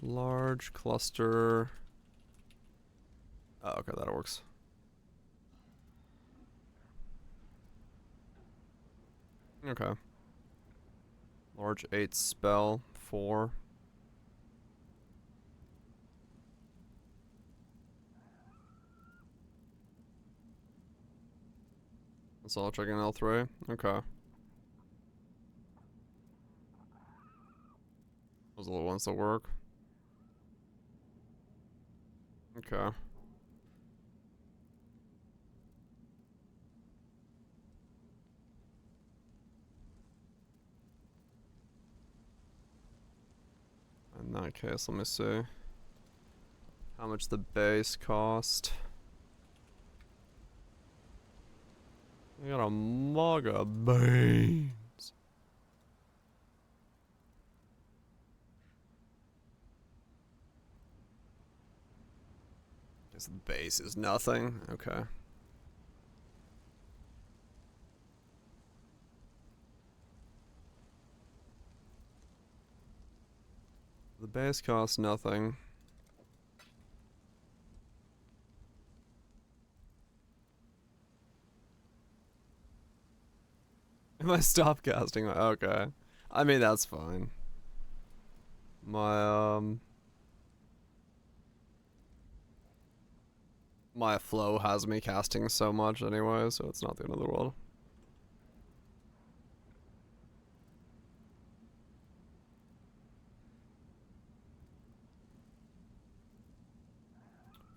S1: Large cluster. Oh, okay, that works. Okay. Large 8 spell 4. That's all checking L3. Okay. Those are the ones that work. Okay. In that case, let me see how much the base cost. I got a mug of beans. Guess the base is nothing. Okay. The base costs nothing. If I stop casting, okay. I mean, that's fine. My flow has me casting so much anyway, so it's not the end of the world.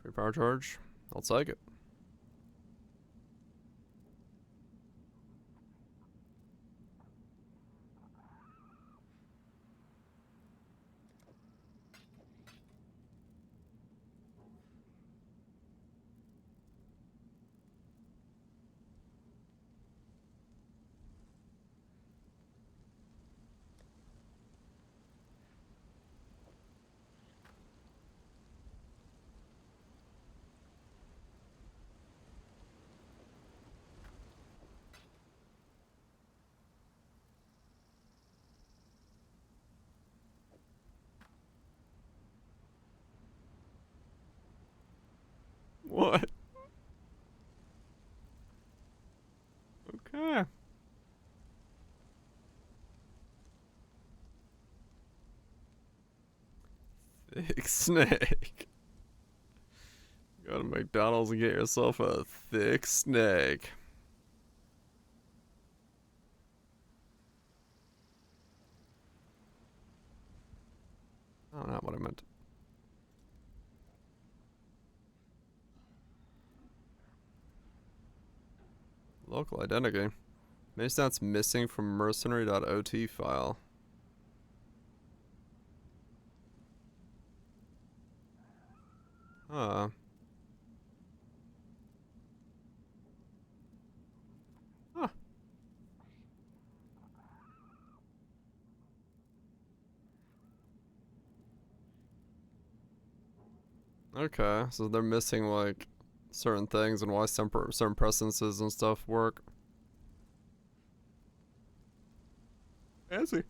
S1: Free power charge. I'll take it. What? Okay. Thick snake. Go to McDonald's and get yourself a thick snake. Oh, not what I meant. Local identity. Maybe that's missing from mercenary.ot file. Huh. Huh. Okay, so they're missing like certain things and why certain presences and stuff work. I see.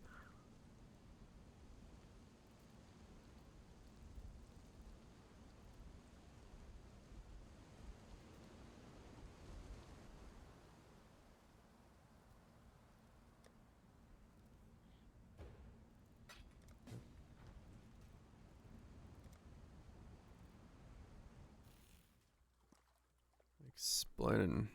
S1: Explaining.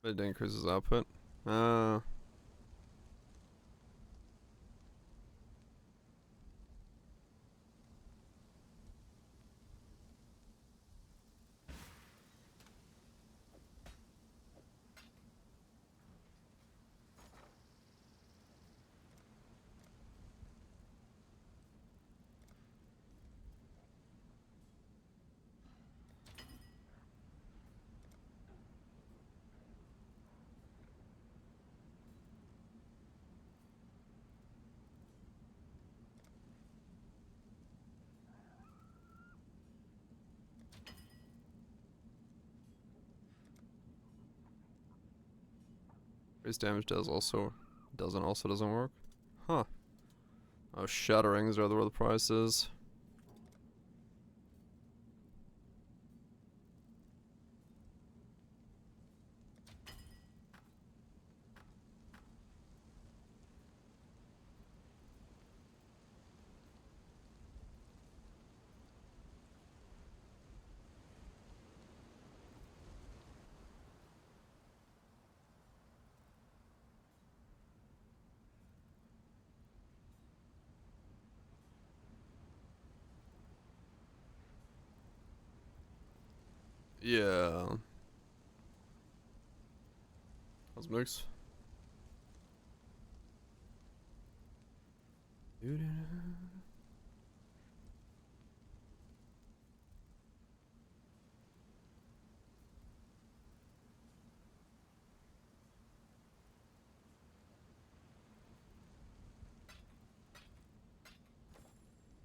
S1: It increases output. Base damage doesn't work. Huh. Oh, shatterings are where the price is. Yeah. Cosmics.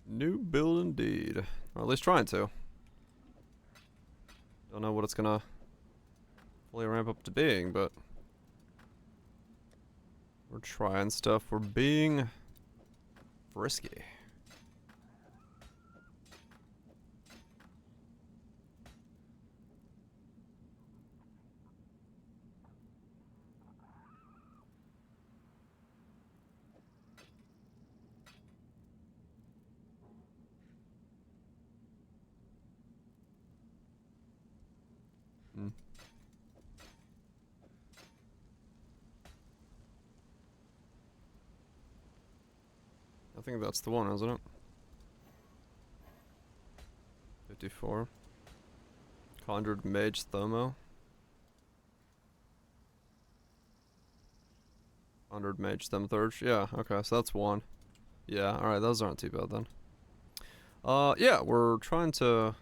S1: New build indeed. Or at least trying to. Don't know what it's gonna fully ramp up to being, but we're trying stuff. We're being frisky. Hmm. I think that's the one, isn't it? 54. Conjured Mage Thomo. 100 Mage Stem Thurge. Yeah, okay, so that's one. Yeah, alright, those aren't too bad then. Yeah, we're trying to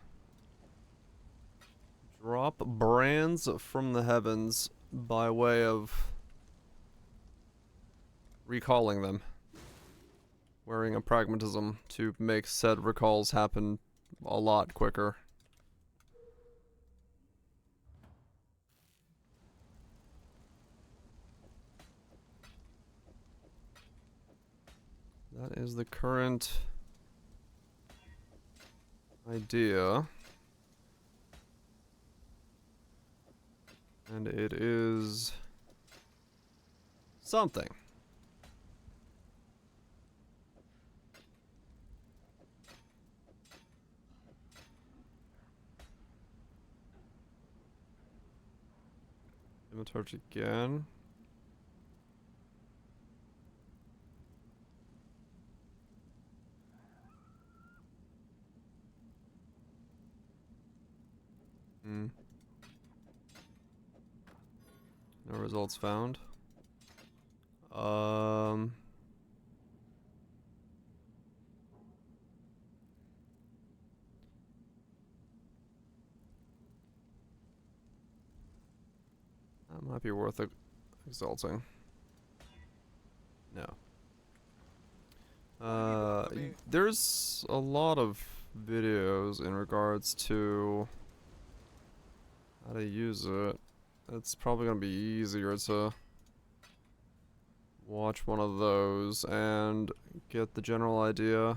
S1: drop brands from the heavens by way of recalling them. Wearing a pragmatism to make said recalls happen a lot quicker. That is the current idea. And it is something. Torch again. Results found. That might be worth exalting. No. There's a lot of videos in regards to how to use it. It's probably gonna be easier to watch one of those and get the general idea.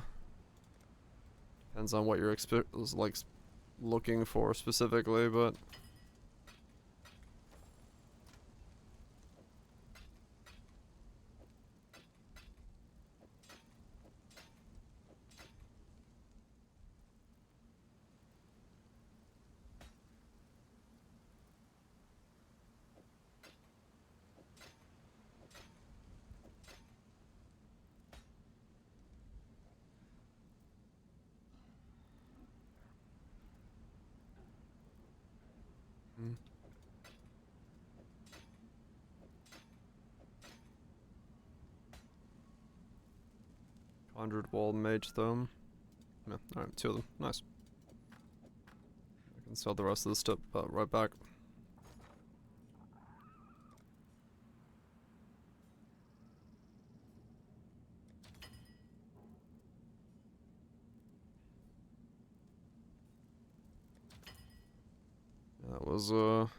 S1: Depends on what you're like looking for specifically, but Conjured Wall Mage Thumb. Yeah, alright, 2 of them. Nice. I can sell the rest of the stuff right back. That was, you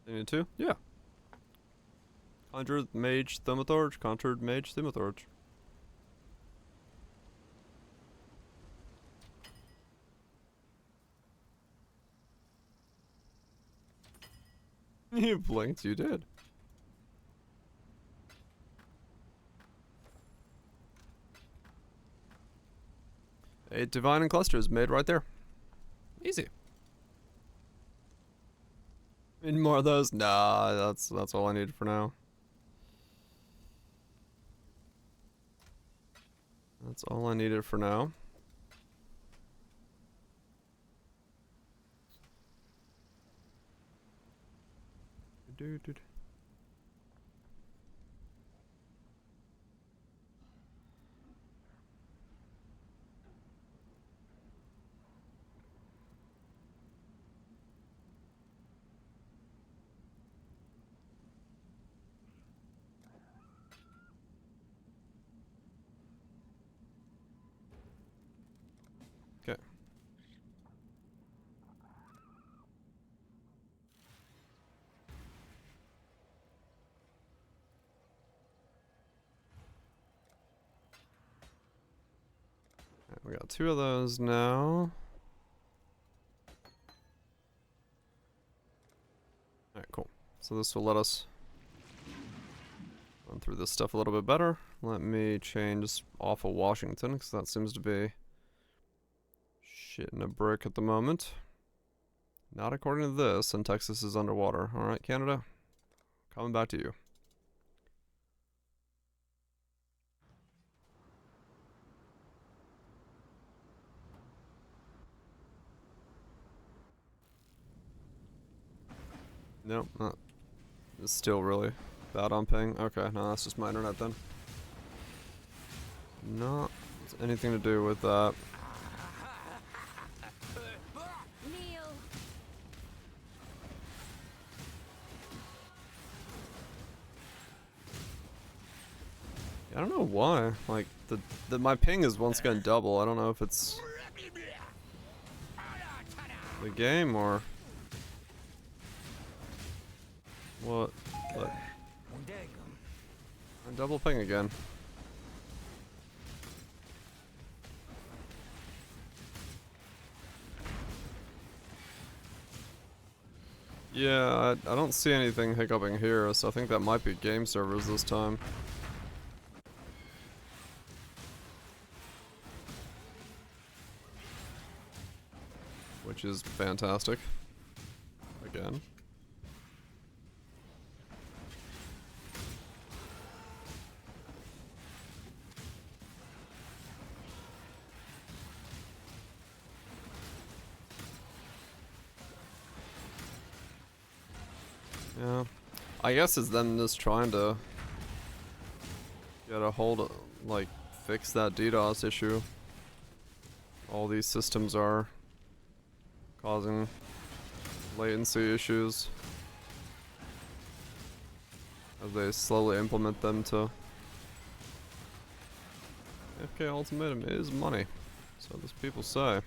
S1: need 2? Yeah. Conjured Mage Thaumaturge, Conjured Mage Thaumaturge. You blinked, you did. A Divine and Clusters made right there. Easy. Need more of those? Nah, that's all I need for now. That's all I needed for now. Dude. Okay. We got 2 of those now. Alright, cool. So this will let us run through this stuff a little bit better. Let me change off of Washington, because that seems to be shitting a brick at the moment. Not according to this, and Texas is underwater. Alright, Canada. Coming back to you. Nope, not. It's still really bad on ping. Okay, no, that's just my internet then. Not anything to do with that.
S10: Kneel.
S1: I don't know why. Like my ping is once again double. I don't know if it's the game or what. But I'm double ping again. Yeah, I don't see anything hiccuping here, so I think that might be game servers this time. Which is fantastic. Again. Yeah. I guess it's them just trying to get a hold of, like, fix that DDoS issue. All these systems are causing latency issues as they slowly implement them to. FK Ultimatum is money, so those people say.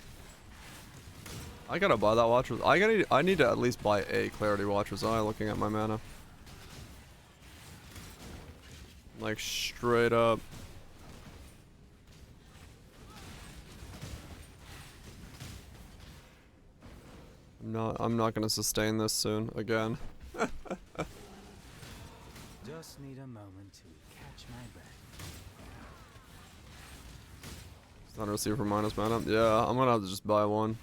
S1: I gotta buy that Watcher's. I need to at least buy a Clarity Watcher's Eye. Looking at my mana, like straight up. I'm not gonna sustain this soon again.
S4: Just need a moment to catch my breath.
S1: Thunder Receiver minus mana. Yeah, I'm gonna have to just buy one.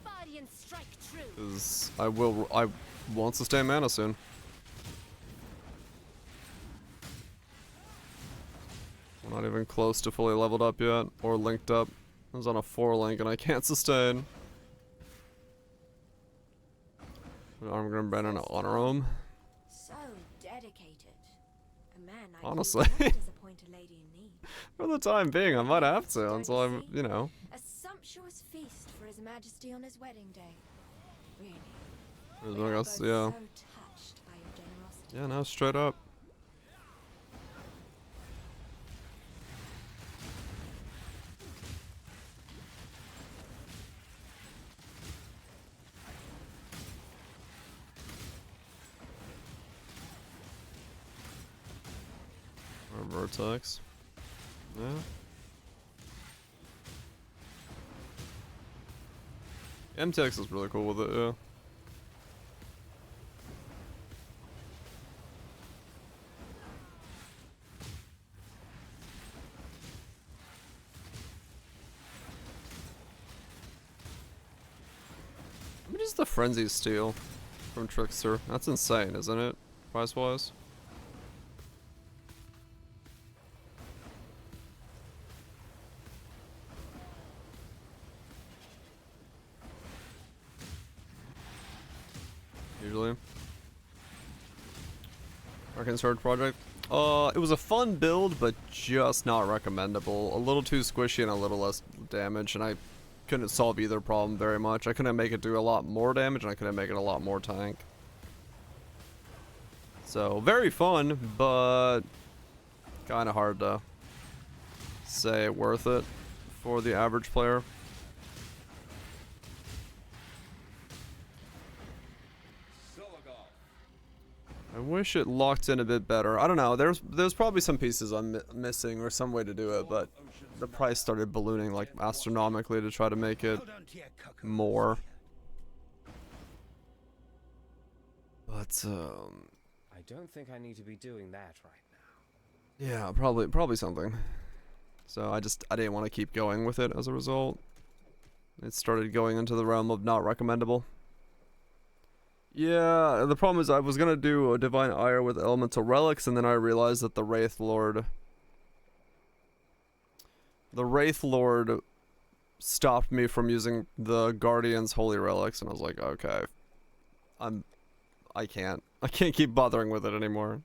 S5: Body and strike true.
S1: Cause I won't sustain mana soon. I'm not even close to fully leveled up yet, or linked up. I was on a 4 link and I can't sustain. I'm gonna ban an honor home.
S10: So dedicated. A man I
S1: Honestly.
S10: disappoint a lady in need.
S1: For the time being, I might have to until I'm, you know.
S10: A sumptuous feast for His Majesty on his wedding day. Really.
S1: I
S10: We are
S1: guess,
S10: both
S1: yeah.
S10: so touched by your generosity.
S1: Yeah, no, straight up. Or Vertex. Yeah. MTX is really cool with it, yeah. How much is the Frenzy Steel from Trickster? That's insane, isn't it? Price-wise? Usually. Arcane Sword Project. It was a fun build, but just not recommendable. A little too squishy and a little less damage, and I couldn't solve either problem very much. I couldn't make it do a lot more damage, and I couldn't make it a lot more tank. So, very fun, but kind of hard to say worth it for the average player. I wish it locked in a bit better. I don't know. There's probably some pieces I'm missing or some way to do it, but the price started ballooning like astronomically to try to make it more. But
S3: I don't think I need to be doing that right now.
S1: yeah, probably something. So I didn't want to keep going with it as a result. It started going into the realm of not recommendable. Yeah, the problem is I was gonna do a Divine Ire with Elemental Relics, and then I realized that the Wraith Lord stopped me from using the Guardian's Holy Relics, and I was like, okay, I can't keep bothering with it anymore.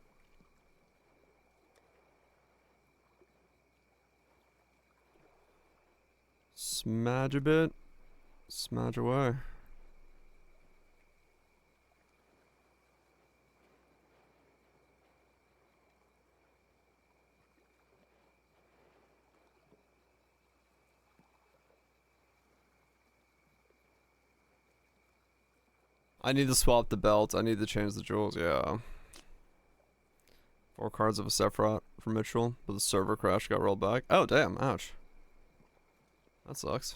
S1: Smudge a bit, smudge away. I need to swap the belt. I need to change the jewels. Yeah. 4 cards of a Sephiroth from Mitchell, but the server crash got rolled back. Oh, damn. Ouch. That sucks.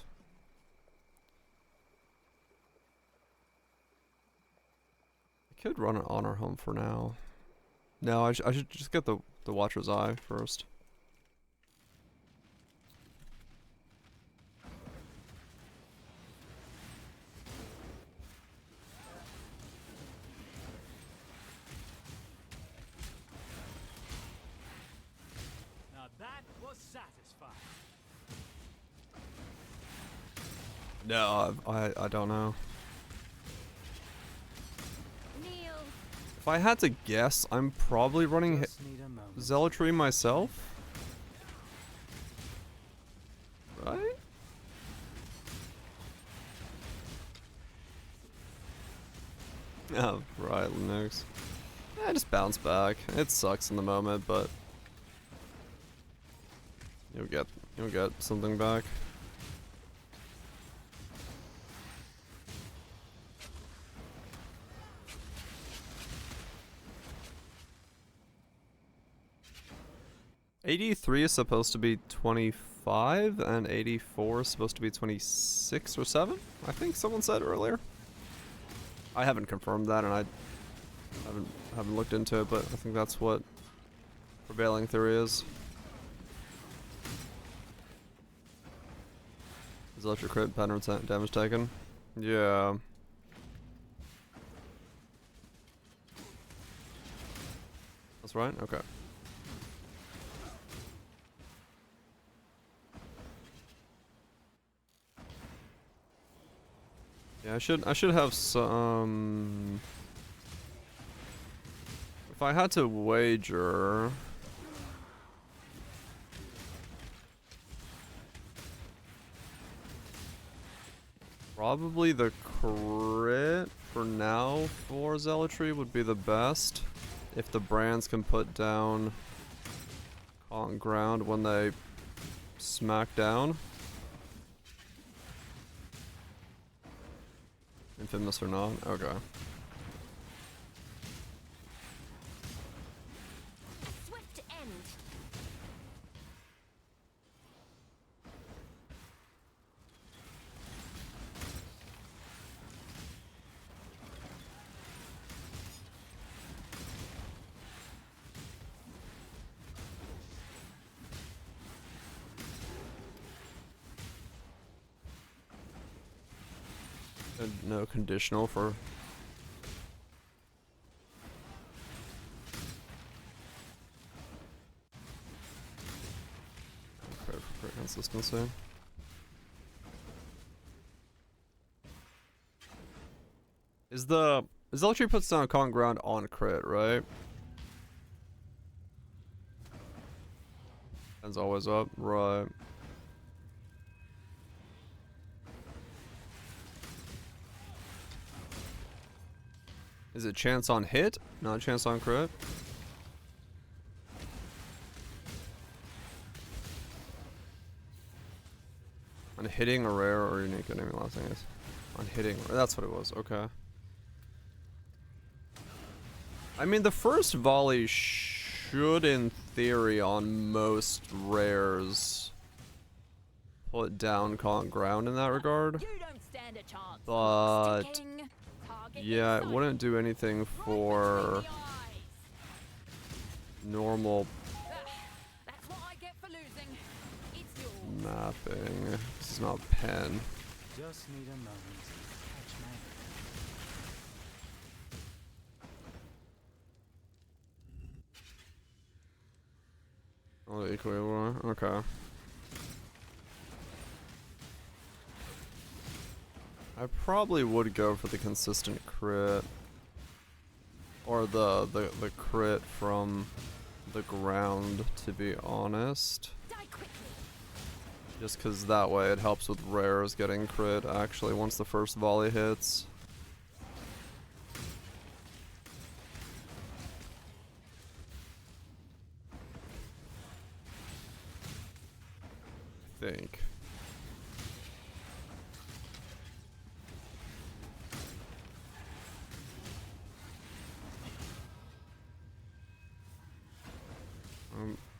S1: I could run an honor home for now. No, I should just get the Watcher's Eye first.
S4: Now that was satisfying.
S1: No, I don't know.
S5: Kneel.
S1: I had to guess, I'm probably running Zealotry myself. Right? Oh, right, Linux. Yeah, just bounce back. It sucks in the moment, but you'll get something back. $83 is supposed to be 25, and 84 is supposed to be 26 or 7. I think someone said earlier. I haven't confirmed that, and I haven't looked into it, but I think that's what prevailing theory is. Is that your crit pattern damage taken? Yeah. That's right? Okay. Yeah, I should have some. If I had to wager, probably the crit for now for Zealotry would be the best. If the brands can put down on ground when they smack down. Infamous or not? Okay.
S5: Swift end.
S1: No conditional for. Okay, for consistency. Is Zealotry puts down a common ground on crit, right? Ends always up, right? Is it chance on hit, not chance on crit? On hitting a rare or unique enemy, last thing is. On hitting, that's what it was, okay. I mean, the first volley should, in theory, on most rares, put down common ground in that regard. But yeah, it wouldn't do anything for normal mapping. This is not pen.
S4: Just need a moment to catch my
S1: Oh, equally more. Okay. I probably would go for the consistent crit. Or the crit from the ground, to be honest. Just because that way it helps with rares getting crit, actually, once the first volley hits. I think.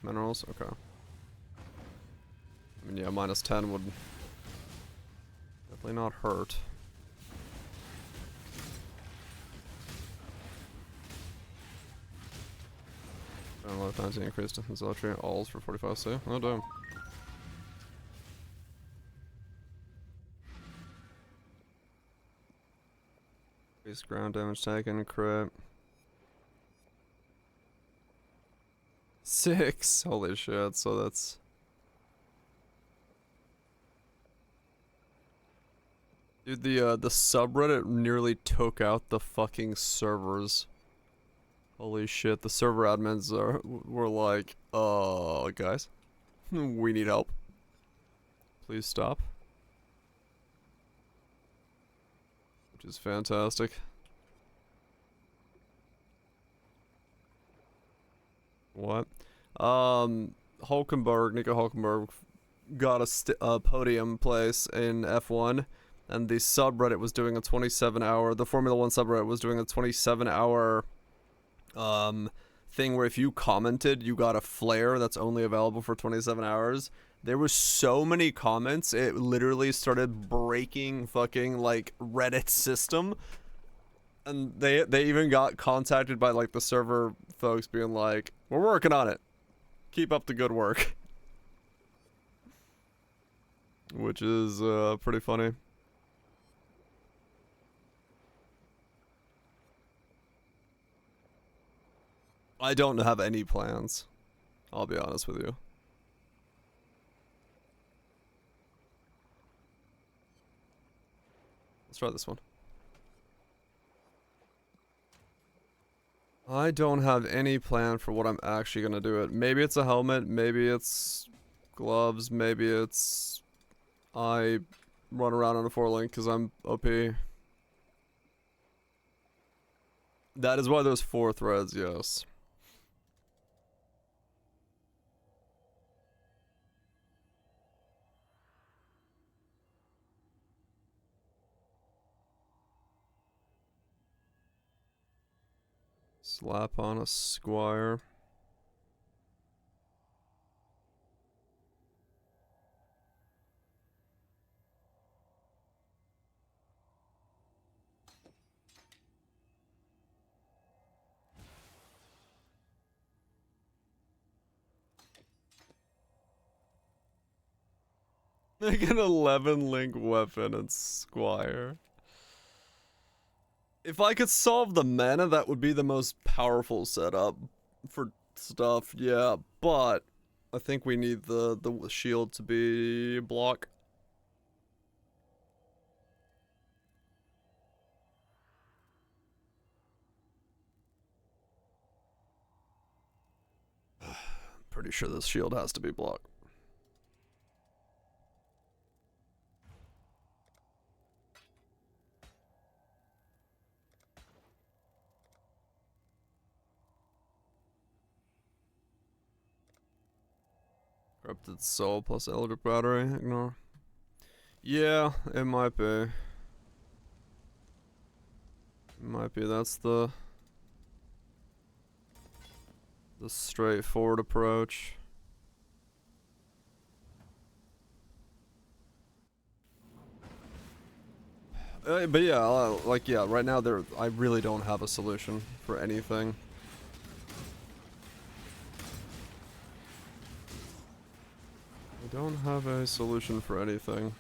S1: Minerals? Okay. I mean, yeah, -10 would definitely not hurt. And a lot of times he increased in Zealotry alls for 45C. Oh, damn. Increased ground damage taken, crit. 6! Holy shit, so that's... Dude, the subreddit nearly took out the fucking servers Holy shit, the server admins were like, guys, we need help. Please stop. Which is fantastic. What? Hulkenberg, Nico Hulkenberg got a podium place in F1, and the subreddit was doing a 27-hour, the Formula 1 subreddit was doing a 27-hour thing where if you commented, you got a flare that's only available for 27 hours. There was so many comments, it literally started breaking fucking, like, Reddit system. And they even got contacted by, like, the server folks being like, we're working on it. Keep up the good work. Which is, pretty funny. I don't have any plans. I'll be honest with you. Let's try this one. I don't have any plan for what I'm actually gonna do it. Maybe it's a helmet, maybe it's gloves, maybe it's I run around on a 4-link because I'm OP. That is why there's 4 threads, yes. Slap on a squire. Make an 11-link weapon and squire. If I could solve the mana, that would be the most powerful setup for stuff, yeah, but I think we need the shield to be block. Pretty sure this shield has to be block. Corrupted soul plus eldritch battery, ignore. Yeah, it might be. It might be, that's the straightforward approach. But yeah, like, yeah, right now I really don't have a solution for anything. I don't have a solution for anything.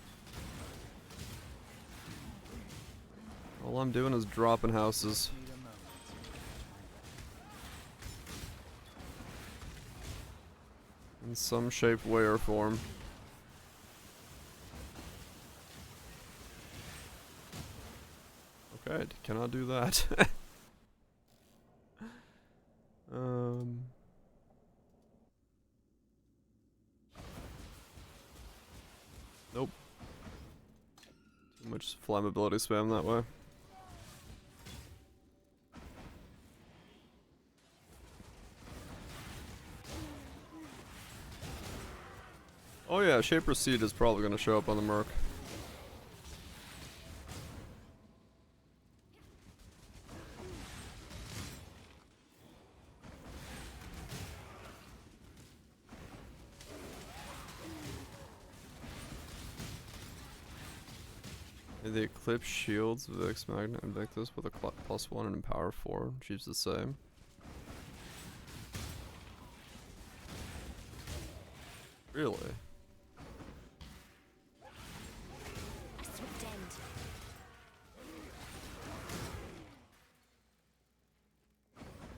S1: All I'm doing is dropping houses. In some shape, way, or form. Okay, cannot do that. Nope. Too much flammability spam that way. Oh yeah, Shaper Seed is probably going to show up on the Merc. The Eclipse shields Vix Magnet Invictus with a +1 and Empower 4. She's the same. Really?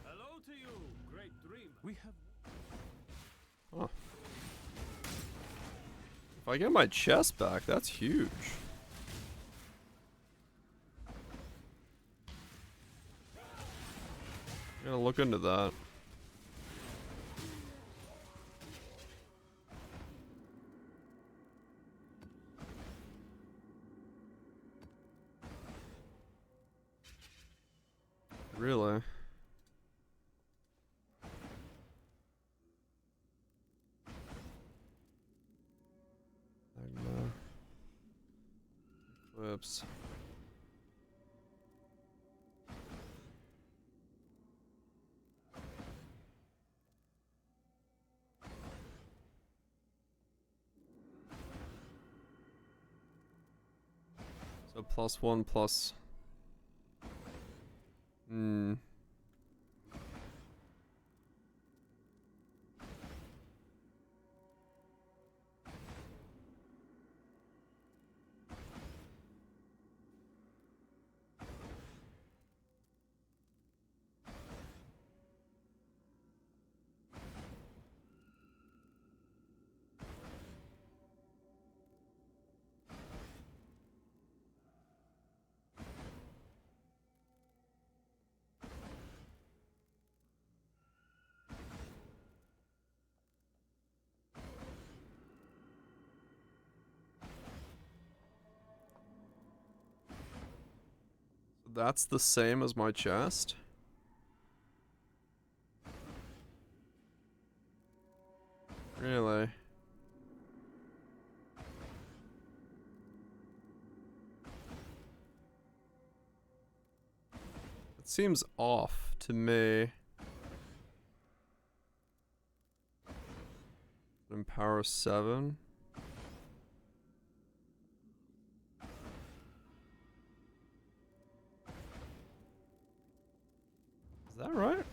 S13: Hello to you, great dream.
S11: We have.
S1: Huh. If I get my chest back, that's huge. I'm gonna look into that. Really? Magma. Eclipse. So +1 plus. Hmm. That's the same as my chest? Really? It seems off to me. Empower 7. Is that right?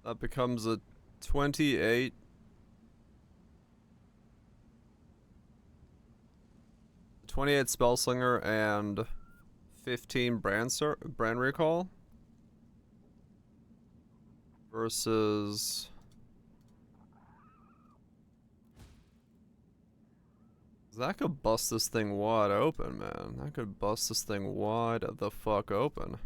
S1: That becomes a 28. 28 Spellslinger and 15 brand recall versus that could bust this thing wide open, man. That could bust this thing wide the fuck open.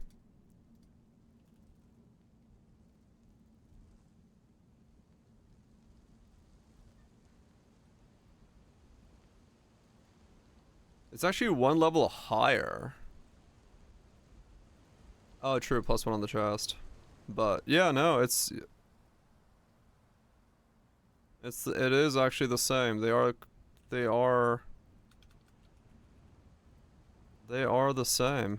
S1: It's actually one level higher. Oh, true. +1 on the chest. But yeah, no, it is actually the same. They are the same.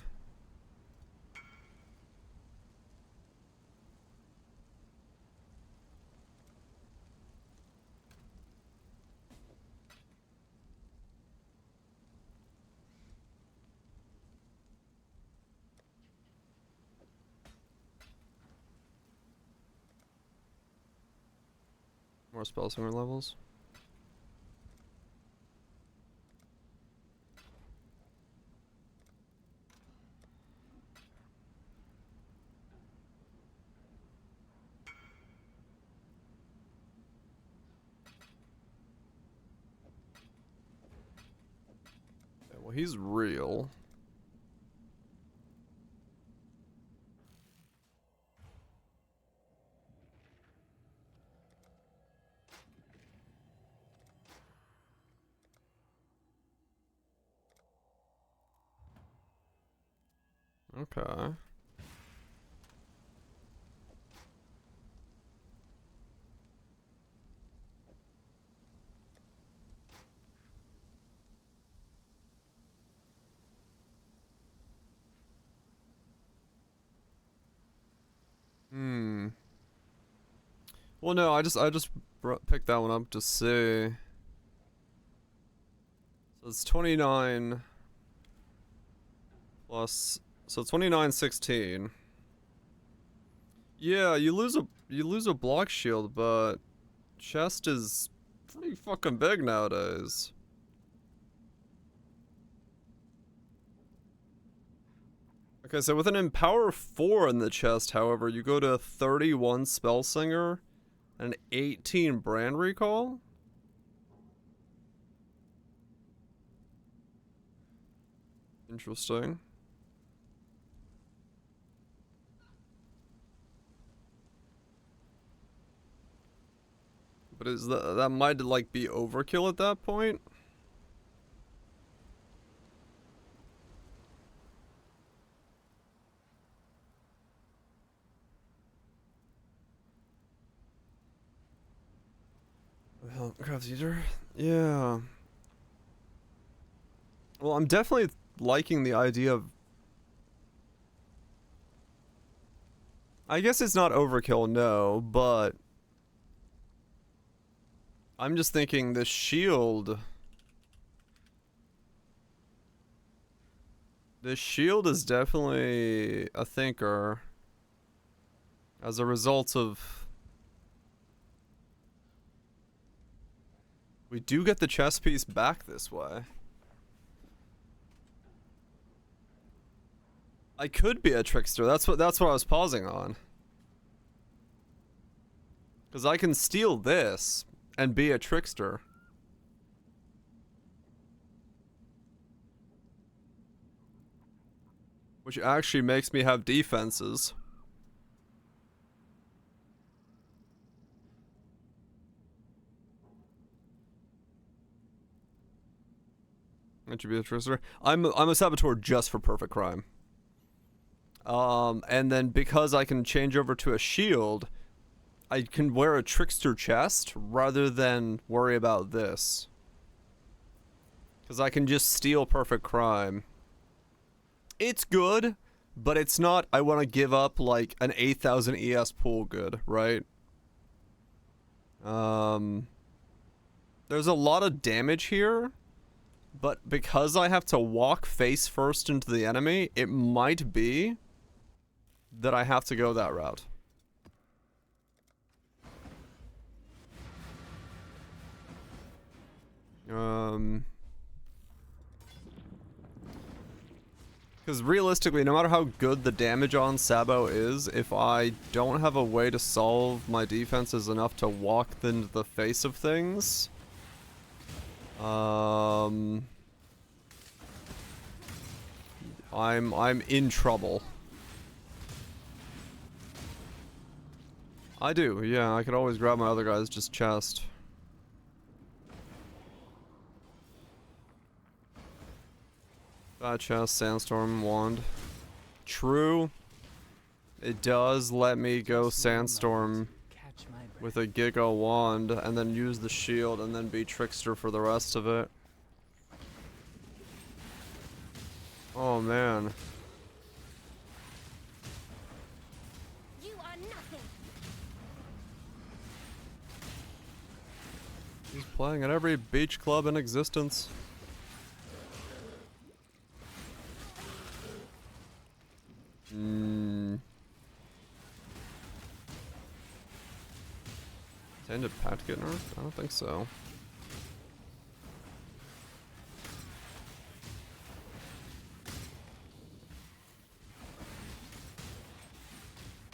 S1: More Spellslinger levels. Okay, well, he's real. Okay. Hmm. Well, no, I just picked that one up to see. So it's 29 plus, so 29, 16. Yeah, you lose a block shield, but chest is pretty fucking big nowadays. Okay, so with an Empower 4 in the chest, however, you go to 31 Spell Singer and 18 Brand Recall? Interesting. But is that might like be overkill at that point? Well, Crafts Eater? Yeah. Well, I'm definitely liking the idea of... I guess it's not overkill, no, but... I'm just thinking the shield... The shield is definitely a thinker. As a result of... We do get the chess piece back this way. I could be a trickster. That's what I was pausing on. Cause I can steal this and be a trickster. Which actually makes me have defenses. That should be a trickster. I'm a saboteur just for perfect crime. And then because I can change over to a shield, I can wear a trickster chest rather than worry about this. Because I can just steal perfect crime. It's good, but it's not, I want to give up like an 8,000 ES pool good, right? There's a lot of damage here, but because I have to walk face first into the enemy, it might be that I have to go that route. Because realistically, no matter how good the damage on Sabo is, if I don't have a way to solve my defenses enough to walk into the face of things, I'm in trouble. I do, yeah, I could always grab my other guy's just chest. Chest, Sandstorm, Wand. True. It does let me go Sandstorm with a Giga Wand and then use the shield and then be Trickster for the rest of it. Oh man.
S10: You are nothing.
S1: He's playing at every beach club in existence. Did Pat get nerfed? I don't think so.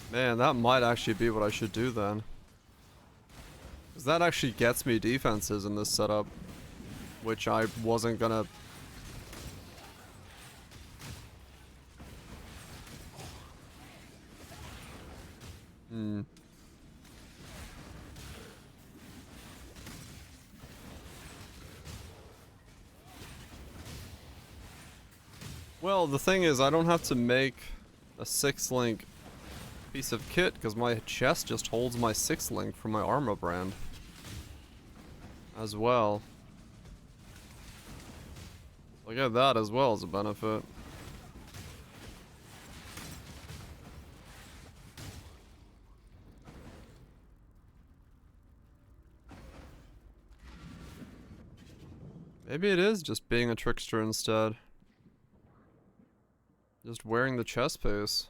S1: Man, that might actually be what I should do then. Because that actually gets me defenses in this setup. Which I wasn't gonna... Well, the thing is, I don't have to make a 6-link piece of kit, because my chest just holds my 6-link from my Arma brand. As well. I get that as well as a benefit. Maybe it is just being a trickster instead. Just wearing the chest piece.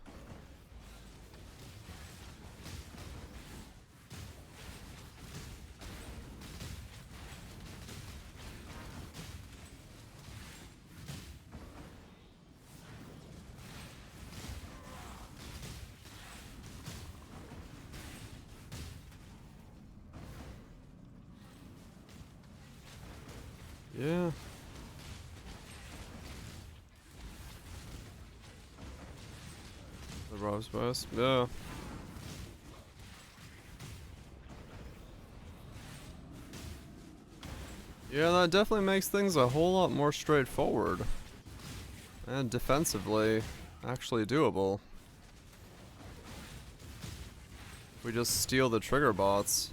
S1: Yeah. The Rose Burst, yeah. Yeah, that definitely makes things a whole lot more straightforward. And defensively, actually doable. We just steal the trigger bots.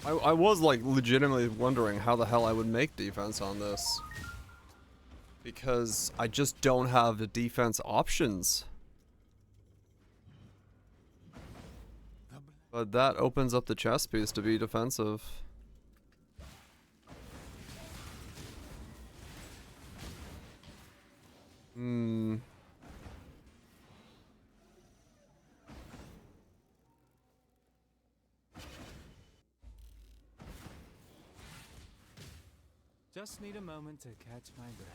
S1: I was like legitimately wondering how the hell I would make defense on this. Because I just don't have the defense options. But that opens up the chess piece to be defensive. Hmm.
S4: Just need a moment to catch my breath.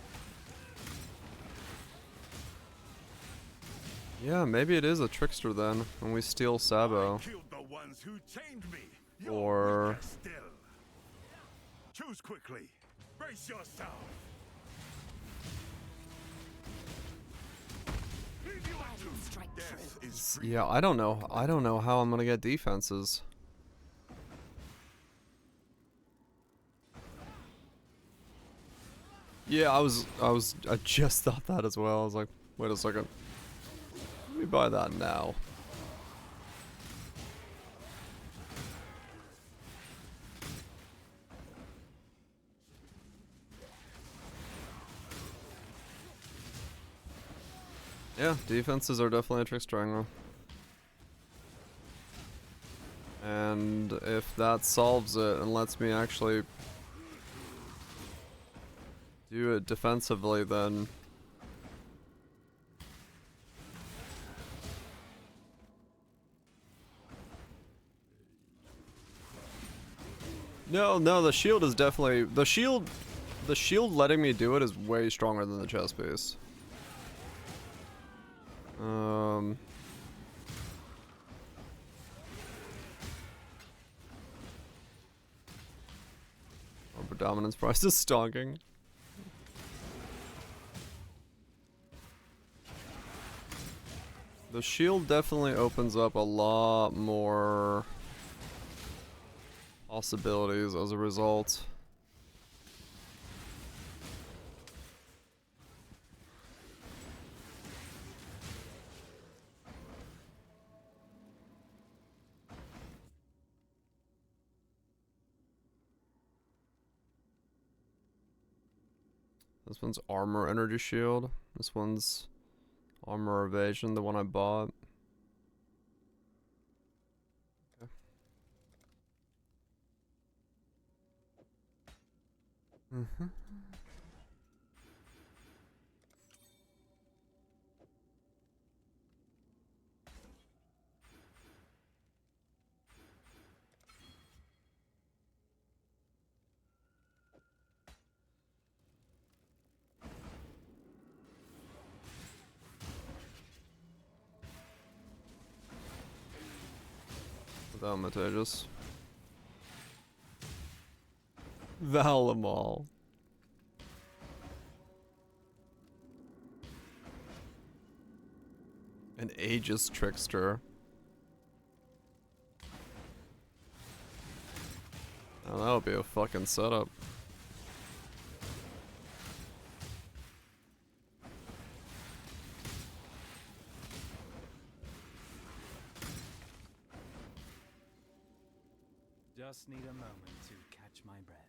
S1: Yeah, maybe it is a trickster then, when we steal Sabo.
S2: Killed the ones who chained me.
S1: Or...
S2: Still. Choose quickly. Brace yourself. Death is free.
S1: Yeah, I don't know. I don't know how I'm gonna get defenses. Yeah, I just thought that as well. I was like, wait a second. Let me buy that now. Yeah, defenses are definitely a trick triangle. And if that solves it and lets me actually do it defensively, then no, the shield is definitely the shield letting me do it is way stronger than the chest piece. Over dominance price is stonking. The shield definitely opens up a lot more possibilities as a result. This one's armor energy shield. This one's armor evasion, the one I bought. Okay. Thaumaturgus. Valamal. An Aegis trickster. Oh, that would be a fucking setup.
S4: Just need a moment to catch my breath.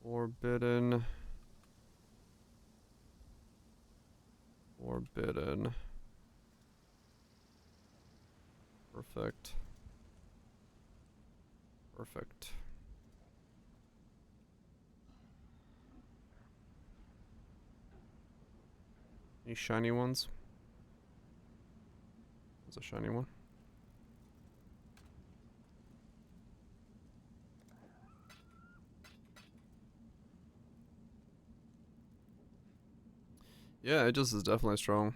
S1: Forbidden. Forbidden. Perfect. Perfect. Any shiny ones? There's a shiny one. Yeah, Aegis is definitely strong.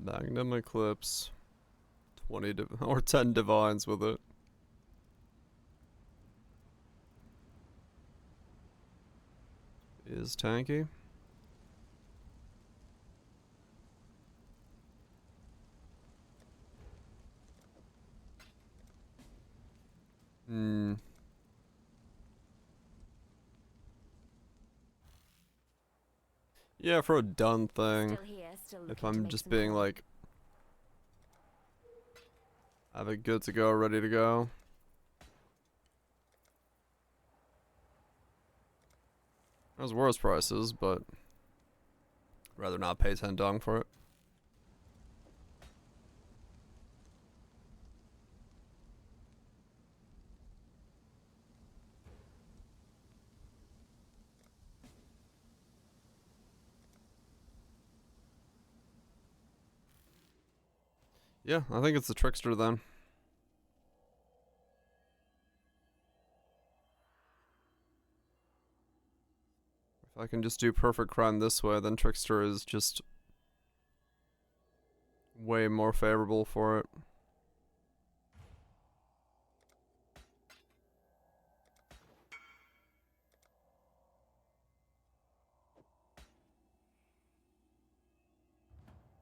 S1: Magnum Eclipse. 20 or 10 divines with it. Is tanky. Hmm. Yeah, for a done thing. If I'm just being like, have it good to go, ready to go. There's worse prices, but rather not pay 10 dong for it. Yeah, I think it's the Trickster then. If I can just do Perfect Crime this way, then Trickster is just way more favorable for it.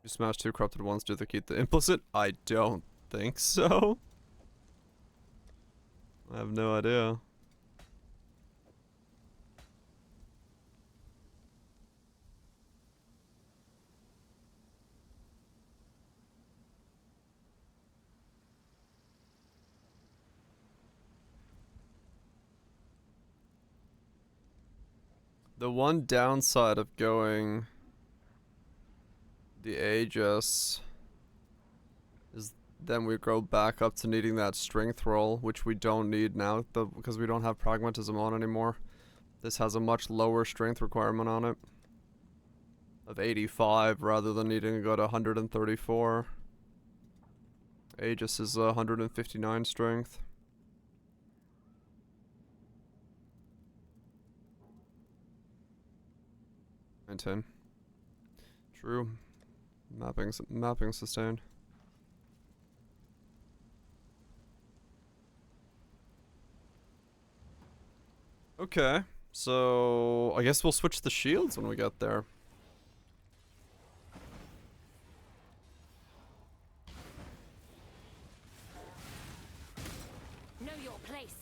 S1: You smash 2 corrupted ones, do they keep the implicit? I don't think so. I have no idea. The one downside of going the Aegis is then we go back up to needing that strength roll, which we don't need now because we don't have pragmatism on anymore. This has a much lower strength requirement on it of 85 rather than needing to go to 134. Aegis is 159 strength. And 10. True. Mapping sustained. Okay, so I guess we'll switch the shields when we get there.
S5: Know your place.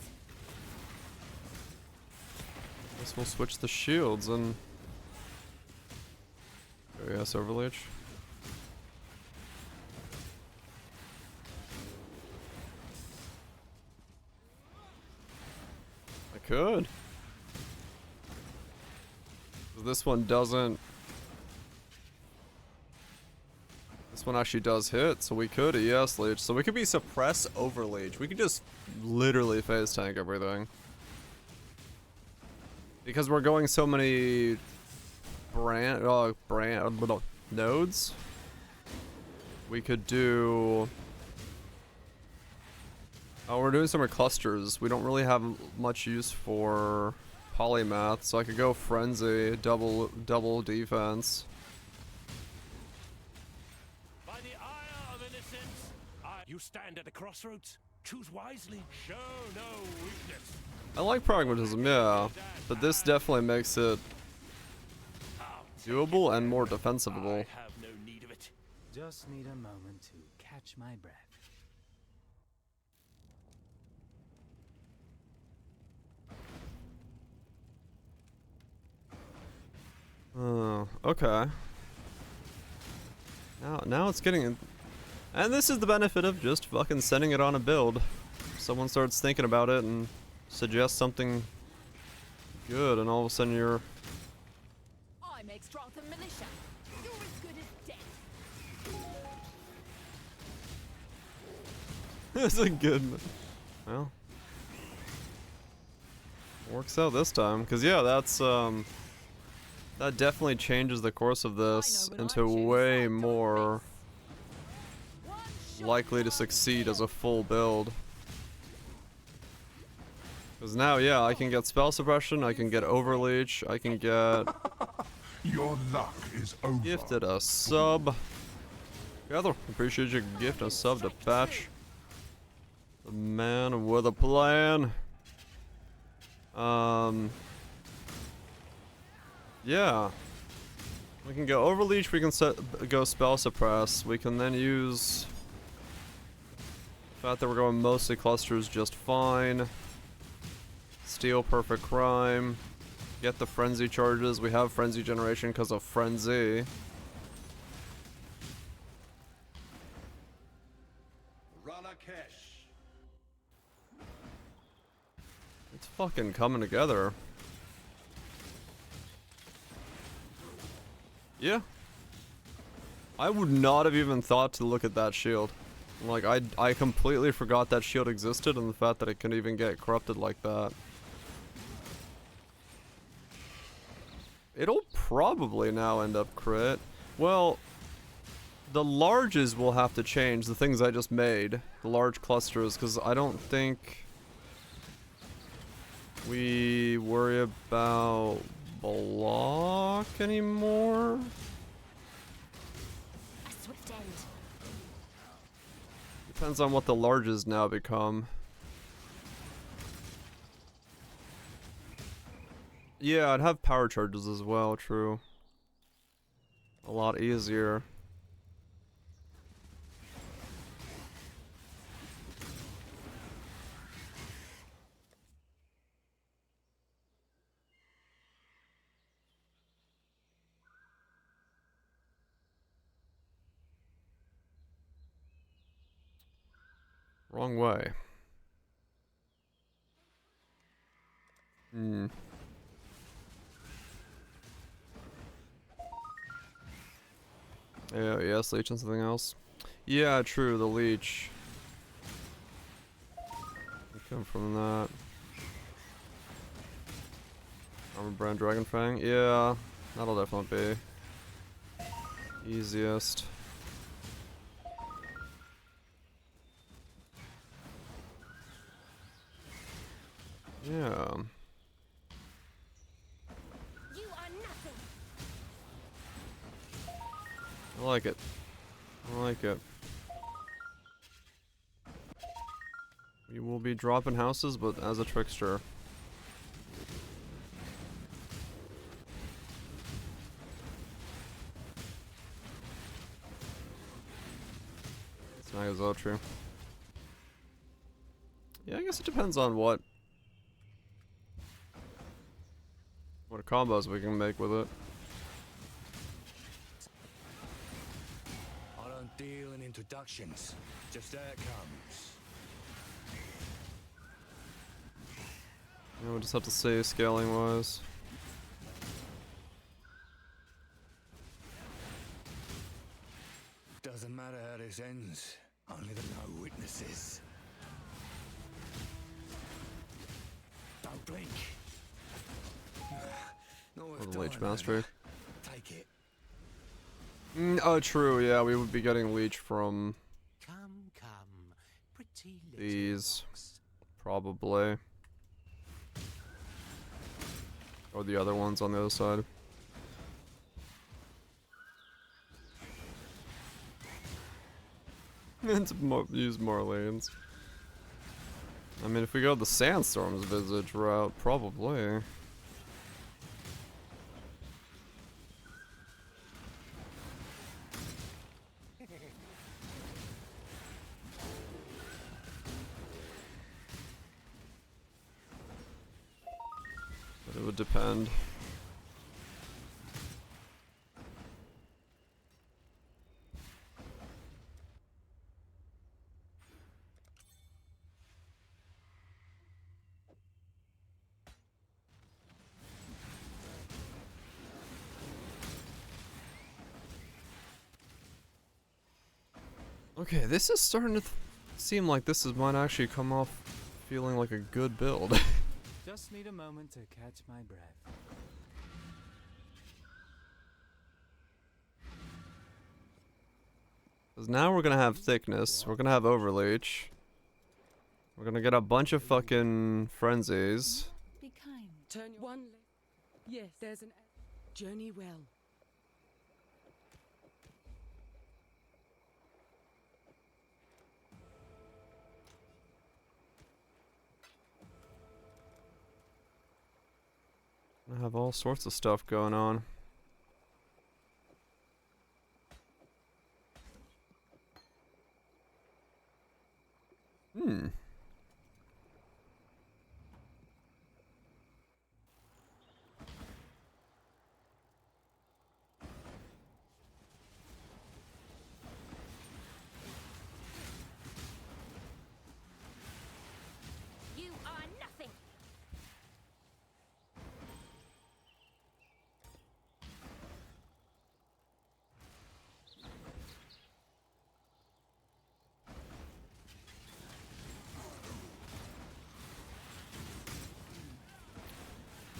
S1: Guess we'll switch the shields and. Oh yes, Overleech. I could. This one doesn't. This one actually does hit, so we could ES Leech. So we could be suppress Overleech. We could just literally phase tank everything. Because we're going so many nodes. We could do. Oh, we're doing some more clusters. We don't really have much use for polymath, so I could go frenzy, double defense.
S13: By the ire of innocence, you stand at a crossroads. Choose wisely. Show no weakness.
S1: I like pragmatism, yeah, but this definitely makes it doable and more defensible.
S13: I have no need of it.
S4: Just need a moment to catch my breath.
S1: Oh, okay. Now it's getting And this is the benefit of just fucking sending it on a build. Someone starts thinking about it and suggests something good, and all of a sudden you're...
S5: I make Strathan militia. You're as good as dead.
S1: That's a good... Well... Works out this time, because yeah, that's, that definitely changes the course of this into way more likely to succeed as a full build. Because now, yeah, I can get spell suppression, I can get overleech, I can get...
S2: Your luck is over.
S1: Gifted a sub. Gather, appreciate your gift and sub to Patch. The man with a plan. Yeah. We can go overleech, we can go spell suppress, we can then use the fact that we're going mostly clusters just fine. Steal perfect crime. Get the frenzy charges. We have frenzy generation because of frenzy. It's fucking coming together. Yeah. I would not have even thought to look at that shield. Like, I completely forgot that shield existed, and the fact that it can even get corrupted like that. It'll probably now end up crit. Well, the larges will have to change, the things I just made. The large clusters, because I don't think we worry about block anymore.
S10: A swift end.
S1: Depends on what the larges now become. Yeah, I'd have power charges as well, true. A lot easier. Wrong way. Hmm. Yeah, yes, leech and something else. Yeah, true, the leech. Come from that. Armor brand Dragon Fang. Yeah, that'll definitely be easiest. Yeah.
S10: You are nothing.
S1: I like it. I like it. We will be dropping houses, but as a trickster. Snag is all true. Yeah, I guess it depends on what combos we can make with it.
S8: I don't deal in introductions, just how it comes.
S1: You know, we'll just have to see scaling wise.
S8: Doesn't matter how this ends, only the no witnesses. Don't blink.
S1: Or the Leech Mastery.
S8: Take it.
S1: Oh, true, yeah, we would be getting Leech from
S14: Come, come, pretty little
S1: these,
S14: fox.
S1: probably. Or the other ones on the other side. And to use Marlene's. I mean, if we go the Sandstorm's Visage route, probably. But it would depend. Okay, this is starting to seem like might actually come off feeling like a good build.
S4: Just need a moment to catch my breath.
S1: Because now we're gonna have thickness, we're gonna have overleach. We're gonna get a bunch of fucking frenzies.
S9: Be kind. Turn one. Yes, there's an journey well.
S1: I have all sorts of stuff going on. Hmm.
S5: You are nothing.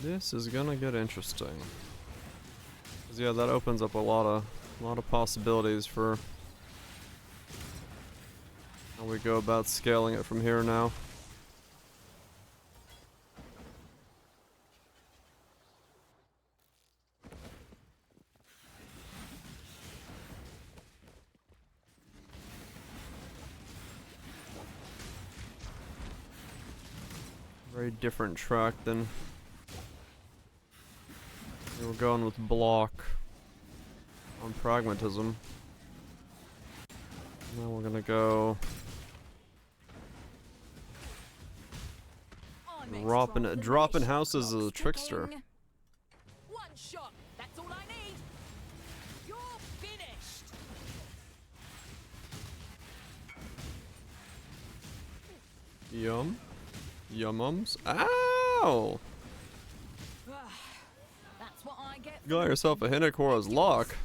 S1: This is gonna get interesting. 'Cause yeah, that opens up a lot of possibilities for how we go about scaling it from here now. Very different track than we were going with block on pragmatism. Now we're gonna go dropping houses as a trickster.
S5: One shot. That's all I need. You're finished.
S1: Yum. Yum-ums. Ow!
S5: That's what I get.
S1: You got yourself a Hinakora's lock.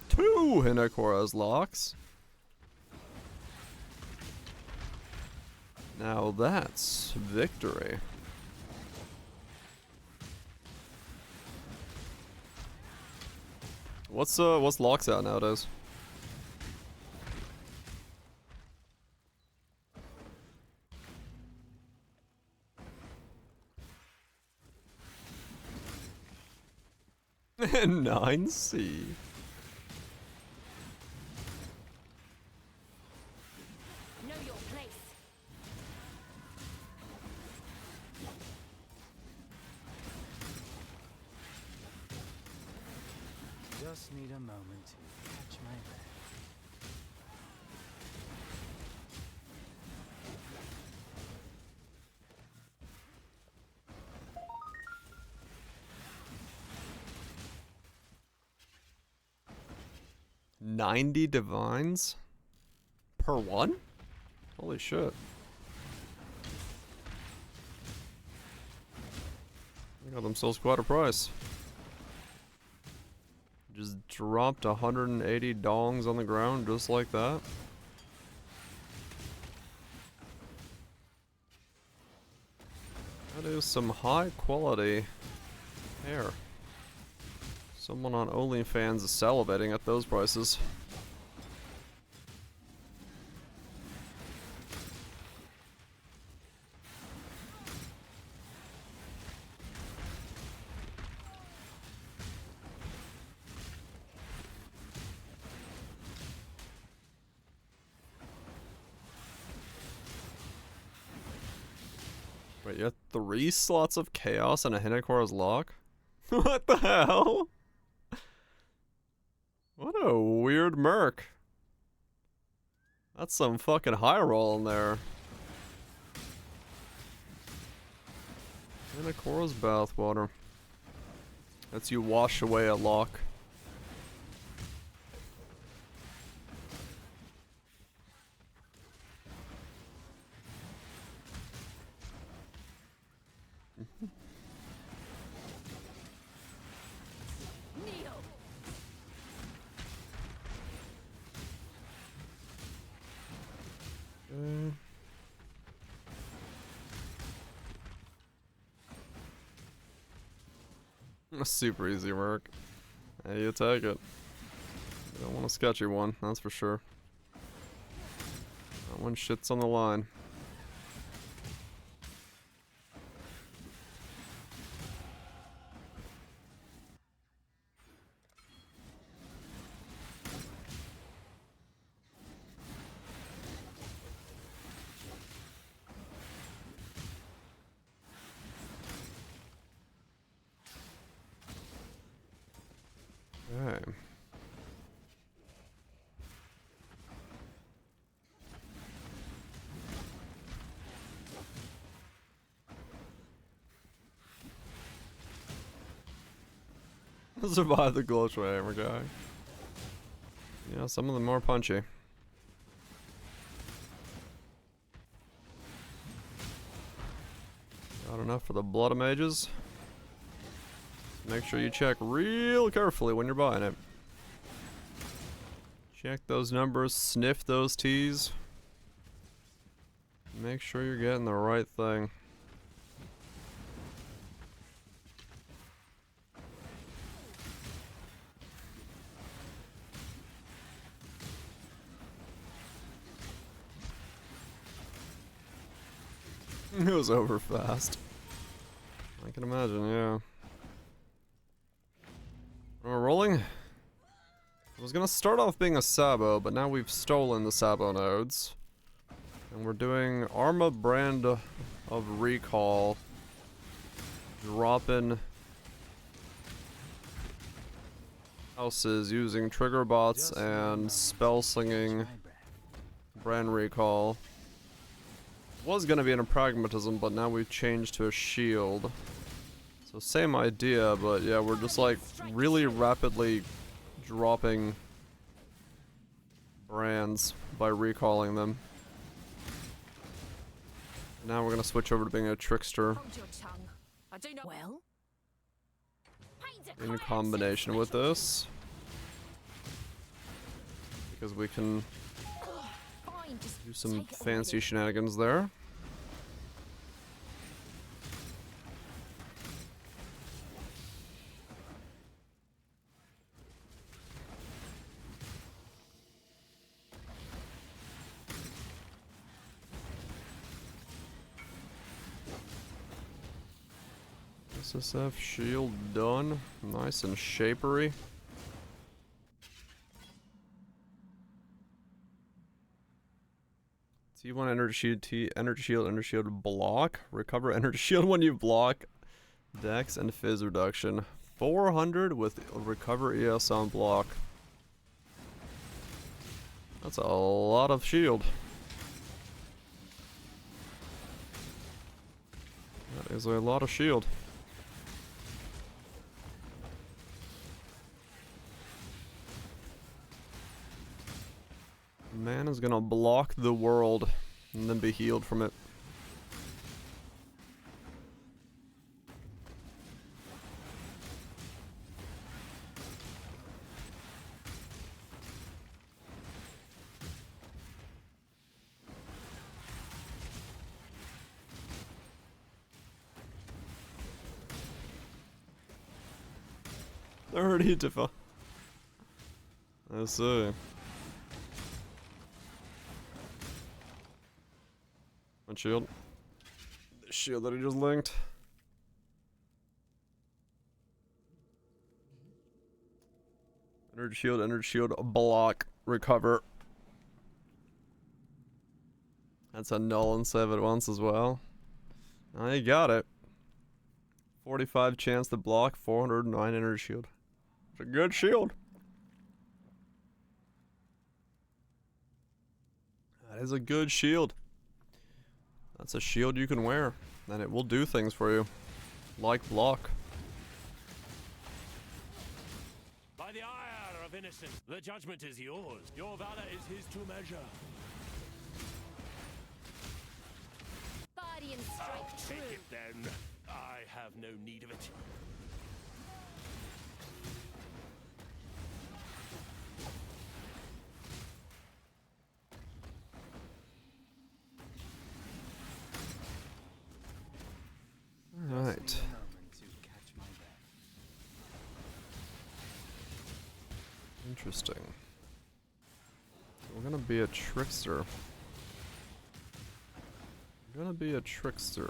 S1: 2 Hinakora's locks. Now that's victory. What's locks out nowadays? And 9C.
S5: Know your place.
S4: Just need a moment to catch my breath.
S1: $90 divines per one? Holy shit. They got themselves quite a price. Just dropped 180 dongs on the ground just like that. That is some high quality hair. Someone on OnlyFans is salivating at those prices. Wait, you have 3 slots of chaos and a Hinakora's lock? What the hell? What a weird merc. That's some fucking high roll in there. Hinakora's bathwater. Lets you wash away a lock. Super easy work. Hey, you take it. You don't want a sketchy one, that's for sure. That one shit's on the line. Okay. Survive the glowstone hammer guy. Yeah, some of them are punchy. Not enough for the blood mages. Make sure you check real carefully when you're buying it. Check those numbers, sniff those T's. Make sure you're getting the right thing. It was over fast. I can imagine, yeah. We're rolling. It was gonna start off being a Sabo, but now we've stolen the Sabo nodes. And we're doing Arma brand of recall. Dropping houses using trigger bots and spell slinging brand recall. Was gonna be in a pragmatism, but now we've changed to a shield. So same idea, but yeah, we're just like really rapidly dropping brands by recalling them. Now we're gonna switch over to being a trickster.
S5: Hold your tongue. I do not. Well?
S1: In combination with this. Because we can do some fancy shenanigans there. SSF shield done. Nice and shapery. T1 energy shield, energy shield block. Recover energy shield when you block. Dex and fizz reduction. 400 with recover ES on block. That's a lot of shield. That is a lot of shield. Man is gonna block the world and then be healed from it. Already defi- I see. One shield. The shield that he just linked. Energy shield, block, recover. That's a null and save at once as well. Now you got it. 45 chance to block, 409 energy shield. It's a good shield. That is a good shield. That's a shield you can wear, and it will do things for you. Like block.
S13: By the ire of innocence, the judgment is yours. Your valor is his to measure.
S5: Guardian strike true.
S13: Take it then. I have no need of it.
S1: Alright. Interesting. We're gonna be a trickster. We're gonna be a trickster.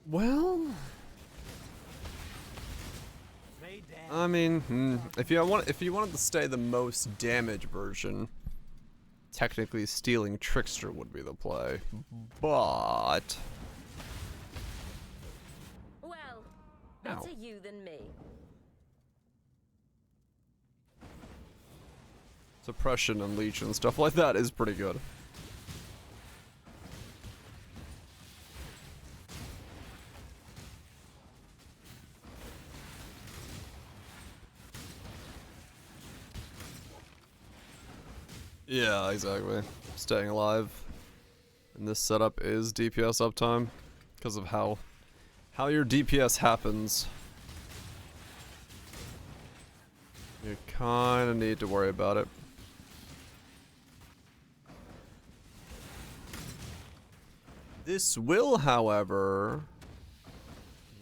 S1: Well, I mean, if you wanted to stay the most damage version, technically stealing Trickster would be the play, but
S15: well, better you than me.
S1: suppression and leech and stuff like that is pretty good. Yeah, exactly. Staying alive in this setup is DPS uptime because of how your DPS happens. You kind of need to worry about it. This will, however,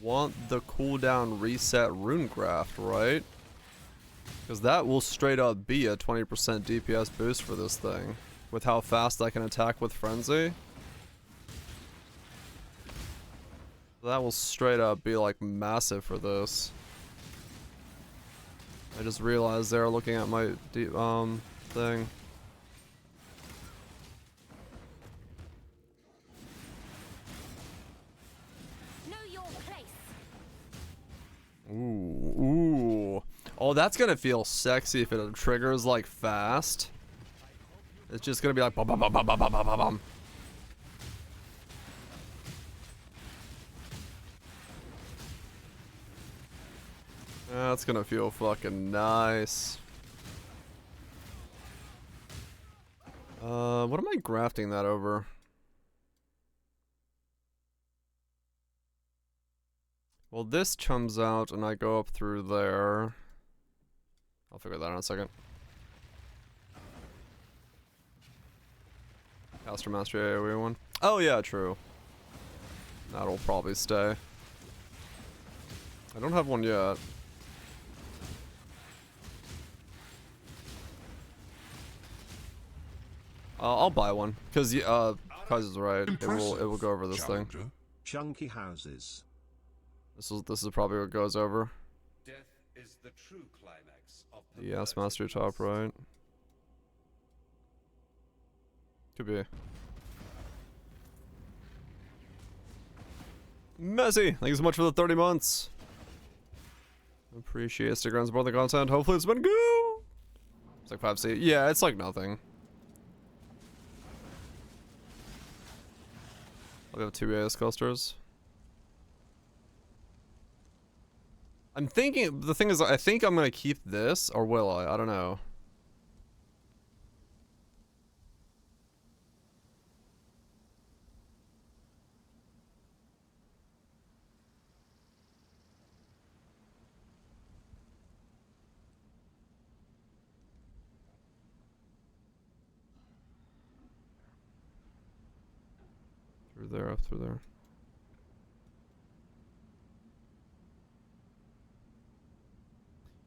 S1: want the cooldown reset rune graft, right? Because that will straight up be a 20% DPS boost for this thing. With how fast I can attack with Frenzy. That will straight up be like massive for this. I just realized there looking at my thing.
S15: Know your place.
S1: Ooh, ooh. Oh, that's gonna feel sexy if it triggers like fast. It's just gonna be like bum bum bum bum bum bum bum bum. That's gonna feel fucking nice. What am I grafting that over? Well, this chums out and I go up through there. I'll figure that out in a second. Caster Mastery AoE one. Oh yeah, true. That'll probably stay. I don't have one yet. I'll buy one because Kai's is right. It will go over this thing.
S7: Chunky houses.
S1: This is probably what goes over.
S12: Death is the true climax of
S1: Yes, Master top right. Could be. Messy, thank you so much for the 30 months. Appreciate sticker and support the content. Hopefully it's been good. It's like 5C. Yeah, it's like nothing. We have 2 AS clusters. I'm thinking, the thing is, I think I'm gonna keep this, or will I? I don't know. Through there, up through there.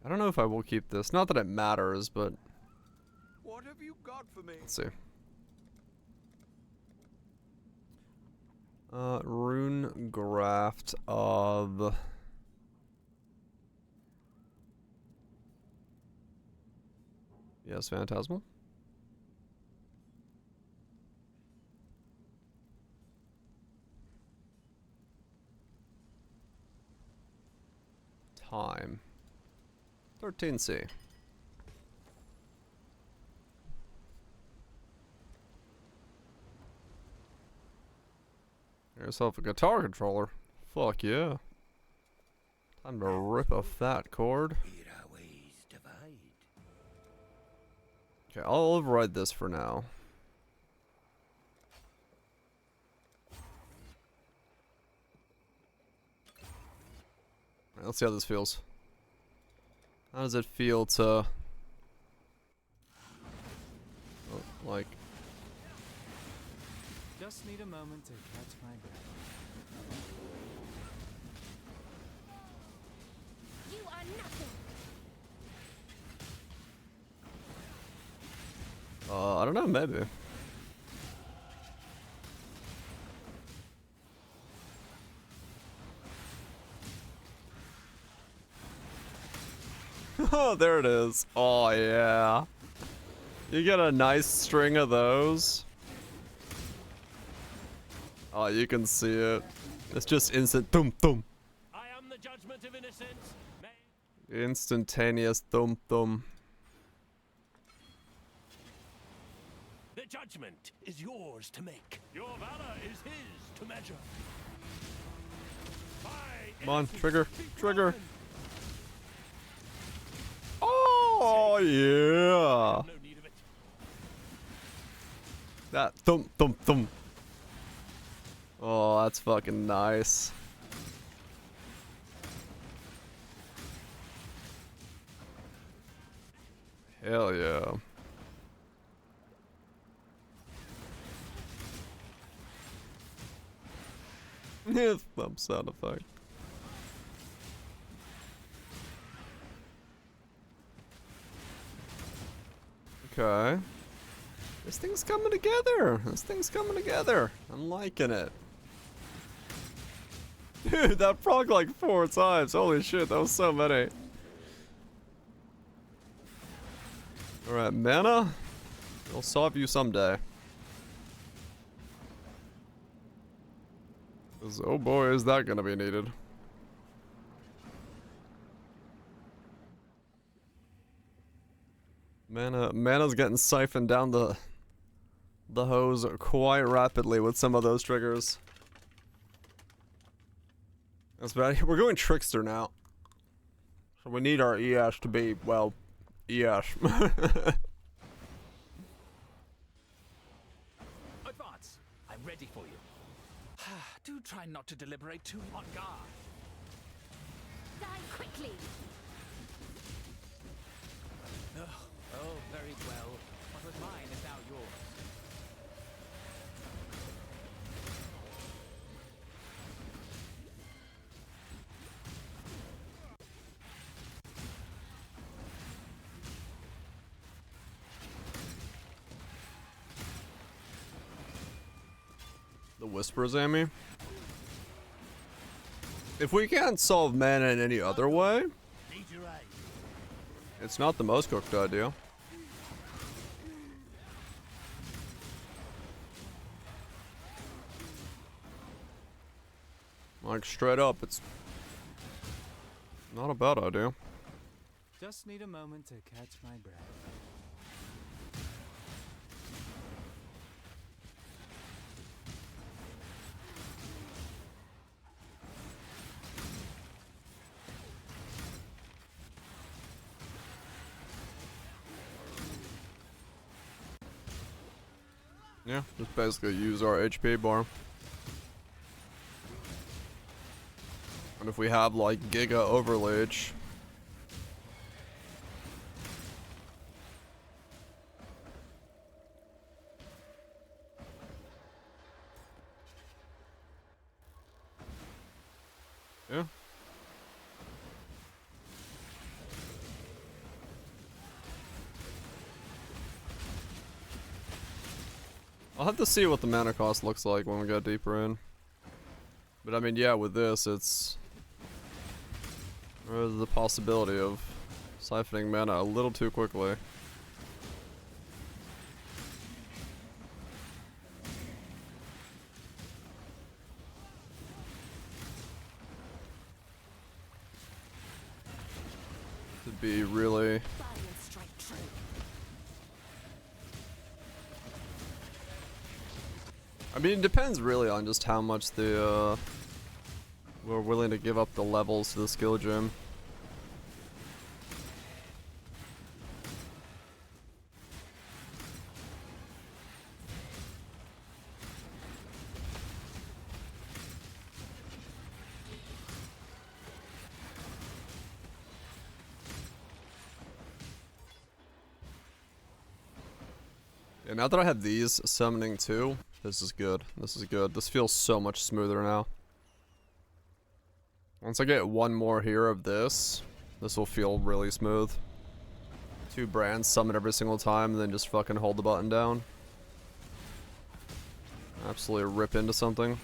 S1: I don't know if I will keep this. Not that it matters, but
S11: What have you got for me?
S1: let's see. Rune graft of yes, Phantasmal. Time 13C. Get yourself a guitar controller. Fuck yeah. Time to rip a fat cord. Okay, I'll override this for now. Alright, let's see how this feels. How does it feel to like?
S4: Just need a moment to catch my breath.
S15: You are nothing.
S1: I don't know, maybe. Oh, there it is. Oh, yeah. You get a nice string of those. Oh, you can see it. It's just instant thump thump.
S13: I am the judgment of innocence.
S1: Instantaneous thump thump.
S13: The judgment is yours to make. Your valor is his to measure.
S1: Come on, trigger, trigger. Oh, yeah. That thump thump thump. Oh, that's fucking nice. Hell yeah. Thump sound effect. Okay. This thing's coming together. This thing's coming together. I'm liking it. Dude, that proc like 4 times. Holy shit, that was so many. Alright, mana. It'll solve you someday. 'Cause, oh boy, is that gonna be needed. Mana's getting siphoned down the hose quite rapidly with some of those triggers. That's bad. We're going trickster now. So we need our ES to be, well, ES.
S16: Advance. I'm ready for you. Do try not to deliberate too on guard.
S15: Die quickly.
S16: Oh, very well. What was mine is now yours.
S1: The whispers, Amy. If we can't solve mana in any other way, it's not the most cooked idea. Like, straight up, it's not a bad idea.
S4: Just need a moment to catch my breath.
S1: Yeah, just basically use our HP bar. And if we have like Giga Overleach, yeah. I'll have to see what the mana cost looks like when we get deeper in. But I mean, yeah, with this, there's the possibility of siphoning mana a little too quickly. To be really... I mean, it depends really on just how much we're willing to give up the levels to the skill gym. And now that I have these summoning too, this is good. This is good. This feels so much smoother now. Once I get one more here of this, this will feel really smooth. 2 brands, summon every single time, and then just fucking hold the button down. Absolutely rip into something.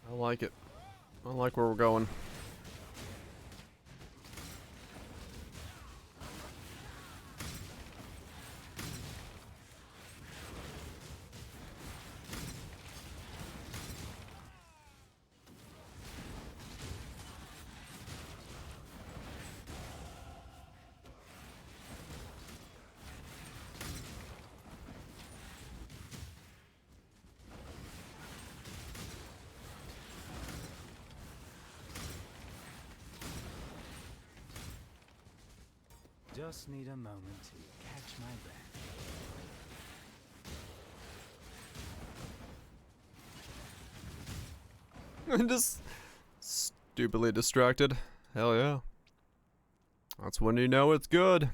S1: I like it. I like where we're going.
S4: Just need a moment to catch my breath.
S1: I'm just stupidly distracted. Hell yeah. That's when you know it's good.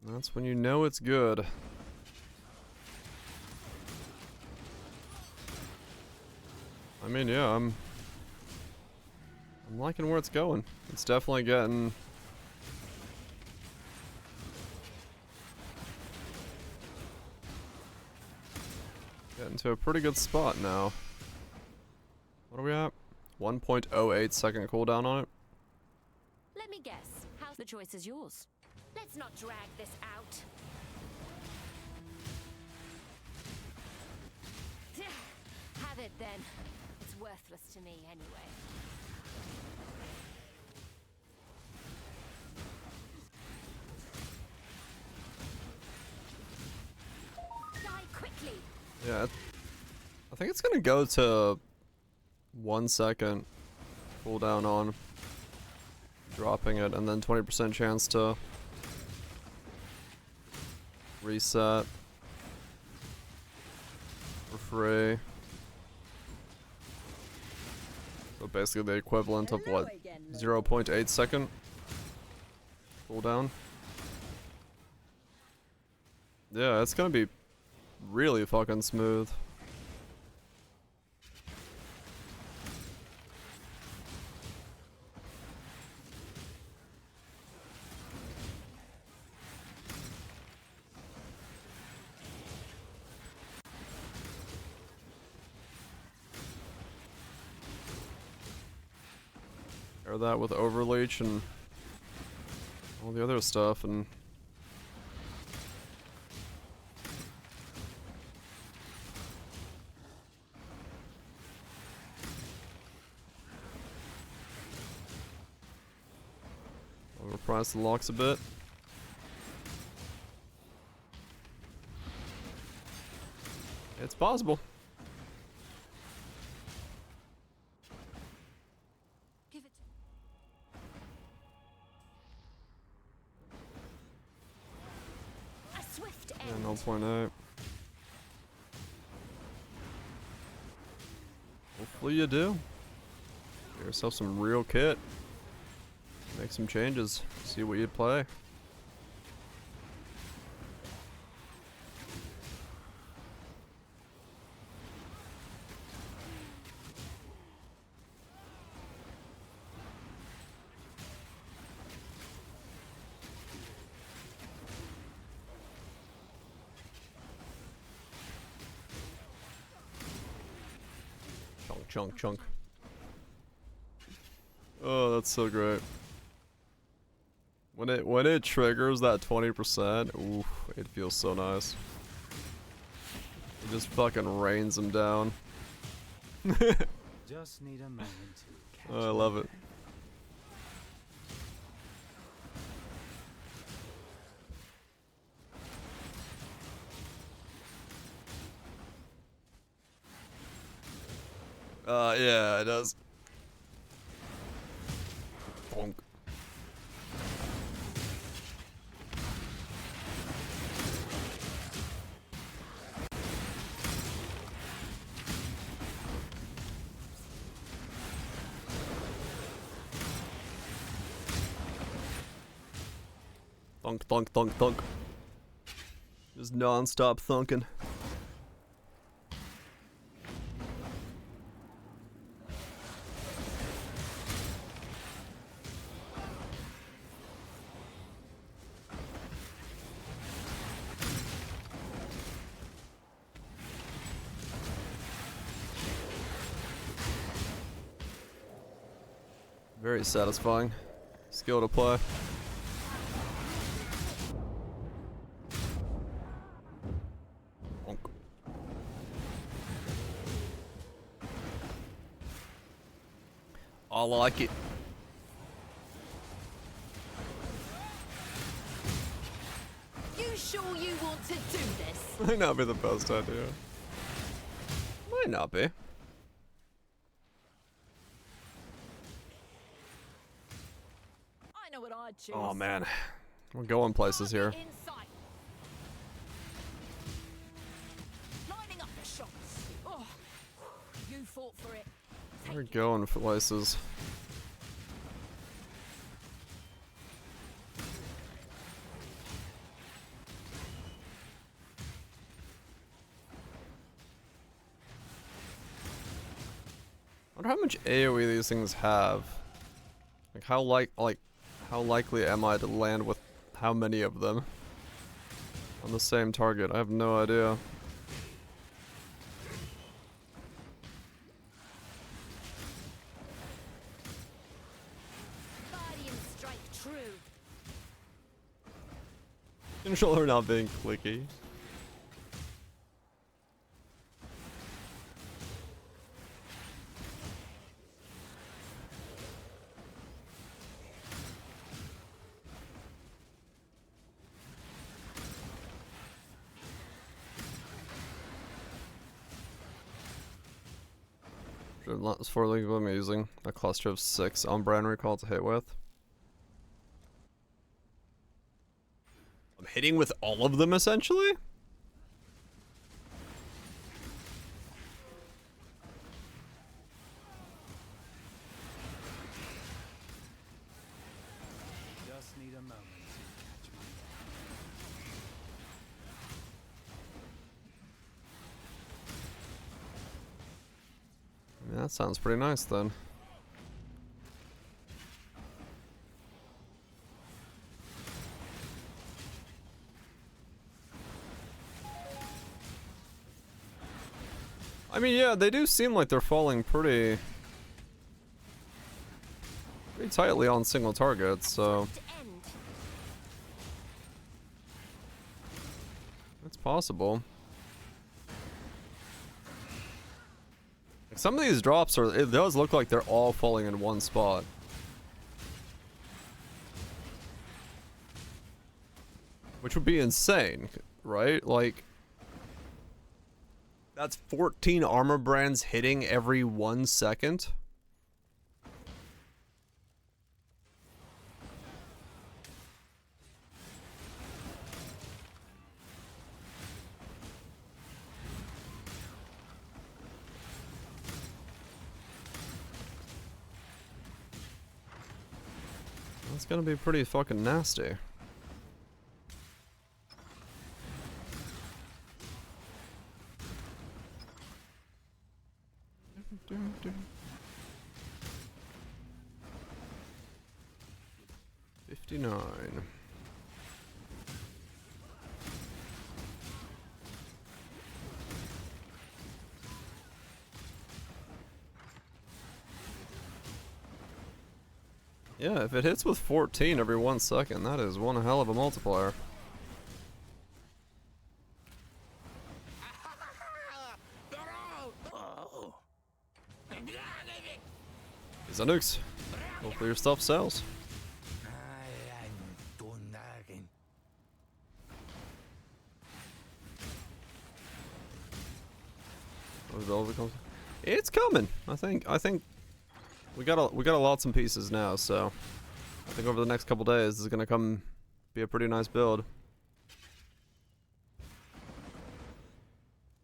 S1: That's when you know it's good. I mean, yeah, I'm liking where it's going. It's definitely getting to a pretty good spot now. What are we at? 1.08 second cooldown on it.
S15: Let me guess. How's the choice is yours? Let's not drag this out. Have it then. It's worthless to me anyway. Die quickly.
S1: Yeah, I think it's gonna go to 1 second cooldown on dropping it, and then 20% chance to reset for free. So basically the equivalent of what, 0.8 second cooldown. Yeah, it's gonna be really fucking smooth. Pair that with Overleech and all the other stuff, and overprice the locks a bit. It's possible.
S15: Give it. A swift
S1: Yeah,
S15: end.
S1: 0.8. Hopefully you do. Get yourself some real kit. Make some changes. See what you play. Chunk, chunk, chunk. Oh, that's so great. When it triggers that 20%, ooh, it feels so nice. It just fucking rains them down.
S4: Just need a moment to catch
S1: Oh, I love it. Yeah, it does. Bonk. Thunk, thunk, thunk, thunk. Just non-stop thunking. Very satisfying skill to play. Bonk. I like it.
S5: You sure you want to do this?
S1: Might not be the best idea. Might not be.
S5: I know what I'd choose.
S1: Oh man, we're going places here.
S5: Inside. Lining up the shots. Oh, you fought for it.
S1: We're going places. I wonder how much AoE these things have. Like how likely am I to land with how many of them on the same target? I have no idea.
S15: Guardian strike true.
S1: Controller not being clicky. Last 4 league I'm using a cluster of 6 on brand recall to hit with. I'm hitting with all of them essentially?
S4: Just need a moment to catch my
S1: Yeah, that sounds pretty nice then. I mean, yeah, they do seem like they're falling pretty tightly on single targets, so it's possible. Like, some of these drops are, it does look like they're all falling in one spot. Which would be insane, right? Like, that's 14 armor brands hitting every 1 second. That's gonna be pretty fucking nasty. $59. Yeah, if it hits with 14 every 1 second, that is one hell of a multiplier. These are nukes. Hopefully your stuff sells. What is all the It's coming. I think we got a lots and pieces now, so I think over the next couple days this is gonna come be a pretty nice build.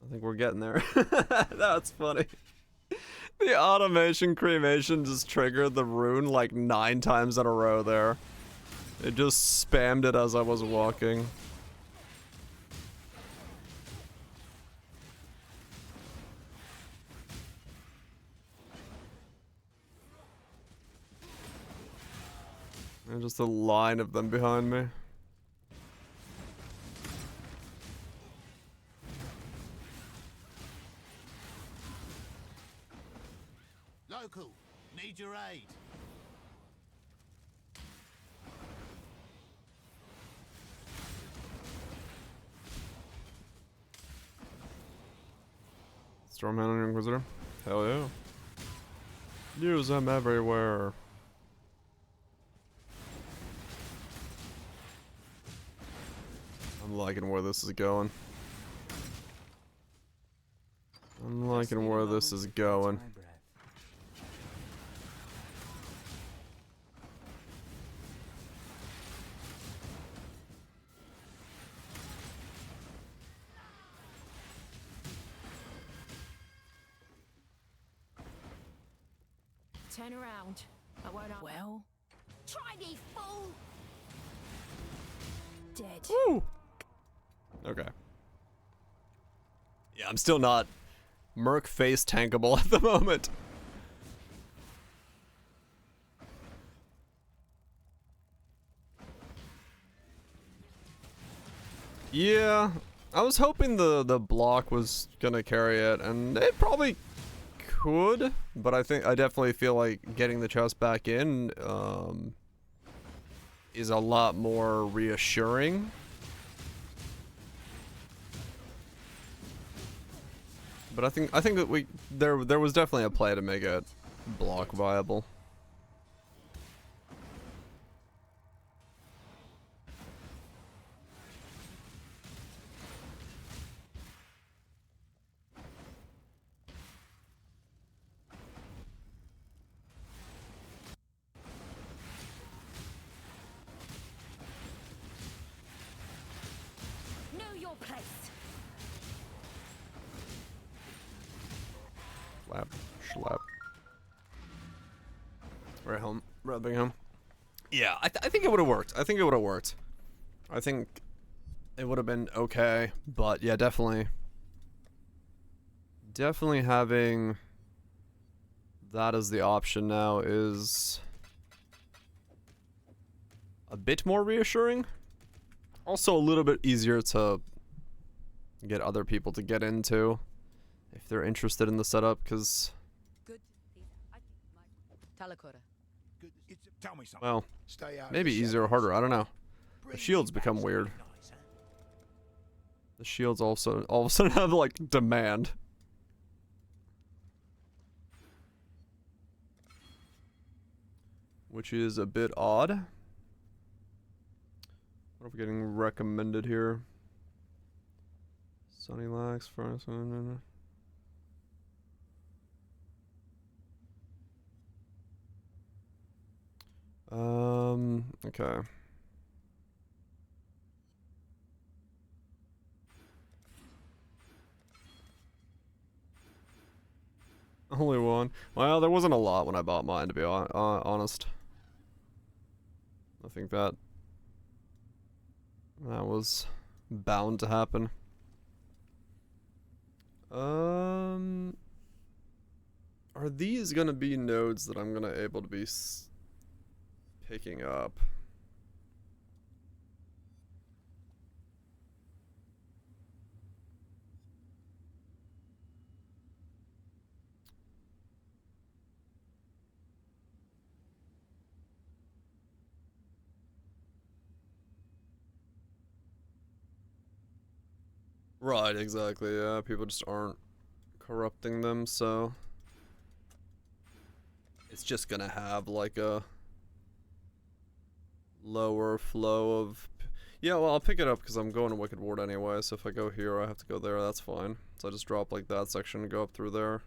S1: I think we're getting there. That's funny. The automation cremation just triggered the rune like 9 times in a row there. It just spammed it as I was walking. And just a line of them behind me.
S14: Local, need your aid.
S1: Stormhound and Inquisitor? Hell yeah. Use them everywhere. I'm liking where this is going. I'm liking where this is going.
S15: Turn around. I won't. Well, try me, fool. Dead.
S1: Woo! Okay. Yeah, I'm still not Merc face tankable at the moment. Yeah, I was hoping the block was gonna carry it, and it probably could, but I definitely feel like getting the chest back in is a lot more reassuring. But I think that there was definitely a play to make it block viable.
S15: Know your place.
S1: Slap, schlap. Right home, rubbing home. Yeah, I think it would have worked. I think it would have worked. I think it would have been okay, but yeah, definitely having that as the option now is a bit more reassuring. Also a little bit easier to get other people to get into if they're interested in the setup, because
S8: Tell me something.
S1: well,
S8: Stay out
S1: maybe
S8: of the
S1: easier or
S8: shadows.
S1: harder, I don't know. The shields become weird. The shields also all of a sudden have like demand. Which is a bit odd. What are we getting recommended here? Sunny Lax, Furnace. Okay. Only one. Well, there wasn't a lot when I bought mine, to be honest. I think that was bound to happen. Are these gonna be nodes that I'm gonna able to be picking up? Right, exactly, yeah, people just aren't corrupting them, so it's just gonna have like a lower flow of... Yeah, well, I'll pick it up because I'm going to Wicked Ward anyway, so if I go here, I have to go there, that's fine. So I just drop like that section and go up through there.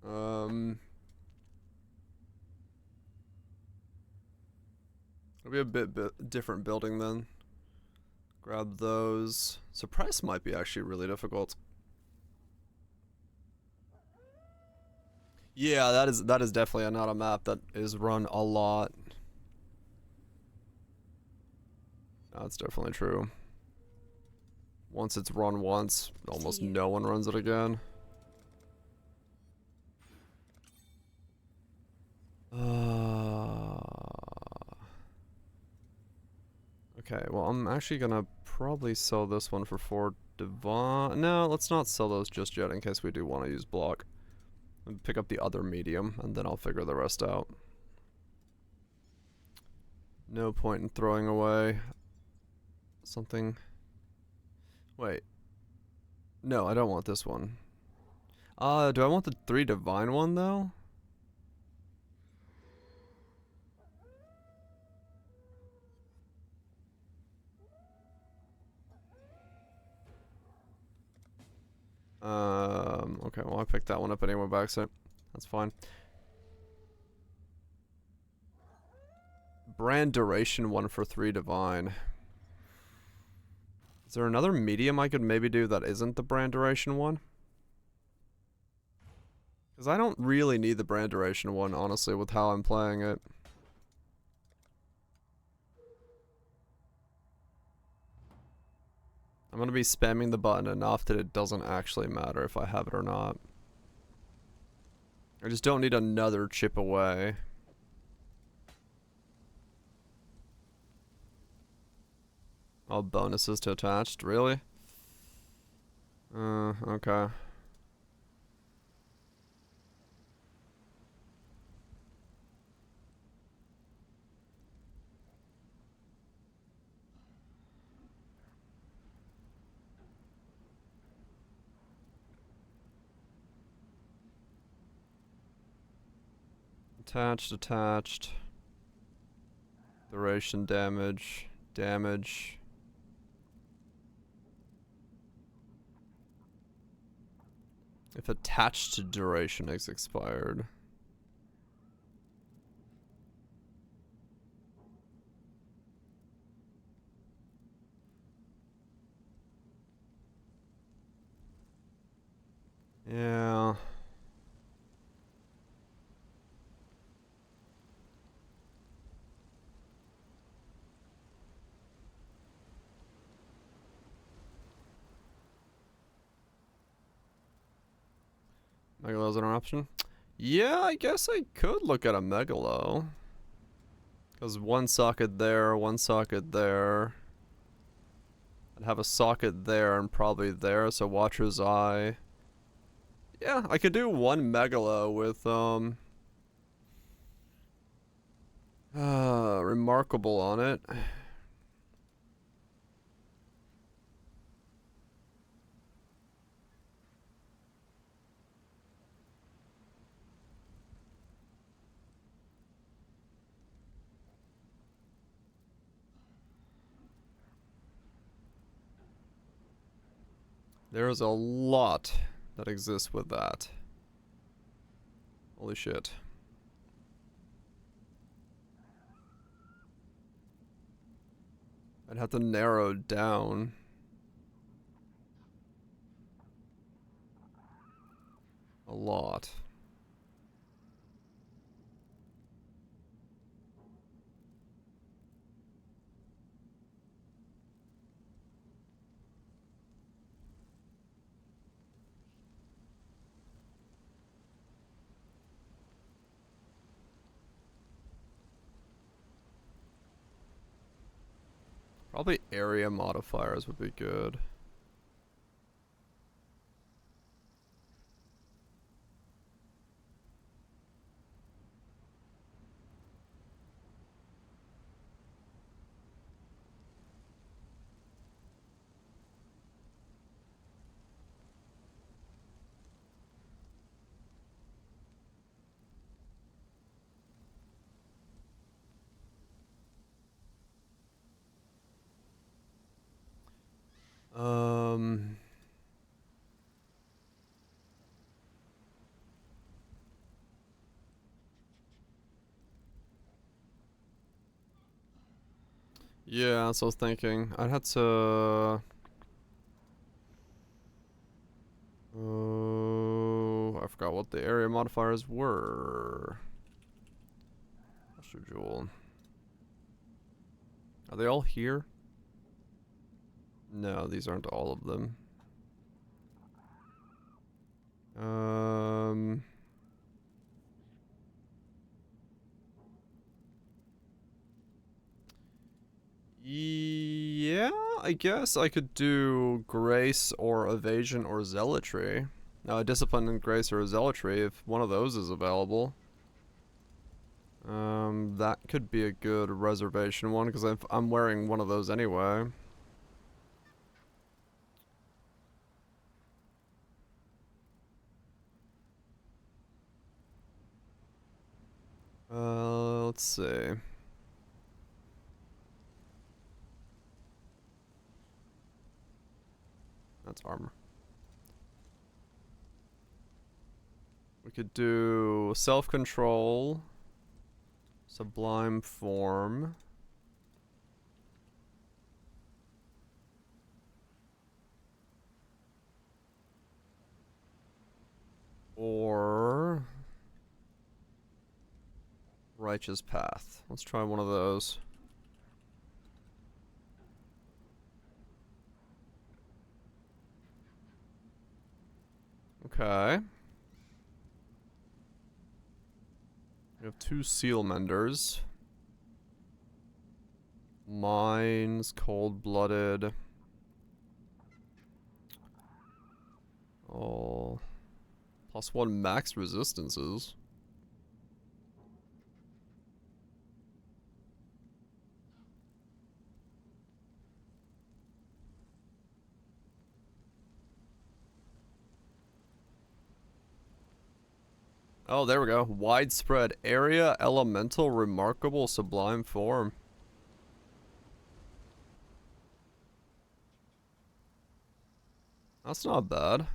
S1: It'll be a bit different building then. Grab those. Suppress might be actually really difficult. Yeah, that is definitely not a map that is run a lot. That's definitely true. Once it's run once, almost no one runs it again. Okay, well, I'm actually gonna probably sell this one for 4 divine. No, let's not sell those just yet in case we do want to use block. And pick up the other medium, and then I'll figure the rest out. No point in throwing away something. Wait. No, I don't want this one. Do I want the 3 divine one, though? Okay, well, I picked that one up anyway by accident. That's fine. Brand duration one for 3 divine. Is there another medium I could maybe do that isn't the brand duration one? Because I don't really need the brand duration one, honestly, with how I'm playing it. I'm going to be spamming the button enough that it doesn't actually matter if I have it or not. I just don't need another chip away. All bonuses to attached, really? Okay. Attached. Duration damage. If attached to duration is expired. Yeah. Megalo's an option? Yeah, I guess I could look at a Megalo. Because one socket there, one socket there. I'd have a socket there and probably there, so Watcher's Eye. Yeah, I could do one Megalo with, Remarkable on it. There's a lot that exists with that. Holy shit. I'd have to narrow down. A lot. Probably area modifiers would be good. Yeah, that's what I was thinking. I'd have to... Oh, I forgot what the area modifiers were. Master Jewel. Are they all here? No, these aren't all of them. Yeah, I guess I could do Grace or Evasion or Zealotry. Discipline and Grace or Zealotry, if one of those is available. That could be a good reservation one, because I'm wearing one of those anyway. Let's see. That's armor. We could do self-control, sublime form. Or righteous path. Let's try one of those. Okay. We have 2 seal menders. Mines, cold-blooded. Oh. +1 max resistances. Oh, there we go. Widespread area, elemental, remarkable, sublime form. That's not bad.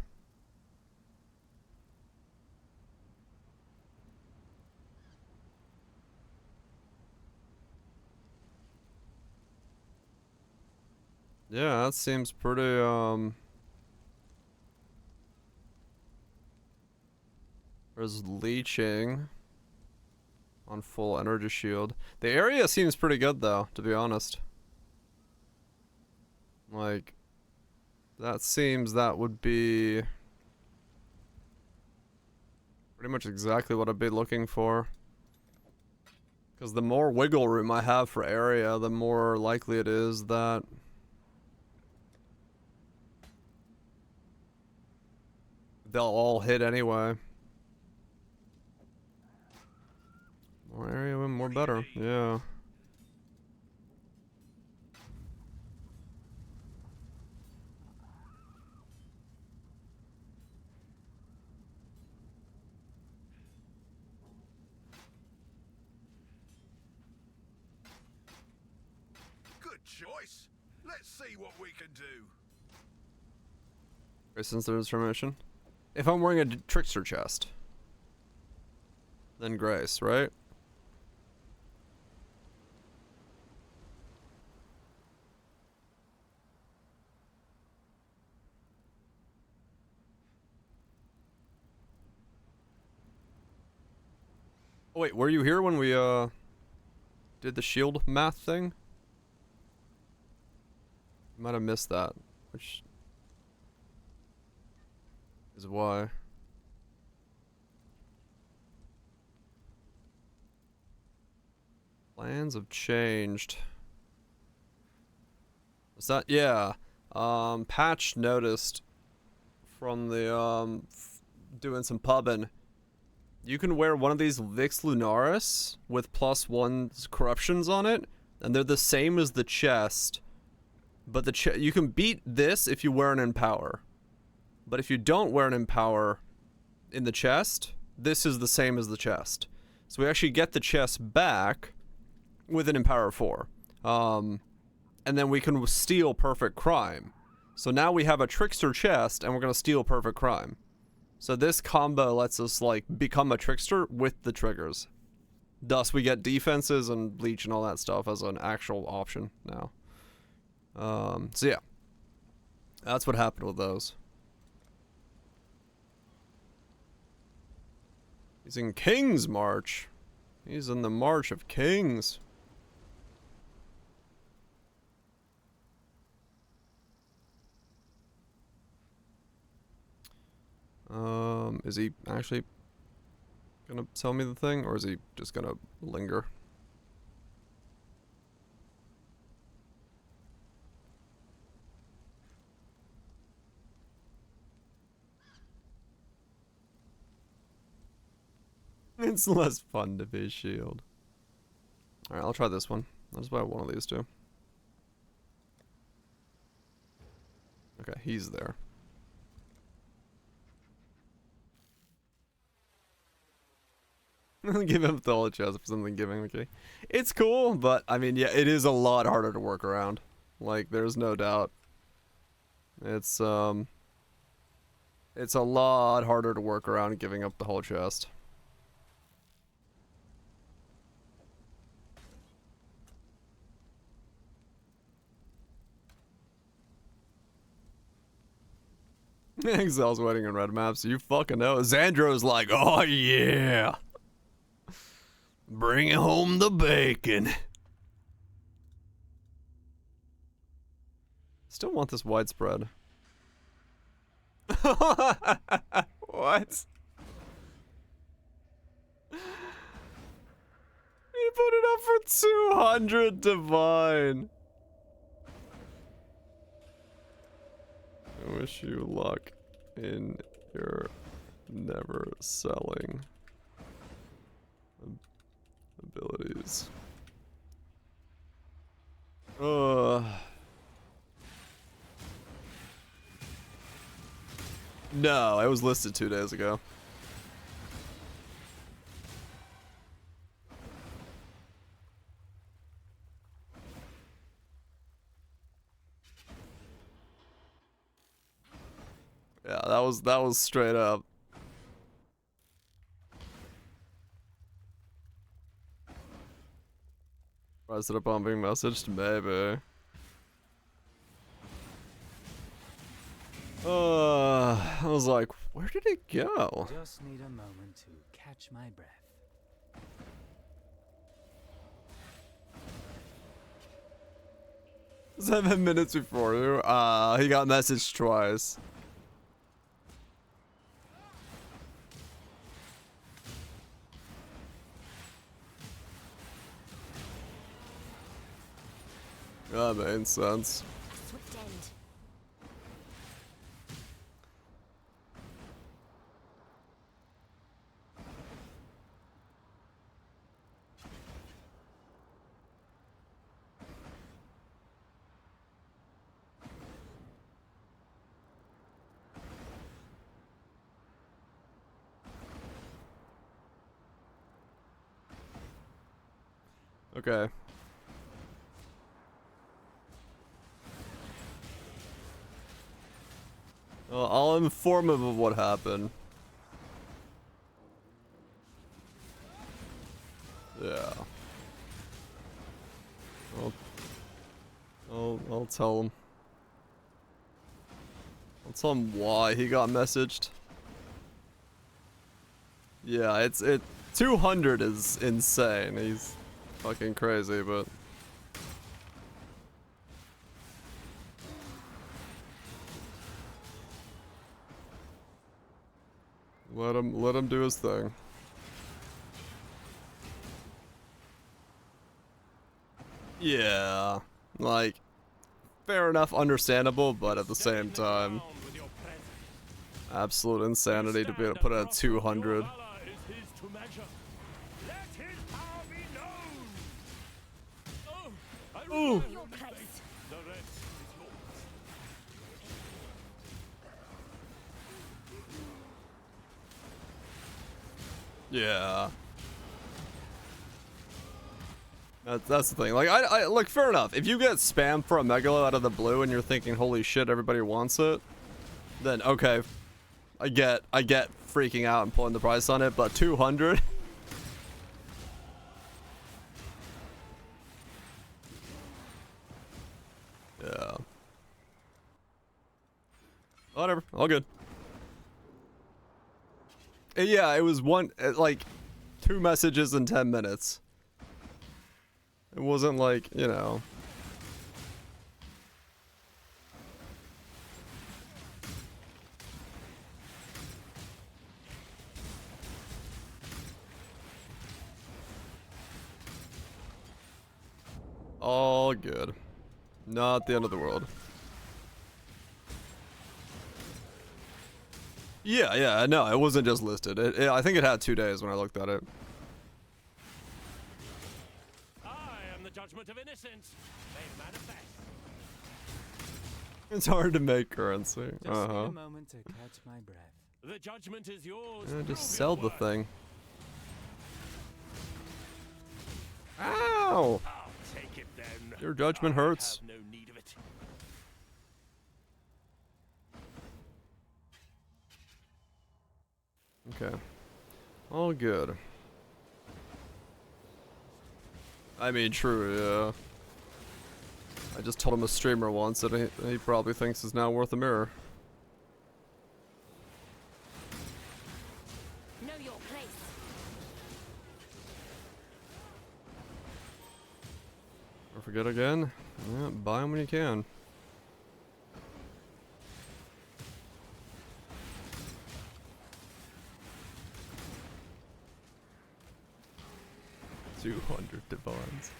S1: Yeah, that seems pretty, There's leeching on full energy shield. The area seems pretty good though, to be honest. Like, that seems that would be pretty much exactly what I'd be looking for. Because the more wiggle room I have for area, the more likely it is that they'll all hit anyway. More area, more better. Yeah.
S2: Good choice. Let's see what we can do.
S1: Grace Instant Transformation. If I'm wearing a Trickster chest, then Grace, right? Oh, wait, were you here when we, did the shield math thing? Might have missed that, which is why. Plans have changed. Is that, yeah. Patch noticed from the, doing some pubbing. You can wear one of these Vix Lunaris with +1 corruptions on it, and they're the same as the chest. But the you can beat this if you wear an Empower. But if you don't wear an Empower in the chest, this is the same as the chest. So we actually get the chest back with an Empower 4. And then we can steal Perfect Crime. So now we have a Trickster chest, and we're going to steal Perfect Crime. So this combo lets us, like, become a Trickster with the triggers. Thus, we get defenses and leech and all that stuff as an actual option now. So yeah, that's what happened with those. He's in King's March. He's in the March of Kings. Is he actually gonna tell me the thing, or is he just gonna linger? It's less fun to be a shield. Alright, I'll try this one. I'll just buy one of these two. Okay, he's there. Give him the whole chest for something giving, okay. It's cool, but I mean, yeah, it is a lot harder to work around. Like, there's no doubt. It's a lot harder to work around giving up the whole chest. Excel's waiting on red maps. You fucking know. Xandro's like, oh yeah. Bring home the bacon. Still want this widespread. What? He put it up for 200 divine. I wish you luck in your never selling abilities. No, it was listed 2 days ago. Yeah, that was straight up. Was it a bumping message? Maybe. I was like, where did it go?
S4: Just need a moment to catch my breath.
S1: 7 minutes before you. He got messaged twice. That made sense.
S15: Swift end.
S1: Okay. Well, I'll inform him of what happened. Yeah. I'll tell him. I'll tell him why he got messaged. Yeah, 200 is insane. He's fucking crazy, but let him do his thing. Yeah, like, fair enough, understandable, but at the same time, absolute insanity to be able to put out 200. Ooh. Yeah. That's the thing. Like, I like, fair enough. If you get spammed for a Megalo out of the blue and you're thinking, holy shit, everybody wants it, then okay, I get freaking out and pulling the price on it. But 200, Whatever, all good. Yeah, it was like 2 messages in 10 minutes. It wasn't like, you know. All good. Not the end of the world. Yeah, no, it wasn't just listed. I think it had 2 days when I looked at it.
S13: I am the judgment of innocence. They manifest.
S1: It's hard to make currency.
S4: Just need a moment to catch my breath.
S13: The judgment is yours.
S1: Yeah, just
S13: Prove
S1: sell
S13: your
S1: the
S13: worth.
S1: thing. Ow!
S13: I'll take it then.
S1: Your judgment hurts.
S13: I have no need of it.
S1: Okay. All good. I mean, true, yeah. I just told him a streamer once that he probably thinks is now worth a mirror.
S15: Know your place.
S1: Don't forget again. Yeah, buy them when you can. $200 divines.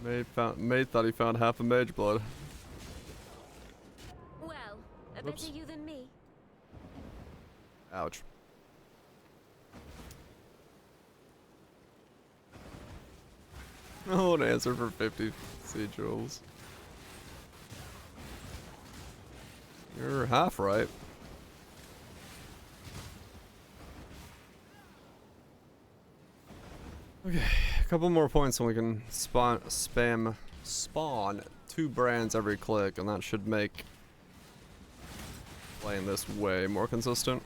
S1: Mate thought he found half a mage blood.
S15: Well, a
S1: Oops.
S15: better you than me.
S1: Ouch. Oh, an answer for 50 sea jewels. You're half right. Okay, a couple more points and we can spawn 2 brands every click, and that should make playing this way more consistent.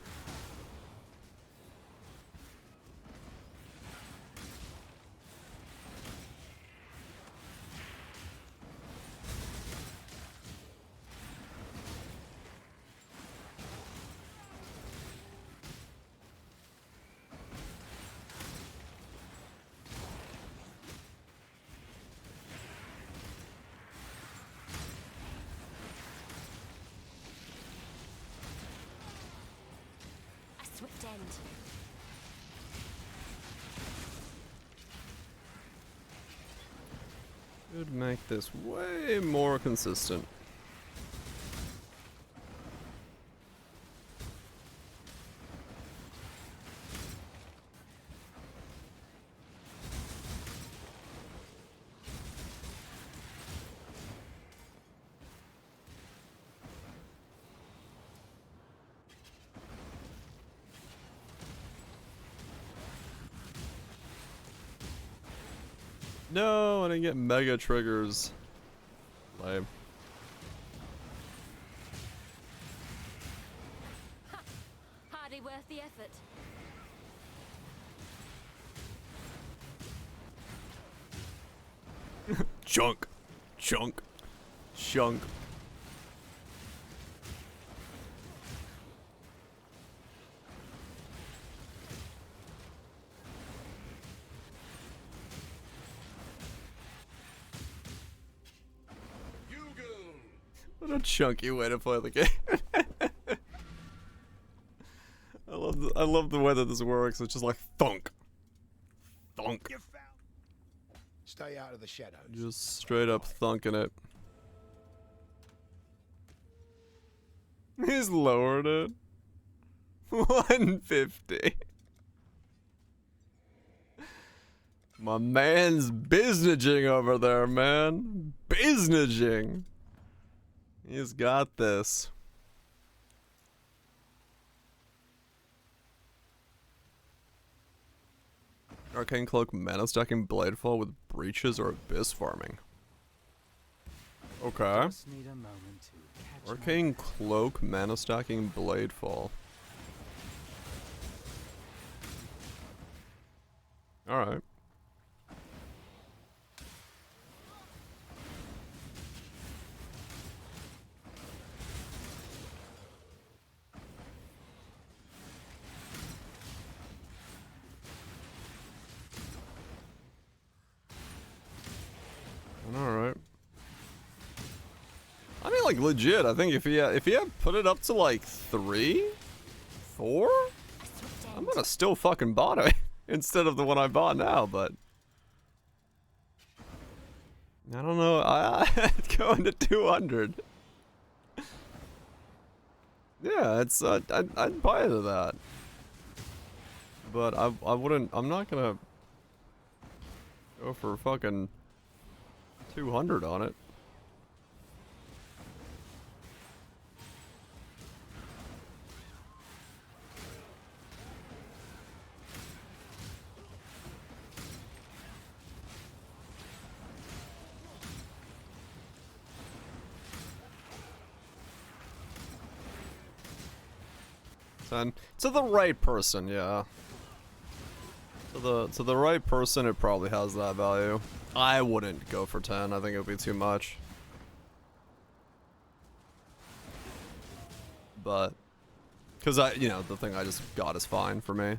S15: A swift end.
S1: Should make this way more consistent. No, I didn't get mega triggers. Lame.
S15: Hardly worth the effort.
S1: Chunk. Chunk. Chunk. What a chunky way to play the game. I love the way that this works. It's just like thunk. Thunk.
S14: Stay out of the shadows.
S1: Just straight up thunking it. He's lowered it. 150. My man's businessing over there, man. Businessing. He's got this. Arcane Cloak mana stacking Bladefall with breaches or abyss farming. Okay.
S4: Just need a moment to catch my
S1: Arcane Cloak mana stacking Bladefall. Alright. like legit. I think if he had put it up to like 3, 4, I'm gonna still fucking bought it instead of the one I bought now. But I don't know. I'd go into 200. Yeah, it's I'd buy into that. But I wouldn't. I'm not gonna go for fucking 200 on it. To the right person, yeah. To the right person, it probably has that value. I wouldn't go for 10. I think it would be too much. But, because the thing I just got is fine for me.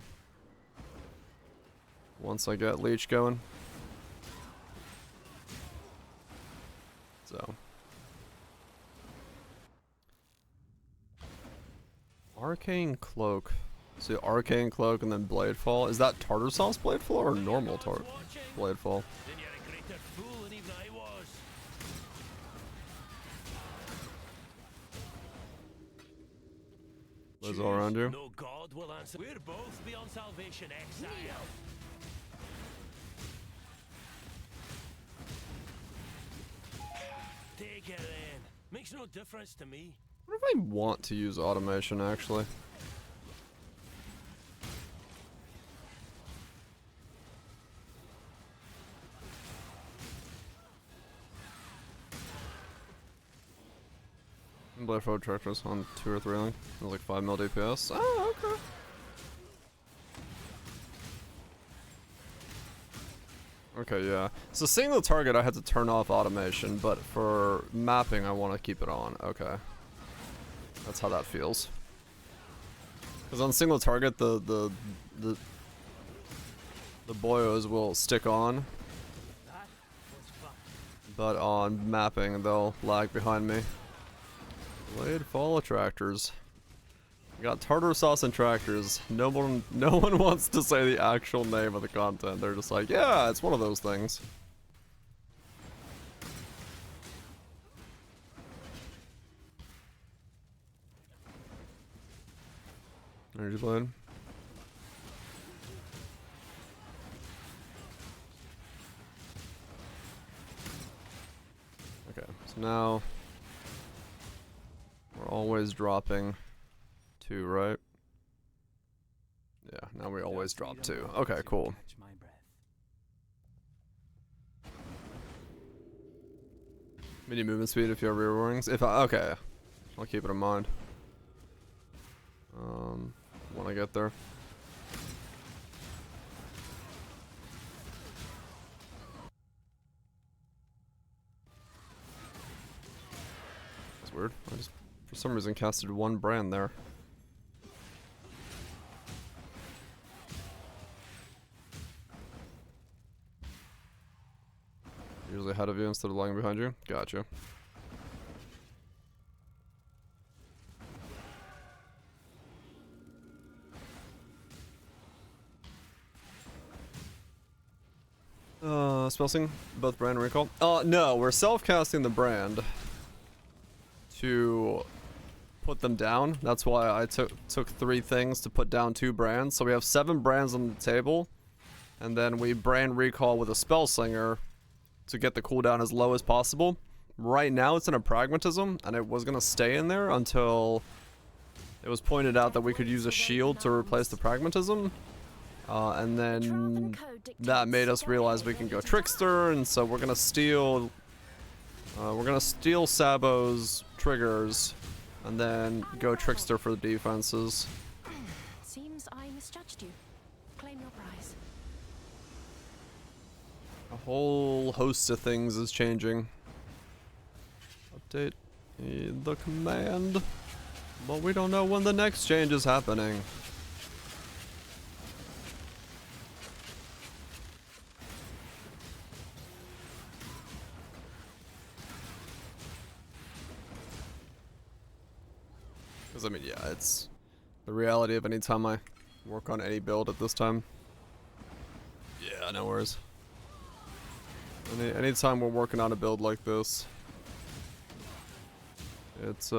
S1: Once I get Leech going. So. Arcane Cloak. So Arcane Cloak and then Blade Fall. Is that Tartar Sauce Blade Fall or normal Blade Fall? What's all around you?
S13: No God will answer. We're both beyond salvation, exile. Take it in. Makes no difference to me.
S1: What if I want to use automation, actually? Blade Forward Tractors on 2 or 3 link. It was like 5 mil DPS. Oh, okay. Okay, yeah. So single target I had to turn off automation, but for mapping I want to keep it on. Okay. That's how that feels. Because on single target the boyos will stick on. But on mapping they'll lag behind me. Blade Fall Attractors. We got Tartar Sauce and Tractors. No one wants to say the actual name of the content. They're just like, yeah, it's one of those things. Energy Blade. Okay, so now we're always dropping 2, right? Yeah, now we always drop 2. Okay, cool. Mini movement speed if you have rear wings. Okay, I'll keep it in mind. When I get there. That's weird. I just, for some reason, casted 1 brand there. Usually ahead of you instead of lagging behind you. Gotcha. Spellsing both brand and recall. No, we're self-casting the brand to put them down. That's why I took 3 things to put down 2 brands. So we have 7 brands on the table, and then we brand recall with a Spellslinger to get the cooldown as low as possible. Right now it's in a Pragmatism, and it was gonna stay in there until it was pointed out that we could use a shield to replace the Pragmatism. And then that made us realize we can go Trickster, and so we're gonna steal Sabo's triggers, and then go Trickster for the defenses.
S15: Seems I misjudged you. Claim your prize.
S1: A whole host of things is changing. Update the command, but we don't know when the next change is happening. Because, I mean, yeah, it's the reality of any time I work on any build at this time. Yeah, no worries. Anytime we're working on a build like this, it's,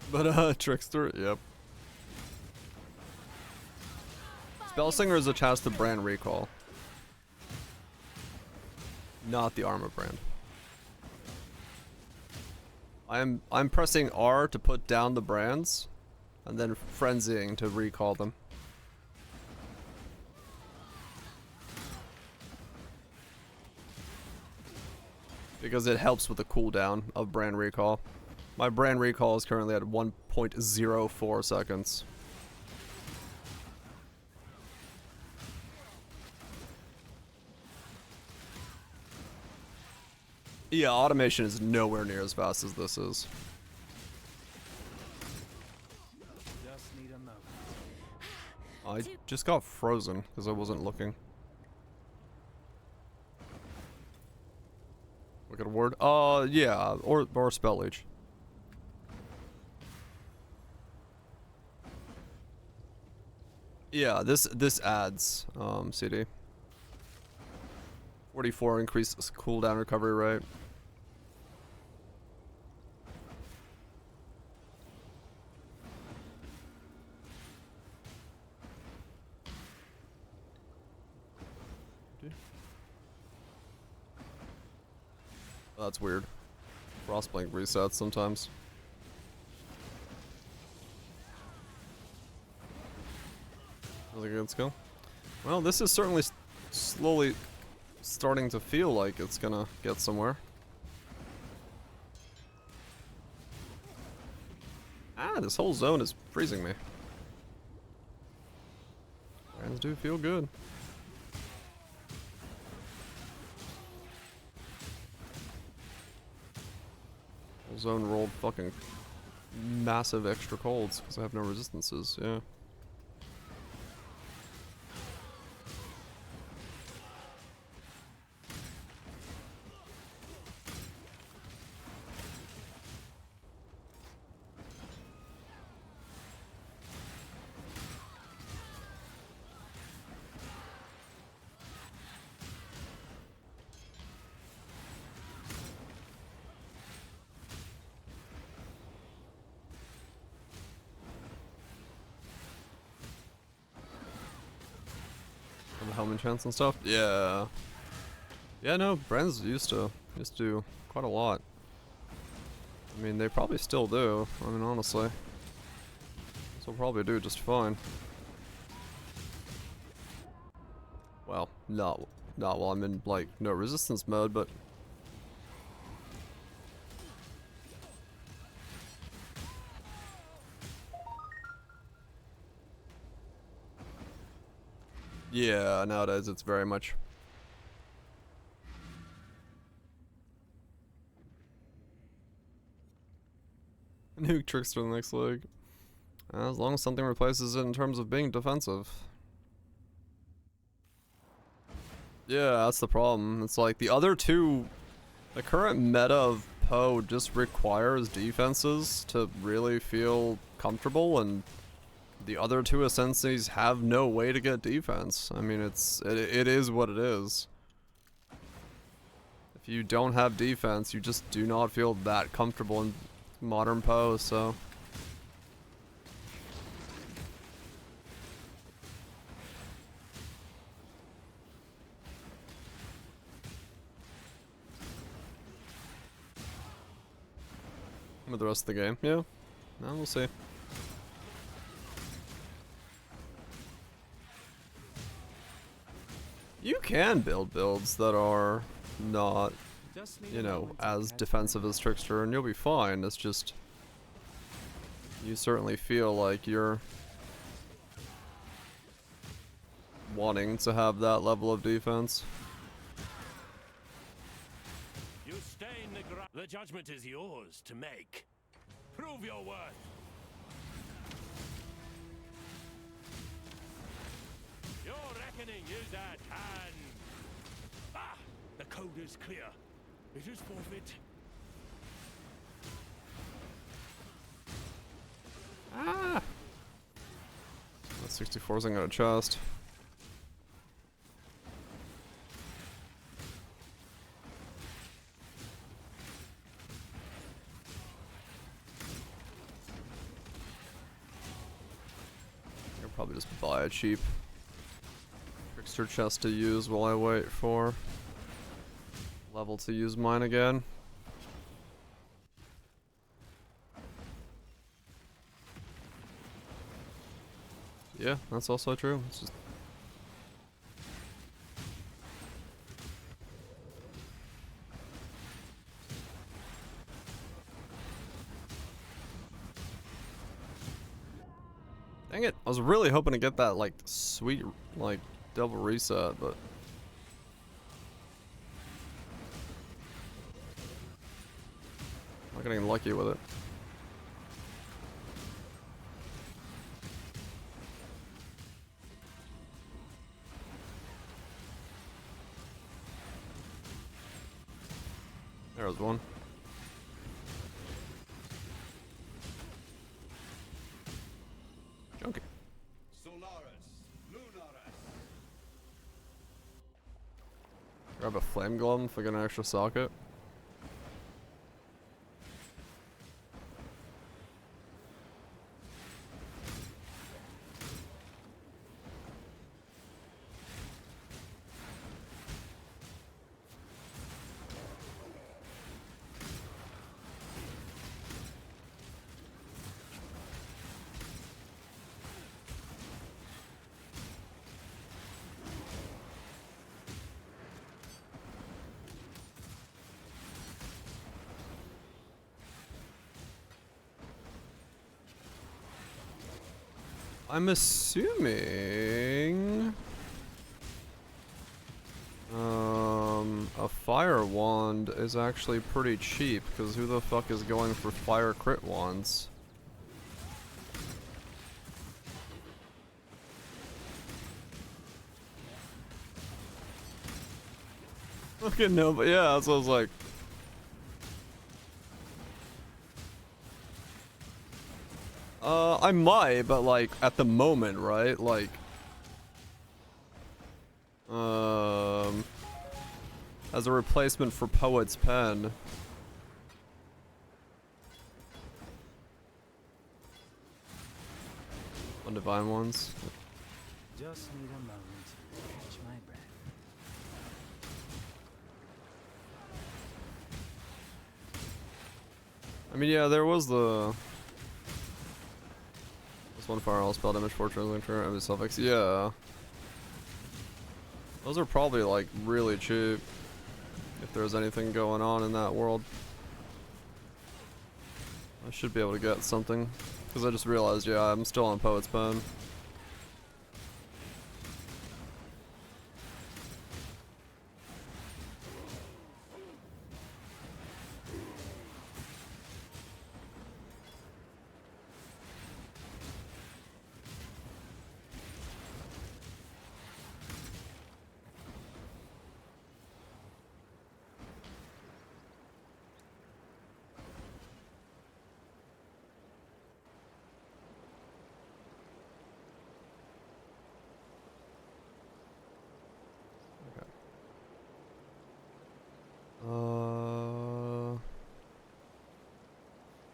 S1: But, Trickster, yep. Spellsinger is a chance to brand recall. Not the armor brand. I'm pressing R to put down the brands, and then frenzying to recall them. Because it helps with the cooldown of brand recall. My brand recall is currently at 1.04 seconds. Yeah, automation is nowhere near as fast as this is.
S4: Just need a moment.
S1: I just got frozen because I wasn't looking. Look at a word. Yeah, or spell leech. Yeah, this adds CD. 44 increases cooldown recovery rate. That's weird. Frostblink resets sometimes. Really good skill. Well, this is certainly slowly starting to feel like it's gonna get somewhere. Ah, this whole zone is freezing me. Hands do feel good. Whole zone rolled fucking massive extra colds because I have no resistances, yeah. The helmet chance and stuff. Yeah. Yeah, no, brands used to do quite a lot. I mean, they probably still do. I mean, honestly. So probably do just fine. Well, not while I'm in, like, no resistance mode, but... Yeah, nowadays it's very much... Nuke Trickster the next leg. As long as something replaces it in terms of being defensive. Yeah, that's the problem. It's like the other two... The current meta of Poe just requires defenses to really feel comfortable, and the other two Ascensies have no way to get defense. I mean, it is what it is. If you don't have defense, you just do not feel that comfortable in modern Poe, so... With the rest of the game, yeah. No, we'll see. You can build builds that are not, you know, as defensive as Trickster, and you'll be fine. It's just... You certainly feel like you're... wanting to have that level of defense.
S13: You stain the ground. The judgment is yours to make. Prove your worth. Your reckoning is at hand. code is clear. It is forfeit.
S1: Ah! That 64's in got a chest. I'll probably just buy a cheap trickster chest to use while I wait for level to use mine again. Yeah, that's also true. It's just dang it. I was really hoping to get that like sweet like double reset, but not getting lucky with it. There was one. Junkie. Grab a flame golem if I get an extra socket. I'm assuming a fire wand is actually pretty cheap, because who the fuck is going for fire crit wands? Okay, no, but yeah, that's what I was like. I might, but like at the moment, right? Like, as a replacement for Poet's Pen. On Divine Ones.
S4: Just need a moment to catch my breath.
S1: I mean, yeah, there was the... This one fire all spell damage, 4 translator, and suffix. Yeah. Those are probably like really cheap. If there's anything going on in that world. I should be able to get something. Because I just realized, yeah, I'm still on Poet's Pen.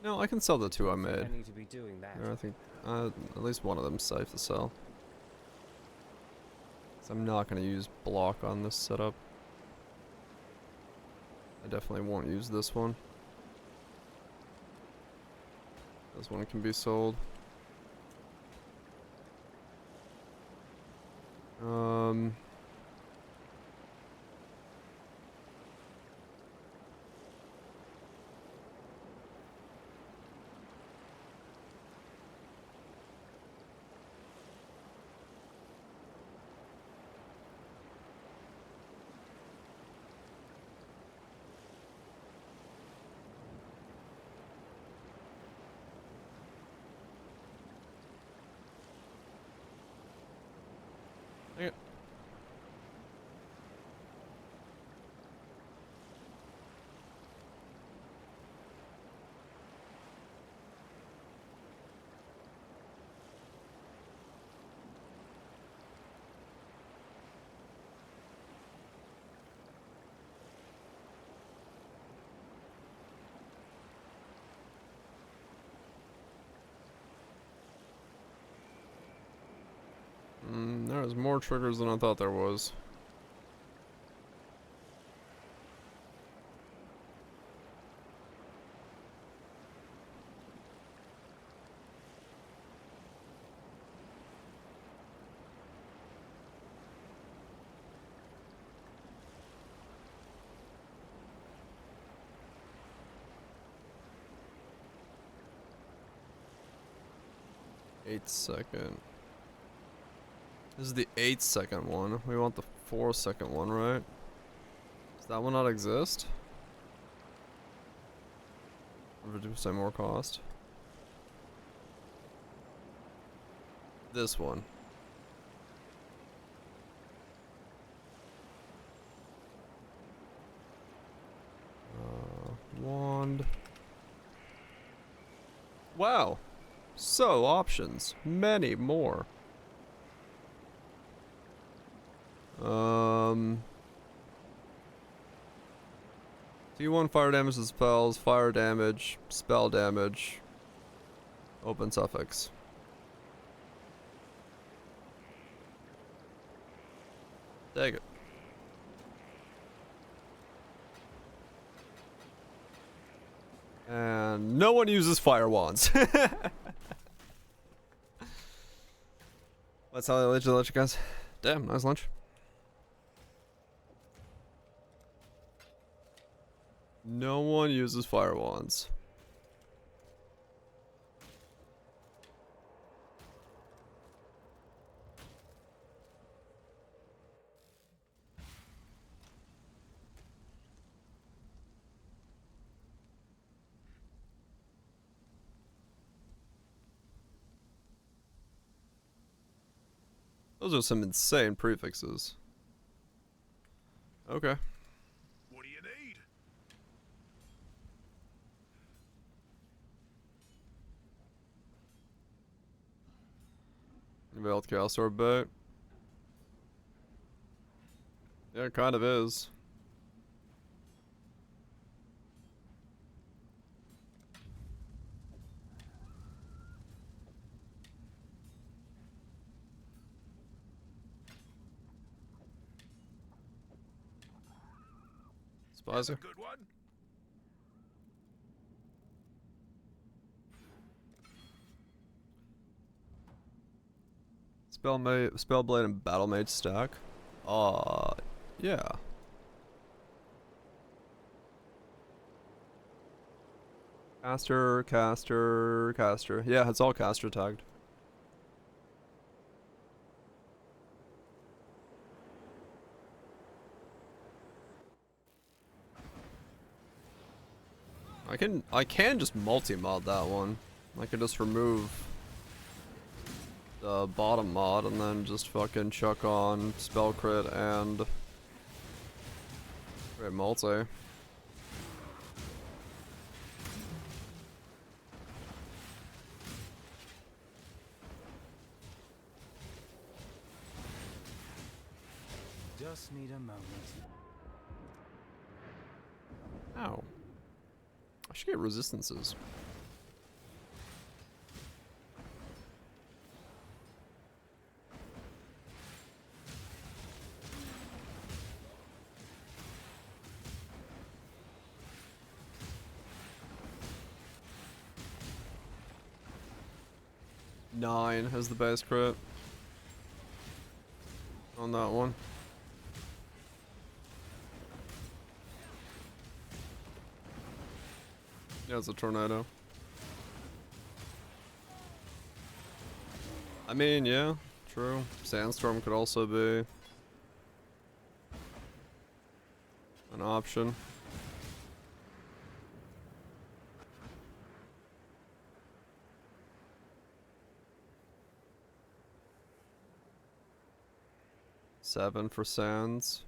S1: No, I can sell the 2 I made.
S3: I need to be doing that.
S1: Yeah, I think at least one of them's safe to sell. So I'm not going to use block on this setup. I definitely won't use this one. This one can be sold. There's more triggers than I thought there was. Second. This is the 8-second one. We want the 4-second one, right? Does that one not exist? Reduce some more cost. This one. Wand. Wow. So, options. Many more. T1 fire damage to spells, fire damage, spell damage, open suffix. Take it. And no one uses fire wands. That's how I let you guys. Damn, nice lunch. No one uses fire wands. Those are some insane prefixes. Okay.
S2: What do you need?
S1: Veiled Chaos Orb bait. Yeah, it kind of is. Spicer.
S2: Good one.
S1: Spellblade and Battle Mage stack. Yeah. Caster. Yeah, it's all caster tagged. I can just multi-mod that one. I can just remove the bottom mod and then just fucking chuck on spell crit and great multi.
S4: Just need a moment.
S1: Ow. I should get resistances. Nine has the base crit on that one. Yeah, it's a tornado. I mean, yeah, true. Sandstorm could also be an option. Seven for sands.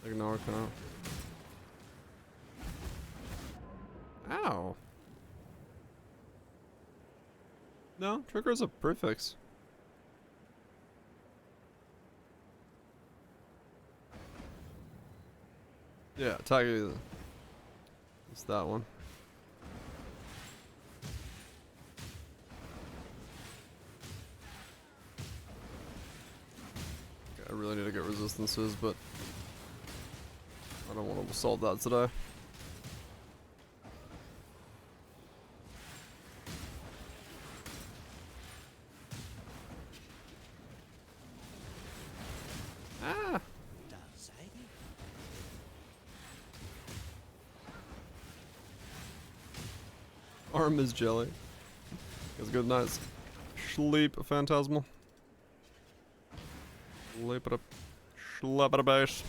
S1: Ignore count. Ow. No, trigger is a prefix. Yeah, tiger. It's that one. Okay, I really need to get resistances, but I don't want to assault that today. Ah! Arm is jelly. It's good nights. Sleep, Phantasmal. Sleep it up. Slap it about.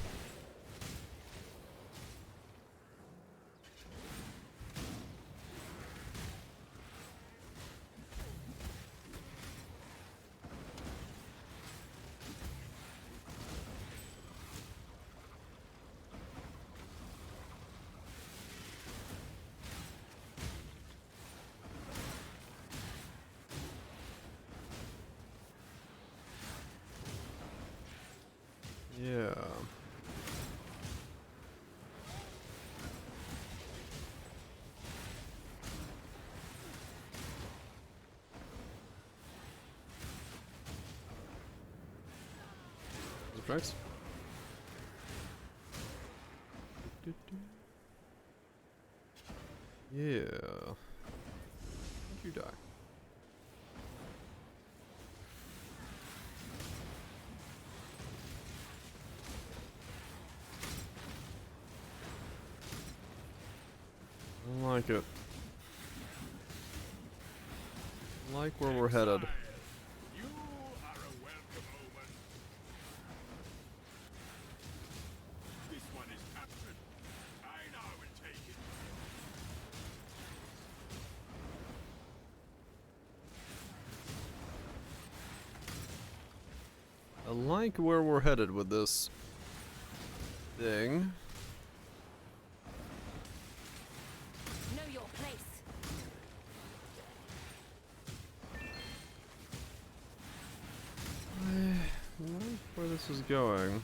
S1: Yeah. Tracks. Yeah. How'd you die? I don't like it. I like where we're headed. I like where we're headed with this thing.
S15: Know your place.
S1: I like where this is going.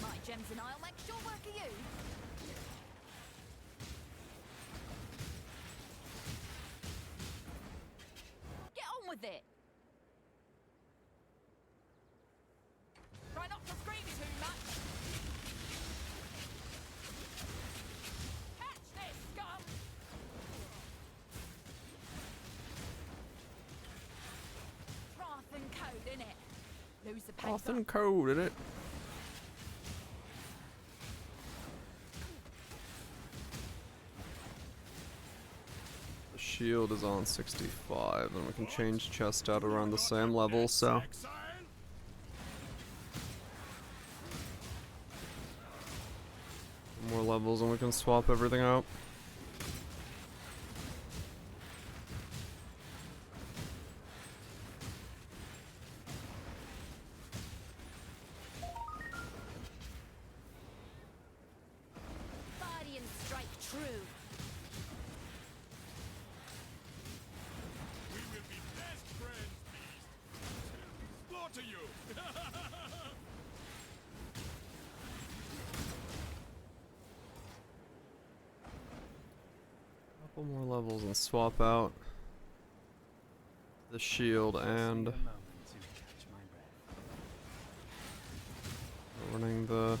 S5: My gems and I'll make sure work of you. Get on with it. Try not to scream too much. Catch this, scum! Wrath and code, innit? Lose the paper.
S1: Often code in it. The shield is on 65, and we can change chest out around the same level, so. More levels and we can swap everything out.
S15: Body and strike true.
S13: We will be best friends, beast. Slaughter you!
S1: Couple more levels and swap out the shield and running the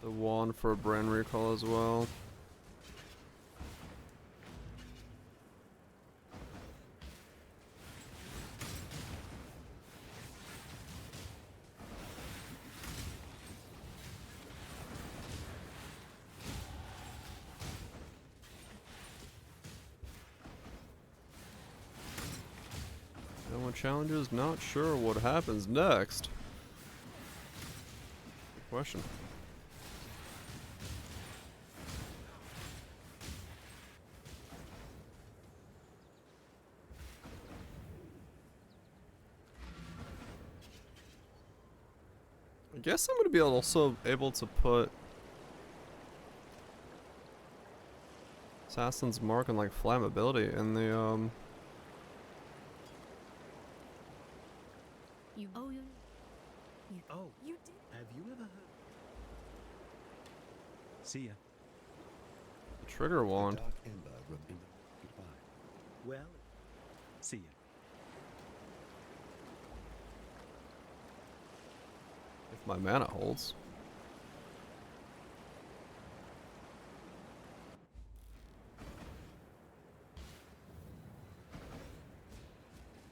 S1: wand for a brand recall as well. No more challenges, not sure what happens next. Good question. guess I'm gonna be also able to put Assassin's Mark and like flammability in the
S15: You oh you
S4: Oh,
S15: you did.
S4: have you ever heard? See ya.
S1: the trigger wand.
S4: Dark Ember goodbye. Well, see ya.
S1: If my mana holds.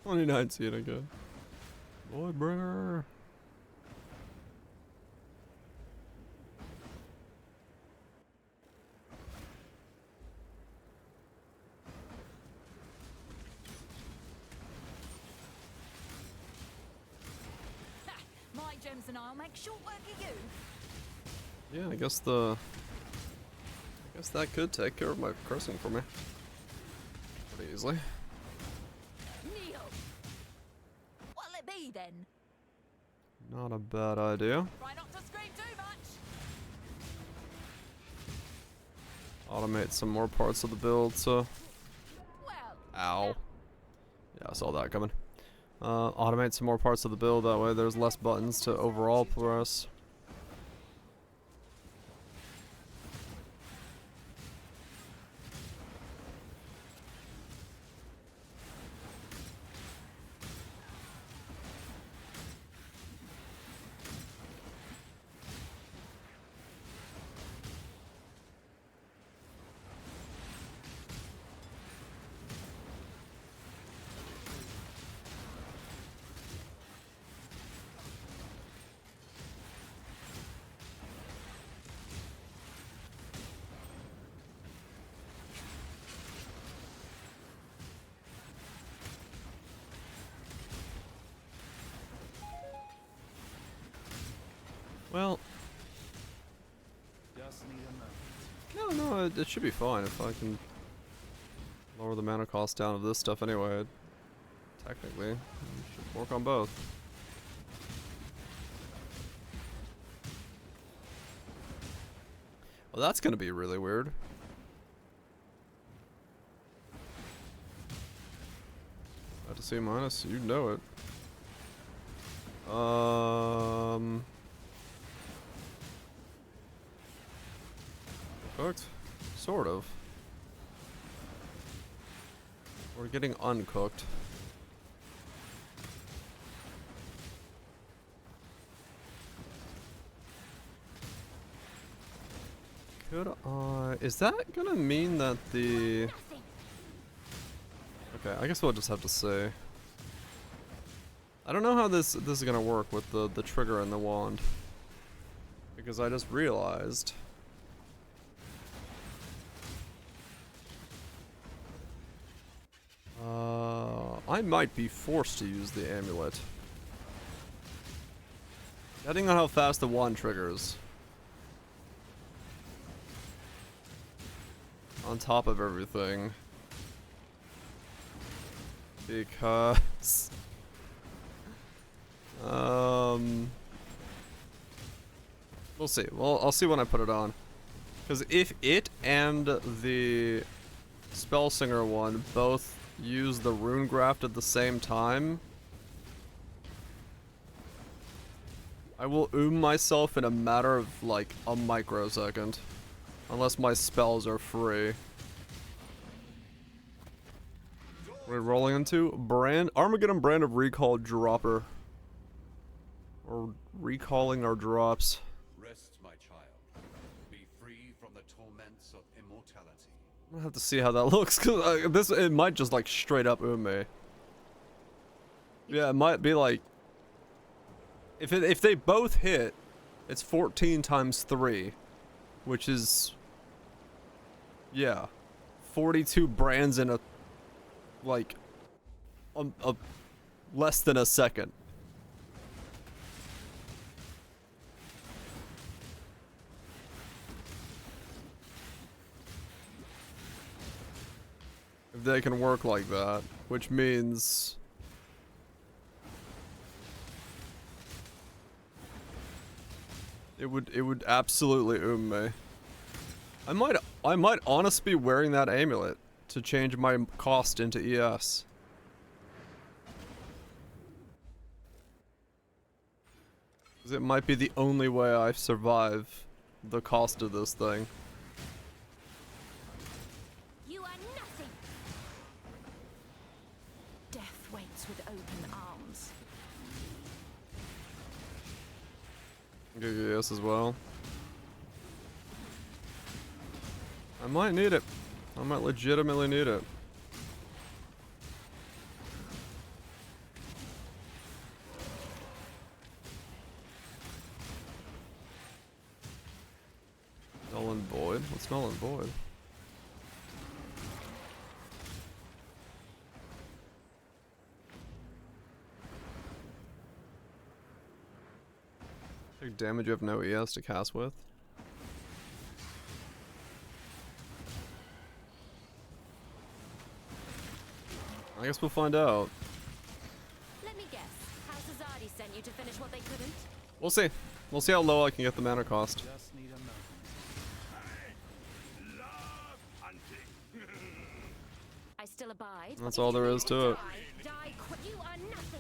S1: $29 again. Boybringer.
S5: My gems and I'll make short work of you.
S1: Yeah, I guess that could take care of my cursing for me. Pretty easily.
S5: Kneel. What'll it be then?
S1: Not a bad idea.
S5: Try not to scream too much.
S1: Automate some more parts of the build, so.
S5: Well.
S1: Ow. Yeah, I saw that coming. Automate some more parts of the build, that way there's less buttons to overall press. Well,
S4: Just need a moment.
S1: no, it should be fine if I can lower the mana cost down of this stuff anyway. Technically, we should work on both. Well, that's gonna be really weird. About to C minus, you know it. Cooked? Sort of. We're getting uncooked. Could I... Is that gonna mean that the... Okay, I guess we'll just have to say. I don't know how this is gonna work with the trigger and the wand. Because I just realized... I might be forced to use the amulet. Depending on how fast the wand triggers. On top of everything. Because... We'll see. Well, I'll see when I put it on. Because if it and the Spellsinger one both use the rune graft at the same time, I will myself in a matter of like a microsecond. Unless my spells are free. We're rolling into Armageddon Brand of Recall Dropper. Or recalling our drops.
S12: Rest, my child. Be free from the torments of immortality.
S1: I'm gonna have to see how that looks, cause it might just like straight up me. Yeah, it might be like if they both hit, it's 14 times 3, which is yeah, 42 brands in a like a less than a second. If they can work like that, which means... It would absolutely me. I might honestly be wearing that amulet to change my cost into ES. Cause it might be the only way I survive the cost of this thing.
S15: You are nothing. Death waits with open arms.
S1: Yes, as well. I might need it. I might legitimately need it. Null and void? What's null and void? Take damage you have no ES to cast with. I guess we'll find out.
S15: Let me guess. House Azadi sent you to finish what they couldn't?
S1: We'll see. We'll see how low I can get the mana cost.
S4: Just need a moment.
S15: I still abide.
S1: That's all there is to it.
S15: Die quick. You are nothing.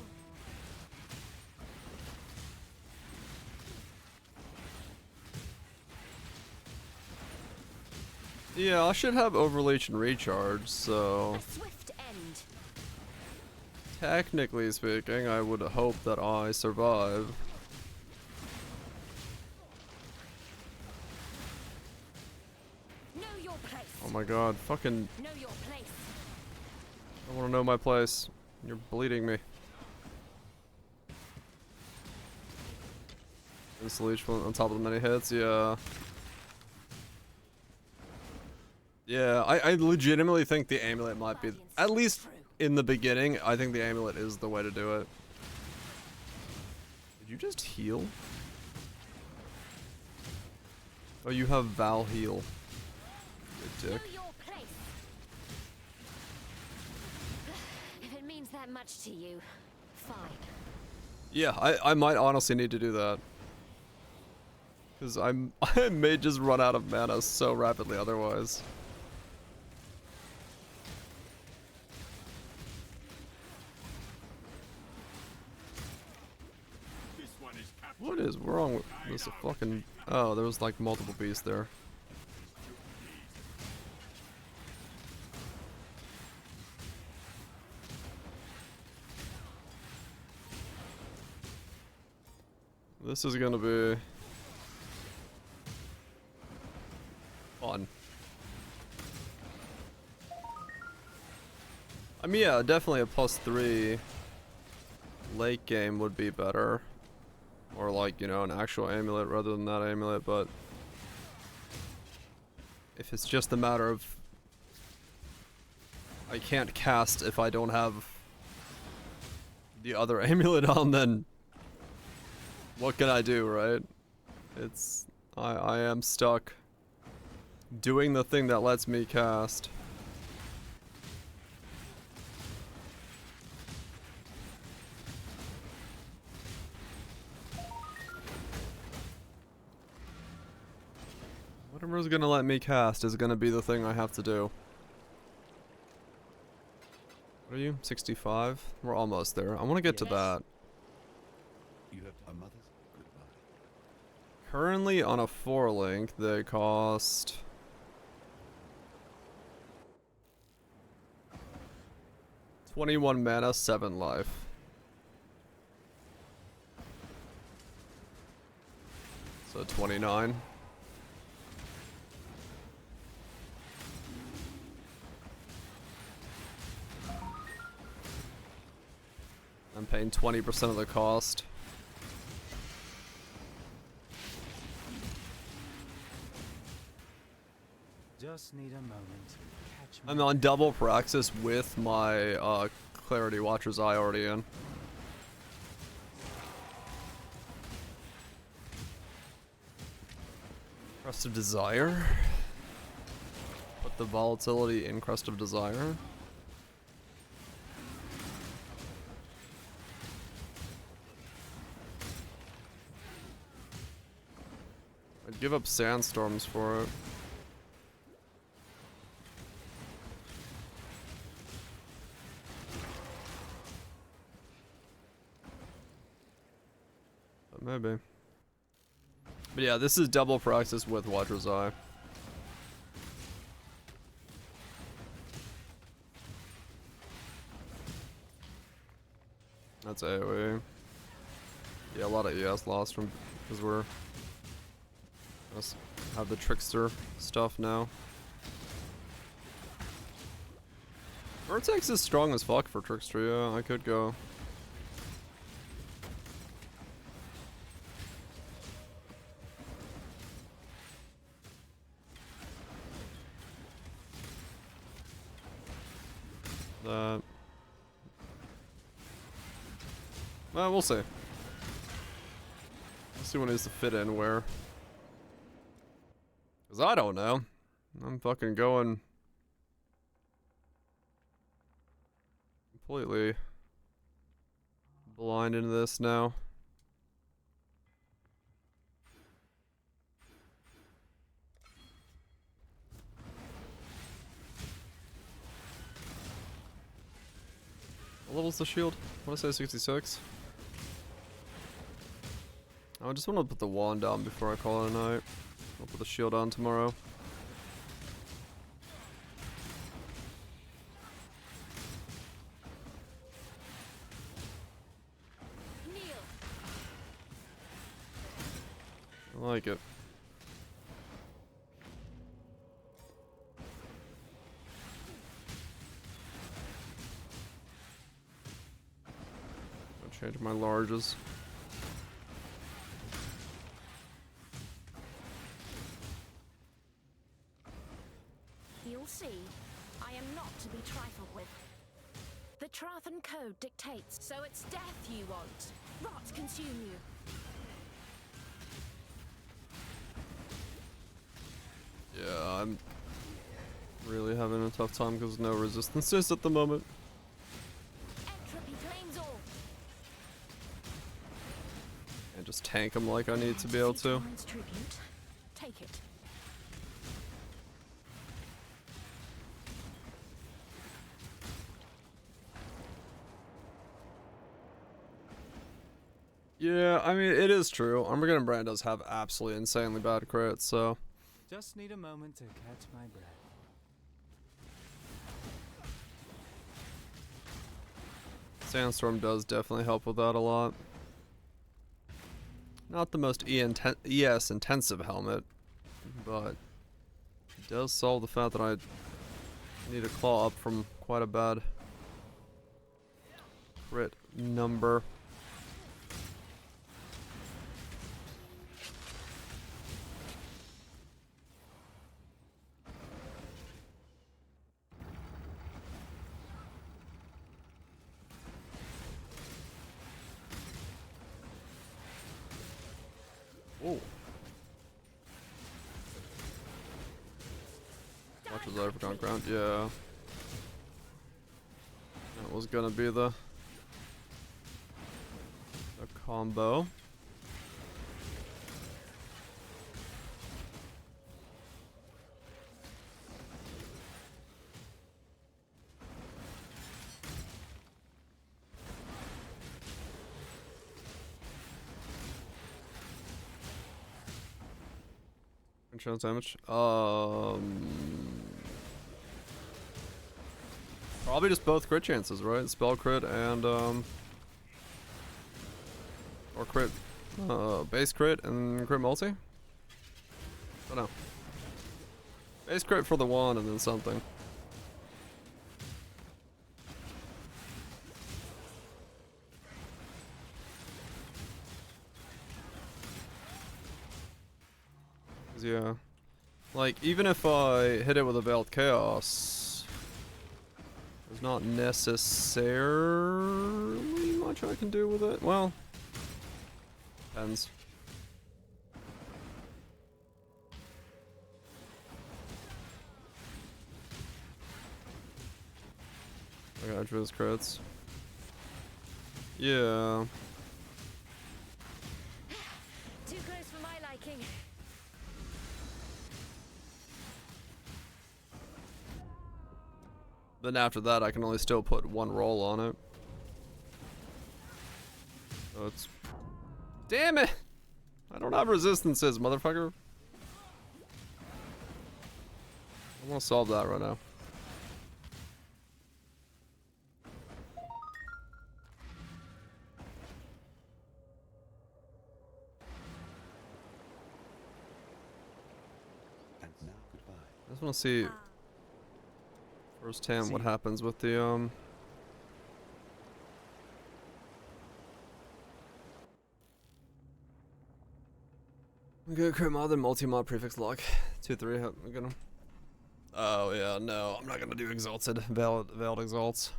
S1: Yeah, I should have Overleach and Recharge, so...
S15: A swift end.
S1: Technically speaking, I would hope that I survive.
S15: Know your place.
S1: Oh my god, fucking...
S15: Know your place.
S1: I wanna know my place. You're bleeding me. This leech on top of the many hits, yeah. Yeah, I legitimately think the amulet might be, at least in the beginning, I think the amulet is the way to do it. Did you just heal? Oh, you have Val heal. You dick.
S15: Know your place. If it means that much to you, fine.
S1: Yeah, I might honestly need to do that. Because I may just run out of mana so rapidly otherwise. What is wrong with this fucking... Oh, there was like multiple beasts there. This is gonna be... fun. I mean, yeah, definitely a +3 late game would be better. Or like, you know, an actual amulet rather than that amulet, but... if it's just a matter of... I can't cast if I don't have the other amulet on, then... what can I do, right? It's... I am stuck doing the thing that lets me cast. Whatever's gonna let me cast is gonna be the thing I have to do. What are you? 65? We're almost there. I want to get to that.
S12: You have a mother's goodbye.
S1: Currently on a 4-link, they cost... 21 mana, 7 life. So 29. I'm paying 20% of the cost.
S4: Just need a moment. Catch me.
S1: I'm on double praxis with my Clarity Watcher's Eye already in. Crest of Desire. Put the volatility in Crest of Desire. I'd give up sandstorms for it. But maybe. But yeah, this is double Praxis with Watcher's Eye. That's AoE. Yeah, a lot of ES lost from because we're just have the trickster stuff now. Vertex is strong as fuck for trickster. Yeah, I could go. That. Well, we'll see. We'll see what needs to fit in where. Because I don't know. I'm fucking going completely blind into this now. What level's the shield? What did I say, 66? I just want to put the wand down before I call it a night. I'll put the shield on tomorrow. I like it. I'll change my larges.
S15: You'll see, I am not to be trifled with. The Trathan Code dictates, so it's death you want. Rot consume you.
S1: Yeah, I'm really having a tough time because no resistances at the moment.
S15: Entropy claims all.
S1: And just tank them like I need to be able to.
S15: Tribute. Take it.
S1: Yeah, I mean, it is true. Armageddon and Brand does have absolutely insanely bad crits, so.
S4: Just need a moment to catch my breath.
S1: Sandstorm does definitely help with that a lot. Not the most ES intensive helmet, but it does solve the fact that I need a claw up from quite a bad crit number. Oh. Watch the overground ground, yeah. That was gonna be the combo. Chance damage. Probably just both crit chances, right? Spell crit and or crit, base crit and crit multi. I don't know. Base crit for the wand and then something. Yeah, like even if I hit it with a Veiled Chaos, there's not necessarily much I can do with it. Well, depends. I got Driz crits. Yeah.
S15: Too close for my liking.
S1: Then after that, I can only still put one roll on it. So it's... Damn it! I don't have resistances, motherfucker. I want to solve that right now.
S17: And now goodbye.
S1: I just want to see firsthand what happens with the I'm gonna create mod, then multi-mod prefix lock. 2-3, I'm gonna... Oh yeah, no, I'm not gonna do exalted, veiled exalts.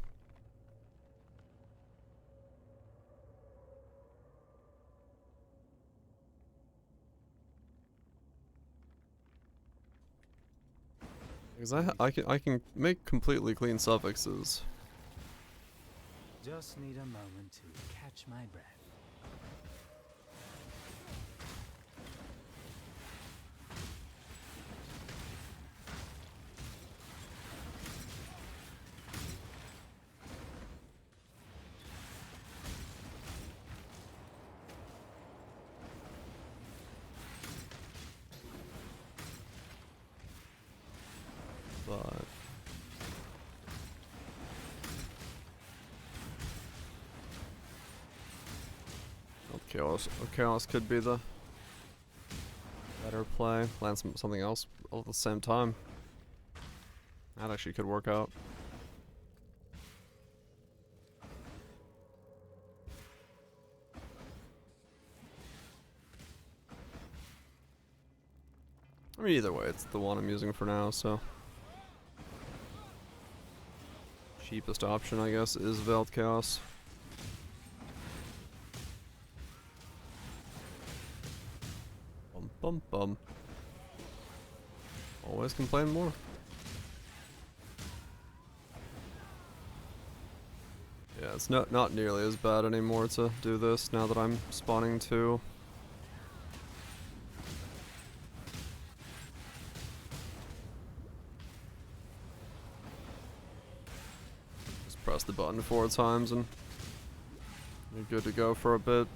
S1: Because I can make completely clean suffixes.
S4: Just need a moment to catch my breath.
S1: But chaos could be the better play. Land something else all at the same time. That actually could work out. I mean, either way, it's the one I'm using for now, so. Cheapest option, I guess, is Veiled Chaos. Bum bum bum. Always complain more. Yeah, it's not nearly as bad anymore to do this now that I'm spawning 2. Press the button 4 times and you're good to go for a bit.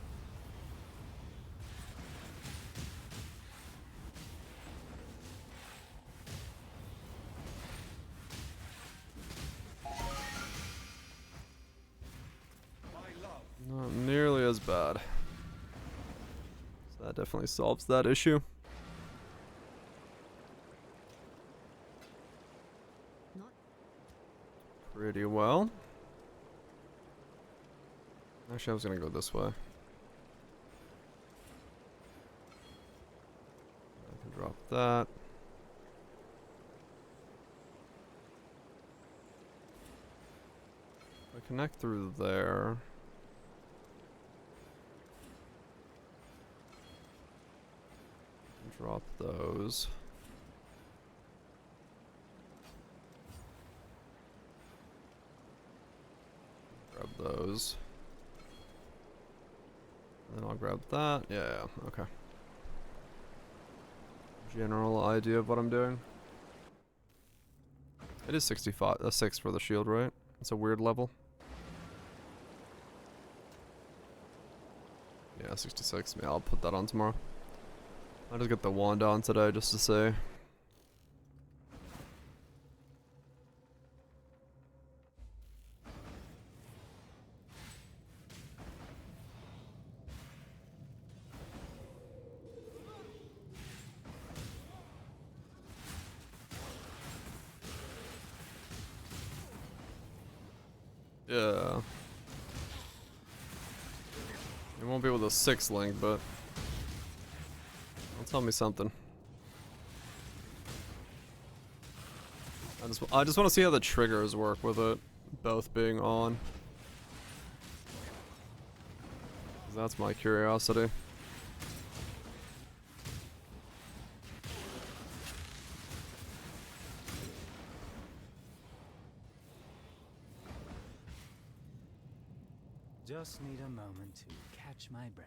S1: Not nearly as bad. So that definitely solves that issue. Pretty well. Actually, I was gonna go this way. I can drop that. If I connect through there. Drop those. Grab those. Then I'll grab that. Yeah, okay. General idea of what I'm doing. It is 65, 6 for the shield, right? It's a weird level. Yeah, 66. Yeah, I'll put that on tomorrow. I'll just get the wand on today just to say. Yeah. It won't be with a 6 link, but tell me something. I just want to see how the triggers work with it both being on. 'Cause that's my curiosity.
S4: Just need a moment to catch my breath.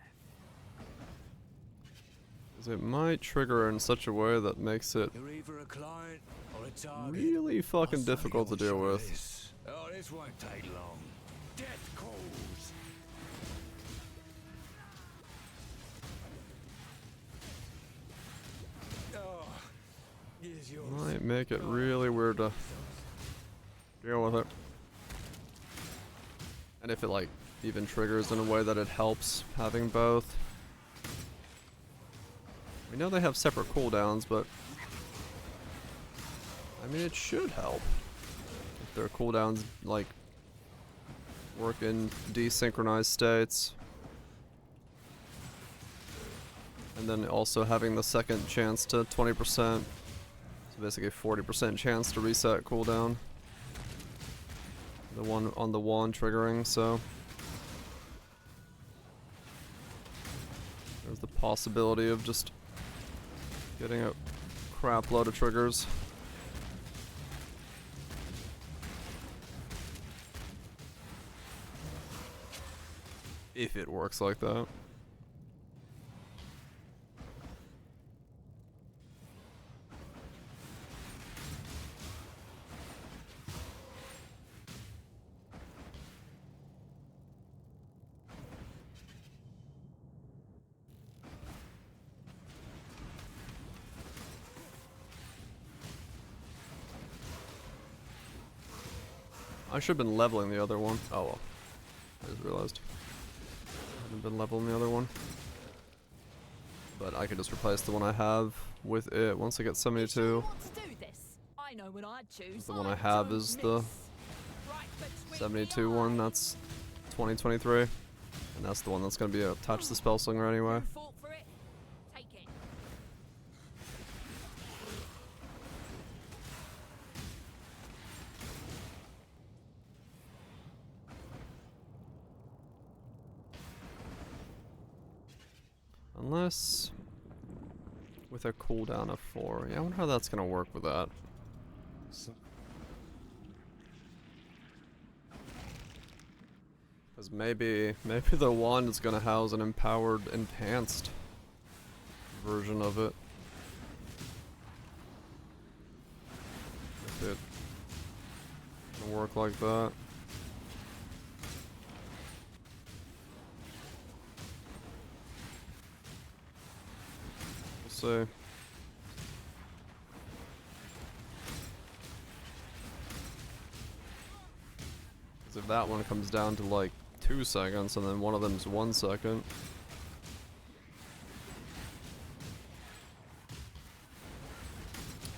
S1: 'Cause it might trigger in such a way that makes it
S8: You're either a client or a target.
S1: really fucking
S8: I'll
S1: difficult to
S8: give you
S1: deal
S8: one shot at
S1: with.
S8: this. Oh, this won't take long. Death calls. Oh, here's yours.
S1: Might make it really weird to deal with it. And if it like even triggers in a way that it helps having both. We know they have separate cooldowns, but I mean it should help. If their cooldowns like work in desynchronized states. And then also having the second chance to 20%. So basically a 40% chance to reset cooldown. The one on the wand triggering, so there's the possibility of just getting a crap load of triggers. If it works like that. I should have been leveling the other one. Oh well. I just realized. I haven't been leveling the other one. But I could just replace the one I have with it once I get 72.
S5: I know what I'd choose.
S1: The one I have is the 72 one, that's 2023. And that's the one that's going to be attached to the spell slinger anyway. Unless with a cooldown of 4. Yeah, I wonder how that's gonna work with that. Because maybe the wand is gonna house an empowered, enhanced version of it. If it can work like that. So if that one comes down to like 2 seconds and then one of them's 1 second.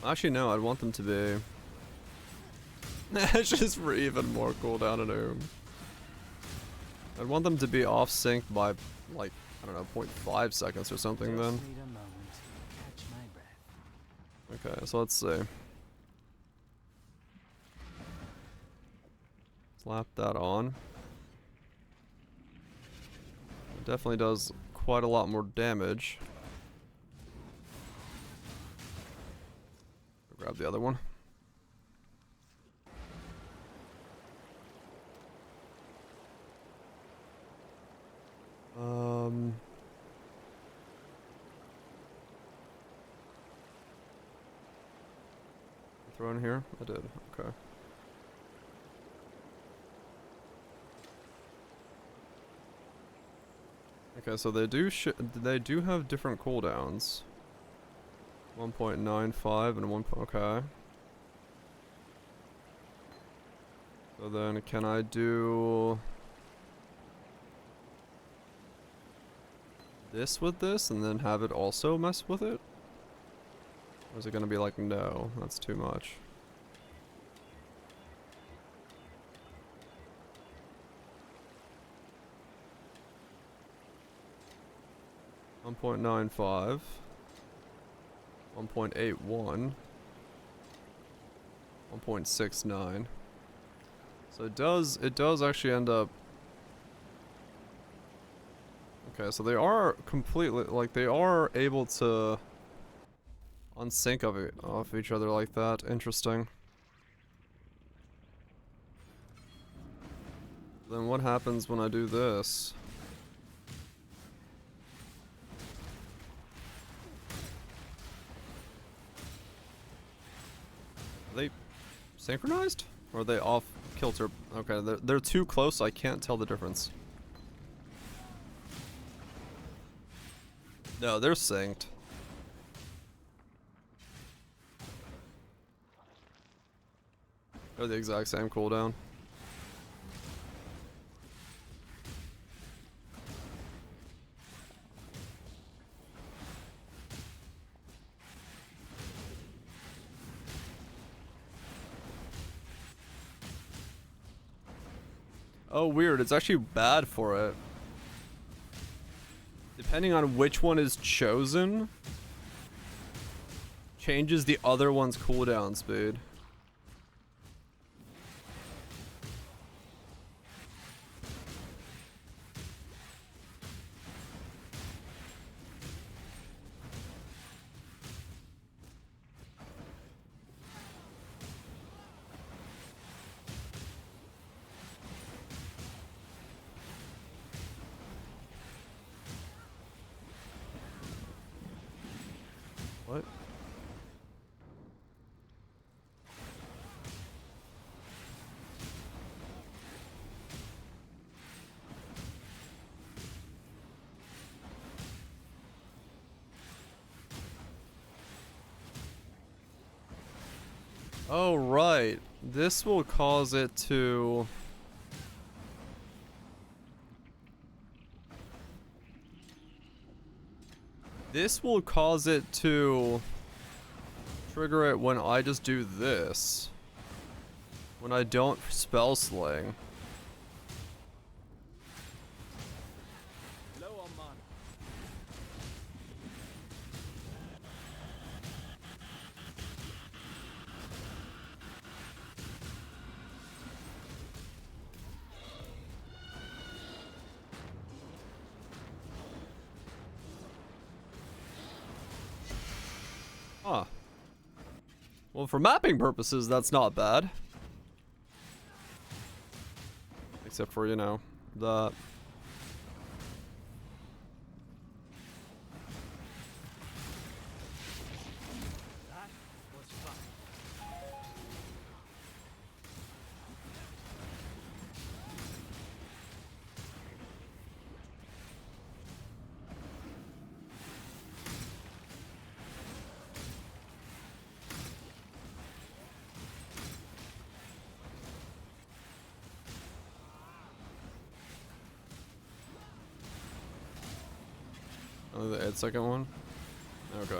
S1: Actually no, I'd want them to be just for even more cooldown and Oom. I'd want them to be off sync by like, I don't know, 0.5 seconds or something then. Okay, so let's see. Slap that on. It definitely does quite a lot more damage. Grab the other one. Throw in here? I did. Okay. Okay, so they do have different cooldowns. 1.95 and 1. Okay. So then, can I do this with this and then have it also mess with it? Or is it gonna be like, no, that's too much? .95, 1.81, 1.69. So it does actually end up. Okay, so they are completely, like, they are able to unsync of it off each other like that. Interesting. Then what happens when I do this? Are they synchronized? Or are they off kilter? Okay, they're too close, so I can't tell the difference. No, they're synced. They're the exact same cooldown. Oh, weird. It's actually bad for it. Depending on which one is chosen, changes the other one's cooldown speed. What? Oh, right. This will cause it to... This will cause it to trigger it when I just do this. When I don't spell sling.
S3: Low on mana.
S1: Huh. Well, for mapping purposes, that's not bad. Except for, you know, the...
S3: That was fun.
S1: Oh, the 8-second one? Okay.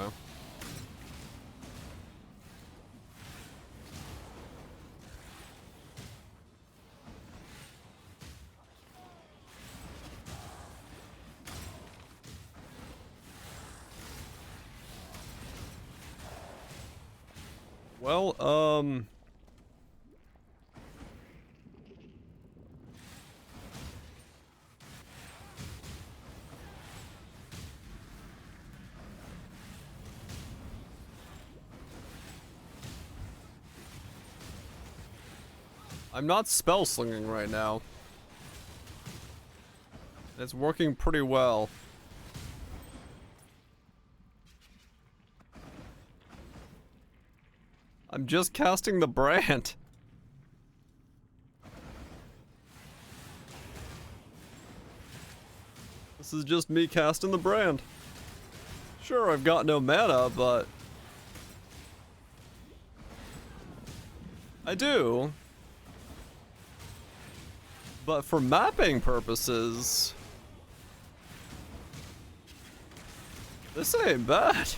S1: Well, I'm not spell slinging right now. It's working pretty well. I'm just casting the brand. This is just me casting the brand. Sure, I've got no mana, but... I do. But for mapping purposes... This ain't bad.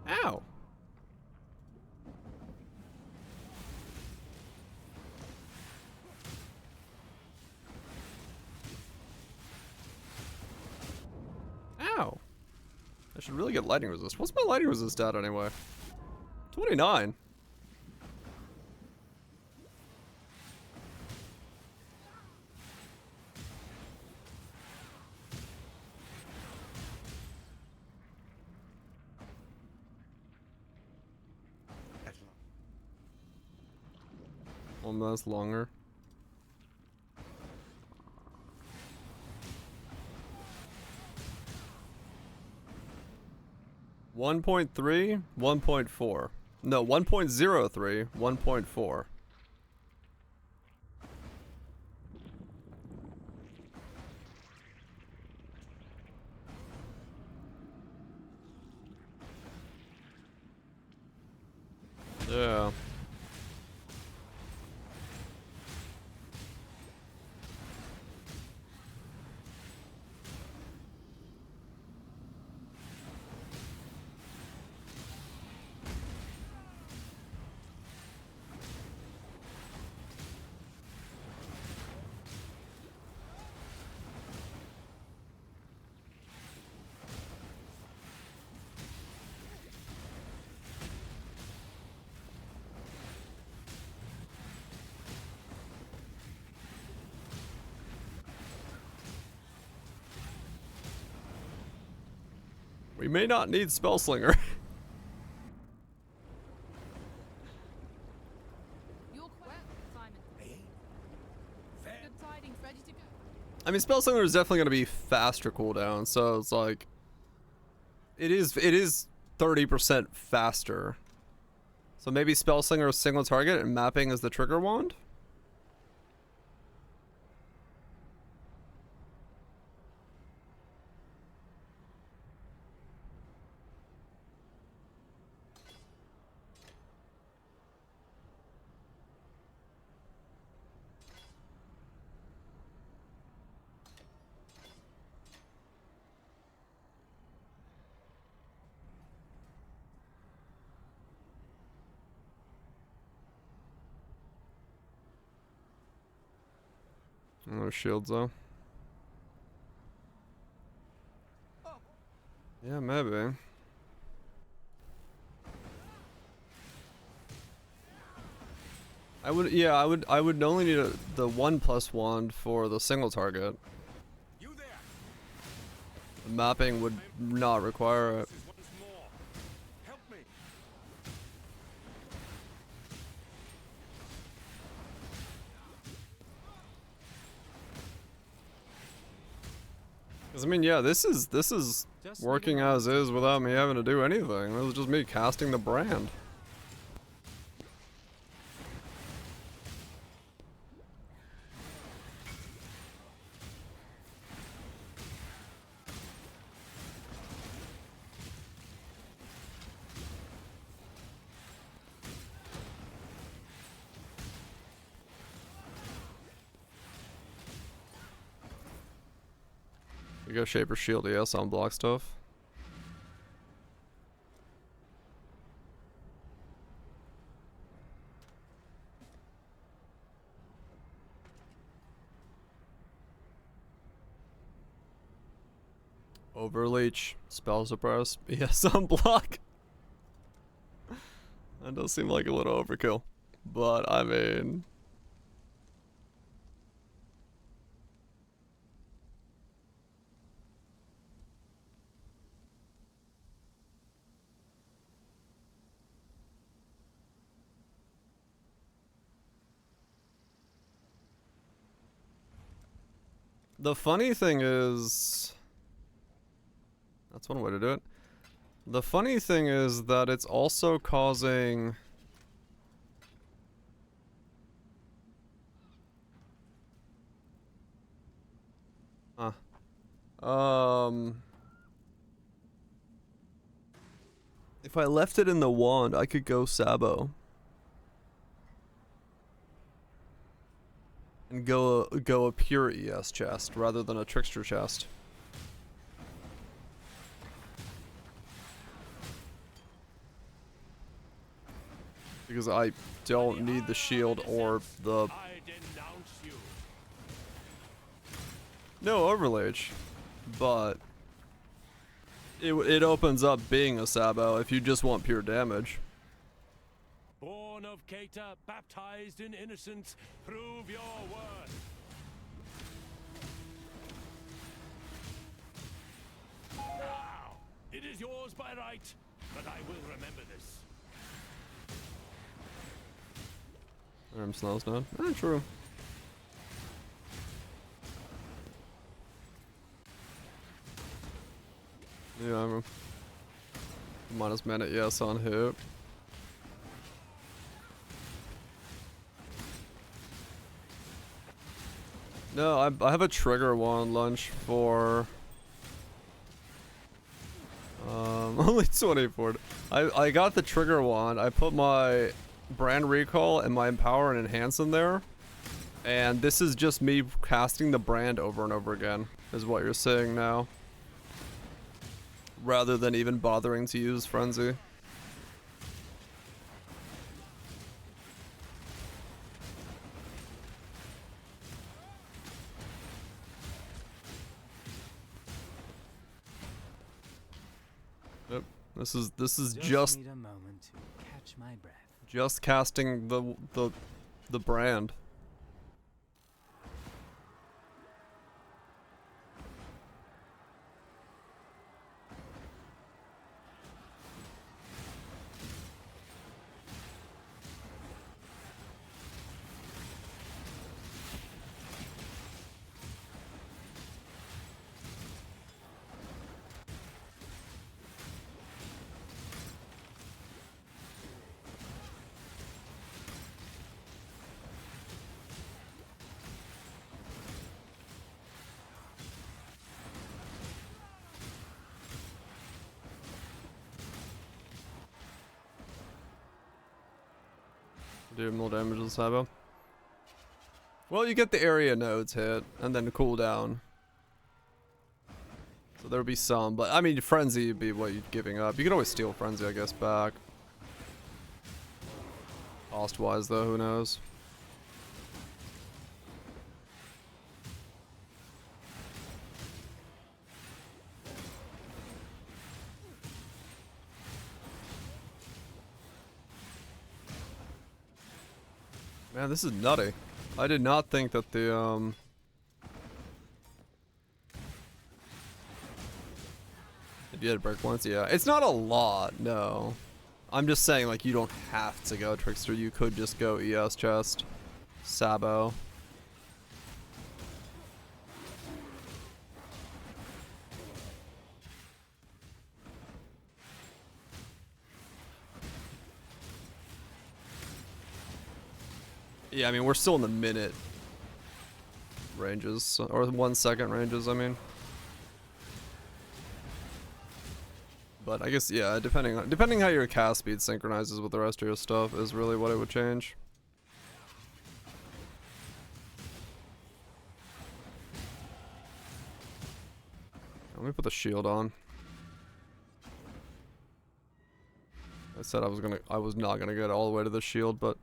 S1: Ow. Ow. I should really get lightning resist. What's my lightning resist at anyway? 29. Almost longer. One point 1.4. No, 1.03, 1.4. Yeah. We may not need Spellslinger. I mean, Spellslinger is definitely going to be faster cooldown, so it's like it is 30% faster. So maybe Spellslinger is single target and mapping is the trigger wand? No shields though. Yeah, maybe. I would only need the 1+ wand for the single target. The mapping would not require it. Cause I mean, yeah, this is working as is without me having to do anything. This is just me casting the brand. You go Shaper Shield, yes, on block stuff. Overleech, spell suppress, yes, on block. That does seem like a little overkill, but I mean. The funny thing is, that's one way to do it. The funny thing is that it's also causing if I left it in the wand, I could go Sabo. And go a pure ES chest rather than a trickster chest. Because I don't need the shield or the... No overlage, but it opens up being a Sabo if you just want pure damage.
S13: Born of Keita, baptized in innocence, prove your worth. Now, it is yours by right, but I will remember this.
S1: Snow's not. True. Yeah, I'm minus mana, yes, on hit. No, I have a trigger wand lunch for only 24. I got the trigger wand. I put my brand recall and my empower and enhance in there, and this is just me casting the brand over and over again, is what you're saying now, rather than even bothering to use frenzy. Yep. This is just
S4: need a moment to catch my breath.
S1: Just casting the brand. Do more damage to the cyber. Well, you get the area nodes hit, and then the cooldown. So there'll be some, but I mean, frenzy would be what you're giving up. You could always steal frenzy, I guess, back. Cost-wise, though, who knows? Man, this is nutty. I did not think that the, if you had break once, yeah. It's not a lot, no. I'm just saying, like, you don't have to go Trickster. You could just go ES chest. Sabo. Yeah, I mean, we're still in the minute ranges, or 1 second ranges, I mean. But I guess, yeah, depending how your cast speed synchronizes with the rest of your stuff is really what it would change. Let me put the shield on. I said I was not gonna get all the way to the shield, but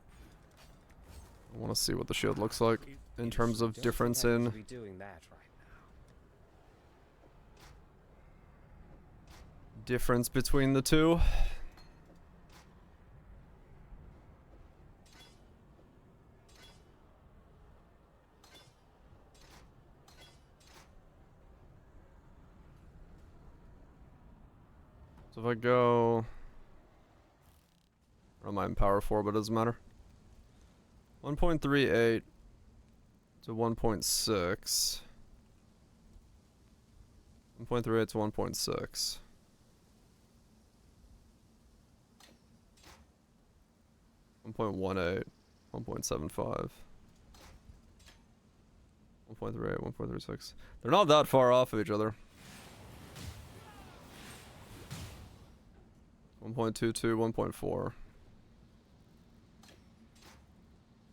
S1: I want to see what the shield looks like in terms of difference in difference between the two. So if I go, I'm in power 4, but it doesn't matter. 1.38 to 1.6. 1.38 to 1.6. 1.18, 1.75. 1.38, 1.36. They're not that far off of each other. 1.22, 1.4.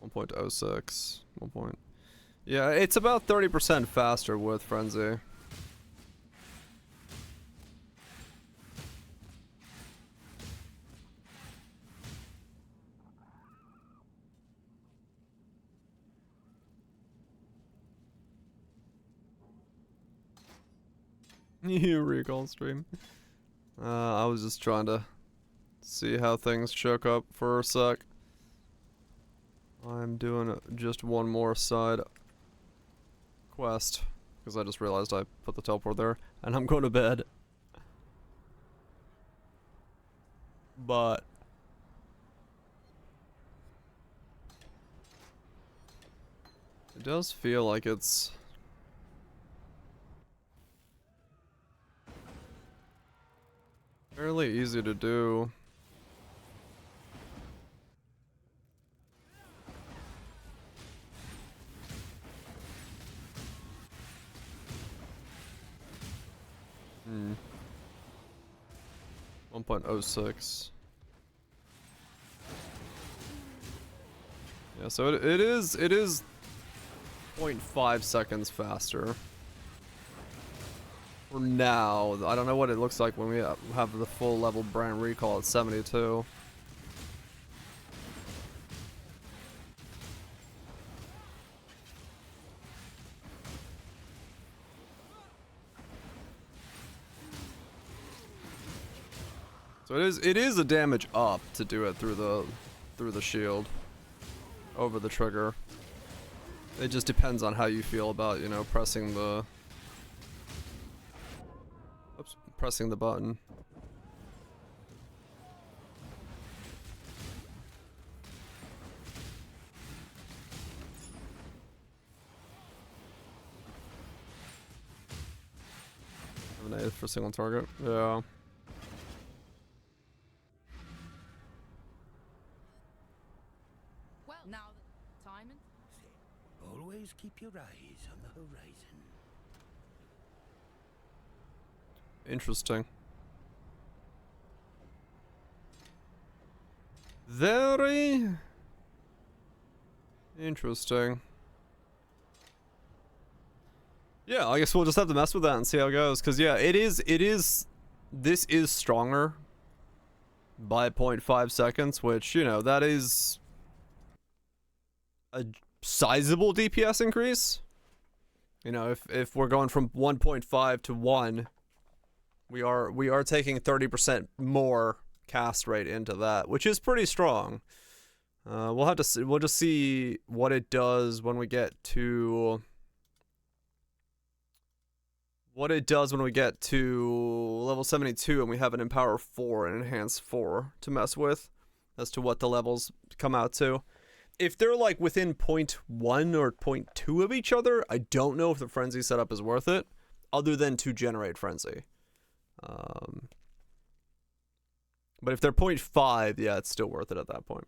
S1: 1.06. 1. Yeah, it's about 30% faster with Frenzy. You recall stream. I was just trying to see how things shook up for a sec. I'm doing just one more side quest because I just realized I put the teleport there, and I'm going to bed. But It does feel like it's fairly easy to do. Hmm. 1.06. Yeah, so it is 0.5 seconds faster. For now, I don't know what it looks like when we have the full level brand recall at 72. So it is a damage up to do it through the shield over the trigger. It just depends on how you feel about, you know, pressing the button. Eliminated for single target. Yeah.
S5: Well, now time and
S6: Always keep your eyes on the horizon.
S1: Interesting. Very interesting. Yeah, I guess we'll just have to mess with that and see how it goes. Cause yeah, this is stronger by 0.5 seconds, which, you know, that is a sizable DPS increase. You know, if we're going from 1.5 to 1, we are taking 30% more cast rate into that, which is pretty strong. We'll have to see, we'll just see what it does when we get to level 72 and we have an Empower 4 and Enhance 4 to mess with as to what the levels come out to. If they're like within 0.1 or 0.2 of each other, I don't know if the Frenzy setup is worth it, other than to generate Frenzy. But if they're 0.5, yeah, it's still worth it at that point.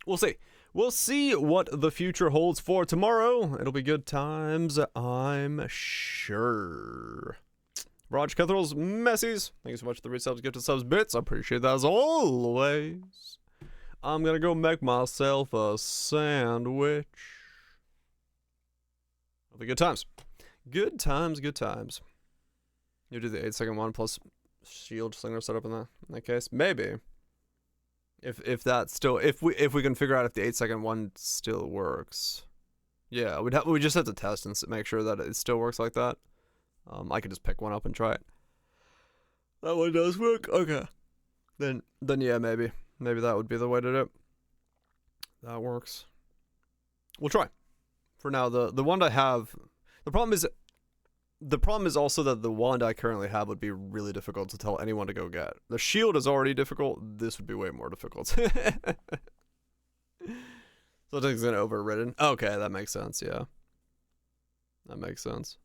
S1: We'll see. We'll see what the future holds for tomorrow. It'll be good times, I'm sure. Raj Cathral's Messies, thank you so much for the resubs, gifted subs, bits. I appreciate that as always. I'm gonna go make myself a sandwich. It'll be good times. Good times, good times. You do the 8-second one plus shield slinger setup in that case? Maybe. If that still, if we can figure out if the 8-second one still works. Yeah, we just have to test and make sure that it still works like that. I could just pick one up and try it. That one does work? Okay. Then yeah, maybe that would be the way to do it. That works. We'll try. For now, the wand I have, the problem is also that the wand I currently have would be really difficult to tell anyone to go get. The shield is already difficult. This would be way more difficult. So it's gonna overridden. Okay, that makes sense. Yeah, that makes sense.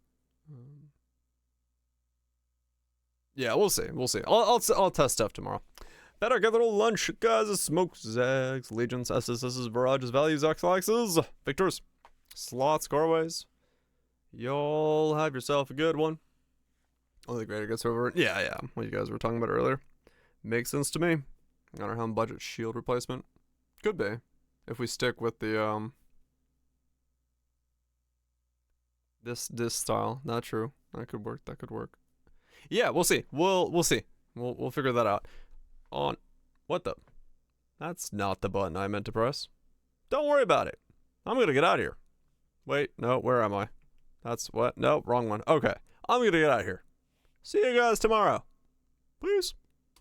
S1: Yeah, we'll see. We'll see. I'll test stuff tomorrow. Better get a little lunch, guys. Smoke Zags, Legions, SSS's, Virages, Values, Xlaxes, Victors, Slots, Scoreways. Y'all have yourself a good one. Only greater gets over it. Yeah. What you guys were talking about earlier. Makes sense to me. I don't know how budget shield replacement. Could be. If we stick with the this style. Not true. That could work. That could work. Yeah, we'll see. We'll see. We'll figure that out. On what the? That's not the button I meant to press. Don't worry about it. I'm gonna get out of here. Wait, no, where am I? That's what? No, wrong one. Okay. I'm gonna get out of here. See you guys tomorrow. Peace.